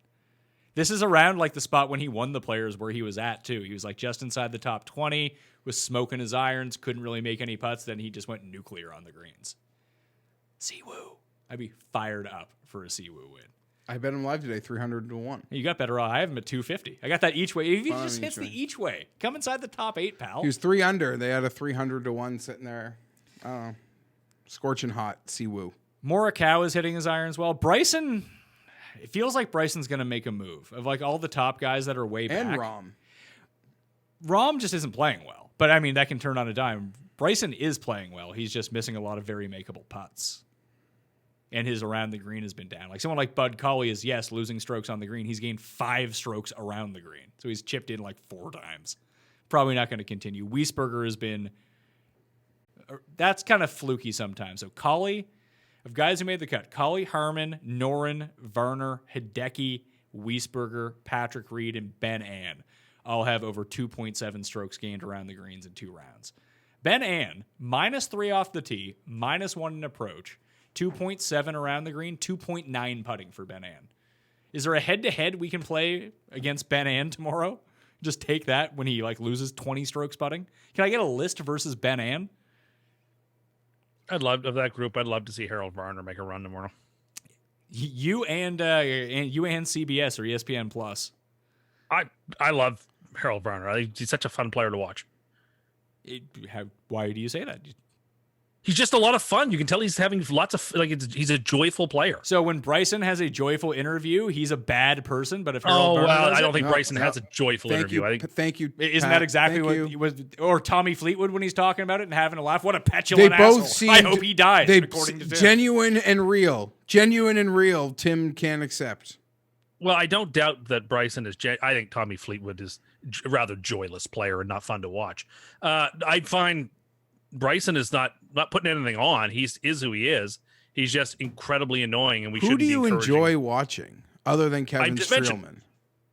This is around like the spot when he won the Players where he was at, too. He was like just inside the top 20, was smoking his irons, couldn't really make any putts. Then he just went nuclear on the greens. Siwoo. I'd be fired up for a Siwoo win. I bet him live today, 300 to 1. You got better odds. I have him at 250. I got that each way. If he Fine, just hits each way. the each way, come inside the top 8, pal. He was 3 under. They had a 300 to 1 sitting there. I don't know. Scorching hot. Siwoo. Morikawa is hitting his irons well. Bryson, it feels like Bryson's going to make a move. Of like all the top guys that are way back. And Rom. Rom just isn't playing well. But I mean, that can turn on a dime. Bryson is playing well. He's just missing a lot of very makeable putts. And his around the green has been down. Like someone like Bud Cauley is, yes, losing strokes on the green. He's gained 5 strokes around the green. So he's chipped in like 4 times. Probably not going to continue. Wiesberger has been, that's kind of fluky sometimes. So Cauley, of guys who made the cut, Cauley, Harmon, Noren, Varner, Hideki, Wiesberger, Patrick Reed, and Ben Ann all have over 2.7 strokes gained around the greens in 2 rounds. Ben Ann, -3 off the tee, -1 in approach, 2.7 around the green, 2.9 putting for Ben Ann. Is there a head-to-head we can play against Ben Ann tomorrow? Just take that when he like loses 20 strokes putting? Can I get a list versus Ben Ann? I'd love to see Harold Varner make a run tomorrow. You and CBS or ESPN Plus. I love Harold Varner. I think he's such a fun player to watch. Why do you say that? He's just a lot of fun. You can tell he's having lots of he's a joyful player. So when Bryson has a joyful interview, he's a bad person. But if Harold Oh Varner well, does I don't it- think Bryson has a joyful interview. I think Thank you. Isn't Pat. that exactly Thank what you. he was? Or Tommy Fleetwood when he's talking about it and having a laugh? What a They petulant both asshole. seemed. I hope he dies, They according to Tim. genuine and real. Genuine and real. Tim can't accept. Well, I don't doubt that Bryson is. I think Tommy Fleetwood is a rather joyless player and not fun to watch. I find Bryson is not putting anything on. He is who he is. He's just incredibly annoying, and we Who shouldn't do be you encouraging. enjoy watching other than Kevin just mentioned- Streelman?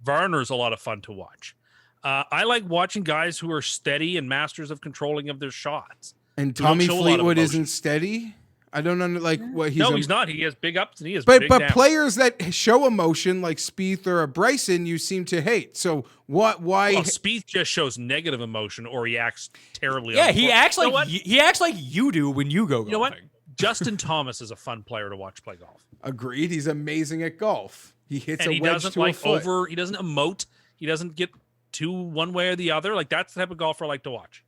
Varner's a lot of fun to watch. I like watching guys who are steady and masters of controlling of their shots. And who don't Tommy show a lot of Fleetwood emotion. isn't steady. I don't know. Like what he's. No, he's not. He has big ups and he has But big but downs. players that show emotion like Spieth or a Bryson, you seem to hate. So what? Why? Well, Spieth just shows negative emotion, or he acts terribly. Yeah, on the he course. acts You know like what? he acts like you do when you go golfing. You know what? Justin Thomas is a fun player to watch play golf, Agreed. He's amazing at golf. He hits and a he wedge doesn't to a like foot. He doesn't emote. He doesn't get too one way or the other. Like that's the type of golfer I like to watch.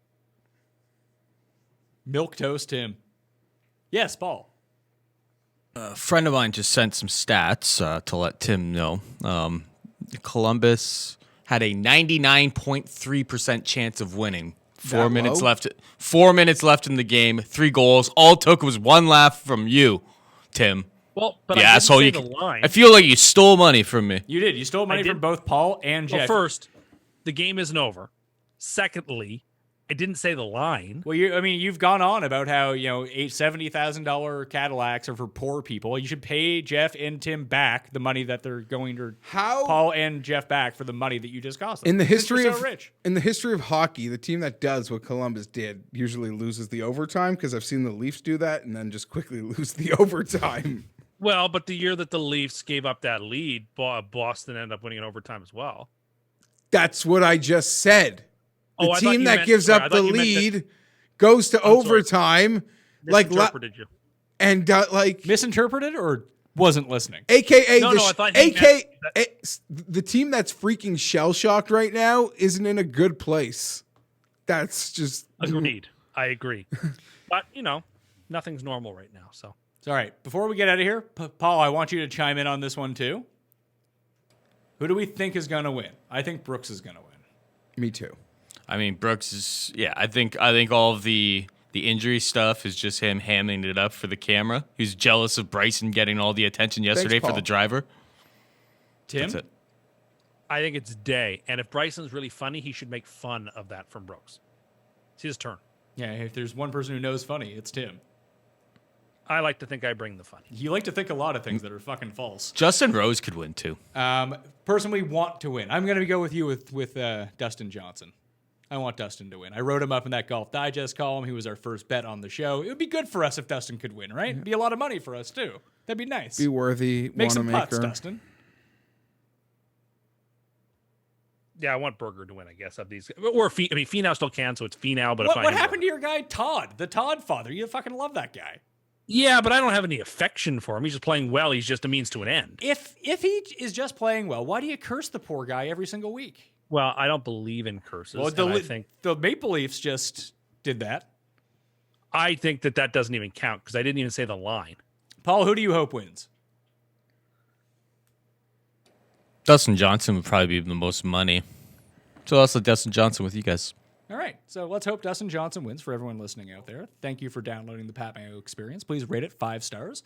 Milk toast Tim. Yes, Paul. A friend of mine just sent some stats to let Tim know. Columbus had a 99.3% chance of winning. 4 That minutes low? left. 4 minutes left in the game. 3 goals. All it took was one laugh from you, Tim. Well, but Yeah, I so didn't you. say the line. I feel like you stole money from me. You did. You stole money did. from both Paul and Well, Jeff. first, the game isn't over. Secondly, I didn't say the line. Well, you've gone on about how $70,000 Cadillacs are for poor people. You should pay Jeff and Tim back the money that they're going to How- Paul and Jeff back for the money that you just cost them. In the Since history you're of so rich. hockey, the team that does what Columbus did usually loses the overtime because I've seen the Leafs do that and then just quickly lose the overtime. Well, but the year that the Leafs gave up that lead, Boston ended up winning in overtime as well. That's what I just said. The Oh, I thought team you that meant- gives sorry, I up the thought you meant that- lead goes to I'm sorry. overtime, Misinterpreted you. and Misinterpreted or wasn't listening? AKA No, the no, I thought he the team that's freaking shell shocked right now isn't in a good place. That's just Agreed. I agree. But, nothing's normal right now. So It's all right. Before we get out of here, Paul, I want you to chime in on this one too. Who do we think is going to win? I think Brooks is going to win. me too. I mean, Brooks is. Yeah, I think all of the injury stuff is just him hamming it up for the camera. He's jealous of Bryson getting all the attention yesterday for Paul. the driver. Tim? That's it. I think it's Day. And if Bryson's really funny, he should make fun of that from Brooks. It's his turn. Yeah, if there's one person who knows funny, it's Tim. I like to think I bring the funny. You like to think a lot of things that are fucking false. Justin Rose could win too. Person we want to win. I'm going to go with you with Dustin Johnson. I want Dustin to win. I wrote him up in that Golf Digest column. He was our first bet on the show. It would be good for us if Dustin could win, right? It'd be a lot of money for us, too. That'd be nice. Be worthy. Make some putts, Wanamaker. Dustin. Yeah, I want Berger to win, I guess, of these. Or Finau still can, so it's Finau. But What happened to your guy, Todd? The Todd father. You fucking love that guy. Yeah, but I don't have any affection for him. He's just playing well. He's just a means to an end. If he is just playing well, why do you curse the poor guy every single week? Well, I don't believe in curses. Well, and I think the Maple Leafs just did that. that doesn't even count because I didn't even say the line. Paul, who do you hope wins? Dustin Johnson would probably be the most money. So I'll let Dustin Johnson with you guys. All right, so let's hope Dustin Johnson wins for everyone listening out there. Thank you for downloading the Pat Mayo Experience. Please rate it 5 stars.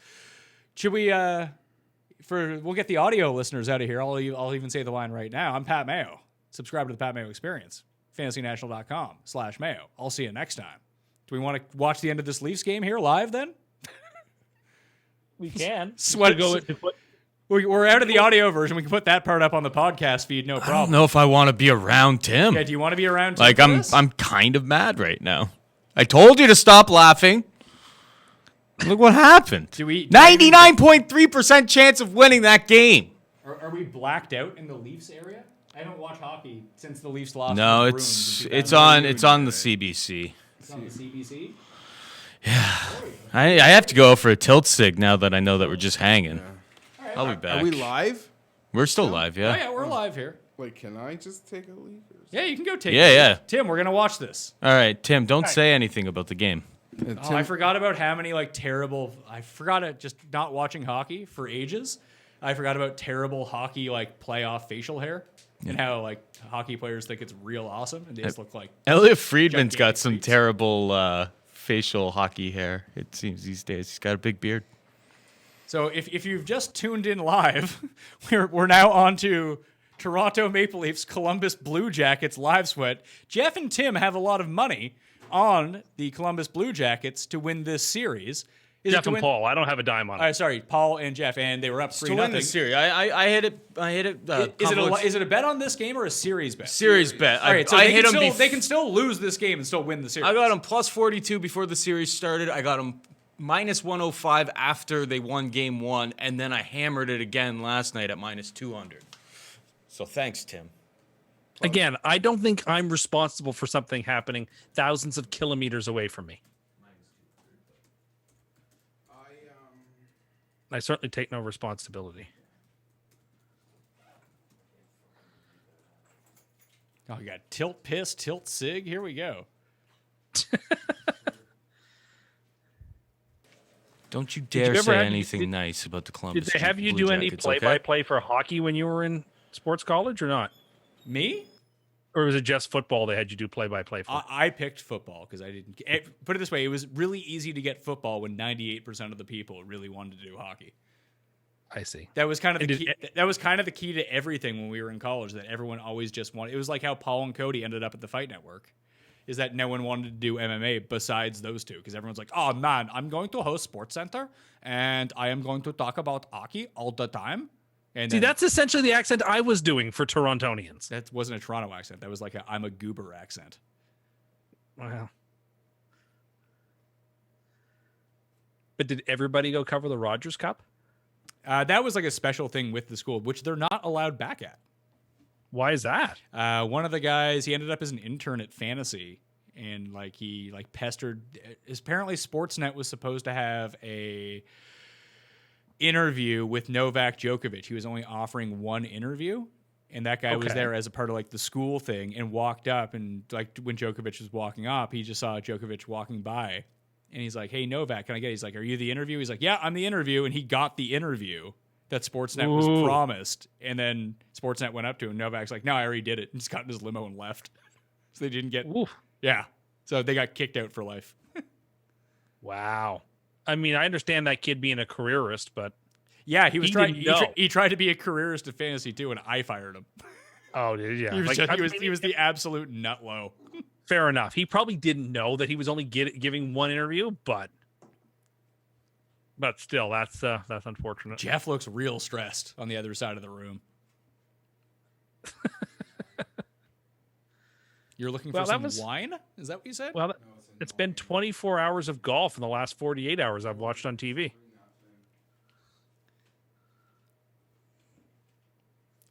Should we, we'll get the audio listeners out of here. I'll even say the line right now. I'm Pat Mayo. Subscribe to the Pat Mayo Experience. FantasyNational.com/Mayo. I'll see you next time. Do we want to watch the end of this Leafs game here live then? We can. Sweat- go. We're out of the audio version. We can put that part up on the podcast feed, no I don't problem. know if I want to be around Tim. Yeah, do you want to be around? Tim Like for I'm this? kind of mad right now. I told you to stop laughing. Look what happened. 99.3% chance of winning that game. Are we blacked out in the Leafs area? I haven't watched hockey since the Leafs lost. No, to the Bruins in it's 2002. on the CBC. It's on the CBC. I have to go for a tilt sig now that I know that we're just hanging. I'll be back. Are we live? We're still live, Oh yeah. yeah, we're live here. Wait, can I just take a leave? Yeah, you can go take. Yeah, it. yeah. Tim, we're gonna watch this. All right, Tim, don't say anything about the game. Oh, I forgot about how many like terrible. I forgot it just not watching hockey for ages. I forgot about terrible hockey like playoff facial hair and how like hockey players think it's real awesome and they just look like. Elliot Friedman's got gigantic some creeps. terrible facial hockey hair. It seems these days he's got a big beard. So if you've just tuned in live, we're now on to Toronto Maple Leafs, Columbus Blue Jackets live sweat. Jeff and Tim have a lot of money on the Columbus Blue Jackets to win this series. Is Jeff it to and win? Paul. I don't have a dime on it. Sorry, Paul and Jeff, and they were up 3-0. To win the series, I hit it. I hit it. Is it a bet on this game or a series bet? Series bet. All right, so I hit them. they can still lose this game and still win the series. I got them plus 42 before the series started. I got them minus 105 after they won game one, and then I hammered it again last night at minus 200. So thanks, Tim. Again, I don't think I'm responsible for something happening thousands of kilometers away from me. I certainly take no responsibility. Oh, we got tilt piss, tilt sig. Here we go. Don't you you dare ever say have- anything did- nice about the Columbus. Did they have you Blue do any Jackets, okay? play-by-play for hockey when you were in sports college or not? Me? Or was it just football they had you do play-by-play for? I picked football because I didn't. Put it this way: it was really easy to get football when 98% of the people really wanted to do hockey. I see. That was kind of the And key. That was kind of the key to everything when we were in college. That everyone always just wanted. It was like how Paul and Cody ended up at the Fight Network. Is that no one wanted to do MMA besides those two? Because everyone's like, "Oh man, I'm going to host Sports Center and I am going to talk about hockey all the time." And See, then- that's essentially the accent I was doing for Torontonians. that wasn't a Toronto accent. That was like I'm a goober accent. Wow. But did everybody go cover the Rogers Cup? That was like a special thing with the school, which they're not allowed back at. Why is that? One of the guys, he ended up as an intern at Fantasy, and like he like pestered. Apparently, Sportsnet was supposed to have a interview with Novak Djokovic. He was only offering one interview, and that guy was Okay. there as a part of like the school thing, and walked up, and like when Djokovic was walking up, he just saw Djokovic walking by, and he's like, "Hey Novak, can I get?" He's like, "Are you the interview?" He's like, "Yeah, I'm the interview," and he got the interview that Sportsnet was Ooh. promised, and then Sportsnet went up to him. Novak's like, "No, I already did it," and just got in his limo and left. So they didn't get, Oof. yeah. So they got kicked out for life. Wow. I mean, I understand that kid being a careerist, but Yeah, he was He trying. didn't know. He tried to be a careerist at Fantasy too, and I fired him. oh, yeah. He was, Like, just, I he was mean, he was the absolute nut low. fair enough. He probably didn't know that he was only giving one interview, but still, that's unfortunate. Jeff looks real stressed on the other side of the room. You're looking for Well, that some was- wine? Is that what you said? Well, it's been 24 hours of golf in the last 48 hours I've watched on TV.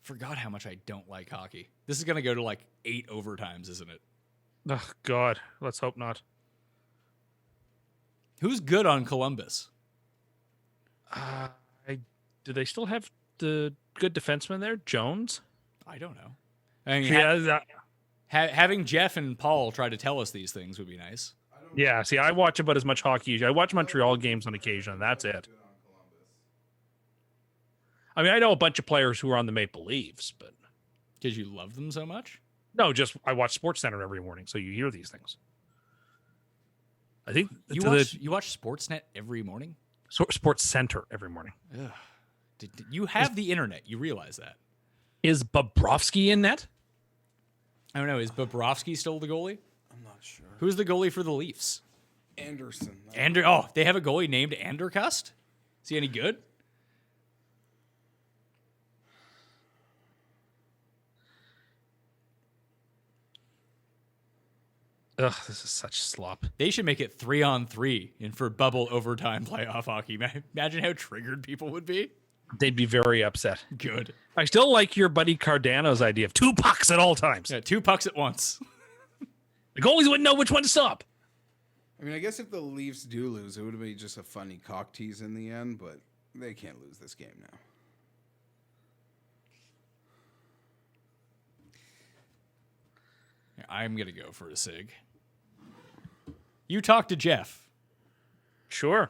Forgot how much I don't like hockey. This is gonna go to like 8 overtimes, isn't it? Oh, God. Let's hope not. Who's good on Columbus? Do they still have the good defenseman there? Jones? I don't know. I mean, Yeah, having Jeff and Paul try to tell us these things would be nice. yeah. See, I watch about as much hockey as you. I watch Montreal games on occasion, and that's it. I mean, I know a bunch of players who are on the Maple Leafs, but Because you love them so much? no, just I watch Sports Center every morning, so you hear these things. I think You to watch Sportsnet every morning? Sports Center every morning. You have the internet. You realize that. Is Bobrovsky in net? I don't know. Is Bobrovsky still the goalie? I'm not sure. Who's the goalie for the Leafs? Anderson. Oh, they have a goalie named Andercust? Is he any good? Ugh, this is such slop. They should make it 3-on-3 and for bubble overtime playoff hockey. Imagine how triggered people would be. They'd be very upset. Good. I still like your buddy Cardano's idea of 2 pucks at all times. Yeah, 2 pucks at once. The goalies wouldn't know which one to stop. I mean, I guess if the Leafs do lose, it would be just a funny cock tease in the end, but they can't lose this game now. I'm going to go for a sig. You talk to Jeff. Sure.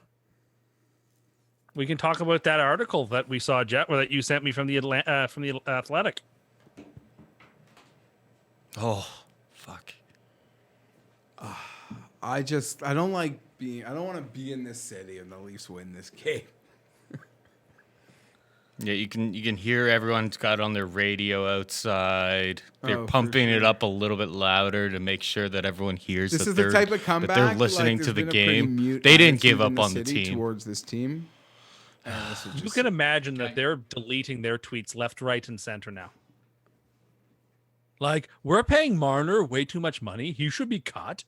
We can talk about that article that we saw, Jet, or that you sent me from the Athletic. Oh, fuck. I don't want to be in this city and the Leafs win this game. Yeah, you can hear everyone's got on their radio outside. They're Oh, for pumping it sure. up a little bit louder to make sure that everyone hears This that is the type of comeback that they're listening like, to the there's been a pretty game. mute They didn't give attitude in up on the city team. towards this team. And this is You just- can imagine that they're deleting their tweets left, right, and center now. Like, we're paying Marner way too much money. He should be cut.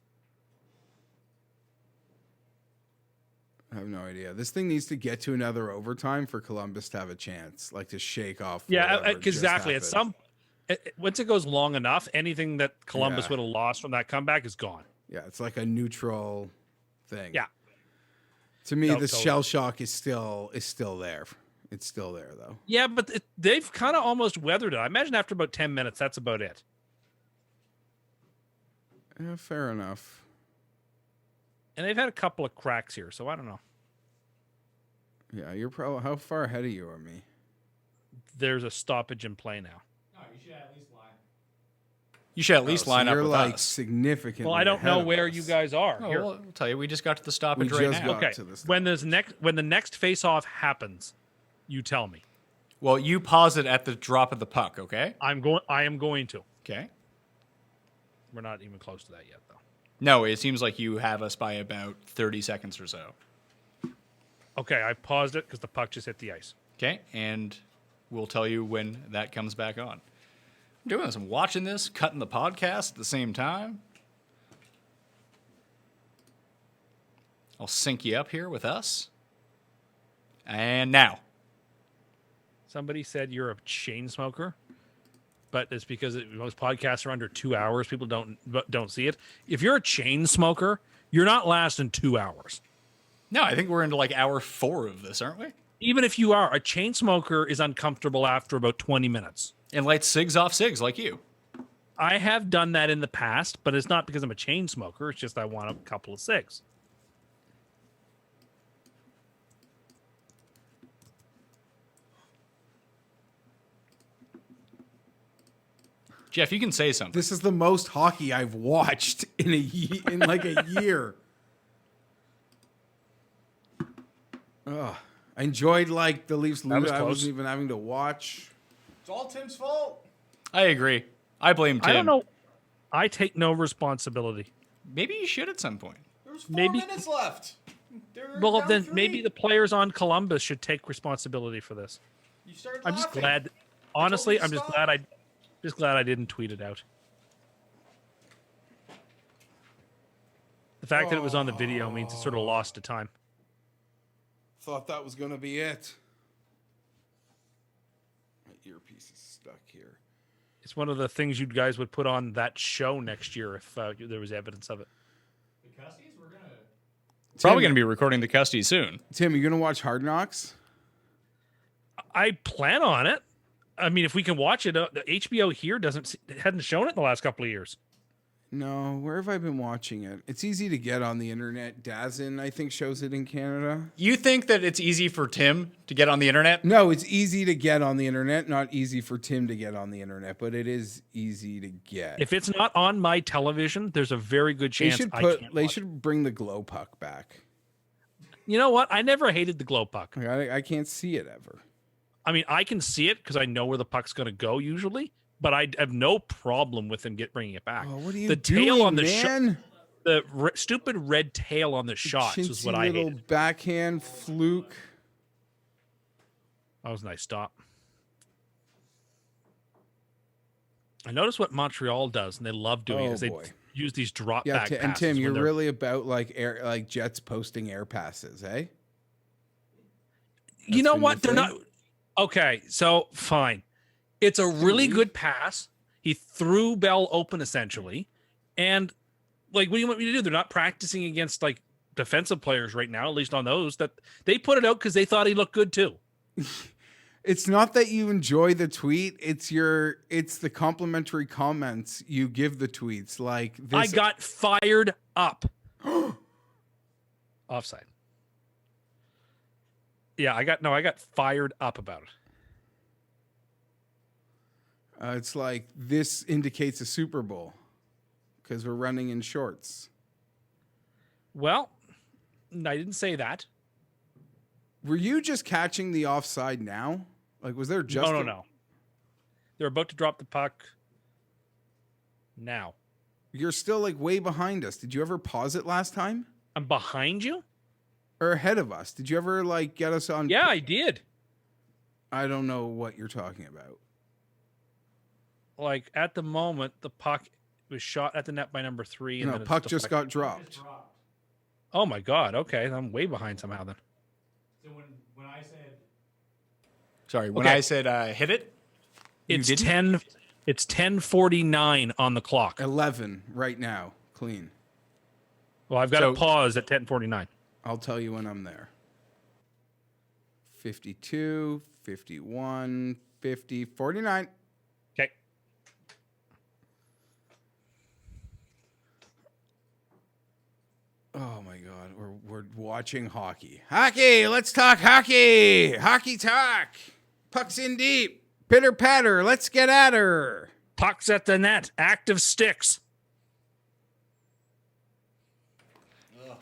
I have no idea. This thing needs to get to another overtime for Columbus to have a chance, like to shake off. Yeah, whatever just exactly. At happened. once it goes long enough, anything that Columbus Yeah. would have lost from that comeback is gone. Yeah, it's like a neutral thing. Yeah. To me, No, the totally. shell shock is still there. It's still there though. Yeah, but they've kind of almost weathered it. I imagine after about 10 minutes, that's about it. Yeah, fair enough. And they've had a couple of cracks here, so I don't know. Yeah, you're probably how far ahead of you are me? There's a stoppage in play now. You should at least So line up you're with like us. significantly. Well, I don't ahead know of where us. you guys are. Oh, Here. well, I'll tell you, we just got to the stoppage We right just now. got- Okay. to the When the next face-off happens, you tell me. Well, you pause it at the drop of the puck, okay? I am going to. Okay. We're not even close to that yet, though. No, it seems like you have us by about 30 seconds or so. Okay, I paused it because the puck just hit the ice. Okay, and we'll tell you when that comes back on. I'm doing this. I'm watching this, cutting the podcast at the same time. I'll sync you up here with us. And now. Somebody said you're a chain smoker, but it's because most podcasts are under 2 hours. People don't see it. If you're a chain smoker, you're not lasting 2 hours. No, I think we're into like hour 4 of this, aren't we? Even if you are, a chain smoker is uncomfortable after about 20 minutes. And light cigs off cigs like you. I have done that in the past, but it's not because I'm a chain smoker. It's just I want a couple of cigs. Jeff, you can say something. This is the most hockey I've watched in in like a year. Ugh. I enjoyed like the Leafs That was lose. I close. wasn't even having to watch. It's all Tim's fault. I agree. I blame Tim. I don't know. I take no responsibility. Maybe you should at some point. There's 4 Maybe- minutes left. They're Well, down then 3. maybe the players on Columbus should take responsibility for this. You started I'm just laughing. glad. Honestly, you I'm just stop. glad I didn't tweet it out. The fact that it was on the video means it's sort of lost to time. Thought that was gonna be it. My earpiece is stuck here. It's one of the things you guys would put on that show next year if there was evidence of it. Probably going to be recording the Custody soon. Tim, you gonna watch Hard Knocks? I plan on it. I mean, if we can watch it, the HBO here hadn't shown it in the last couple of years. No, where have I been watching it? It's easy to get on the internet. Dazn, I think, shows it in Canada. You think that it's easy for Tim to get on the internet? No, it's easy to get on the internet. Not easy for Tim to get on the internet, but it is easy to get. If it's not on my television, there's a very good they chance should I can't they watch it. should bring the glow puck back. You know what? I never hated the glow puck. Like, I can't see it ever. I mean, I can see it because I know where the puck's going to go usually, but I have no problem with them bringing it back. Oh, what are you the doing, tail on the shot, man? the stupid red tail on the shots is what Chintzy I little hated. backhand fluke. That was a nice stop. I noticed what Montreal does, and they love doing Oh, is they boy. use these drop Yeah, back and passes. Tim, when you're they're- really about like Jets posting air passes, eh? You know been what? your They're thing? not. Okay, so fine. It's a really good pass. He threw Bell open essentially, and like, what do you want me to do? They're not practicing against like defensive players right now, at least on those. That they put it out because they thought he looked good too. It's not that you enjoy the tweet. It's the complimentary comments you give the tweets. Like this. I got fired up. Offside. Yeah, I got fired up about it. It's like this indicates a Super Bowl because we're running in shorts. Well, I didn't say that. Were you just catching the offside now? Like, was there just No. They're about to drop the puck now. You're still like way behind us. Did you ever pause it last time? I'm behind you? Or ahead of us? Did you ever like get us on? Yeah, I did. I don't know what you're talking about. Like, at the moment, the puck was shot at the net by number 3. And No, then puck just got dropped. Oh, my God. Okay, I'm way behind somehow then. So when I said Sorry, when Okay. I said hit it, It's didn't? It's 10:49 on the clock. 11 right now, clean. Well, I've got So- to pause at 10:49. I'll tell you when I'm there. 52, 51, 50, 49. Okay. Oh my God, we're watching hockey. Hockey, let's talk hockey. Hockey talk. Pucks in deep. Pitter patter. Let's get at her. Pucks at the net. Active sticks.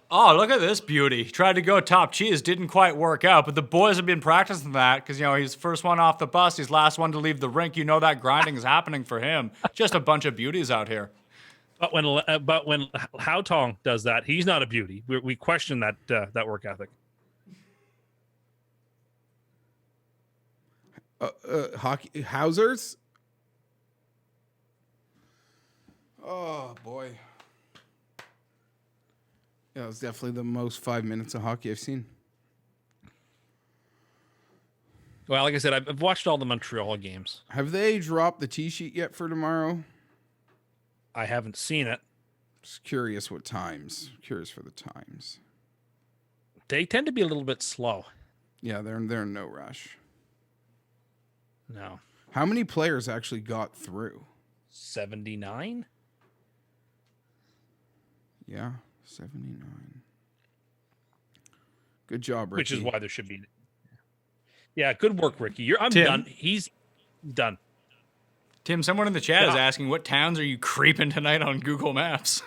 oh, look at this beauty. Tried to go top cheese, didn't quite work out, but the boys have been practicing that because, he's first one off the bus, he's last one to leave the rink. That grinding is happening for him. Just a bunch of beauties out here. But when Hao Tong does that, he's not a beauty. We question that work ethic. Hockey Hausers. Oh boy. Yeah, it was definitely the most 5 minutes of hockey I've seen. Well, like I said, I've watched all the Montreal games. Have they dropped the tee sheet yet for tomorrow? I haven't seen it. Just curious what times. Curious for the times. They tend to be a little bit slow. Yeah, they're in no rush. No. How many players actually got through? 79? Yeah, 79. Good job, Ricky. Which is why there should be. Yeah, good work, Ricky. I'm Tim? done. He's done. Tim, someone in the chat is Yeah. asking, what towns are you creeping tonight on Google Maps?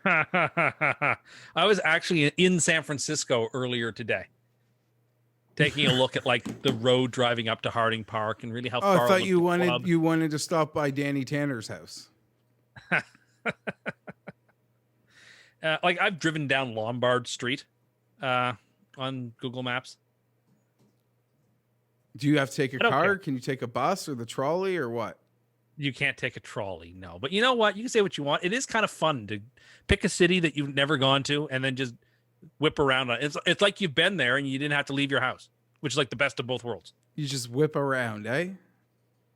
I was actually in San Francisco earlier today, taking a look at like the road driving up to Harding Park and really how Oh, far. I thought it you looked the wanted club. wanted to stop by Danny Tanner's house. Like I've driven down Lombard Street on Google Maps. Do you have to take a I don't car? care. Can you take a bus or the trolley or what? You can't take a trolley, no. But you know what? You can say what you want. It is kind of fun to pick a city that you've never gone to and then just whip around on it. It's like you've been there and you didn't have to leave your house, which is like the best of both worlds. You just whip around, eh?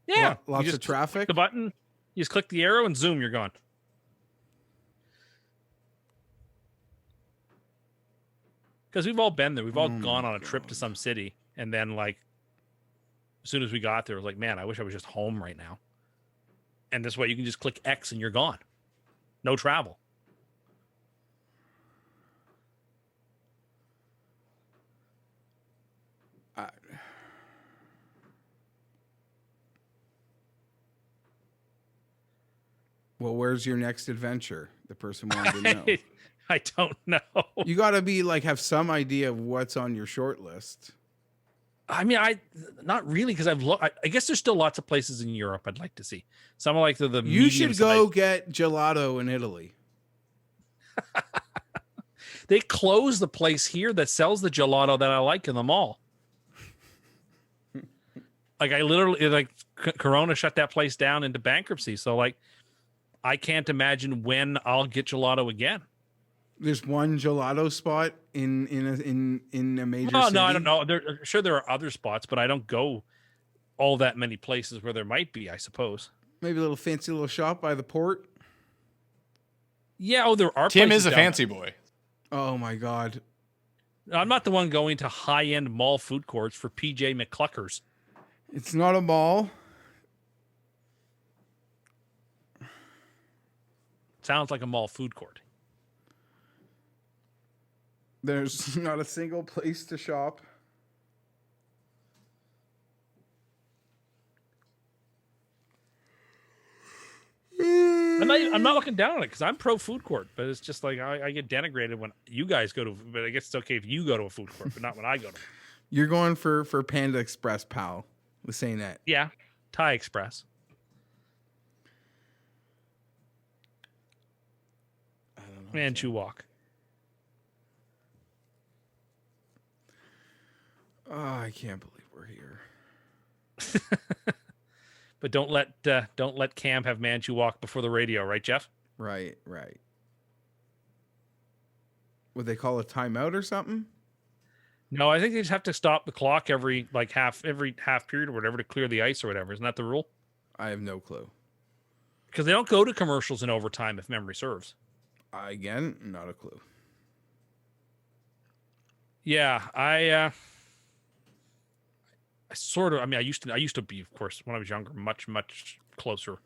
Yeah. Lots You of just traffic. click the button, you just click the arrow and zoom, you're gone. Because we've all been there. We've all gone on a trip to some city. And then, like, as soon as we got there, it was like, man, I wish I was just home right now. And this way you can just click X and you're gone. No travel. Well, where's your next adventure? The person wanted to know. I don't know. You got to be like have some idea of what's on your short list. I mean, not really, because I've looked. I guess there's still lots of places in Europe I'd like to see. Some of like the You should go medium-sized- get gelato in Italy. They closed the place here that sells the gelato that I like in the mall. Like I literally like Corona shut that place down into bankruptcy. So like, I can't imagine when I'll get gelato again. There's one gelato spot in a major Oh city. no, I don't know. Sure there are other spots, but I don't go all that many places where there might be. I suppose. Maybe a little fancy little shop by the port. Yeah. Oh, there are. Tim places is a down fancy boy. Oh my God. there. I'm not the one going to high-end mall food courts for PJ McCluckers. It's not a mall. Sounds like a mall food court. There's not a single place to shop. I'm not looking down on it because I'm pro food court, but it's just like I get denigrated when you guys go to. But I guess it's okay if you go to a food court, but not when I go to. You're going for Panda Express, pal. Was saying that. Yeah, Thai Express. I don't know. Manchu Walk. Oh, I can't believe we're here. But don't let Cam have Manchu Walk before the radio, right, Jeff? Right. Would they call a timeout or something? No, I think they just have to stop the clock every half period or whatever to clear the ice or whatever. Isn't that the rule? I have no clue. Because they don't go to commercials in overtime, if memory serves. Again, not a clue. Yeah, I sort of. I mean, I used to be, of course, when I was younger, much closer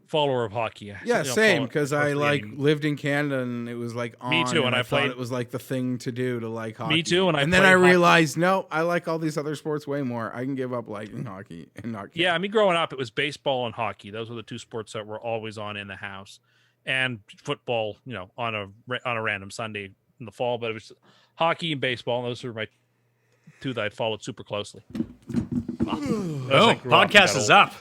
follower of hockey. Yeah, same. Because I closely. lived in Canada and it was like on. Me too, and I thought played- it was like the thing to do to like hockey. Me too, and then played I hockey. realized no, I like all these other sports way more. I can give up liking hockey and not. Yeah, I mean, growing up, it was baseball and hockey. Those were the two sports that were always on in the house, and football. On a random Sunday in the fall. But it was hockey and baseball, and those were my two that I followed super closely. Oh, podcast is up.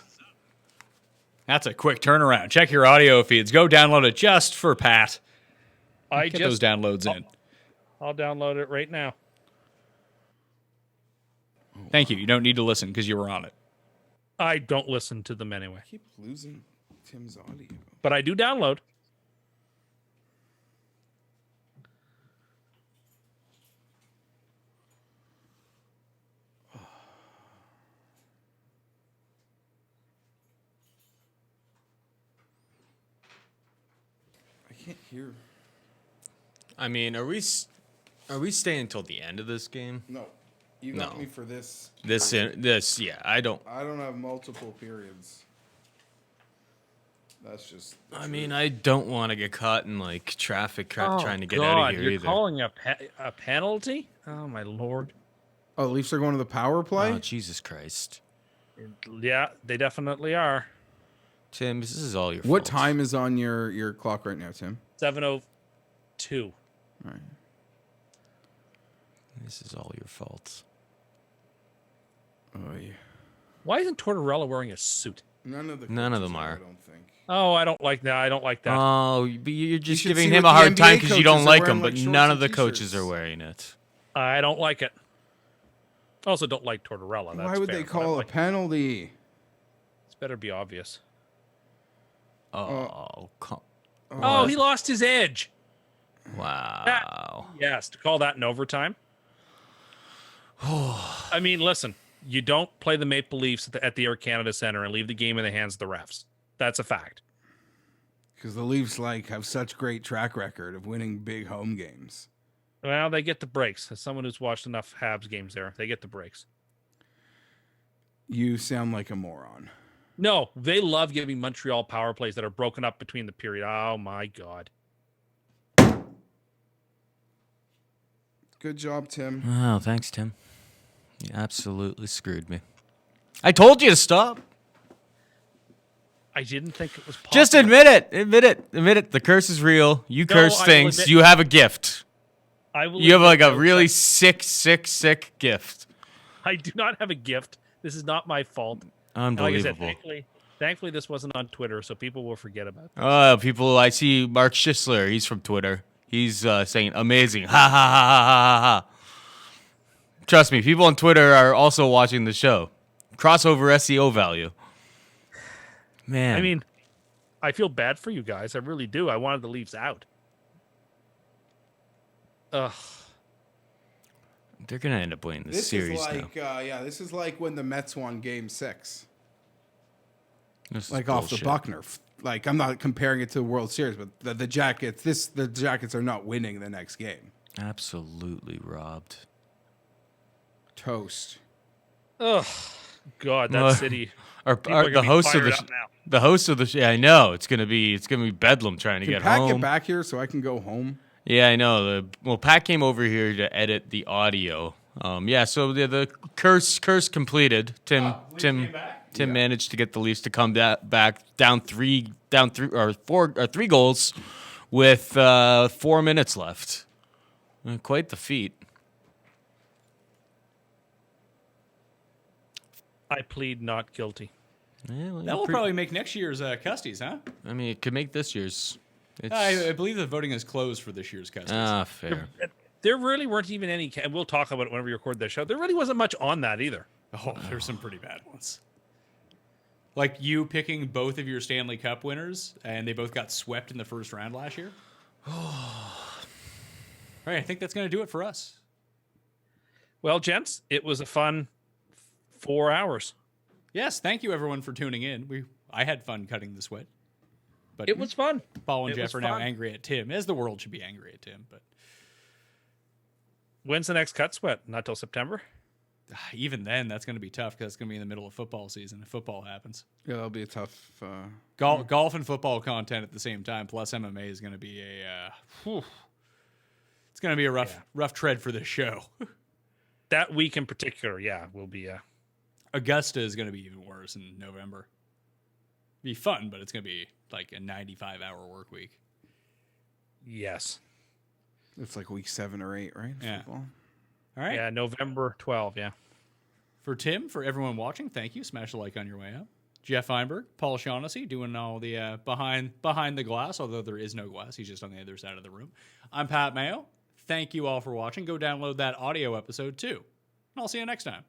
That's a quick turnaround. Check your audio feeds. Go download it just for Pat. Get those downloads in. I'll download it right now. Thank you. You don't need to listen because you were on it. I don't listen to them anyway, I keep losing Tim's audio. but I do download. I can't hear. I mean, are we staying until the end of this game? No, you got No. me for this. Yeah, I don't. I don't have multiple periods. That's just. I mean, I don't want to get caught in like traffic trying to get out of here you're either. calling a penalty? Oh my lord! Oh, the Leafs are going to the power play. Oh, Jesus Christ. Yeah, they definitely are. Tim, this is all your What fault. time is on your clock right now, Tim? 7:02. All right. This is all your fault. Oh yeah. Why isn't Tortorella wearing a suit? None of them coaches are. I don't think. Oh, I don't like that. I don't like that. Oh, but you're just should giving see him what a the hard NBA time because you don't coaches are like wearing, him, like, but shorts none and of the t-shirts. coaches are wearing it. I don't like it. Also, don't like Tortorella. That's Why would fair, they but I call a like it. penalty? It's better be obvious. Oh, Oh, he lost his edge. wow. Yes, to call that in overtime. I mean, listen, you don't play the Maple Leafs at the Air Canada Centre and leave the game in the hands of the refs. That's a fact. Because the Leafs have such great track record of winning big home games. Well, they get the breaks. As someone who's watched enough Habs games there, they get the breaks. You sound like a moron. No, they love giving Montreal power plays that are broken up between the period. Oh, my God. Good job, Tim. Oh, thanks, Tim. You absolutely screwed me. I told you to stop. I didn't think it was possible. Just admit it. Admit it. Admit it. The curse is real. You No, curse I will things. admit- You have a gift. I will You have admit, like a though, really that sick gift. I do not have a gift. This is not my fault. And like I said, Unbelievable. thankfully, this wasn't on Twitter, so people will forget about it. People, I see Mark Schisler. He's from Twitter. He's saying amazing. Ha ha ha ha ha ha. Trust me, people on Twitter are also watching the show. Crossover SEO value. Man. I mean, I feel bad for you guys. I really do. I wanted the Leafs out. Ugh. they're going to end up winning this series now. This is like when the Mets won Game 6. This is Like off the bullshit. Buckner. Like, I'm not comparing it to the World Series, but the Jackets, the Jackets are not winning the next game. Absolutely robbed. Toast. Ugh. God, that Well, city. Our, People are the gonna be host of fired the up now. the host of the show. I know it's gonna be bedlam trying to Can get Pat home. get back here so I can go home? Yeah, I know. Pat came over here to edit the audio. So the curse completed. Tim. Tim managed to get the Leafs to come back down three or three goals with 4 minutes left. Quite the feat. I plead not guilty. That will probably make next year's Custies, huh? I mean, it could make this year's. I believe the voting is closed for this year's Custies. Fair. There really weren't even any. We'll talk about it whenever we record this show. There really wasn't much on that either. Oh, there's some pretty bad ones. Like you picking both of your Stanley Cup winners, and they both got swept in the first round last year. All right, I think that's going to do it for us. Well, gents, it was a fun 4 hours. Yes, thank you everyone for tuning in. I had fun cutting the sweat. But It was fun. Paul and It Jeff was are now fun. angry at Tim, as the world should be angry at Tim. But When's the next cut sweat? Not till September? even then, that's going to be tough because it's going to be in the middle of football season if football happens. Yeah, that'll be a tough. Golf and football content at the same time, plus MMA is going to be it's going to be a rough tread for this show. That week in particular, will be. Augusta is going to be even worse in November. Be fun, but it's going to be like a 95-hour work week. Yes. It's like week 7 or 8, right? Yeah. Football. All right. Yeah, November 12, yeah. For Tim, for everyone watching, thank you. Smash a like on your way up. Geoff Fienberg, Paul Shaughnessy doing all the behind the glass, although there is no glass. He's just on the other side of the room. I'm Pat Mayo. Thank you all for watching. Go download that audio episode too. And I'll see you next time.